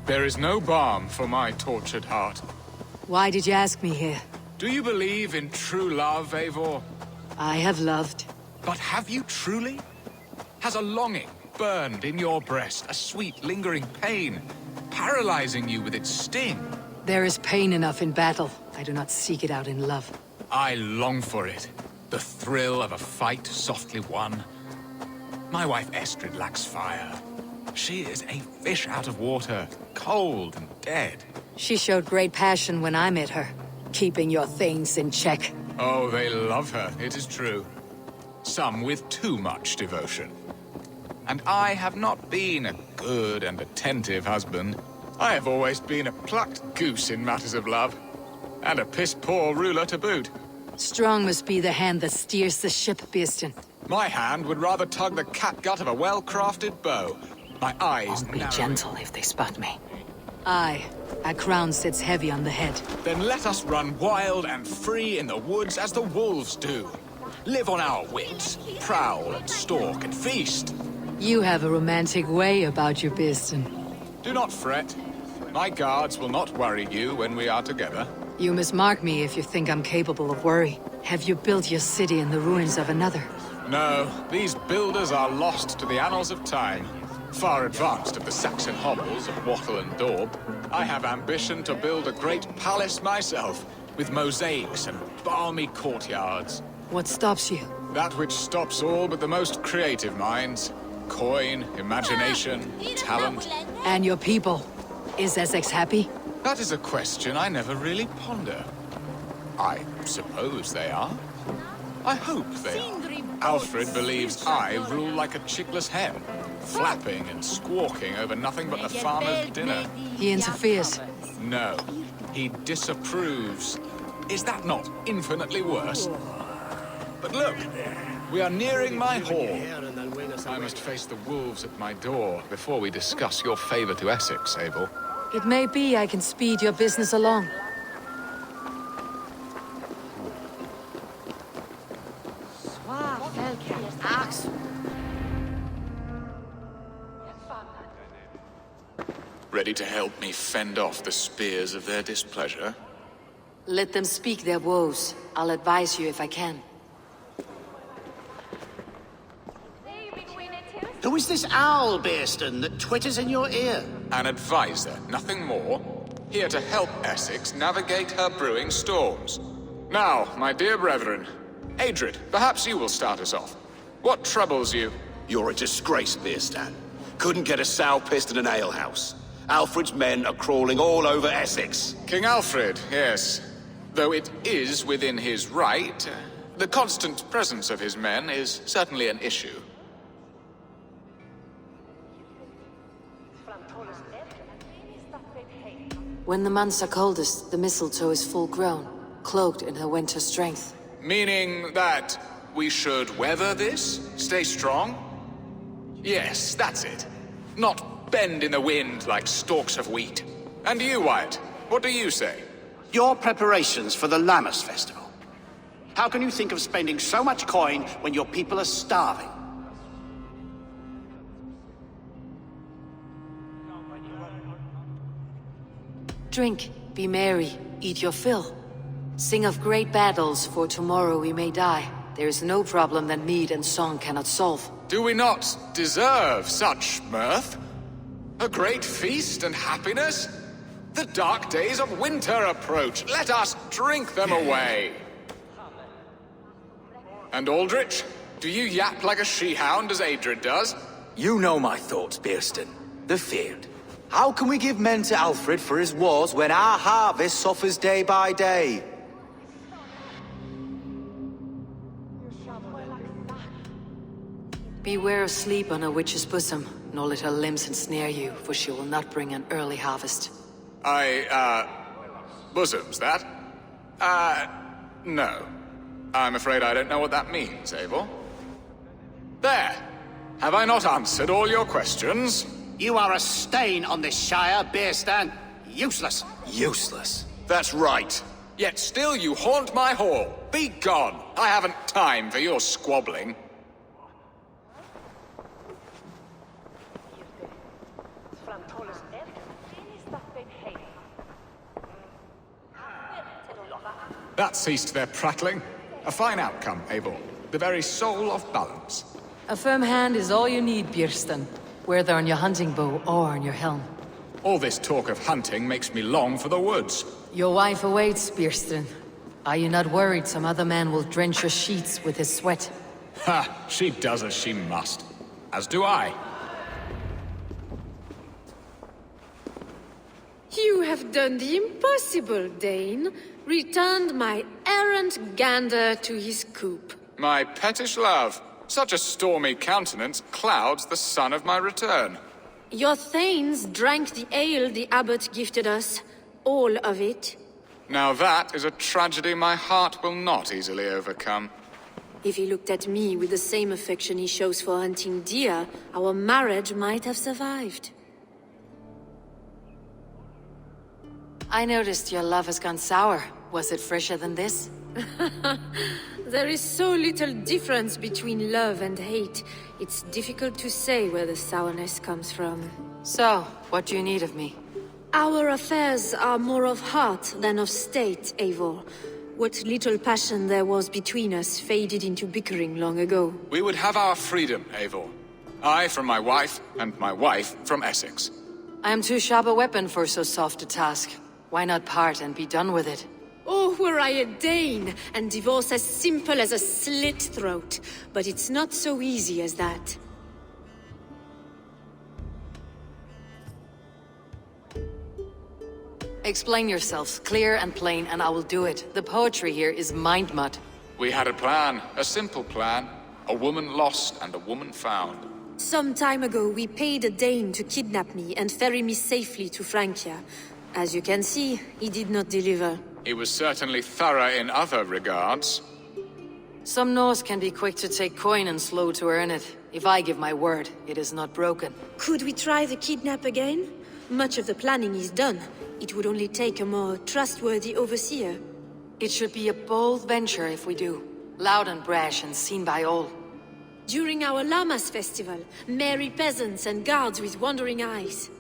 There is no balm for my tortured heart. Why did you ask me here? Do you believe in true love, Eivor? I have loved. But have you truly? Has a longing burned in your breast, a sweet, lingering pain, paralyzing you with its sting? There is pain enough in battle. I do not seek it out in love. I long for it. The thrill of a fight softly won. My wife Estrid lacks fire. She is a fish out of water, cold and dead. She showed great passion when I met her, keeping your things in check. Oh, they love her, it is true. Some with too much devotion. And I have not been a good and attentive husband. I have always been a plucked goose in matters of love. And a piss-poor ruler to boot. Strong must be the hand that steers the ship, Beerston. My hand would rather tug the catgut of a well-crafted bow. My eyes Be gentle if they spot me. Aye, a crown sits heavy on the head. Then let us run wild and free in the woods as the wolves do. Live on our wits, prowl and stalk and feast. You have a romantic way about you, Beerston. Do not fret. My guards will not worry you when we are together. You must mark me if you think I'm capable of worry. Have you built your city in the ruins of another? No, these builders are lost to the annals of time. Far advanced of the Saxon hovels of Wattle and Daub, I have ambition to build a great palace myself, with mosaics and balmy courtyards. What stops you? That which stops all but the most creative minds. Coin, imagination, talent. And your people? Is Essex happy? That is a question I never really ponder. I suppose they are. I hope they are. Alfred believes I rule like a chickless hen, flapping and squawking over nothing but the farmer's dinner. He interferes. No, he disapproves. Is that not infinitely worse? But look, we are nearing my hall. I must face the wolves at my door before we discuss your favor to Essex, Abel. It may be I can speed your business along. Ready to help me fend off the spears of their displeasure? Let them speak their woes. I'll advise you if I can. Who is this owl, Beerston, that twitters in your ear? An advisor, nothing more. Here to help Essex navigate her brewing storms. Now, my dear brethren, Adrid, perhaps you will start us off. What troubles you? You're a disgrace, Beerstan. Couldn't get a sow pissed in an alehouse. Alfred's men are crawling all over Essex. King Alfred, yes. Though it is within his right, the constant presence of his men is certainly an issue. When the months are coldest, the mistletoe is full grown, cloaked in her winter strength. Meaning that we should weather this? Stay strong? Yes, that's it. Not bend in the wind like stalks of wheat. And you, Wyatt, what do you say? Your preparations for the Lammas festival. How can you think of spending so much coin when your people are starving? Drink, be merry, eat your fill. Sing of great battles, for tomorrow we may die. There is no problem that mead and song cannot solve. Do we not deserve such mirth? A great feast and happiness? The dark days of winter approach. Let us drink them away. And Aldrich, do you yap like a she-hound as Adred does? You know my thoughts, Bearston. The feared. How can we give men to Alfred for his wars when our harvest suffers day by day? Beware of sleep on a witch's bosom, nor let her limbs ensnare you, for she will not bring an early harvest. Bosoms, that? No. I'm afraid I don't know what that means, Eivor. There! Have I not answered all your questions? You are a stain on this Shire, Bearstan. Useless. Useless? That's right. Yet still you haunt my hall. Be gone! I haven't time for your squabbling. That ceased their prattling. A fine outcome, Eivor. The very soul of balance. A firm hand is all you need, Bearstan. Whether on your hunting bow or on your helm. All this talk of hunting makes me long for the woods. Your wife awaits, Bearstan. Are you not worried some other man will drench your sheets with his sweat? Ha! She does as she must. As do I. You have done the impossible, Dane. Returned my errant gander to his coop. My pettish love. Such a stormy countenance clouds the sun of my return. Your thanes drank the ale the abbot gifted us. All of it. Now that is a tragedy my heart will not easily overcome. If he looked at me with the same affection he shows for hunting deer, our marriage might have survived. I noticed your love has gone sour. Was it fresher than this? There is so little difference between love and hate. It's difficult to say where the sourness comes from. So, what do you need of me? Our affairs are more of heart than of state, Eivor. What little passion there was between us faded into bickering long ago. We would have our freedom, Eivor. I from my wife, and my wife from Essex. I am too sharp a weapon for so soft a task. Why not part and be done with it? Oh, were I a Dane, and divorce as simple as a slit throat. But it's not so easy as that. Explain yourselves, clear and plain, and I will do it. The poetry here is mind mud. We had a plan, a simple plan. A woman lost and a woman found. Some time ago, we paid a Dane to kidnap me and ferry me safely to Francia. As you can see, he did not deliver. He was certainly thorough in other regards. Some Norse can be quick to take coin and slow to earn it. If I give my word, it is not broken. Could we try the kidnap again? Much of the planning is done. It would only take a more trustworthy overseer. It should be a bold venture if we do. Loud and brash and seen by all. During our Lammas festival, merry peasants and guards with wandering eyes.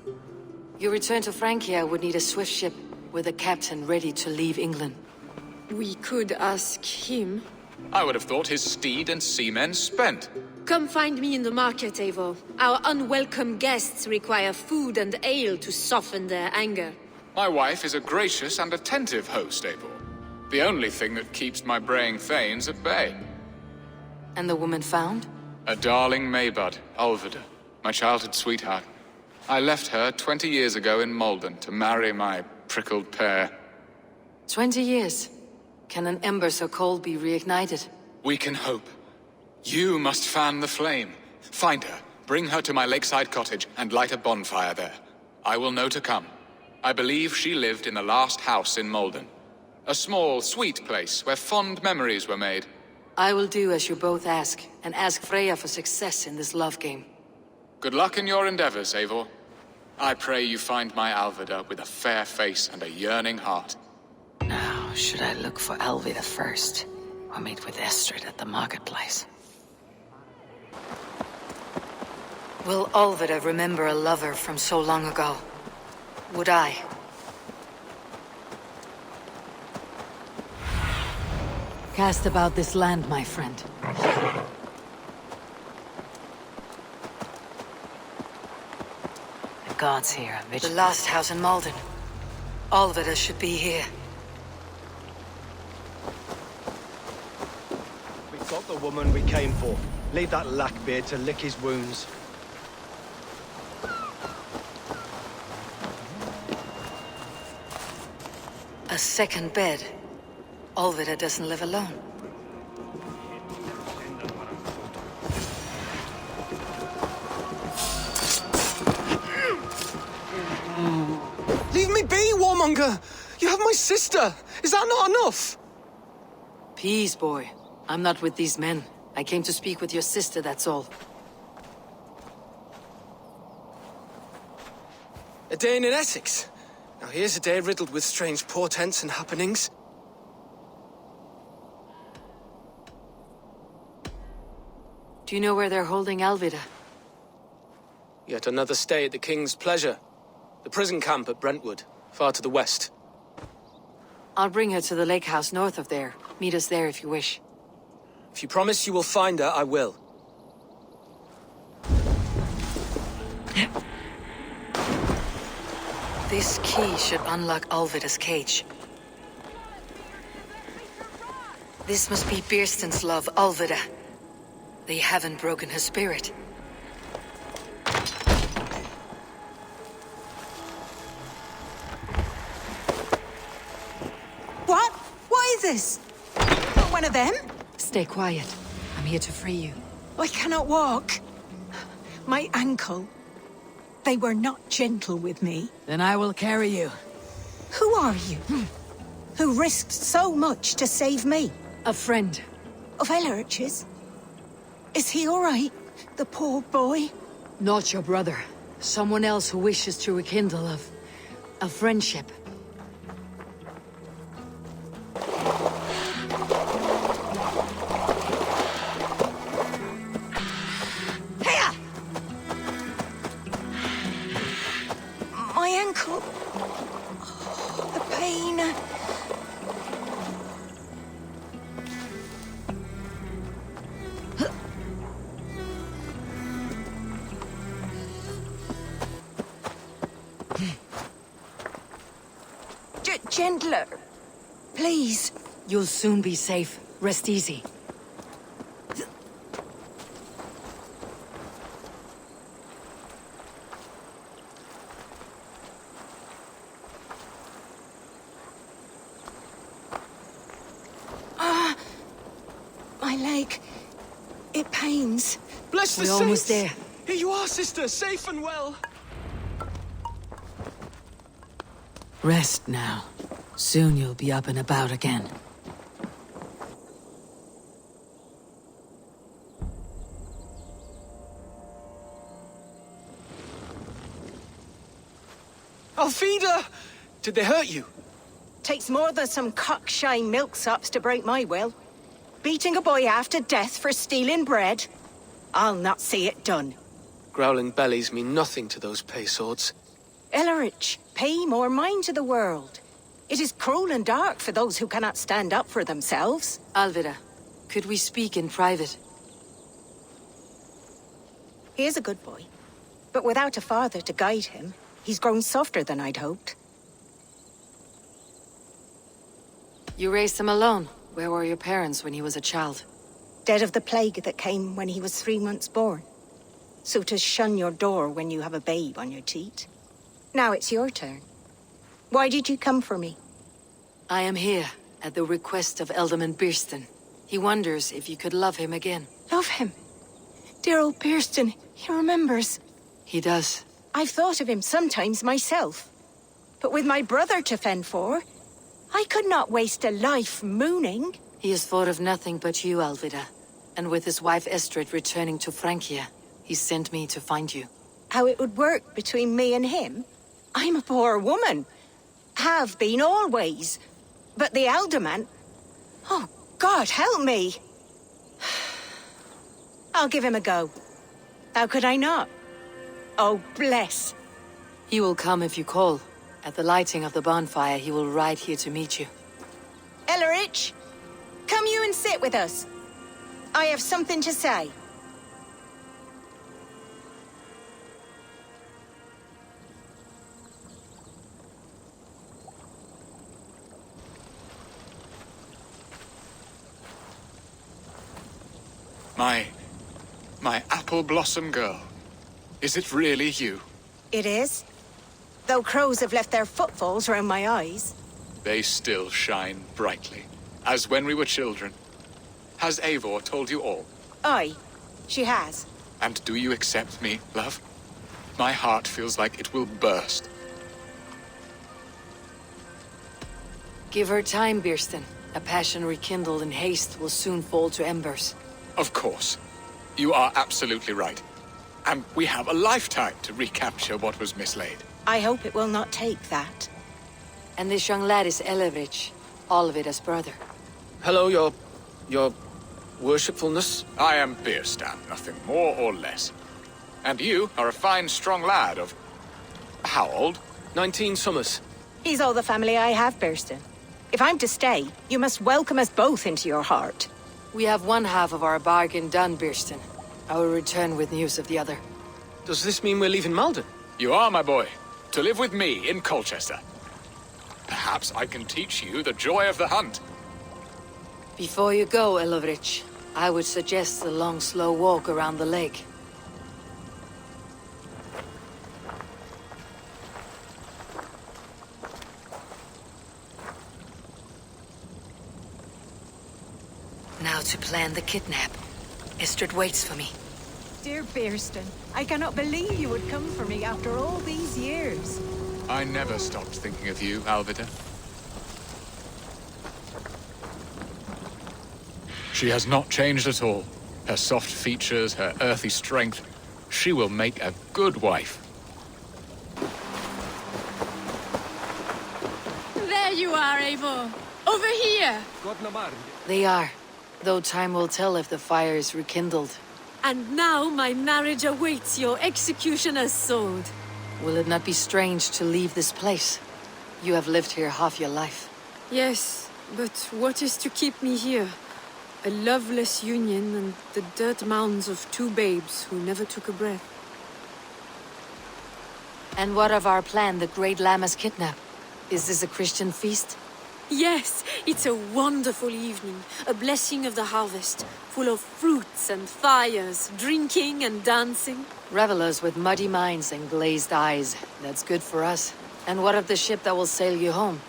Your return to Francia would need a swift ship, with a captain ready to leave England. We could ask him. I would have thought his steed and seamen spent. Come find me in the market, Eivor. Our unwelcome guests require food and ale to soften their anger. My wife is a gracious and attentive host, Eivor. The only thing that keeps my braying thanes at bay. And the woman found? A darling Maybud, Ulvida, my childhood sweetheart. I left her 20 years ago in Malden to marry my prickled pear. 20 years. Can an ember so cold be reignited? We can hope. You must fan the flame. Find her, bring her to my lakeside cottage, and light a bonfire there. I will know to come. I believe she lived in the last house in Malden. A small, sweet place where fond memories were made. I will do as you both ask, and ask Freya for success in this love game. Good luck in your endeavors, Eivor. I pray you find my Alvida with a fair face and a yearning heart. Now, should I look for Alvida first, or meet with Estrid at the marketplace? Will Alvida remember a lover from so long ago? Would I? Cast about this land, my friend. The gods here are vigilant. The last house in Malden. Alvida should be here. We've got the woman we came for. Leave that lackbeard to lick his wounds. A second bed. Alvida doesn't live alone. Leave me be, warmonger! You have my sister! Is that not enough? Peace, boy. I'm not with these men. I came to speak with your sister, that's all. A day in Essex. Now here's a day riddled with strange portents and happenings. Do you know where they're holding Alvida? Yet another stay at the King's pleasure. The prison camp at Brentwood, far to the west. I'll bring her to the lake house north of there. Meet us there if you wish. If you promise you will find her, I will. This key should unlock Alvida's cage. This must be Byrsten's love, Alvida. They haven't broken her spirit. What? What is this? Not one of them? Stay quiet. I'm here to free you. I cannot walk. My ankle. They were not gentle with me. Then I will carry you. Who are you? Who risked so much to save me? A friend. Of Ellerch's? Is he all right? The poor boy? Not your brother. Someone else who wishes to rekindle a friendship. Here! My ankle. Oh, the pain. Gentler. Please. You'll soon be safe. Rest easy. My leg. It pains. Bless the We're saints! almost there. Here you are, sister, safe and well. Rest now. Soon you'll be up and about again. Alfida! Did they hurt you? Takes more than some cockshy milksops to break my will. Beating a boy half to death for stealing bread? I'll not see it done. Growling bellies mean nothing to those pay swords. Ellerich, pay more mind to the world. It is cruel and dark for those who cannot stand up for themselves. Alvida, could we speak in private? He is a good boy. But without a father to guide him, he's grown softer than I'd hoped. You raised him alone. Where were your parents when he was a child? Dead of the plague that came when he was 3 months born. so to shun your door when you have a babe on your teat. Now it's your turn. Why did you come for me? I am here at the request of Alderman Birston. He wonders if you could love him again. Love him? Dear old Birston, he remembers. He does. I've thought of him sometimes myself. But with my brother to fend for, I could not waste a life mooning. He has thought of nothing but you, Alvida. And with his wife Estrid returning to Francia, he sent me to find you. How it would work between me and him? I'm a poor woman. Have been always. But the alderman... Oh, God, help me! I'll give him a go. How could I not? Oh, bless. He will come if you call. At the lighting of the bonfire, he will ride here to meet you. Ellerich, come you and sit with us. I have something to say. My apple blossom girl. Is it really you? It is. Though crows have left their footfalls round my eyes. They still shine brightly, as when we were children. Has Eivor told you all? Aye, she has. And do you accept me, love? My heart feels like it will burst. Give her time, Birston. A passion rekindled in haste will soon fall to embers. Of course. You are absolutely right. And we have a lifetime to recapture what was mislaid. I hope it will not take that. And this young lad is Elevich, Alvida's brother. Hello, your worshipfulness. I am Birstan, nothing more or less. And you are a fine, strong lad of... how old? 19 summers. He's all the family I have, Birston. If I'm to stay, you must welcome us both into your heart. We have one half of our bargain done, Birston. I will return with news of the other. Does this mean we're leaving Malden? You are, my boy. To live with me in Colchester. Perhaps I can teach you the joy of the hunt. Before you go, Elevich, I would suggest a long, slow walk around the lake. Now to plan the kidnap. Estrid waits for me. Dear Birston, I cannot believe you would come for me after all these years. I never stopped thinking of you, Alvida. She has not changed at all. Her soft features, her earthy strength. She will make a good wife. There you are, Eivor. Over here. They are. Though time will tell if the fire is rekindled. And now my marriage awaits your executioner's sword. Will it not be strange to leave this place? You have lived here half your life. Yes, but what is to keep me here? A loveless union and the dirt mounds of two babes who never took a breath. And what of our plan, the Great Lammas kidnap? Is this a Christian feast? Yes, it's a wonderful evening, a blessing of the harvest, full of fruits and fires, drinking and dancing. Revelers with muddy minds and glazed eyes. That's good for us. And what of the ship that will sail you home?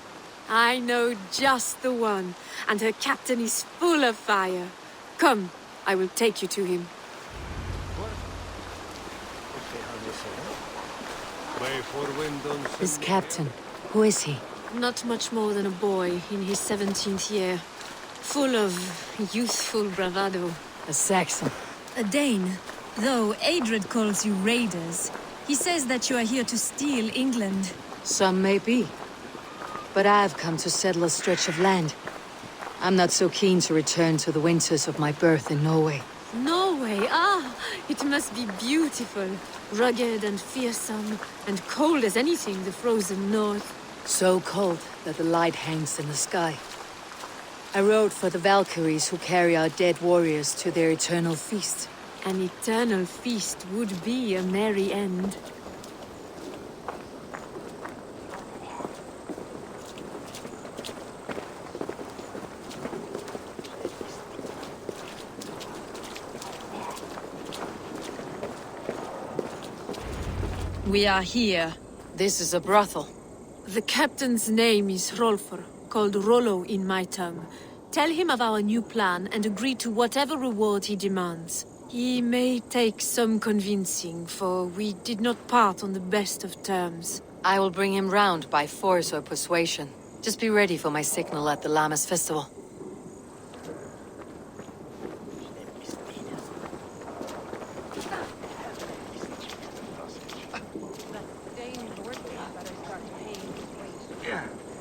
I know just the one, and her captain is full of fire. Come, I will take you to him. This captain, who is he? Not much more than a boy in his 17th year. Full of youthful bravado. A Saxon. A Dane. Though Adred calls you raiders. He says that you are here to steal England. Some may be. But I've come to settle a stretch of land. I'm not so keen to return to the winters of my birth in Norway. Norway? Ah, it must be beautiful. Rugged and fearsome, and cold as anything the frozen north. So cold that the light hangs in the sky. I rode for the Valkyries who carry our dead warriors to their eternal feast. An eternal feast would be a merry end. We are here. This is a brothel. The captain's name is Hrolfr, called Rollo in my tongue. Tell him of our new plan and agree to whatever reward he demands. He may take some convincing, for we did not part on the best of terms. I will bring him round by force or persuasion. Just be ready for my signal at the Lammas festival.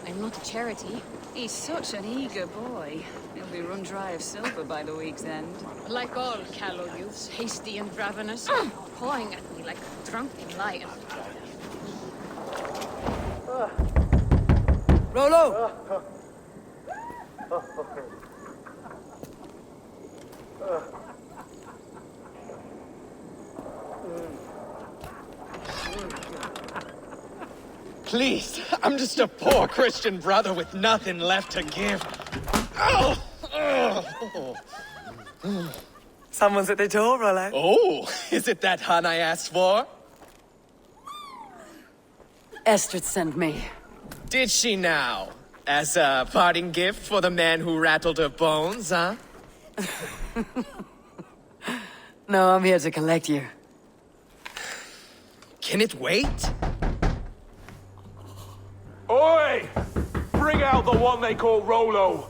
I'm not a charity. He's such an eager boy. He'll be run dry of silver by the week's end. Like all callow youths, hasty and ravenous, pawing at me like a drunken lion. Rollo! Please, I'm just a poor Christian brother with nothing left to give. Someone's at the door, Rollo. Oh, is it that hun I asked for? Estrid sent me. Did she now? As a parting gift for the man who rattled her bones, huh? No, I'm here to collect you. Can it wait? Oi! Bring out the one they call Rollo.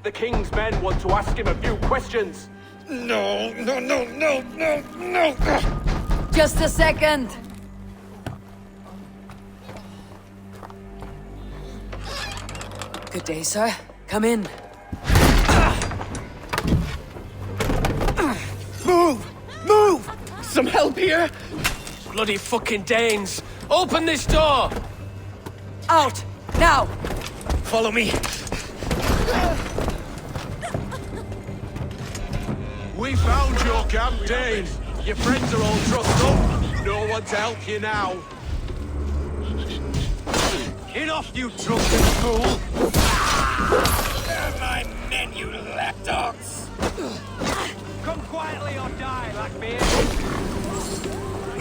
The king's men want to ask him a few questions. No. Just a second. Good day, sir. Come in. Move! Some help here? Bloody fucking Danes! Open this door! Out! Now! Follow me. We found your camp, Dane. Your friends are all trussed up. No one to help you now. Get off, you drunken fool! They're my men, you lapdogs! Come quietly or die, Blackbeard.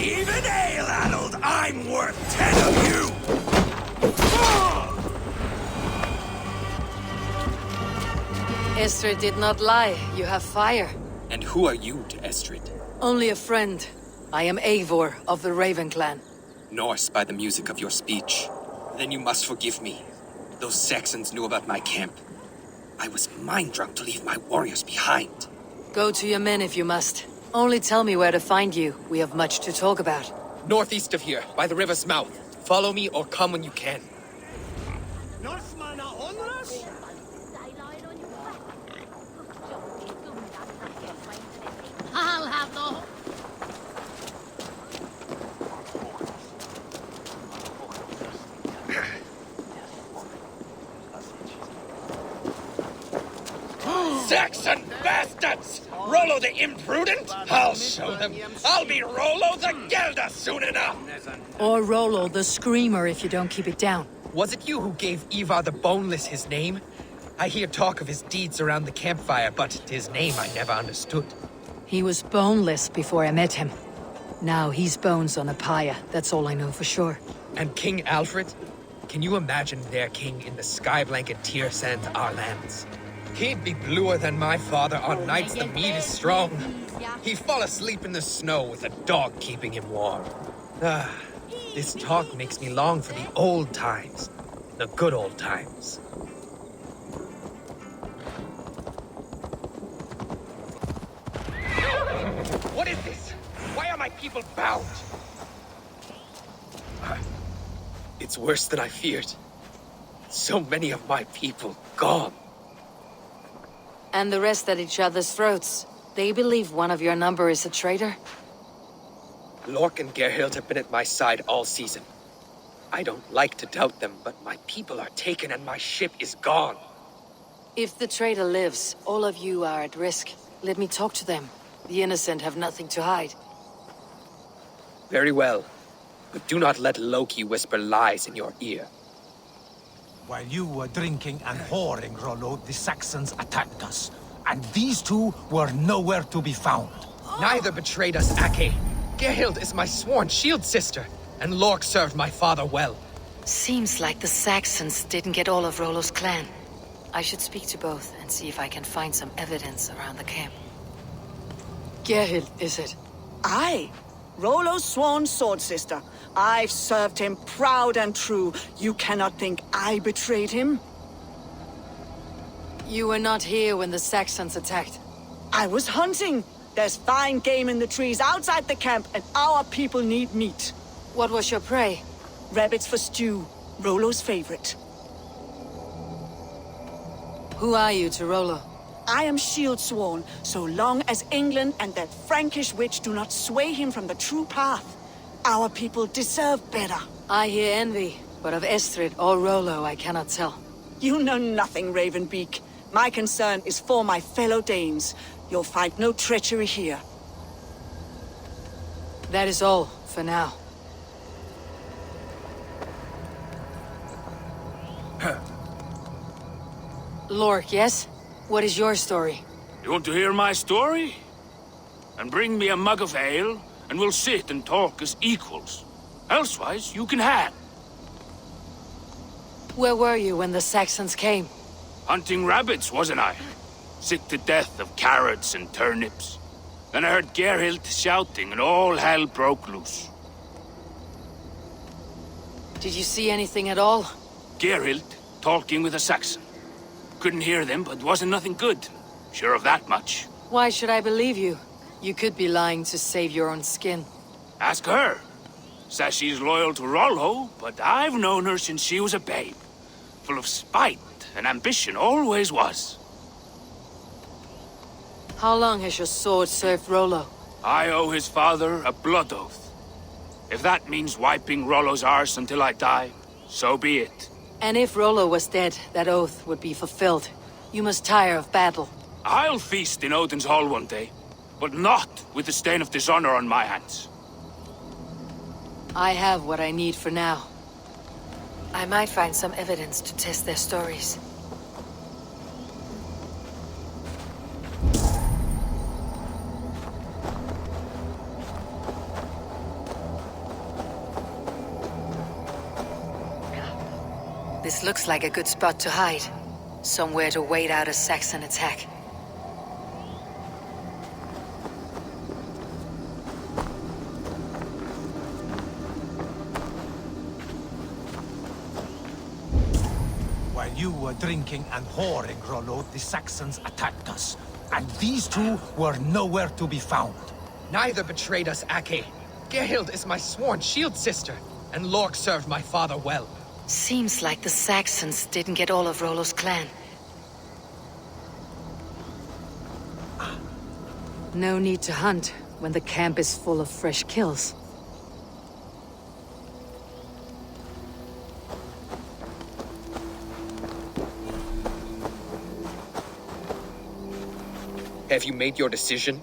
Even ale-addled, I'm worth 10 of you! Estrid did not lie. You have fire. And who are you to Estrid? Only a friend. I am Eivor of the Raven Clan. Norse by the music of your speech. Then you must forgive me. Those Saxons knew about my camp. I was mind-drunk to leave my warriors behind. Go to your men if you must. Only tell me where to find you. We have much to talk about. Northeast of here, by the river's mouth. Follow me or come when you can. Norseman are on us? I'll have the... Saxon bastards! Rollo the imprudent? I'll show them. I'll be Rollo the Gelder soon enough! Or Rollo the Screamer if you don't keep it down. Was it you who gave Ivar the Boneless his name? I hear talk of his deeds around the campfire, but his name I never understood. He was boneless before I met him. Now he's bones on a pyre. That's all I know for sure. And King Alfred? Can you imagine their king in the sky-blanket Tyrsand, our lands? He'd be bluer than my father on nights the meat is strong. He'd fall asleep in the snow with a dog keeping him warm. This talk makes me long for the old times. The good old times. What is this? Why are my people bound? It's worse than I feared. So many of my people gone. And the rest at each other's throats. They believe one of your number is a traitor? Lork and Gerhild have been at my side all season. I don't like to doubt them, but my people are taken and my ship is gone. If the traitor lives, all of you are at risk. Let me talk to them. The innocent have nothing to hide. Very well. But do not let Loki whisper lies in your ear. While you were drinking and whoring, Rollo, the Saxons attacked us. And these two were nowhere to be found. Neither betrayed us, Ake. Gerhild is my sworn shield sister. and Lork served my father well. Seems like the Saxons didn't get all of Rollo's clan. I should speak to both and see if I can find some evidence around the camp. Gerhild, is it? Aye. Rollo's sworn sword sister. I've served him proud and true. You cannot think I betrayed him? You were not here when the Saxons attacked. I was hunting. There's fine game in the trees outside the camp, and our people need meat. What was your prey? Rabbits for stew. Rollo's favorite. Who are you to Rollo? I am shield sworn, so long as England and that Frankish witch do not sway him from the true path. Our people deserve better. I hear envy, but of Estrid or Rollo I cannot tell. You know nothing, Ravenbeak. My concern is for my fellow Danes. You'll find no treachery here. That is all, for now. Lork, yes? What is your story? You want to hear my story? And bring me a mug of ale, and we'll sit and talk as equals. Elsewise, you can hang. Where were you when the Saxons came? Hunting rabbits, wasn't I? Sick to death of carrots and turnips. Then I heard Gerhild shouting, and all hell broke loose. Did you see anything at all? Gerhild talking with a Saxon. Couldn't hear them, but wasn't nothing good. Sure of that much. Why should I believe you? You could be lying to save your own skin. Ask her. Says she's loyal to Rollo, but I've known her since she was a babe. Full of spite and ambition, always was. How long has your sword served Rollo? I owe his father a blood oath. If that means wiping Rollo's arse until I die, so be it. And if Rollo was dead, that oath would be fulfilled. You must tire of battle. I'll feast in Odin's hall one day, but not with the stain of dishonor on my hands. I have what I need for now. I might find some evidence to test their stories. This looks like a good spot to hide. Somewhere to wait out a Saxon attack. While you were drinking and whoring, Rollo, the Saxons attacked us. And these two were nowhere to be found. Neither betrayed us, Ake. Gerhild is my sworn shield sister, and Lork served my father well. Seems like the Saxons didn't get all of Rollo's clan. No need to hunt when the camp is full of fresh kills. Have you made your decision?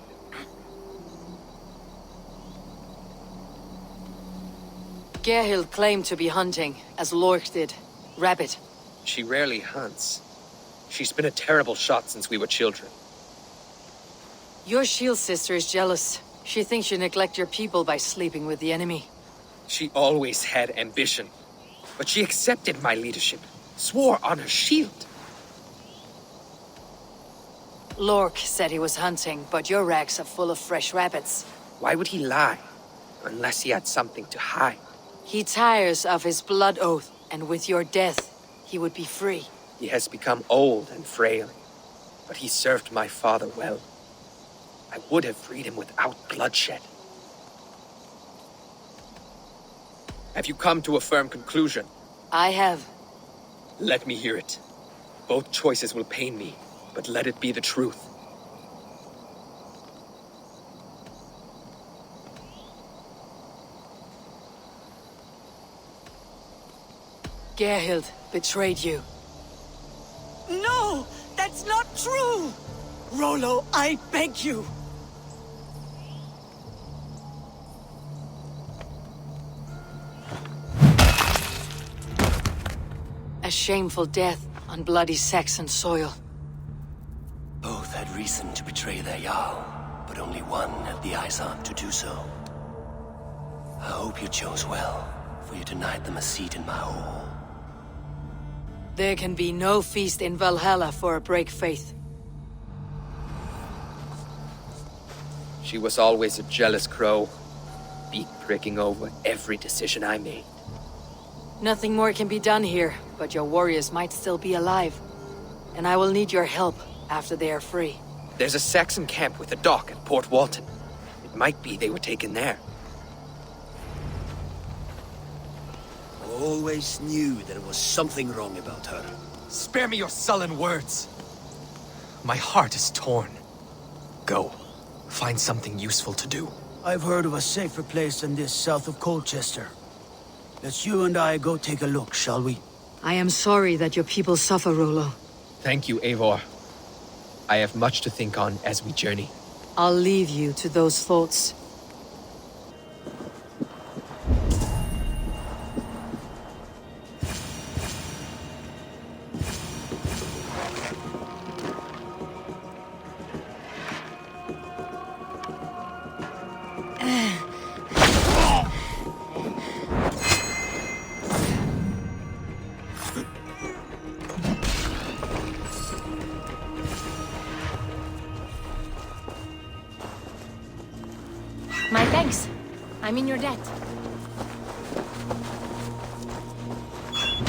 Gerhild claimed to be hunting, as Lork did. Rabbit. She rarely hunts. She's been a terrible shot since we were children. Your shield sister is jealous. She thinks you neglect your people by sleeping with the enemy. She always had ambition. But she accepted my leadership, swore on her shield. Lork said he was hunting, but your racks are full of fresh rabbits. Why would he lie? Unless he had something to hide. He tires of his blood oath, and with your death, he would be free. He has become old and frail, but he served my father well. I would have freed him without bloodshed. Have you come to a firm conclusion? I have. Let me hear it. Both choices will pain me, but let it be the truth. Gerhild betrayed you. No! That's not true! Rollo, I beg you! A shameful death on bloody Saxon soil. Both had reason to betray their Jarl, but only one had the Aesop to do so. I hope you chose well, for you denied them a seat in my hall. There can be no feast in Valhalla for a break faith. She was always a jealous crow, beak pricking over every decision I made. Nothing more can be done here, but your warriors might still be alive. And I will need your help after they are free. There's a Saxon camp with a dock at Port Walton. It might be they were taken there. I always knew there was something wrong about her. Spare me your sullen words. My heart is torn. Go. Find something useful to do. I've heard of a safer place than this south of Colchester. Let's you and I go take a look, shall we? I am sorry that your people suffer, Rollo. Thank you, Eivor. I have much to think on as we journey. I'll leave you to those thoughts. My thanks. I'm in your debt.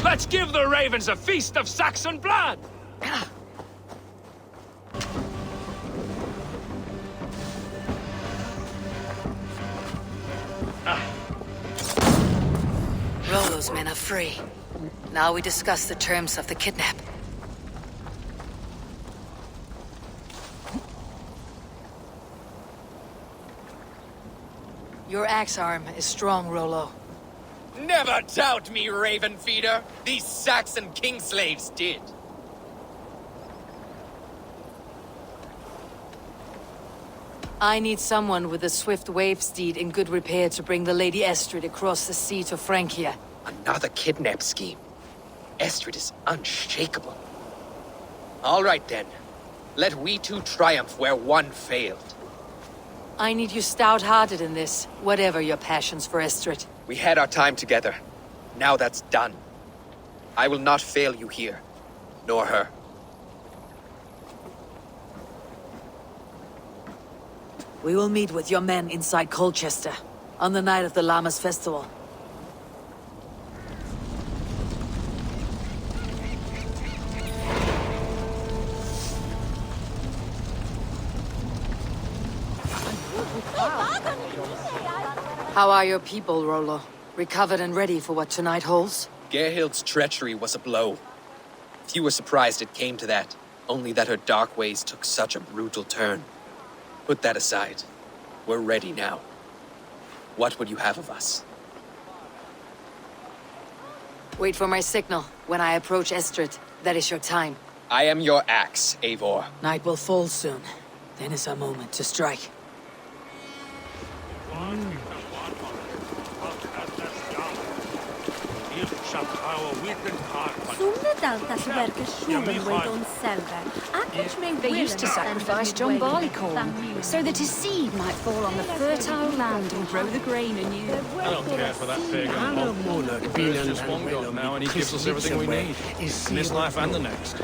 Let's give the ravens a feast of Saxon blood! Rollo's men are free. Now we discuss the terms of the kidnap. Your axe arm is strong, Rollo. Never doubt me, Raven Feeder. These Saxon king slaves did. I need someone with a swift wave steed in good repair to bring the Lady Estrid across the sea to Francia. Another kidnap scheme. Estrid is unshakable. All right then. Let we two triumph where one failed. I need you stout-hearted in this, whatever your passions for Estrid. We had our time together. Now that's done. I will not fail you here, nor her. We will meet with your men inside Colchester, on the night of the Lammas festival. How are your people, Rollo? Recovered and ready for what tonight holds? Gerhild's treachery was a blow. Few were surprised it came to that, only that her dark ways took such a brutal turn. Put that aside. We're ready now. What would you have of us? Wait for my signal. When I approach Estrid, that is your time. I am your axe, Eivor. Night will fall soon. Then is our moment to strike. They used to sacrifice John Barleycorn, so that his seed might fall on the fertile land and grow the grain anew. I don't care for that pagan pop. There's just one God now, and he gives us everything we need. In this life and the next.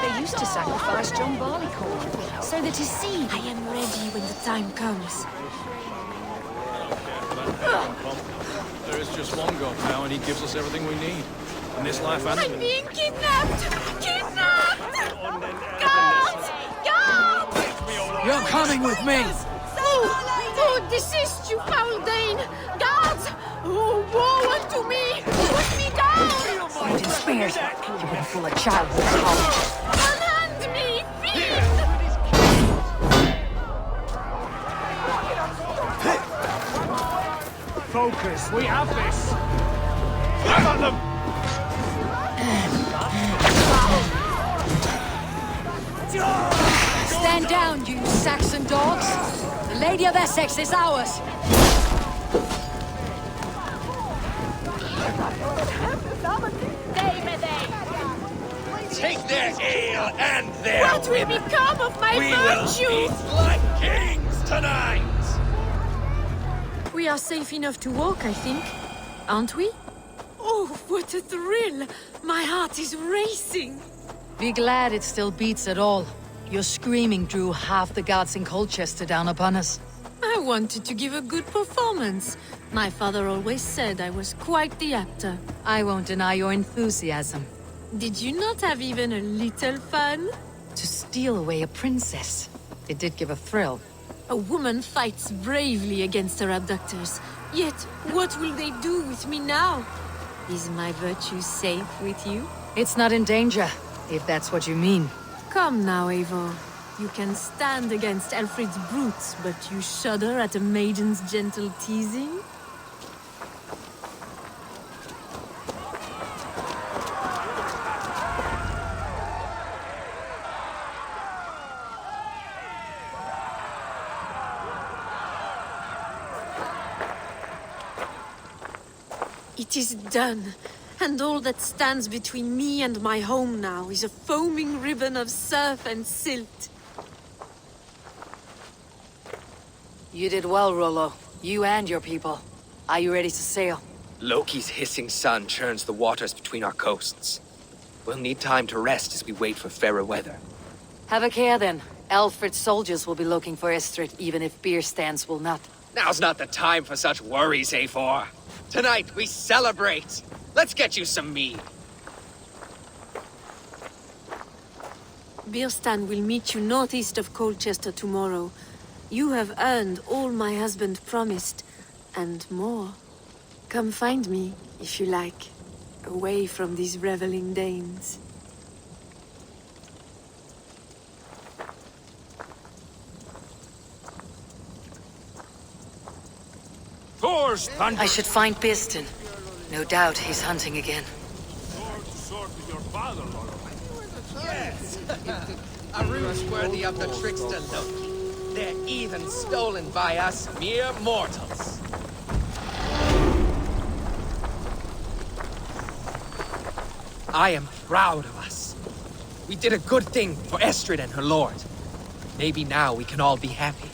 They used to sacrifice John Barleycorn, so that his seed... I am ready when the time comes. There is just one God now, and he gives us everything we need. In this life and the next. Being kidnapped! Kidnapped! Guards! Guards! You're coming with me! Oh, desist, you foul Dane! Guards! Oh, woe unto me! Put me down! Fighting spears! You wouldn't fool a child with a collar. Unhand me, thief! Focus, we have this! Fire on them! Stand down, you Saxon dogs! The Lady of Essex is ours! take their ale and their What will women. become of my We will virtue? eat like kings tonight! We are safe enough to walk, I think. Aren't we? Oh, what a thrill! My heart is racing! Be glad it still beats at all. Your screaming drew half the guards in Colchester down upon us. I wanted to give a good performance. My father always said I was quite the actor. I won't deny your enthusiasm. Did you not have even a little fun? To steal away a princess. It did give a thrill. A woman fights bravely against her abductors. Yet, what will they do with me now? Is my virtue safe with you? It's not in danger, if that's what you mean. Come now, Eivor. You can stand against Alfred's brutes, but you shudder at a maiden's gentle teasing? It is done, and all that stands between me and my home now is a foaming ribbon of surf and silt. You did well, Rollo. You and your people. Are you ready to sail? Loki's hissing sun churns the waters between our coasts. We'll need time to rest as we wait for fairer weather. Have a care then. Alfred's soldiers will be looking for Estrid, even if beer stands will not. Now's not the time for such worries, Eivor. Tonight we celebrate. Let's get you some mead. Birstan will meet you northeast of Colchester tomorrow. You have earned all my husband promised, and more. Come find me, if you like, away from these reveling Danes. Thor's thunder! I should find Birstan. No doubt he's hunting again. Sword with your father, Rollo. Yes! A ruse worthy of the trickster Loki. They're even stolen by us mere mortals. I am proud of us. We did a good thing for Estrid and her lord. Maybe now we can all be happy.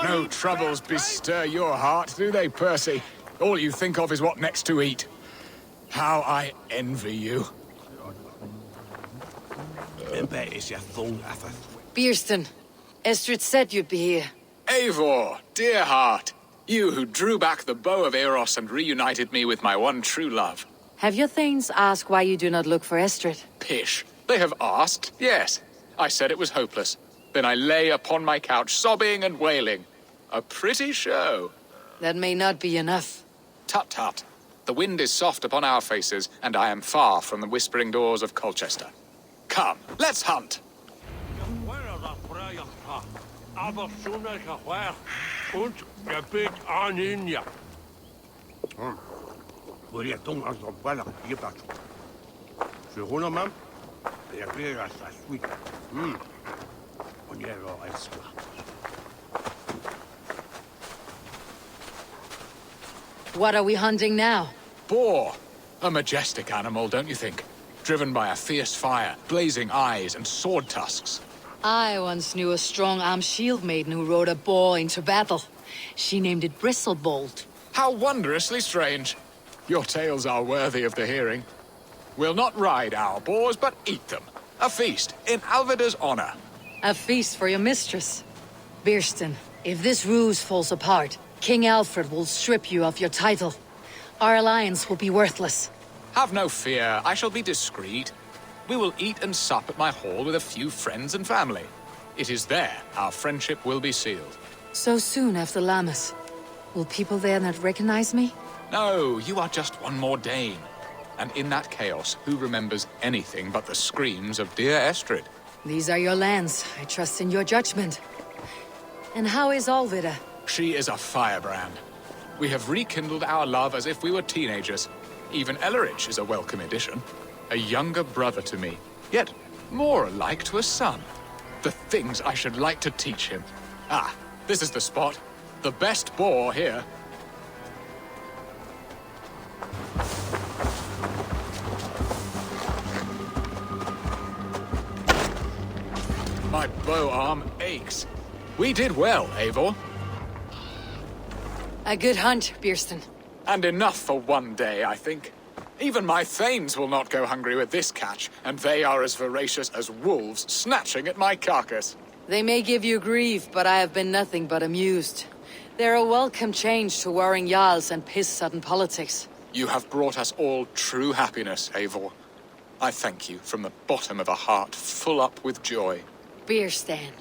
No troubles bestir your heart, do they, Percy? All you think of is what next to eat. How I envy you. Birstan, Estrid said you'd be here. Eivor, dear heart. You who drew back the bow of Eros and reunited me with my one true love. Have your thanes asked why you do not look for Estrid? Pish. They have asked, yes. I said it was hopeless. Then I lay upon my couch, sobbing and wailing. A pretty show. That may not be enough. Tut tut. The wind is soft upon our faces, and I am far from the whispering doors of Colchester. Come, let's hunt. What are we hunting now? Boar. A majestic animal, don't you think? Driven by a fierce fire, blazing eyes, and sword tusks. I once knew a strong-armed shield maiden who rode a boar into battle. She named it Bristlebolt. How wondrously strange. Your tales are worthy of the hearing. We'll not ride our boars, but eat them. A feast, in Alvida's honor. A feast for your mistress. Birstan, if this ruse falls apart, King Alfred will strip you of your title. Our alliance will be worthless. Have no fear, I shall be discreet. We will eat and sup at my hall with a few friends and family. It is there our friendship will be sealed. So soon after Lammas. Will people there not recognize me? No, you are just one more Dane. And in that chaos, who remembers anything but the screams of dear Estrid? These are your lands. I trust in your judgment. And how is Alvida? She is a firebrand. We have rekindled our love as if we were teenagers. Even Ellerich is a welcome addition. A younger brother to me, yet more alike to a son. The things I should like to teach him. Ah, this is the spot. the best boar here. My bow arm aches. We did well, Eivor. A good hunt, Bierston. And enough for one day, I think. Even my thanes will not go hungry with this catch, and they are as voracious as wolves snatching at my carcass. They may give you grief, but I have been nothing but amused. They're a welcome change to warring jarls and piss-sudden politics. You have brought us all true happiness, Eivor. I thank you from the bottom of a heart full up with joy. Bierstan,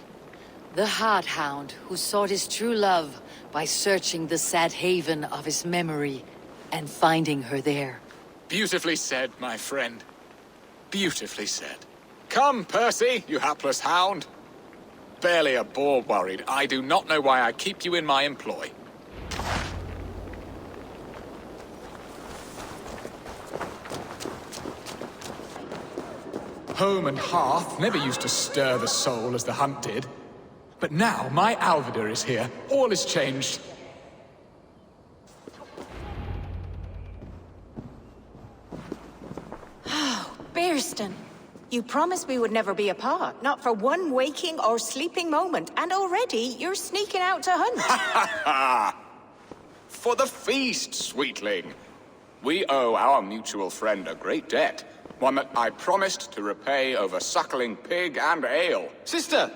the Heart Hound who sought his true love by searching the sad haven of his memory and finding her there. Beautifully said, my friend. Beautifully said. Come, Percy, you hapless hound. Barely a boar worried. I do not know why I keep you in my employ. Home and hearth never used to stir the soul as the hunt did. But now my Alvidar is here. All is changed. Bierston, you promised we would never be apart, not for one waking or sleeping moment, and already you're sneaking out to hunt. For the feast, sweetling. We owe our mutual friend a great debt. One that I promised to repay over suckling pig and ale. Sister,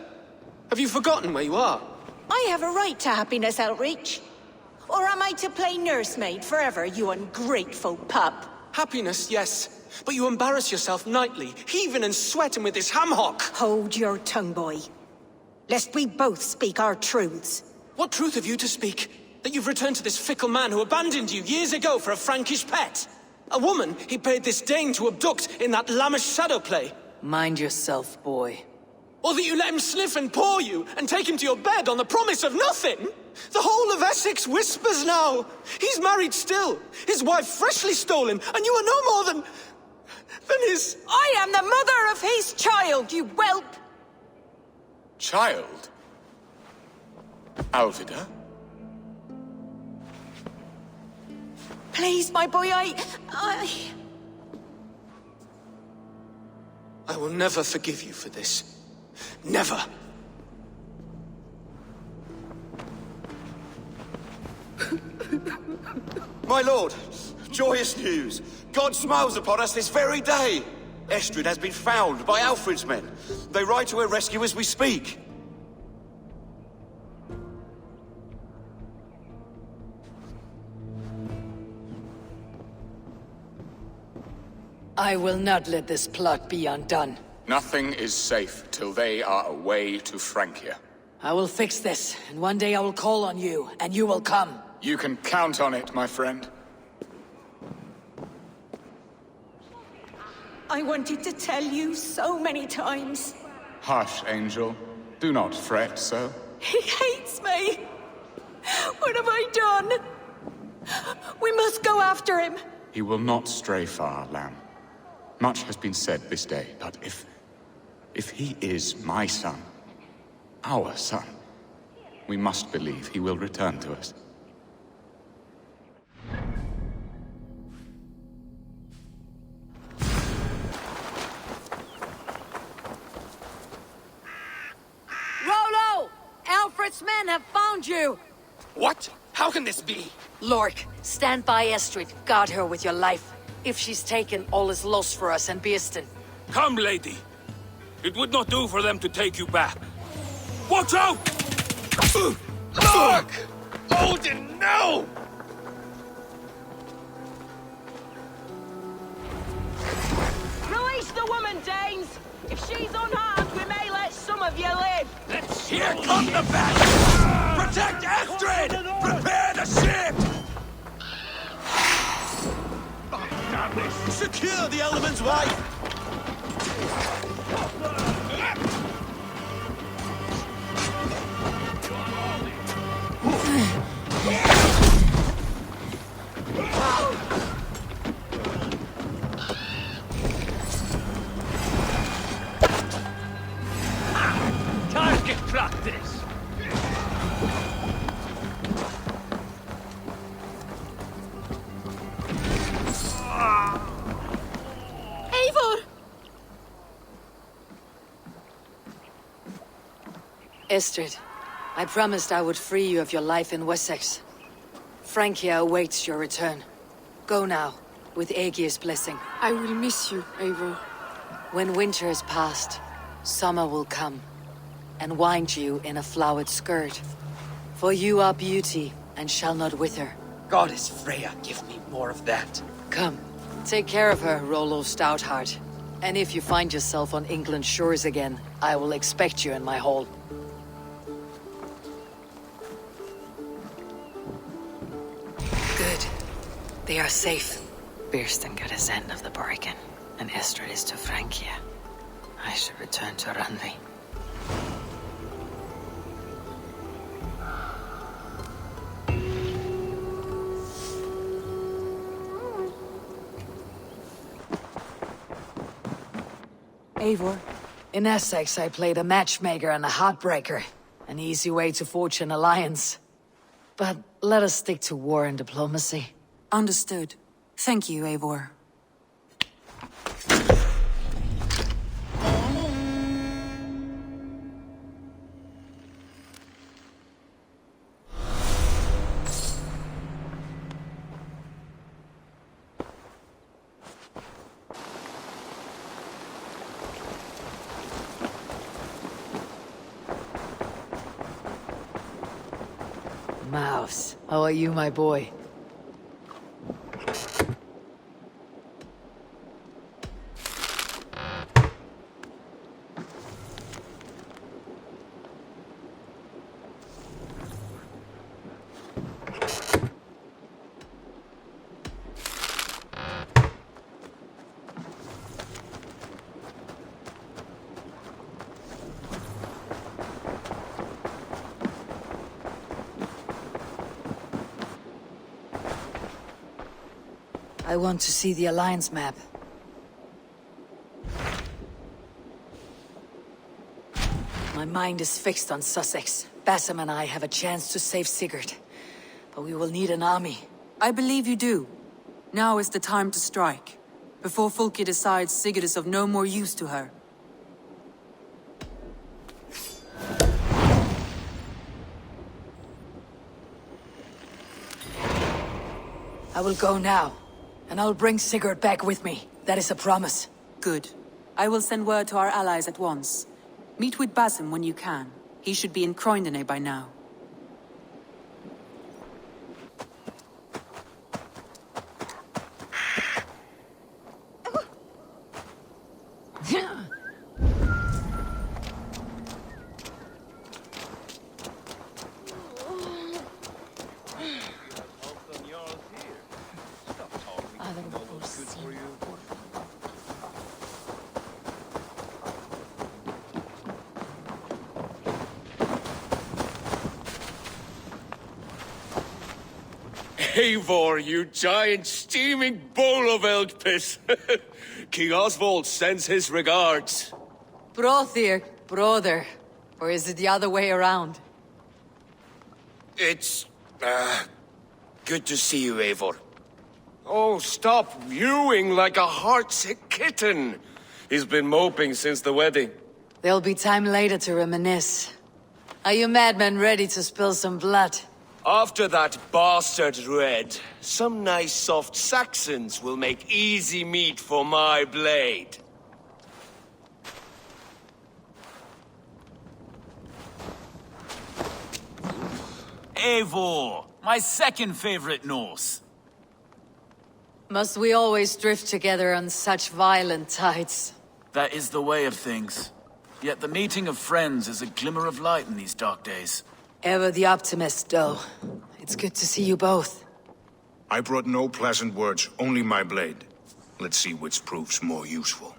have you forgotten where you are? I have a right to happiness, Outreach. Or am I to play nursemaid forever, you ungrateful pup? Happiness, yes. But you embarrass yourself nightly, heaving and sweating with this ham-hock. Hold your tongue, boy. Lest we both speak our truths. What truth have you to speak? That you've returned to this fickle man who abandoned you years ago for a Frankish pet? A woman he paid this Dane to abduct in that lammish shadow play? Mind yourself, boy. Or that you let him sniff and paw you, and take him to your bed on the promise of nothing? The whole of Essex whispers now. He's married still, his wife freshly stolen, and you are no more than his... I am the mother of his child, you whelp! Child? Alvidar? Please, my boy, I will never forgive you for this. Never. My lord, joyous news. God smiles upon us this very day. Estrid has been found by Alfred's men. They ride to her rescue as we speak. I will not let this plot be undone. Nothing is safe till they are away to Francia. I will fix this, and one day I will call on you, and you will come. You can count on it, my friend. I wanted to tell you so many times. Hush, Angel. Do not fret so. He hates me. What have I done? We must go after him. He will not stray far, lamb. Much has been said this day, but if he is my son, our son, we must believe he will return to us. Rollo! Alfred's men have found you! What? How can this be? Lork, stand by Estrid. Guard her with your life. If she's taken, all is lost for us and Bierston. Come, lady. It would not do for them to take you back. Watch out! Look! Odin, no! Release the woman, Danes! If she's unharmed, we may let some of you live! Here come the battle! Protect Estrid! Prepare the ship! Secure the Element's wife! Target practice! Estrid, I promised I would free you of your life in Wessex. Francia awaits your return. Go now, with Aegir's blessing. I will miss you, Eivor. When winter is past, summer will come, and wind you in a flowered skirt. For you are beauty, and shall not wither. Goddess Freya, give me more of that. Come, take care of her, Rollo Stoutheart. And if you find yourself on England's shores again, I will expect you in my hall. Good. They are safe. Birsten got his end of the bargain, and Estrid is to Francia. I should return to Randvi. Eivor. In Essex, I played a matchmaker and a heartbreaker. An easy way to forge an alliance. But let us stick to war and diplomacy. Understood. Thank you, Eivor. Mouse, how are you, my boy? I want to see the Alliance map. My mind is fixed on Sussex. Basim and I have a chance to save Sigurd. But we will need an army. I believe you do. Now is the time to strike. Before Fulki decides Sigurd is of no more use to her. I will go now. And I'll bring Sigurd back with me. That is a promise. Good. I will send word to our allies at once. Meet with Basim when you can. He should be in Croydon by now. Eivor, you giant steaming bowl of elk piss. King Oswald sends his regards. Brothir, brother. Or is it the other way around? It's, good to see you, Eivor. Oh, stop mewing like a heartsick kitten. He's been moping since the wedding. There'll be time later to reminisce. Are you madmen ready to spill some blood? After that bastard Red, some nice soft Saxons will make easy meat for my blade. Eivor, my second favorite Norse. Must we always drift together on such violent tides? That is the way of things. Yet the meeting of friends is a glimmer of light in these dark days. Ever the optimist, though. It's good to see you both. I brought no pleasant words, only my blade. Let's see which proves more useful.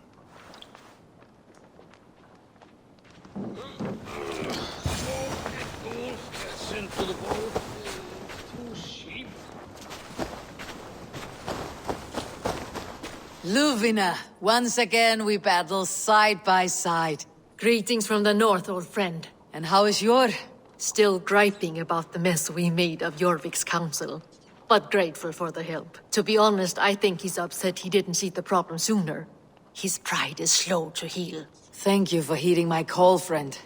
Luvina, once again we battle side by side. Greetings from the north, old friend. And how is Yor? Still griping about the mess we made of Jorvik's council. But grateful for the help. To be honest, I think he's upset he didn't see the problem sooner. His pride is slow to heal. Thank you for heeding my call, friend.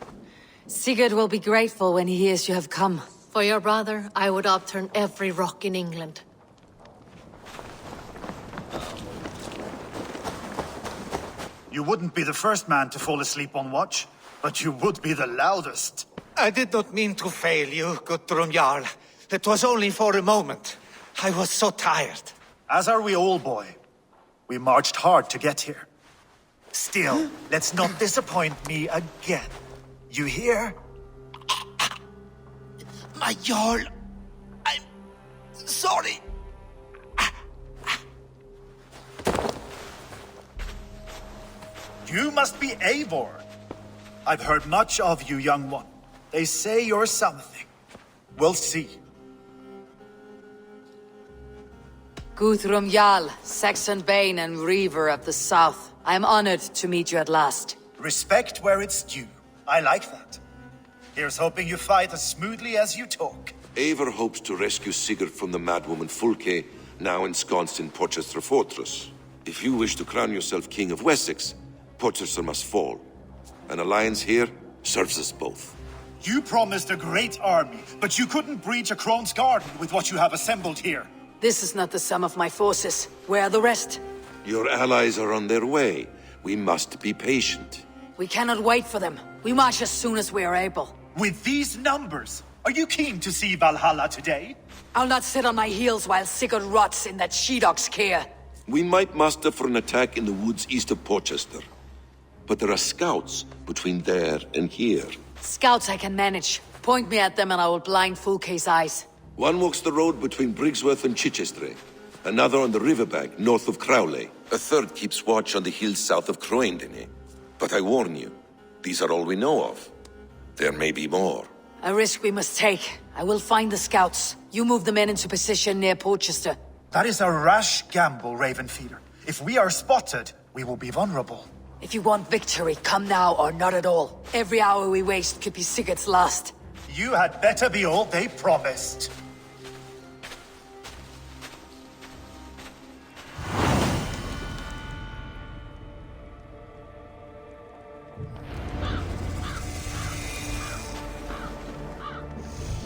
Sigurd will be grateful when he hears you have come. For your brother, I would upturn every rock in England. You wouldn't be the first man to fall asleep on watch, but you would be the loudest. I did not mean to fail you, Guthrum Jarl. It was only for a moment. I was so tired. As are we all, boy. We marched hard to get here. Still, let's not disappoint me again. You hear? My Jarl, I'm sorry. You must be Eivor. I've heard much of you, young one. They say you're something. We'll see. Guthrum Jarl, Saxon Bane and Reaver of the South. I am honored to meet you at last. Respect where it's due. I like that. Here's hoping you fight as smoothly as you talk. Eivor hopes to rescue Sigurd from the madwoman Fulke, now ensconced in Porchester Fortress. If you wish to crown yourself King of Wessex, Porchester must fall. An alliance here serves us both. You promised a great army, but you couldn't breach a Crone's garden with what you have assembled here. This is not the sum of my forces. Where are the rest? Your allies are on their way. We must be patient. We cannot wait for them. We march as soon as we are able. With these numbers, are you keen to see Valhalla today? I'll not sit on my heels while Sigurd rots in that she-dog's care. We might muster for an attack in the woods east of Porchester. But there are scouts between there and here. Scouts I can manage. Point me at them and I will blind Fulke's eyes. One walks the road between Briggsworth and Chichester. Another on the riverbank north of Crowley. A third keeps watch on the hills south of Croendene. But I warn you, these are all we know of. There may be more. A risk we must take. I will find the scouts. You move the men into position near Porchester. That is a rash gamble, Ravenfeeder. If we are spotted, we will be vulnerable. If you want victory, come now or not at all. Every hour we waste could be Sigurd's last. You had better be all they promised.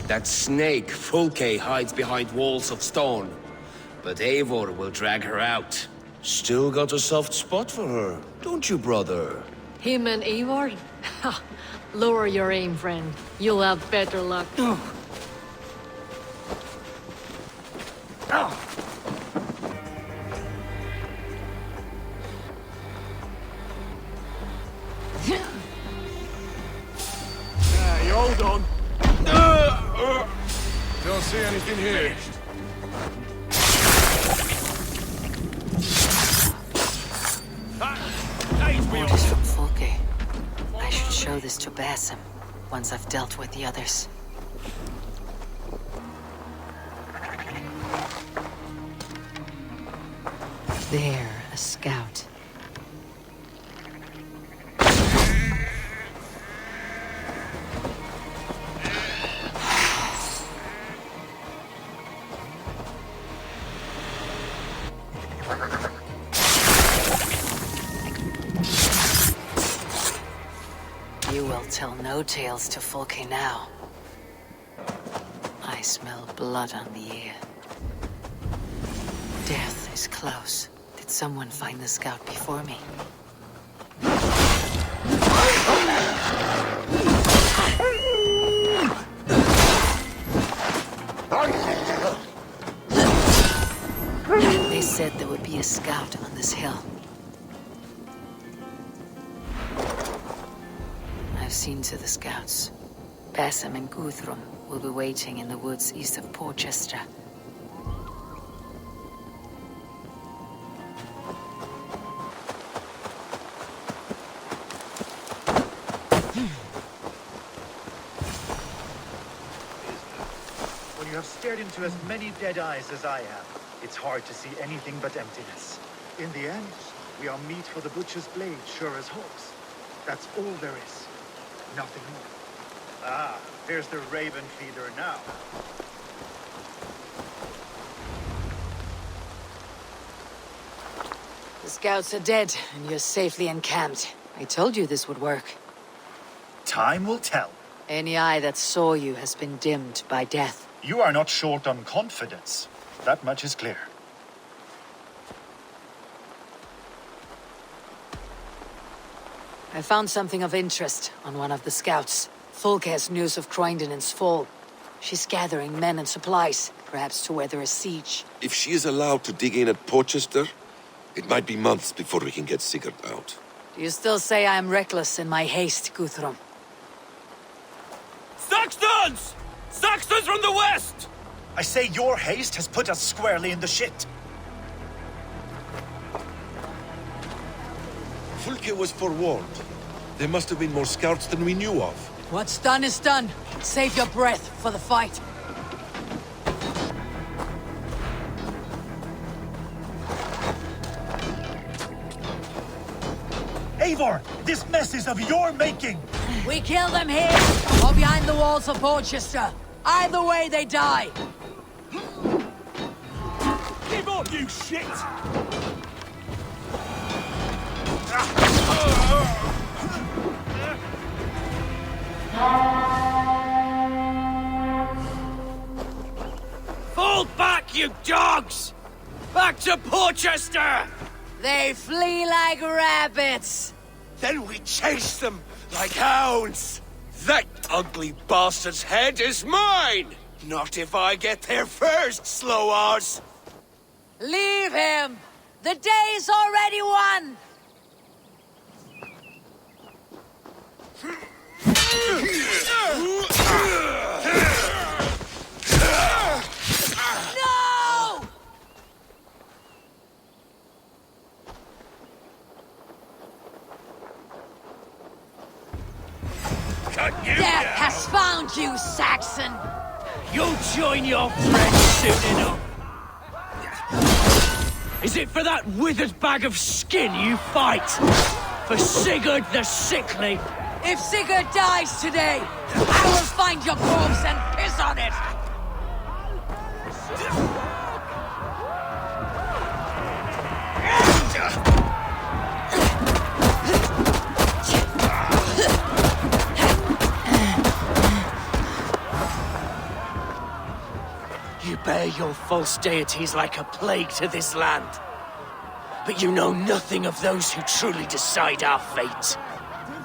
That snake, Fulke, hides behind walls of stone. But Eivor will drag her out. Still got a soft spot for her, don't you, brother? Him and Eivor? Ha! Lower your aim, friend. You'll have better luck. Hey, hold on. Don't see anything here. Orders from Fulke. I should show this to Basim once I've dealt with the others. There, a scout. You will tell no tales to Fulke now. I smell blood on the air. Death is close. Did someone find the scout before me? They said there would be a scout on this hill. I've seen to the scouts. Basim and Guthrum will be waiting in the woods east of Porchester. When you have stared into as many dead eyes as I have, it's hard to see anything but emptiness. In the end, we are meat for the butcher's blade, sure as hawks. That's all there is. Nothing more. Ah, here's the Ravenfeeder now. The scouts are dead, and you're safely encamped. I told you this would work. Time will tell. Any eye that saw you has been dimmed by death. You are not short on confidence. That much is clear. I found something of interest on one of the scouts. Fulke has news of Croinden's fall. She's gathering men and supplies, perhaps to weather a siege. If she is allowed to dig in at Porchester, it might be months before we can get Sigurd out. Do you still say I am reckless in my haste, Guthrum? Saxons! Saxons from the west! I say your haste has put us squarely in the shit. Fulke was forewarned. There must have been more scouts than we knew of. What's done is done. Save your breath for the fight. Eivor, this mess is of your making! We kill them here, or behind the walls of Porchester. Either way, they die. Give up, you shit! Fall back, you dogs! Back to Porchester! They flee like rabbits. Then we chase them like hounds. That ugly bastard's head is mine! Not if I get there first, slow-ass! Leave him! The day's already won! No! Death has found you, Saxon! You'll join your friends soon enough. Is it for that withered bag of skin you fight? For Sigurd the Sickly? If Sigurd dies today, I will find your corpse and piss on it! You bear your false deities like a plague to this land. But you know nothing of those who truly decide our fate.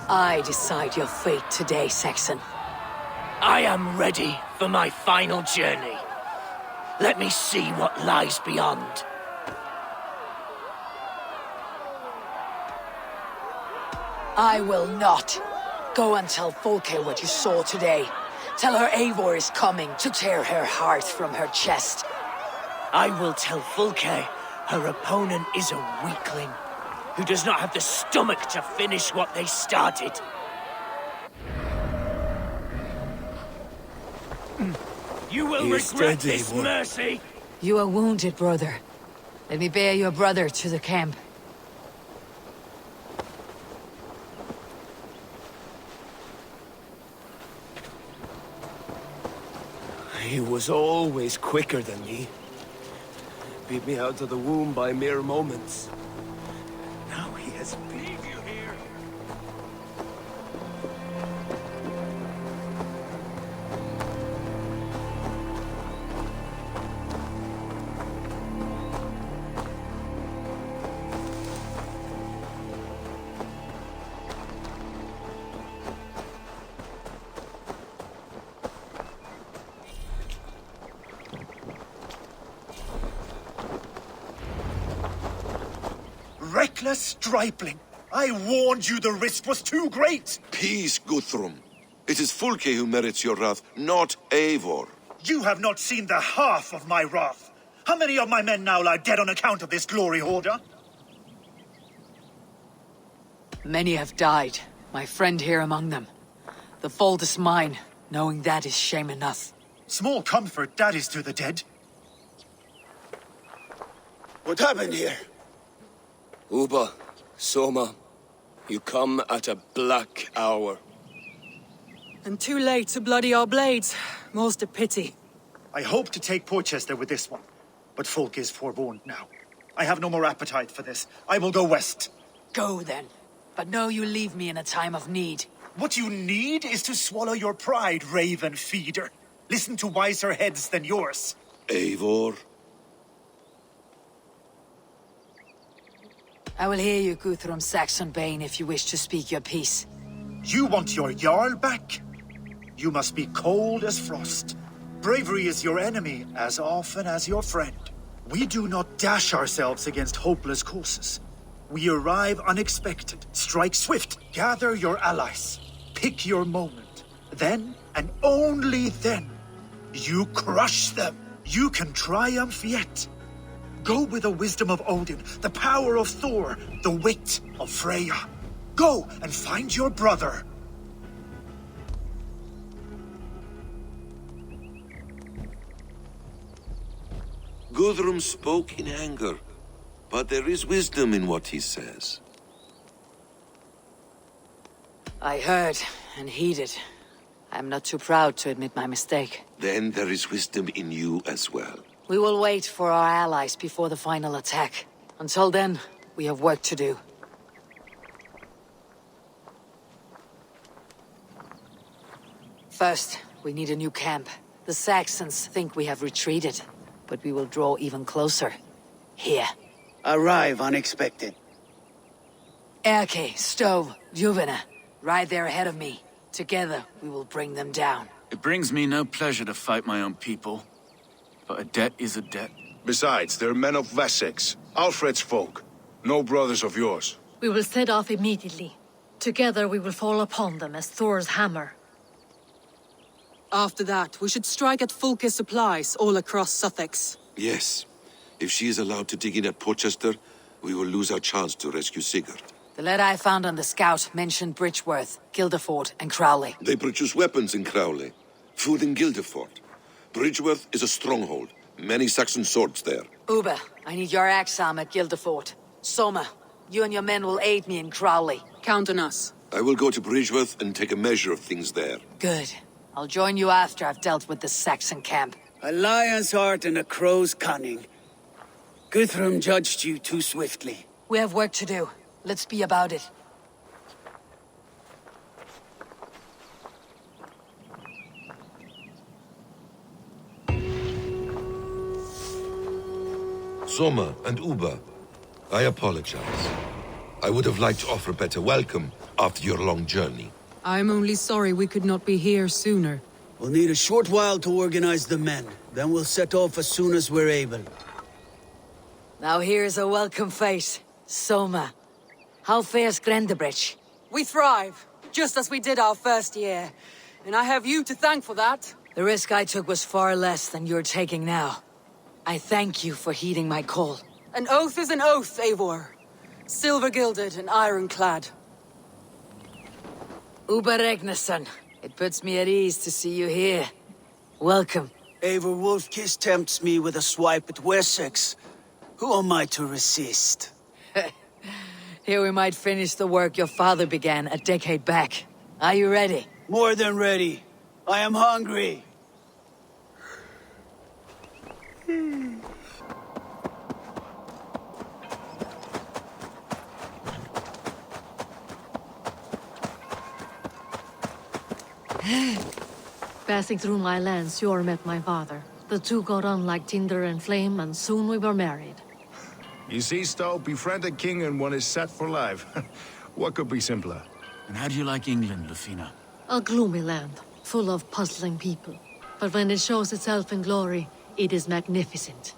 I decide your fate today, Saxon. I am ready for my final journey. Let me see what lies beyond. I will not. Go and tell Fulke what you saw today. Tell her Eivor is coming to tear her heart from her chest. I will tell Fulke her opponent is a weakling who does not have the stomach to finish what they started. You will regret this, Mercy! You are wounded, brother. Let me bear your brother to the camp. He was always quicker than me. Beat me out of the womb by mere moments. Now he has beat you here. Reckless stripling! I warned you the risk was too great! Peace, Guthrum. It is Fulke who merits your wrath, not Eivor. You have not seen the half of my wrath. How many of my men now lie dead on account of this glory hoarder? Many have died, my friend here among them. The fault is mine, knowing that is shame enough. Small comfort that is to the dead. What happened here? Uba, Soma, you come at a black hour. And too late to bloody our blades. More's the pity. I hope to take Porchester with this one, but Fulke is forewarned now. I have no more appetite for this. I will go west. Go then, but know you leave me in a time of need. What you need is to swallow your pride, raven feeder. Listen to wiser heads than yours. Eivor? I will hear you, Guthrum Saxonbane, if you wish to speak your piece. You want your Jarl back? You must be cold as frost. Bravery is your enemy as often as your friend. We do not dash ourselves against hopeless causes. We arrive unexpected, strike swift, gather your allies, pick your moment. Then, and only then, you crush them. You can triumph yet. Go with the wisdom of Odin, the power of Thor, the wit of Freya. Go and find your brother. Guthrum spoke in anger, but there is wisdom in what he says. I heard and heeded. I'm not too proud to admit my mistake. Then there is wisdom in you as well. We will wait for our allies before the final attack. Until then, we have work to do. First, we need a new camp. The Saxons think we have retreated, but we will draw even closer. Here. Arrive unexpected. Erke, Stove, Juvena. Ride there ahead of me. Together, we will bring them down. It brings me no pleasure to fight my own people. But a debt is a debt. Besides, they're men of Wessex, Alfred's folk. No brothers of yours. We will set off immediately. Together we will fall upon them as Thor's hammer. After that, we should strike at Fulke's supplies all across Sussex. Yes. If she is allowed to dig in at Porchester, we will lose our chance to rescue Sigurd. The letter I found on the scout mentioned Bridgeworth, Guildeford, and Crowley. They produce weapons in Crowley, food in Guildeford. Bridgeworth is a stronghold. Many Saxon swords there. Uber, I need your axe arm at Guildeford. Soma, you and your men will aid me in Crowley. Count on us. I will go to Bridgeworth and take a measure of things there. Good. I'll join you after I've dealt with the Saxon camp. A lion's heart and a crow's cunning. Guthrum judged you too swiftly. We have work to do. Let's be about it. Soma and Uba, I apologize. I would have liked to offer a better welcome after your long journey. I'm only sorry we could not be here sooner. We'll need a short while to organize the men. Then we'll set off as soon as we're able. Now here's a welcome face. Soma. How fares Grendebridge? We thrive, just as we did our first year. And I have you to thank for that. The risk I took was far less than you're taking now. I thank you for heeding my call. An oath is an oath, Eivor. Silver-gilded and ironclad. Uber Regnesson. It puts me at ease to see you here. Welcome. Eivor Wolfkiss tempts me with a swipe at Wessex. Who am I to resist? Here we might finish the work your father began a decade back. Are you ready? More than ready. I am hungry. Passing through my lands, Yor met my father. The two got on like tinder and flame, and soon we were married. You see, Stowe, befriend a king and one is set for life. What could be simpler? And how do you like England, Lufina? A gloomy land, full of puzzling people. But when it shows itself in glory, it is magnificent.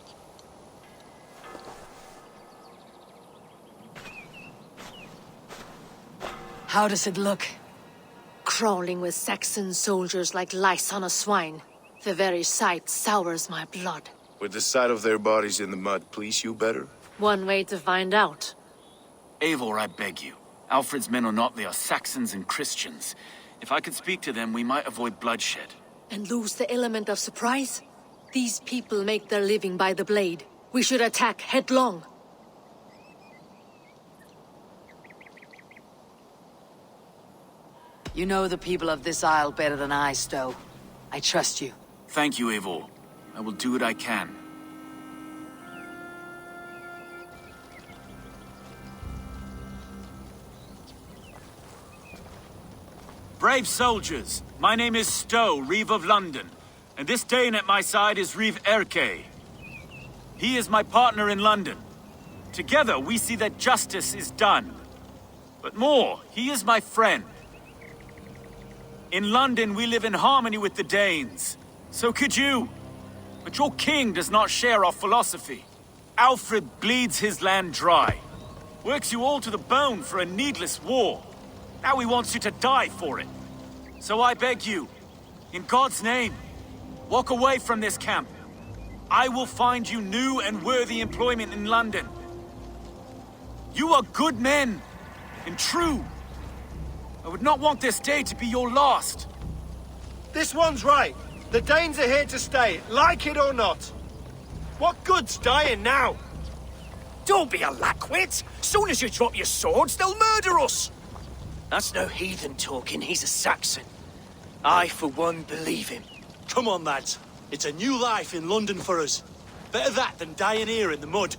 How does it look? Crawling with Saxon soldiers like lice on a swine. The very sight sours my blood. Would the sight of their bodies in the mud please you better? One way to find out. Eivor, I beg you. Alfred's men are not, they are Saxons and Christians. If I could speak to them, we might avoid bloodshed. And lose the element of surprise? These people make their living by the blade. We should attack headlong. You know the people of this isle better than I, Stowe. I trust you. Thank you, Eivor. I will do what I can. Brave soldiers, my name is Stowe, Reeve of London, and this Dane at my side is Reeve Erke. He is my partner in London. Together we see that justice is done. But more, he is my friend. In London we live in harmony with the Danes. So could you. But your king does not share our philosophy. Alfred bleeds his land dry. Works you all to the bone for a needless war. Now he wants you to die for it. So I beg you, in God's name, walk away from this camp. I will find you new and worthy employment in London. You are good men, and true. I would not want this day to be your last. This one's right. The Danes are here to stay, like it or not. What good's dying now? Don't be a lackwit. Soon as you drop your swords, they'll murder us. That's no heathen talking, he's a Saxon. I, for one, believe him. Come on, lads. It's a new life in London for us. Better that than dying here in the mud.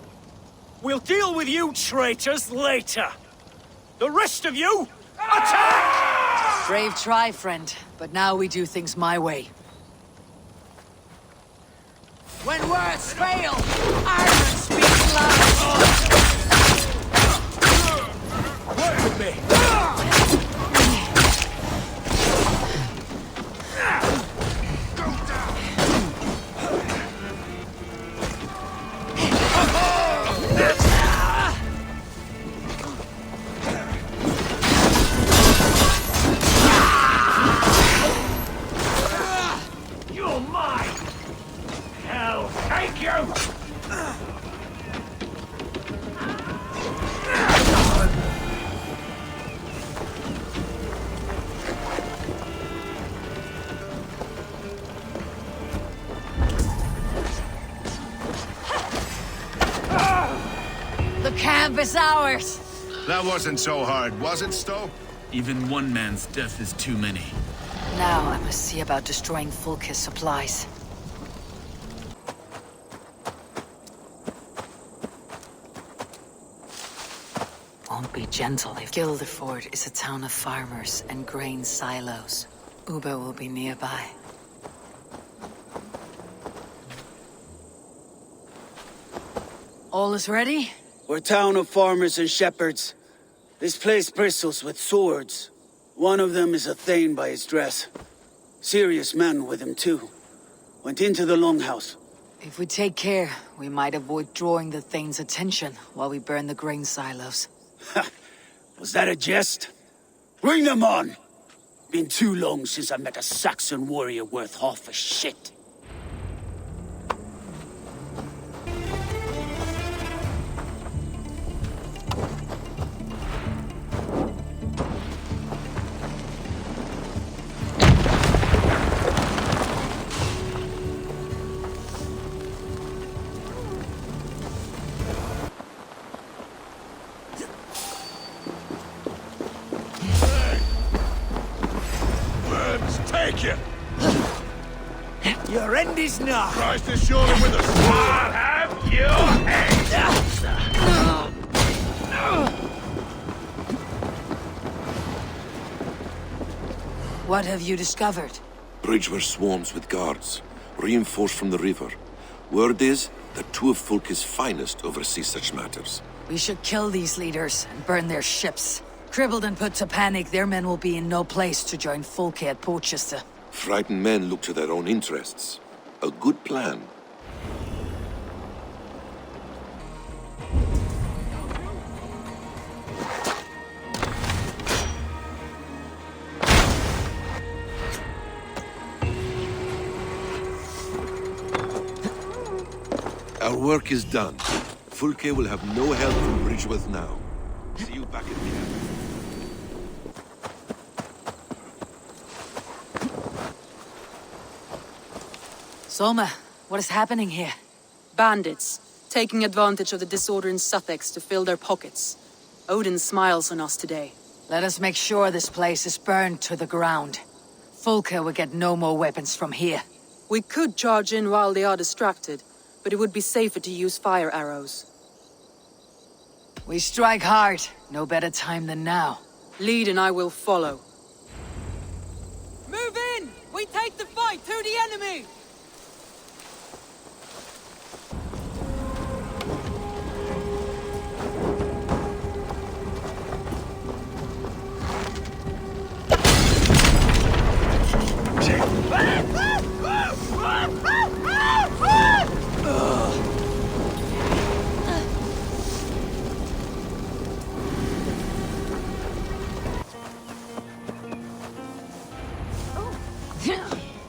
We'll deal with you traitors later. The rest of you, attack! Brave try, friend. But now we do things my way. When words fail, iron speaks loud. Work with me. You're mine! Hell, take you! The camp is ours! That wasn't so hard, was it, Stowe? Even one man's death is too many. Now I must see about destroying Fulke's supplies. Won't be gentle if Guildeford is a town of farmers and grain silos. Uber will be nearby. All is ready? We're a town of farmers and shepherds. This place bristles with swords. One of them is a Thane by his dress. Serious men with him too. Went into the longhouse. If we take care, we might avoid drawing the Thane's attention while we burn the grain silos. Was that a jest? Bring them on! Been too long since I met a Saxon warrior worth half a shit. Take you! Your end is nigh. Christ is surely with us. I'll have your head! What have you discovered? Bridgewear swarms with guards, reinforced from the river. Word is that two of Fulke's finest oversee such matters. We should kill these leaders and burn their ships. Crippled and put to panic, their men will be in no place to join Fulke at Portchester. Frightened men look to their own interests. A good plan. Our work is done. Fulke will have no help from Bridgeworth now. See you back at camp. Soma, what is happening here? Bandits, taking advantage of the disorder in Sussex to fill their pockets. Odin smiles on us today. Let us make sure this place is burned to the ground. Fulke will get no more weapons from here. We could charge in while they are distracted, but it would be safer to use fire arrows. We strike hard. No better time than now. Lead and I will follow. We take the fight to the enemy!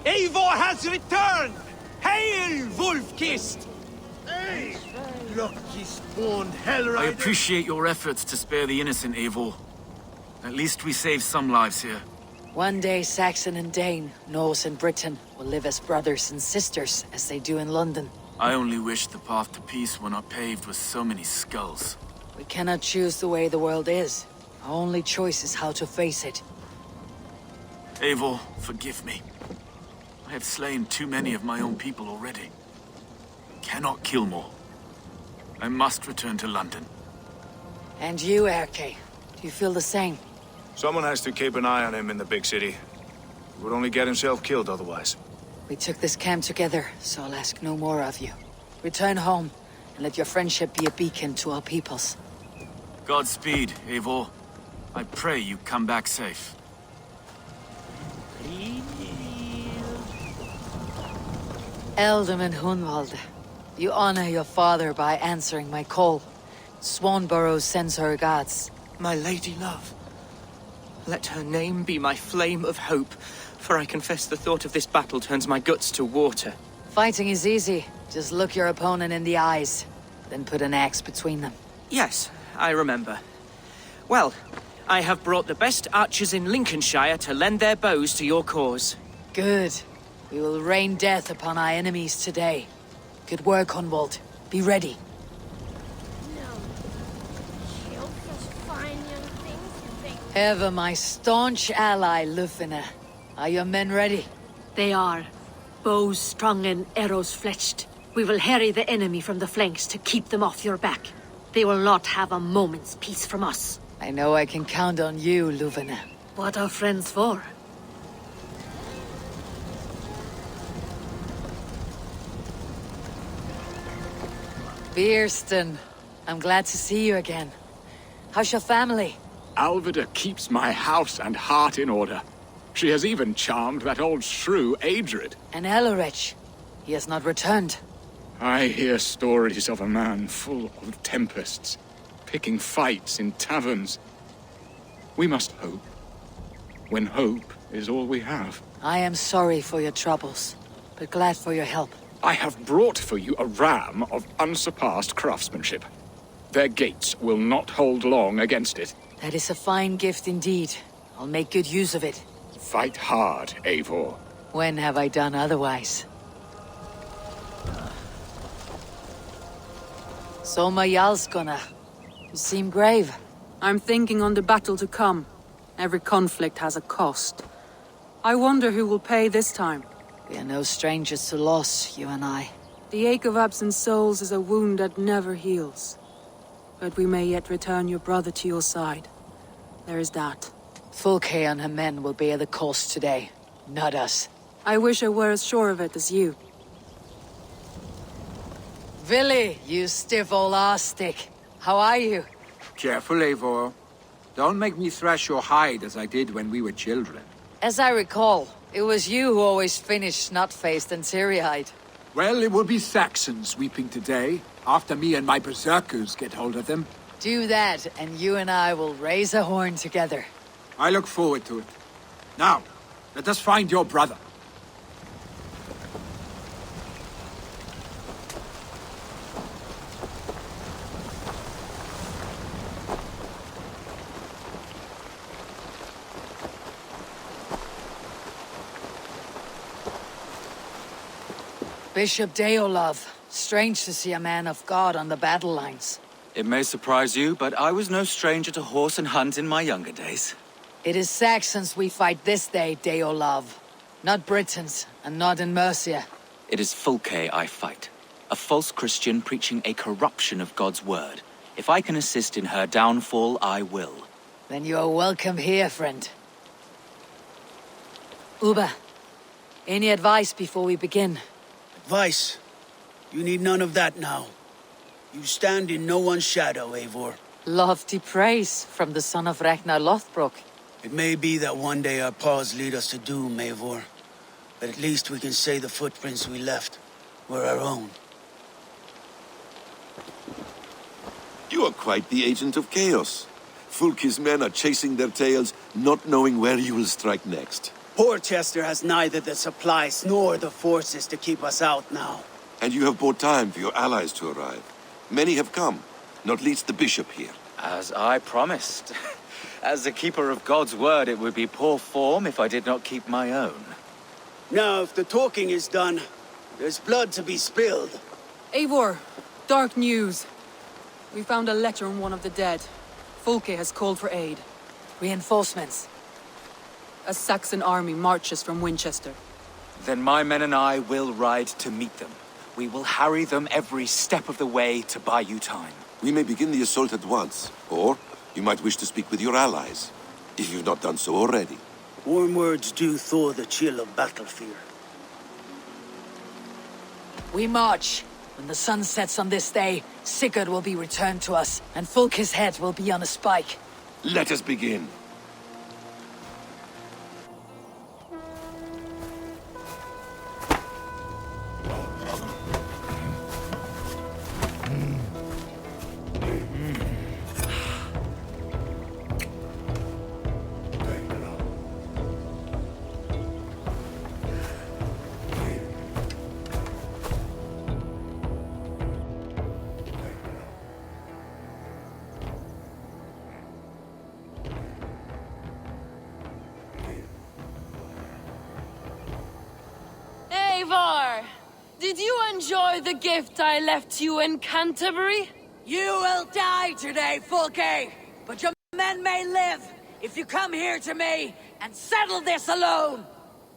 Eivor has returned! Hail, Wolf-Kissed! Hey! Lucky-spawned Hellrider! I appreciate your efforts to spare the innocent, Eivor. At least we saved some lives here. One day, Saxon and Dane, Norse and Briton, will live as brothers and sisters, as they do in London. I only wish the path to peace were not paved with so many skulls. We cannot choose the way the world is. Our only choice is how to face it. Eivor, forgive me. I have slain too many of my own people already. Cannot kill more. I must return to London. And you, Erke, do you feel the same? Someone has to keep an eye on him in the big city. He would only get himself killed otherwise. We took this camp together, so I'll ask no more of you. Return home, and let your friendship be a beacon to our peoples. Godspeed, Eivor. I pray you come back safe. Ealdorman Hunwald, you honor your father by answering my call. Swanborough sends her regards. My lady love, let her name be my flame of hope, for I confess the thought of this battle turns my guts to water. Fighting is easy. Just look your opponent in the eyes, then put an axe between them. Yes, I remember. Well, I have brought the best archers in Lincolnshire to lend their bows to your cause. Good. We will rain death upon our enemies today. Good work, Hunwald. Be ready. Ever my staunch ally, Lufina. Are your men ready? They are. Bows strung and arrows fletched. We will harry the enemy from the flanks to keep them off your back. They will not have a moment's peace from us. I know I can count on you, Lufina. What are friends for? Bierston, I'm glad to see you again. How's your family? Alvida keeps my house and heart in order. She has even charmed that old shrew, Adred. And Elorich. He has not returned. I hear stories of a man full of tempests, picking fights in taverns. We must hope, when hope is all we have. I am sorry for your troubles, but glad for your help. I have brought for you a ram of unsurpassed craftsmanship. Their gates will not hold long against it. That is a fine gift indeed. I'll make good use of it. Fight hard, Eivor. When have I done otherwise? Soma Jarlskona. You seem grave. I'm thinking on the battle to come. Every conflict has a cost. I wonder who will pay this time. We are no strangers to loss, you and I. The ache of absent souls is a wound that never heals. But we may yet return your brother to your side. There is that. Fulke and her men will bear the cost today, not us. I wish I were as sure of it as you. Vili, you stiff old arse-stick. How are you? Careful, Eivor. Don't make me thrash your hide as I did when we were children. As I recall, it was you who always finished snot-faced and teary-eyed. Well, it will be Saxons weeping today, after me and my berserkers get hold of them. Do that, and you and I will raise a horn together. I look forward to it. Now, let us find your brother. Bishop Deolov. Strange to see a man of God on the battle lines. It may surprise you, but I was no stranger to horse and hunt in my younger days. It is Saxons we fight this day, Deolov. Not Britons, and not in Mercia. It is Fulke I fight. A false Christian preaching a corruption of God's word. If I can assist in her downfall, I will. Then you are welcome here, friend. Uba, Any advice before we begin? Advice? You need none of that now. You stand in no one's shadow, Eivor. Lofty praise from the son of Ragnar Lothbrok. It may be that one day our paths lead us to doom, Eivor. But at least we can say the footprints we left were our own. You are quite the agent of chaos. Fulke's men are chasing their tails, not knowing where you will strike next. Porchester has neither the supplies nor the forces to keep us out now. And you have bought time for your allies to arrive. Many have come, not least the bishop here. As I promised. As the keeper of God's word, it would be poor form if I did not keep my own. Now, if the talking is done, there's blood to be spilled. Eivor, dark news. We found a letter on one of the dead. Fulke has called for aid. Reinforcements. A Saxon army marches from Winchester. Then my men and I will ride to meet them. We will harry them every step of the way to buy you time. We may begin the assault at once, or you might wish to speak with your allies, if you've not done so already. Warm words do thaw the chill of battle fear. We march. When the sun sets on this day, Sigurd will be returned to us, and Fulke's head will be on a spike. Let us begin. Eivor! Did you enjoy the gift I left you in Canterbury? You will die today, Fulke! But your men may live if you come here to me and settle this alone!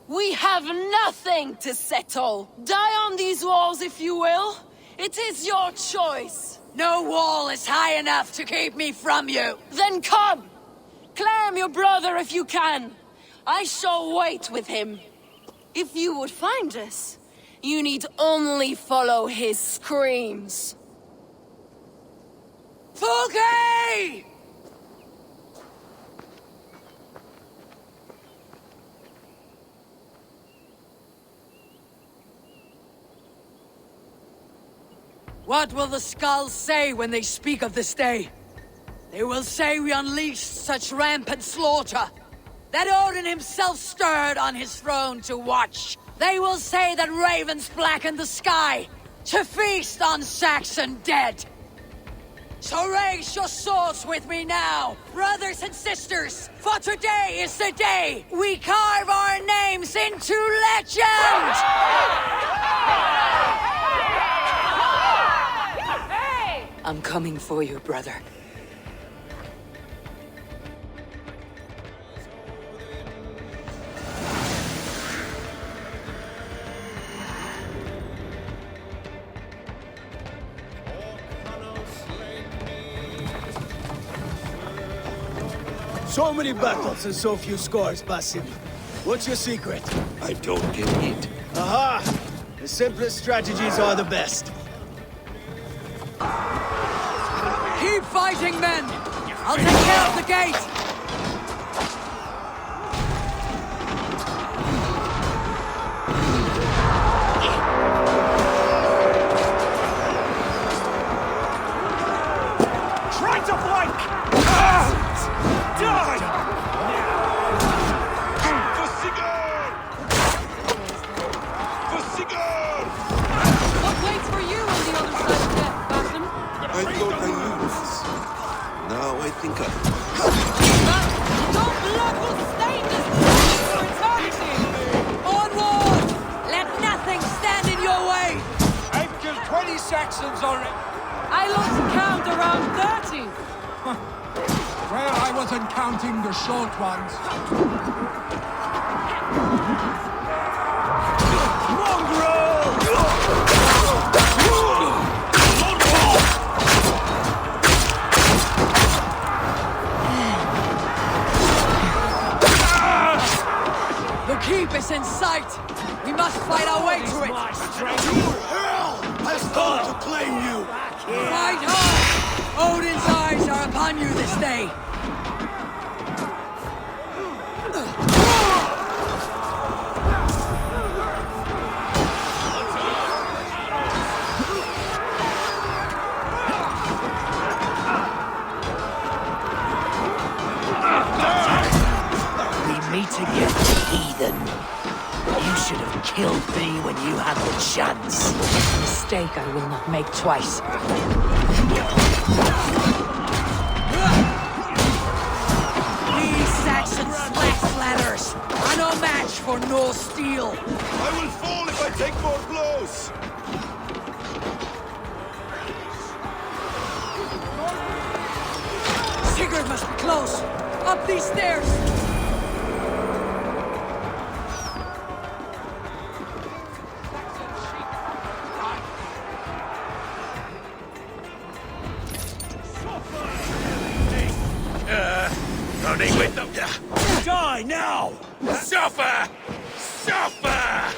We have nothing to settle. Die on these walls if you will. It is your choice. No wall is high enough to keep me from you! Then come! Claim your brother if you can. I shall wait with him. If you would find us, you need only follow his screams. Fulke! What will the skulls say when they speak of this day? They will say we unleashed such rampant slaughter, that Odin himself stirred on his throne to watch. They will say that ravens blackened the sky to feast on Saxon dead. So raise your swords with me now, brothers and sisters, for today is the day we carve our names into legend! I'm coming for you, brother. So many battles and so few scores, Basim. What's your secret? I don't get hit. Aha! The simplest strategies are the best. Keep fighting, men! I'll take care of the gate! Try to flank! Die! For Sigurd! For Sigurd! What waits for you on the other side of death, Basim? I thought I knew this. Now I think I... Your blood will stain this place for eternity! Onward! Let nothing stand in your way! I've killed 20 Saxons already. I lost count around 30. Well, I wasn't counting the short ones. The keep is in sight! We must fight our way to it! Hell has come to claim you! Fight hard! Odin's eyes are upon you this day! Meet again, heathen. You should have killed me when you had the chance. Mistake I will not make twice. These Saxon slack-slatters are no match for no steel. I will fall if I take more blows! Sigurd must be close. Up these stairs. Running with them. Die now! Suffer! Suffer!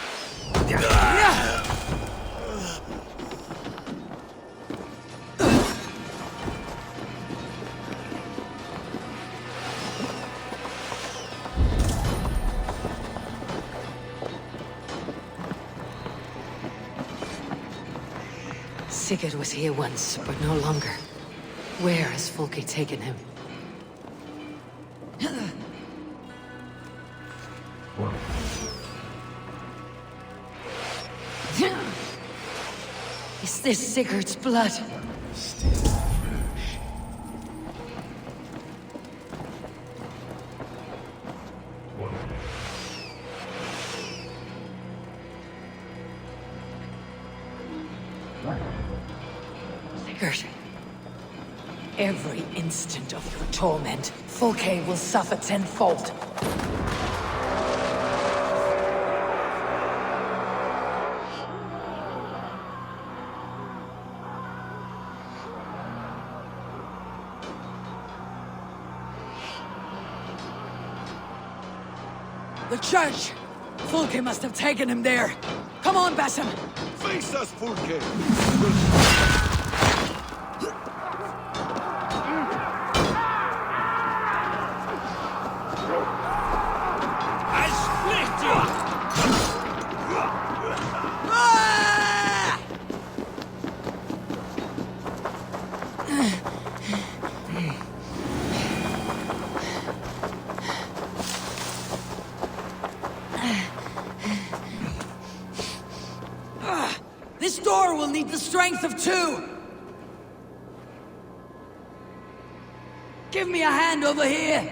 Sigurd was here once, but no longer. Where has Fulke taken him? Is this Sigurd's blood? Sigurd, every instant of your torment, Fulke will suffer tenfold. The church! Fulke must have taken him there. Come on, Basim! Face us, Fulke! This door will need the strength of two! Give me a hand over here!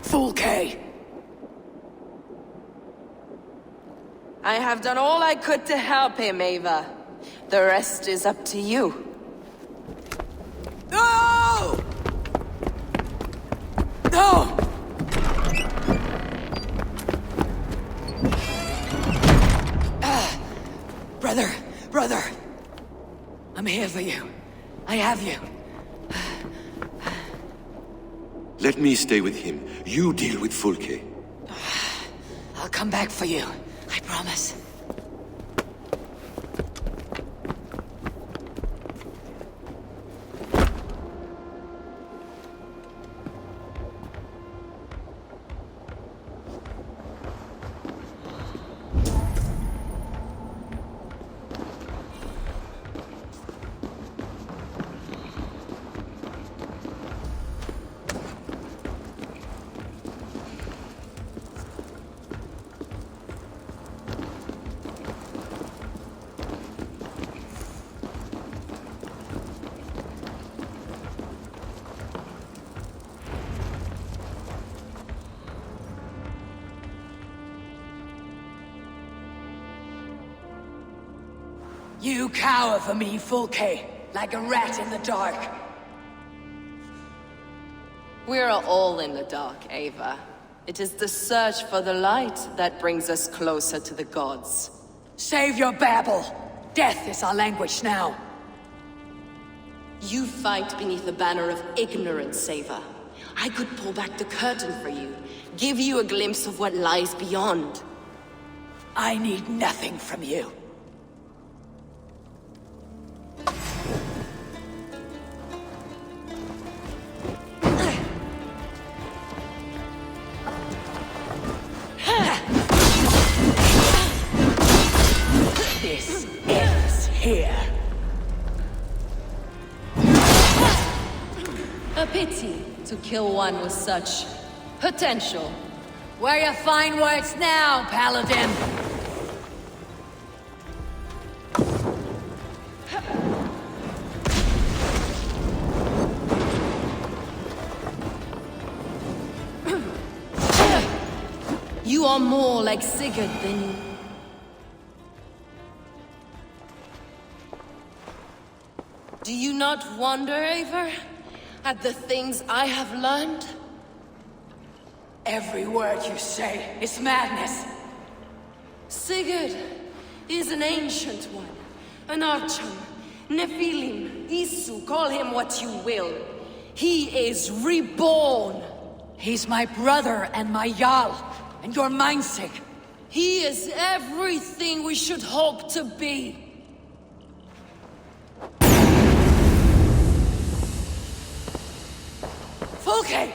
Fulke! I have done all I could to help him, Ava. The rest is up to you. No! No! Brother! I'm here for you. I have you. Let me stay with him. You deal with Fulke. I'll come back for you. I promise. You cower for me, Fulke, like a rat in the dark. We're all in the dark, Ava. It is the search for the light that brings us closer to the gods. Save your babble! Death is our language now. You fight beneath the banner of ignorance, Ava. I could pull back the curtain for you, give you a glimpse of what lies beyond. I need nothing from you. This ends here. A pity to kill one with such potential. Where your fine words now, Paladin? You are more like Sigurd than you. Do you not wonder, Eivor, at the things I have learned? Every word you say is madness. Sigurd is an ancient one, an Archon, Nephilim, Isu, call him what you will. He is reborn. He's my brother and my Jarl, and your mindsick. He is everything we should hope to be. Fulke!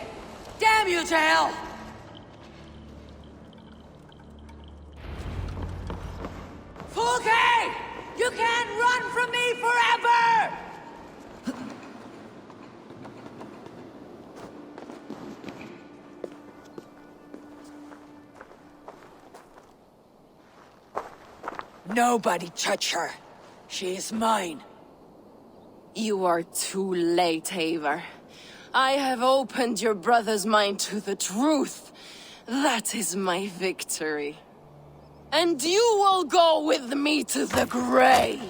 Damn you to hell! Fulke! You can't run from me forever! Nobody touch her. She is mine. You are too late, Eivor. I have opened your brother's mind to the truth. That is my victory. And you will go with me to the grave.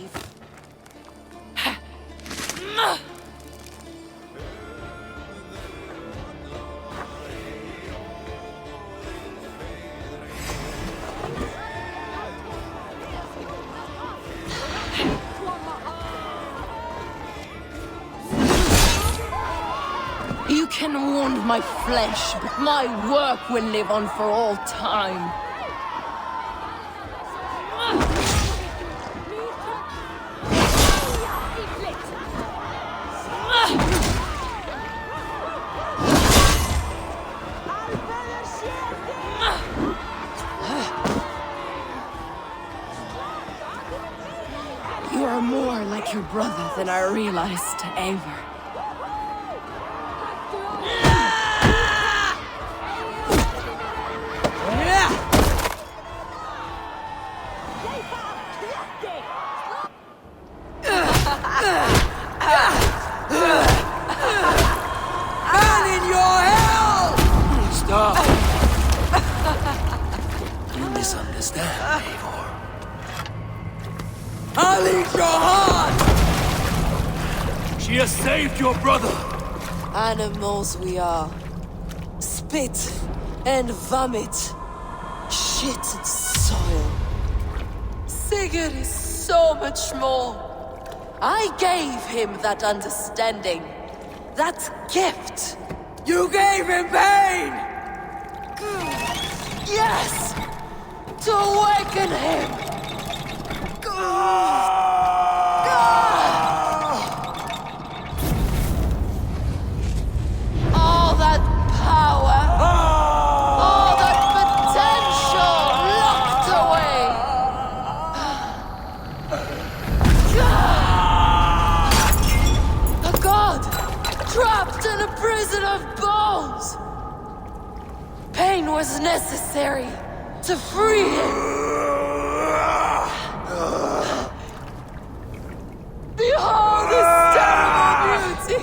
You can wound my flesh, but my work will live on for all time. You are more like your brother than I realized, Eivor. Man in your hell! Stop! You misunderstand, Eivor. I'll eat your heart! She has saved your brother! Animals we are. Spit and vomit. Shit and soil. Sigurd is so much more. I gave him that understanding. That gift. You gave him pain! Yes! To awaken him! All that power, all that potential locked away. A god trapped in a prison of bones. Pain was necessary to free him. Behold this terrible beauty!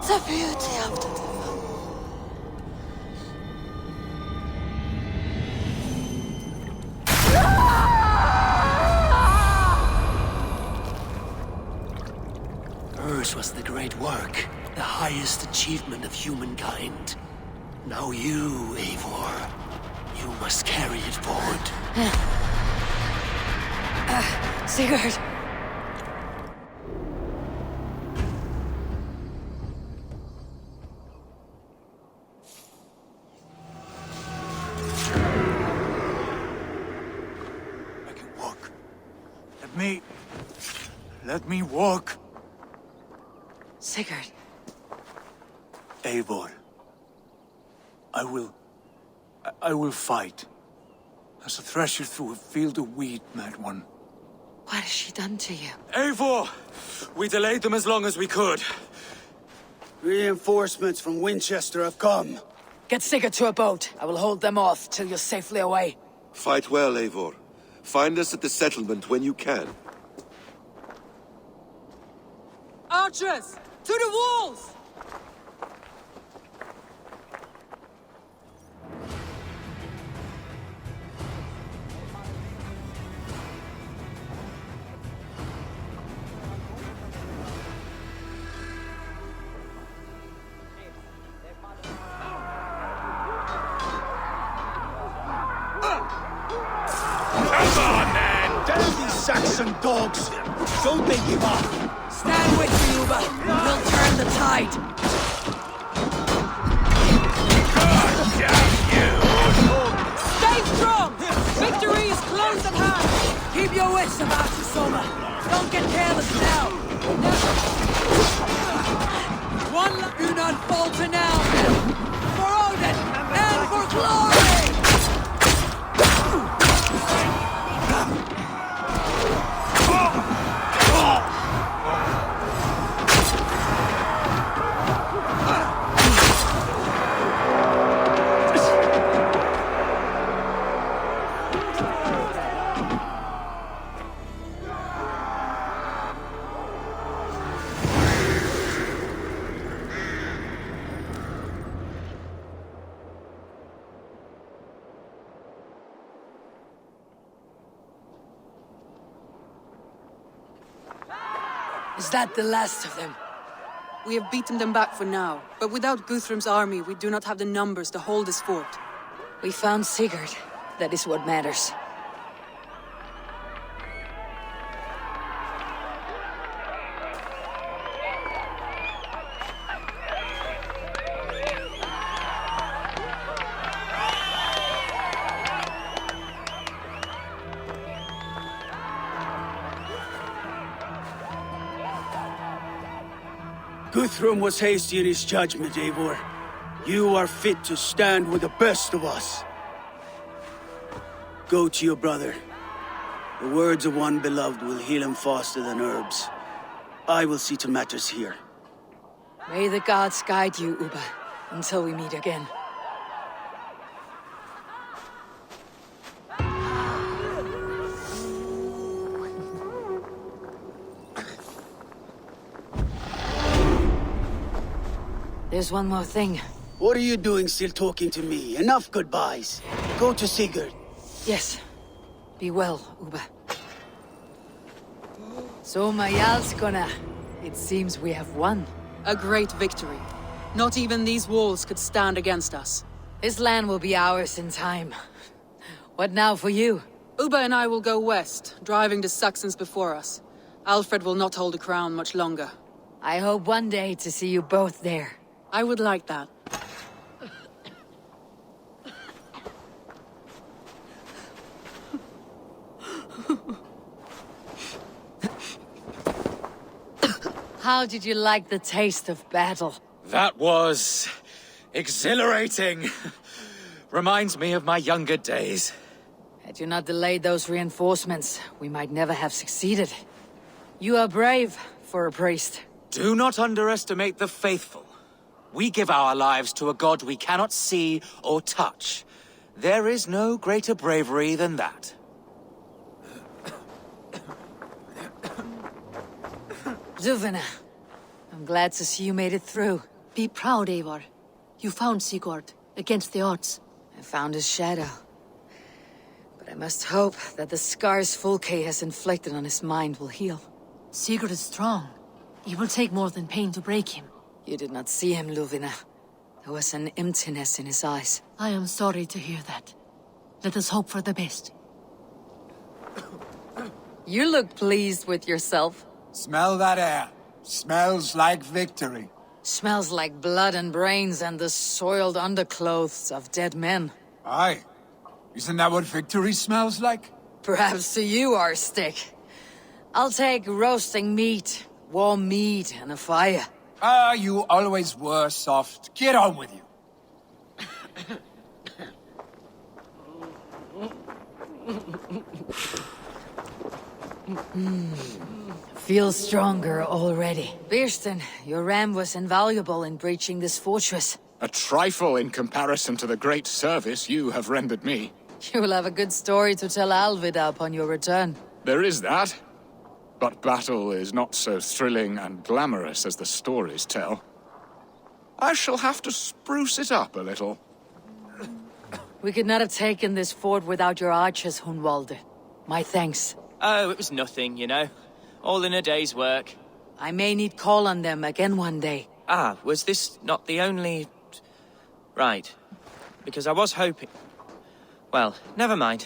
The beauty of the devil. Hers was the great work, the highest achievement of humankind. Now you, Eivor, you must carry it forward. Sigurd! Let me walk. Sigurd. Eivor. I will fight. As a thresher through a field of wheat, mad one. What has she done to you? Eivor! We delayed them as long as we could. Reinforcements from Winchester have come. Get Sigurd to a boat. I will hold them off till you're safely away. Fight well, Eivor. Find us at the settlement when you can. Archers! To the walls! Saxon dogs! Don't they give up! Stand with me, Uba. We'll turn the tide. Stay strong! Victory is close at hand! Keep your wits about you, Soma. Don't get careless now. Do not falter now! For Odin and for glory! Is that the last of them? We have beaten them back for now, but without Guthrum's army, we do not have the numbers to hold this fort. We found Sigurd. That is what matters. Guthrum was hasty in his judgment, Eivor. You are fit to stand with the best of us. Go to your brother. The words of one beloved will heal him faster than herbs. I will see to matters here. May the gods guide you, Uba, until we meet again. There's one more thing. What are you doing still talking to me? Enough goodbyes. Go to Sigurd. Yes. Be well, Uba. So, Majalskona, it seems we have won. A great victory. Not even these walls could stand against us. This land will be ours in time. What now for you? Uba and I will go west, driving the Saxons before us. Alfred will not hold the crown much longer. I hope one day to see you both there. I would like that. How did you like the taste of battle? That was exhilarating. Reminds me of my younger days. Had you not delayed those reinforcements, we might never have succeeded. You are brave for a priest. Do not underestimate the faithful. We give our lives to a god we cannot see or touch. There is no greater bravery than that. Duvina, I'm glad to see you made it through. Be proud, Eivor. You found Sigurd, against the odds. I found his shadow. But I must hope that the scars Fulke has inflicted on his mind will heal. Sigurd is strong. It will take more than pain to break him. You did not see him, Luvina. There was an emptiness in his eyes. I am sorry to hear that. Let us hope for the best. You look pleased with yourself. Smell that air. Smells like victory. Smells like blood and brains and the soiled underclothes of dead men. Aye. Isn't that what victory smells like? Perhaps to you, Arstic. I'll take roasting meat, warm meat, and a fire. Ah, you always were soft. Get on with you. Feel stronger already. Birsten, your ram was invaluable in breaching this fortress. A trifle in comparison to the great service you have rendered me. You will have a good story to tell Alvida upon your return. There is that. But battle is not so thrilling and glamorous as the stories tell. I shall have to spruce it up a little. We could not have taken this fort without your archers, Hunwald. My thanks. Oh, it was nothing, you know. All in a day's work. I may need call on them again one day. Ah, was this not the only... Right. Because I was hoping... Well, never mind.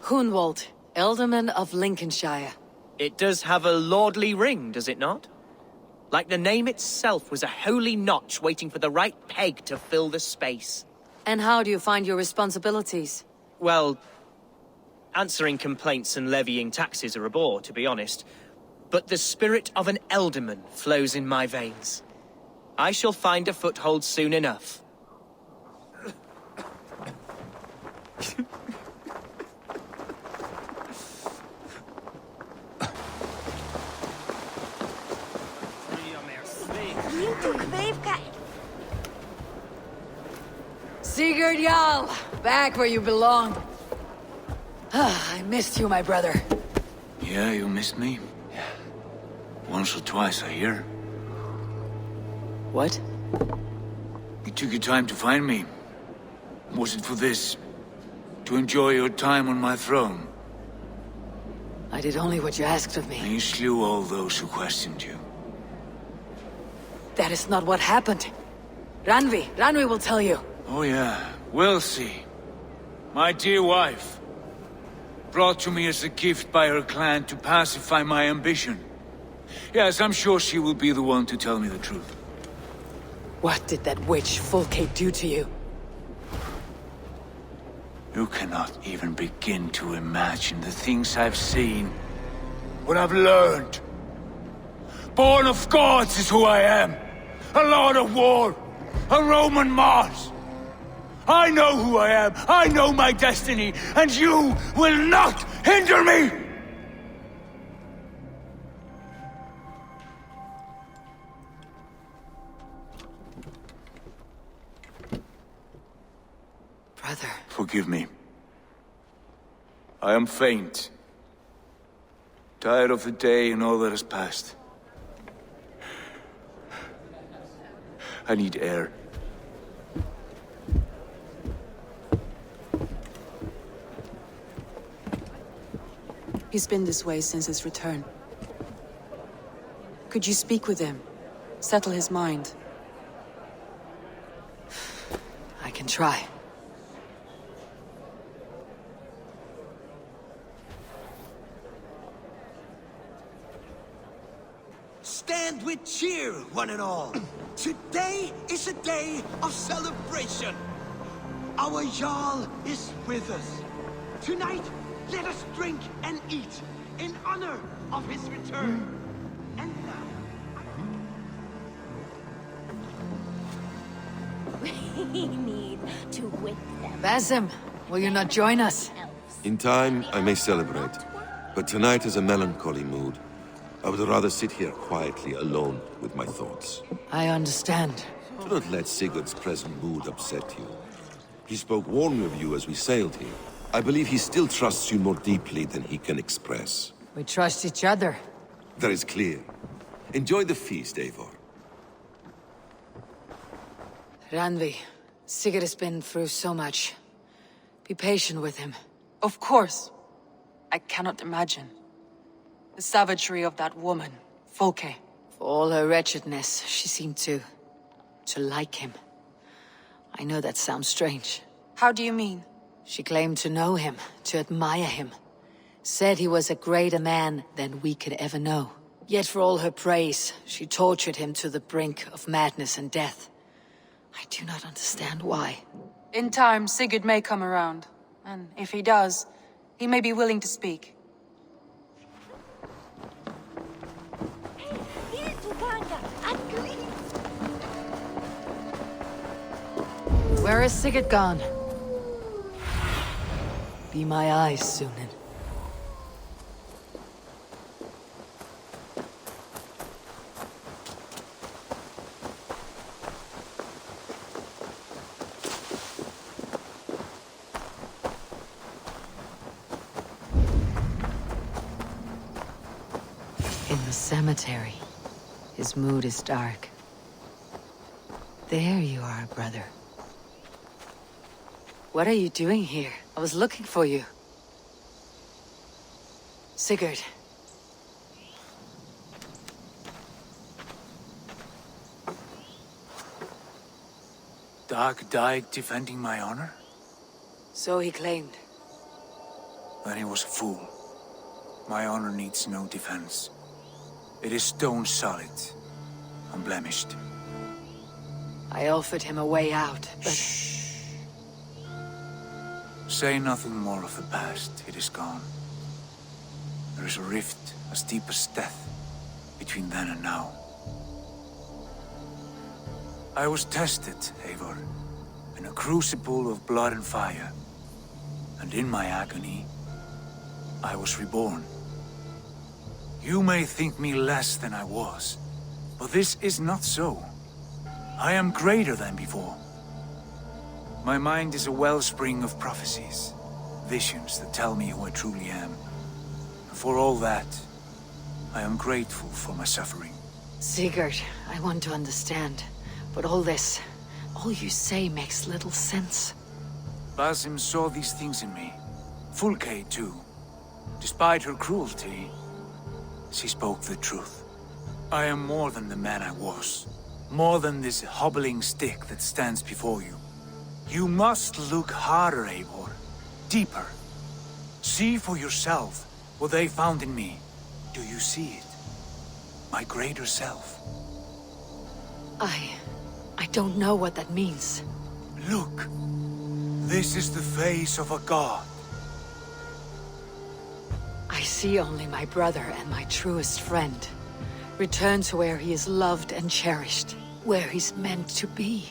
Hunwald, Ealdorman of Lincolnshire. It does have a lordly ring, does it not? Like the name itself was a holy notch waiting for the right peg to fill the space. And how do you find your responsibilities? Well, answering complaints and levying taxes are a bore, to be honest. But the spirit of an Ealdorman flows in my veins. I shall find a foothold soon enough. Sigurd Jarl, back where you belong. I missed you, my brother. Yeah, you missed me. Yeah. Once or twice, I hear. What? You took your time to find me. Was it for this? To enjoy your time on my throne? I did only what you asked of me. And you slew all those who questioned you. That is not what happened. Randvi will tell you. Oh yeah, we'll see. My dear wife, brought to me as a gift by her clan to pacify my ambition. Yes, I'm sure she will be the one to tell me the truth. What did that witch Fulke do to you? You cannot even begin to imagine the things I've seen. What I've learned. Born of gods is who I am. A lord of war. A Roman Mars. I know who I am. I know my destiny. And you will not hinder me! Brother. Forgive me. I am faint. Tired of the day and all that has passed. I need air. He's been this way since his return. Could you speak with him? Settle his mind? I can try. Stand with cheer, one and all. Today is a day of celebration. Our Jarl is with us. Tonight, let us drink and eat in honor of his return. And now... We need to whip them. Basim, will you not join us? In time, I may celebrate. But tonight is a melancholy mood. I would rather sit here quietly, alone with my thoughts. I understand. Do not let Sigurd's present mood upset you. He spoke warmly of you as we sailed here. I believe he still trusts you more deeply than he can express. We trust each other. That is clear. Enjoy the feast, Eivor. Randvi, Sigurd has been through so much. Be patient with him. Of course. I cannot imagine. The savagery of that woman, Fulke. For all her wretchedness, she seemed to like him. I know that sounds strange. How do you mean? She claimed to know him, to admire him. Said he was a greater man than we could ever know. Yet for all her praise, she tortured him to the brink of madness and death. I do not understand why. In time, Sigurd may come around. And if he does, he may be willing to speak. Where is Sigurd gone? Be my eyes, Sunan. In the cemetery, his mood is dark. There you are, brother. What are you doing here? I was looking for you. Sigurd. Dag died defending my honor? So he claimed. Then he was a fool. My honor needs no defense. It is stone solid, unblemished. I offered him a way out, but... Shh. Say nothing more of the past. It is gone. There is a rift as deep as death between then and now. I was tested, Eivor, in a crucible of blood and fire. And in my agony, I was reborn. You may think me less than I was, but this is not so. I am greater than before. My mind is a wellspring of prophecies, visions that tell me who I truly am. And for all that, I am grateful for my suffering. Sigurd, I want to understand. But all this, all you say makes little sense. Basim saw these things in me. Fulke, too. Despite her cruelty, she spoke the truth. I am more than the man I was. More than this hobbling stick that stands before you. You must look harder, Eivor. Deeper. See for yourself what they found in me. Do you see it? My greater self. I don't know what that means. Look. This is the face of a god. I see only my brother and my truest friend. Return to where he is loved and cherished. Where he's meant to be.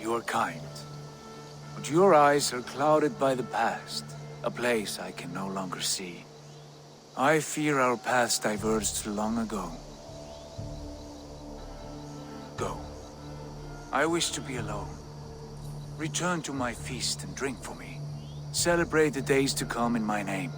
You are kind. But your eyes are clouded by the past. A place I can no longer see. I fear our paths diverged long ago. Go. I wish to be alone. Return to my feast and drink for me. Celebrate the days to come in my name.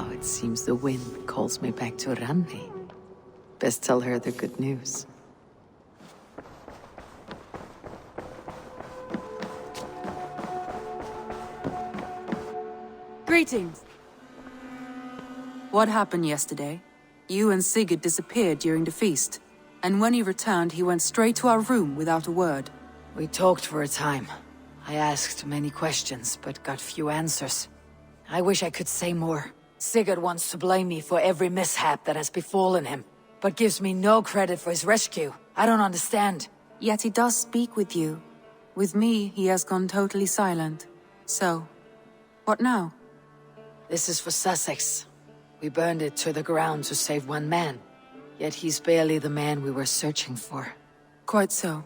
It seems the wind calls me back to Randvi. Best tell her the good news. Greetings. What happened yesterday? You and Sigurd disappeared during the feast. And when he returned, he went straight to our room without a word. We talked for a time. I asked many questions, but got few answers. I wish I could say more. Sigurd wants to blame me for every mishap that has befallen him, but gives me no credit for his rescue. I don't understand. Yet he does speak with you. With me, he has gone totally silent. So, what now? This is for Sussex. We burned it to the ground to save one man. Yet he's barely the man we were searching for. Quite so.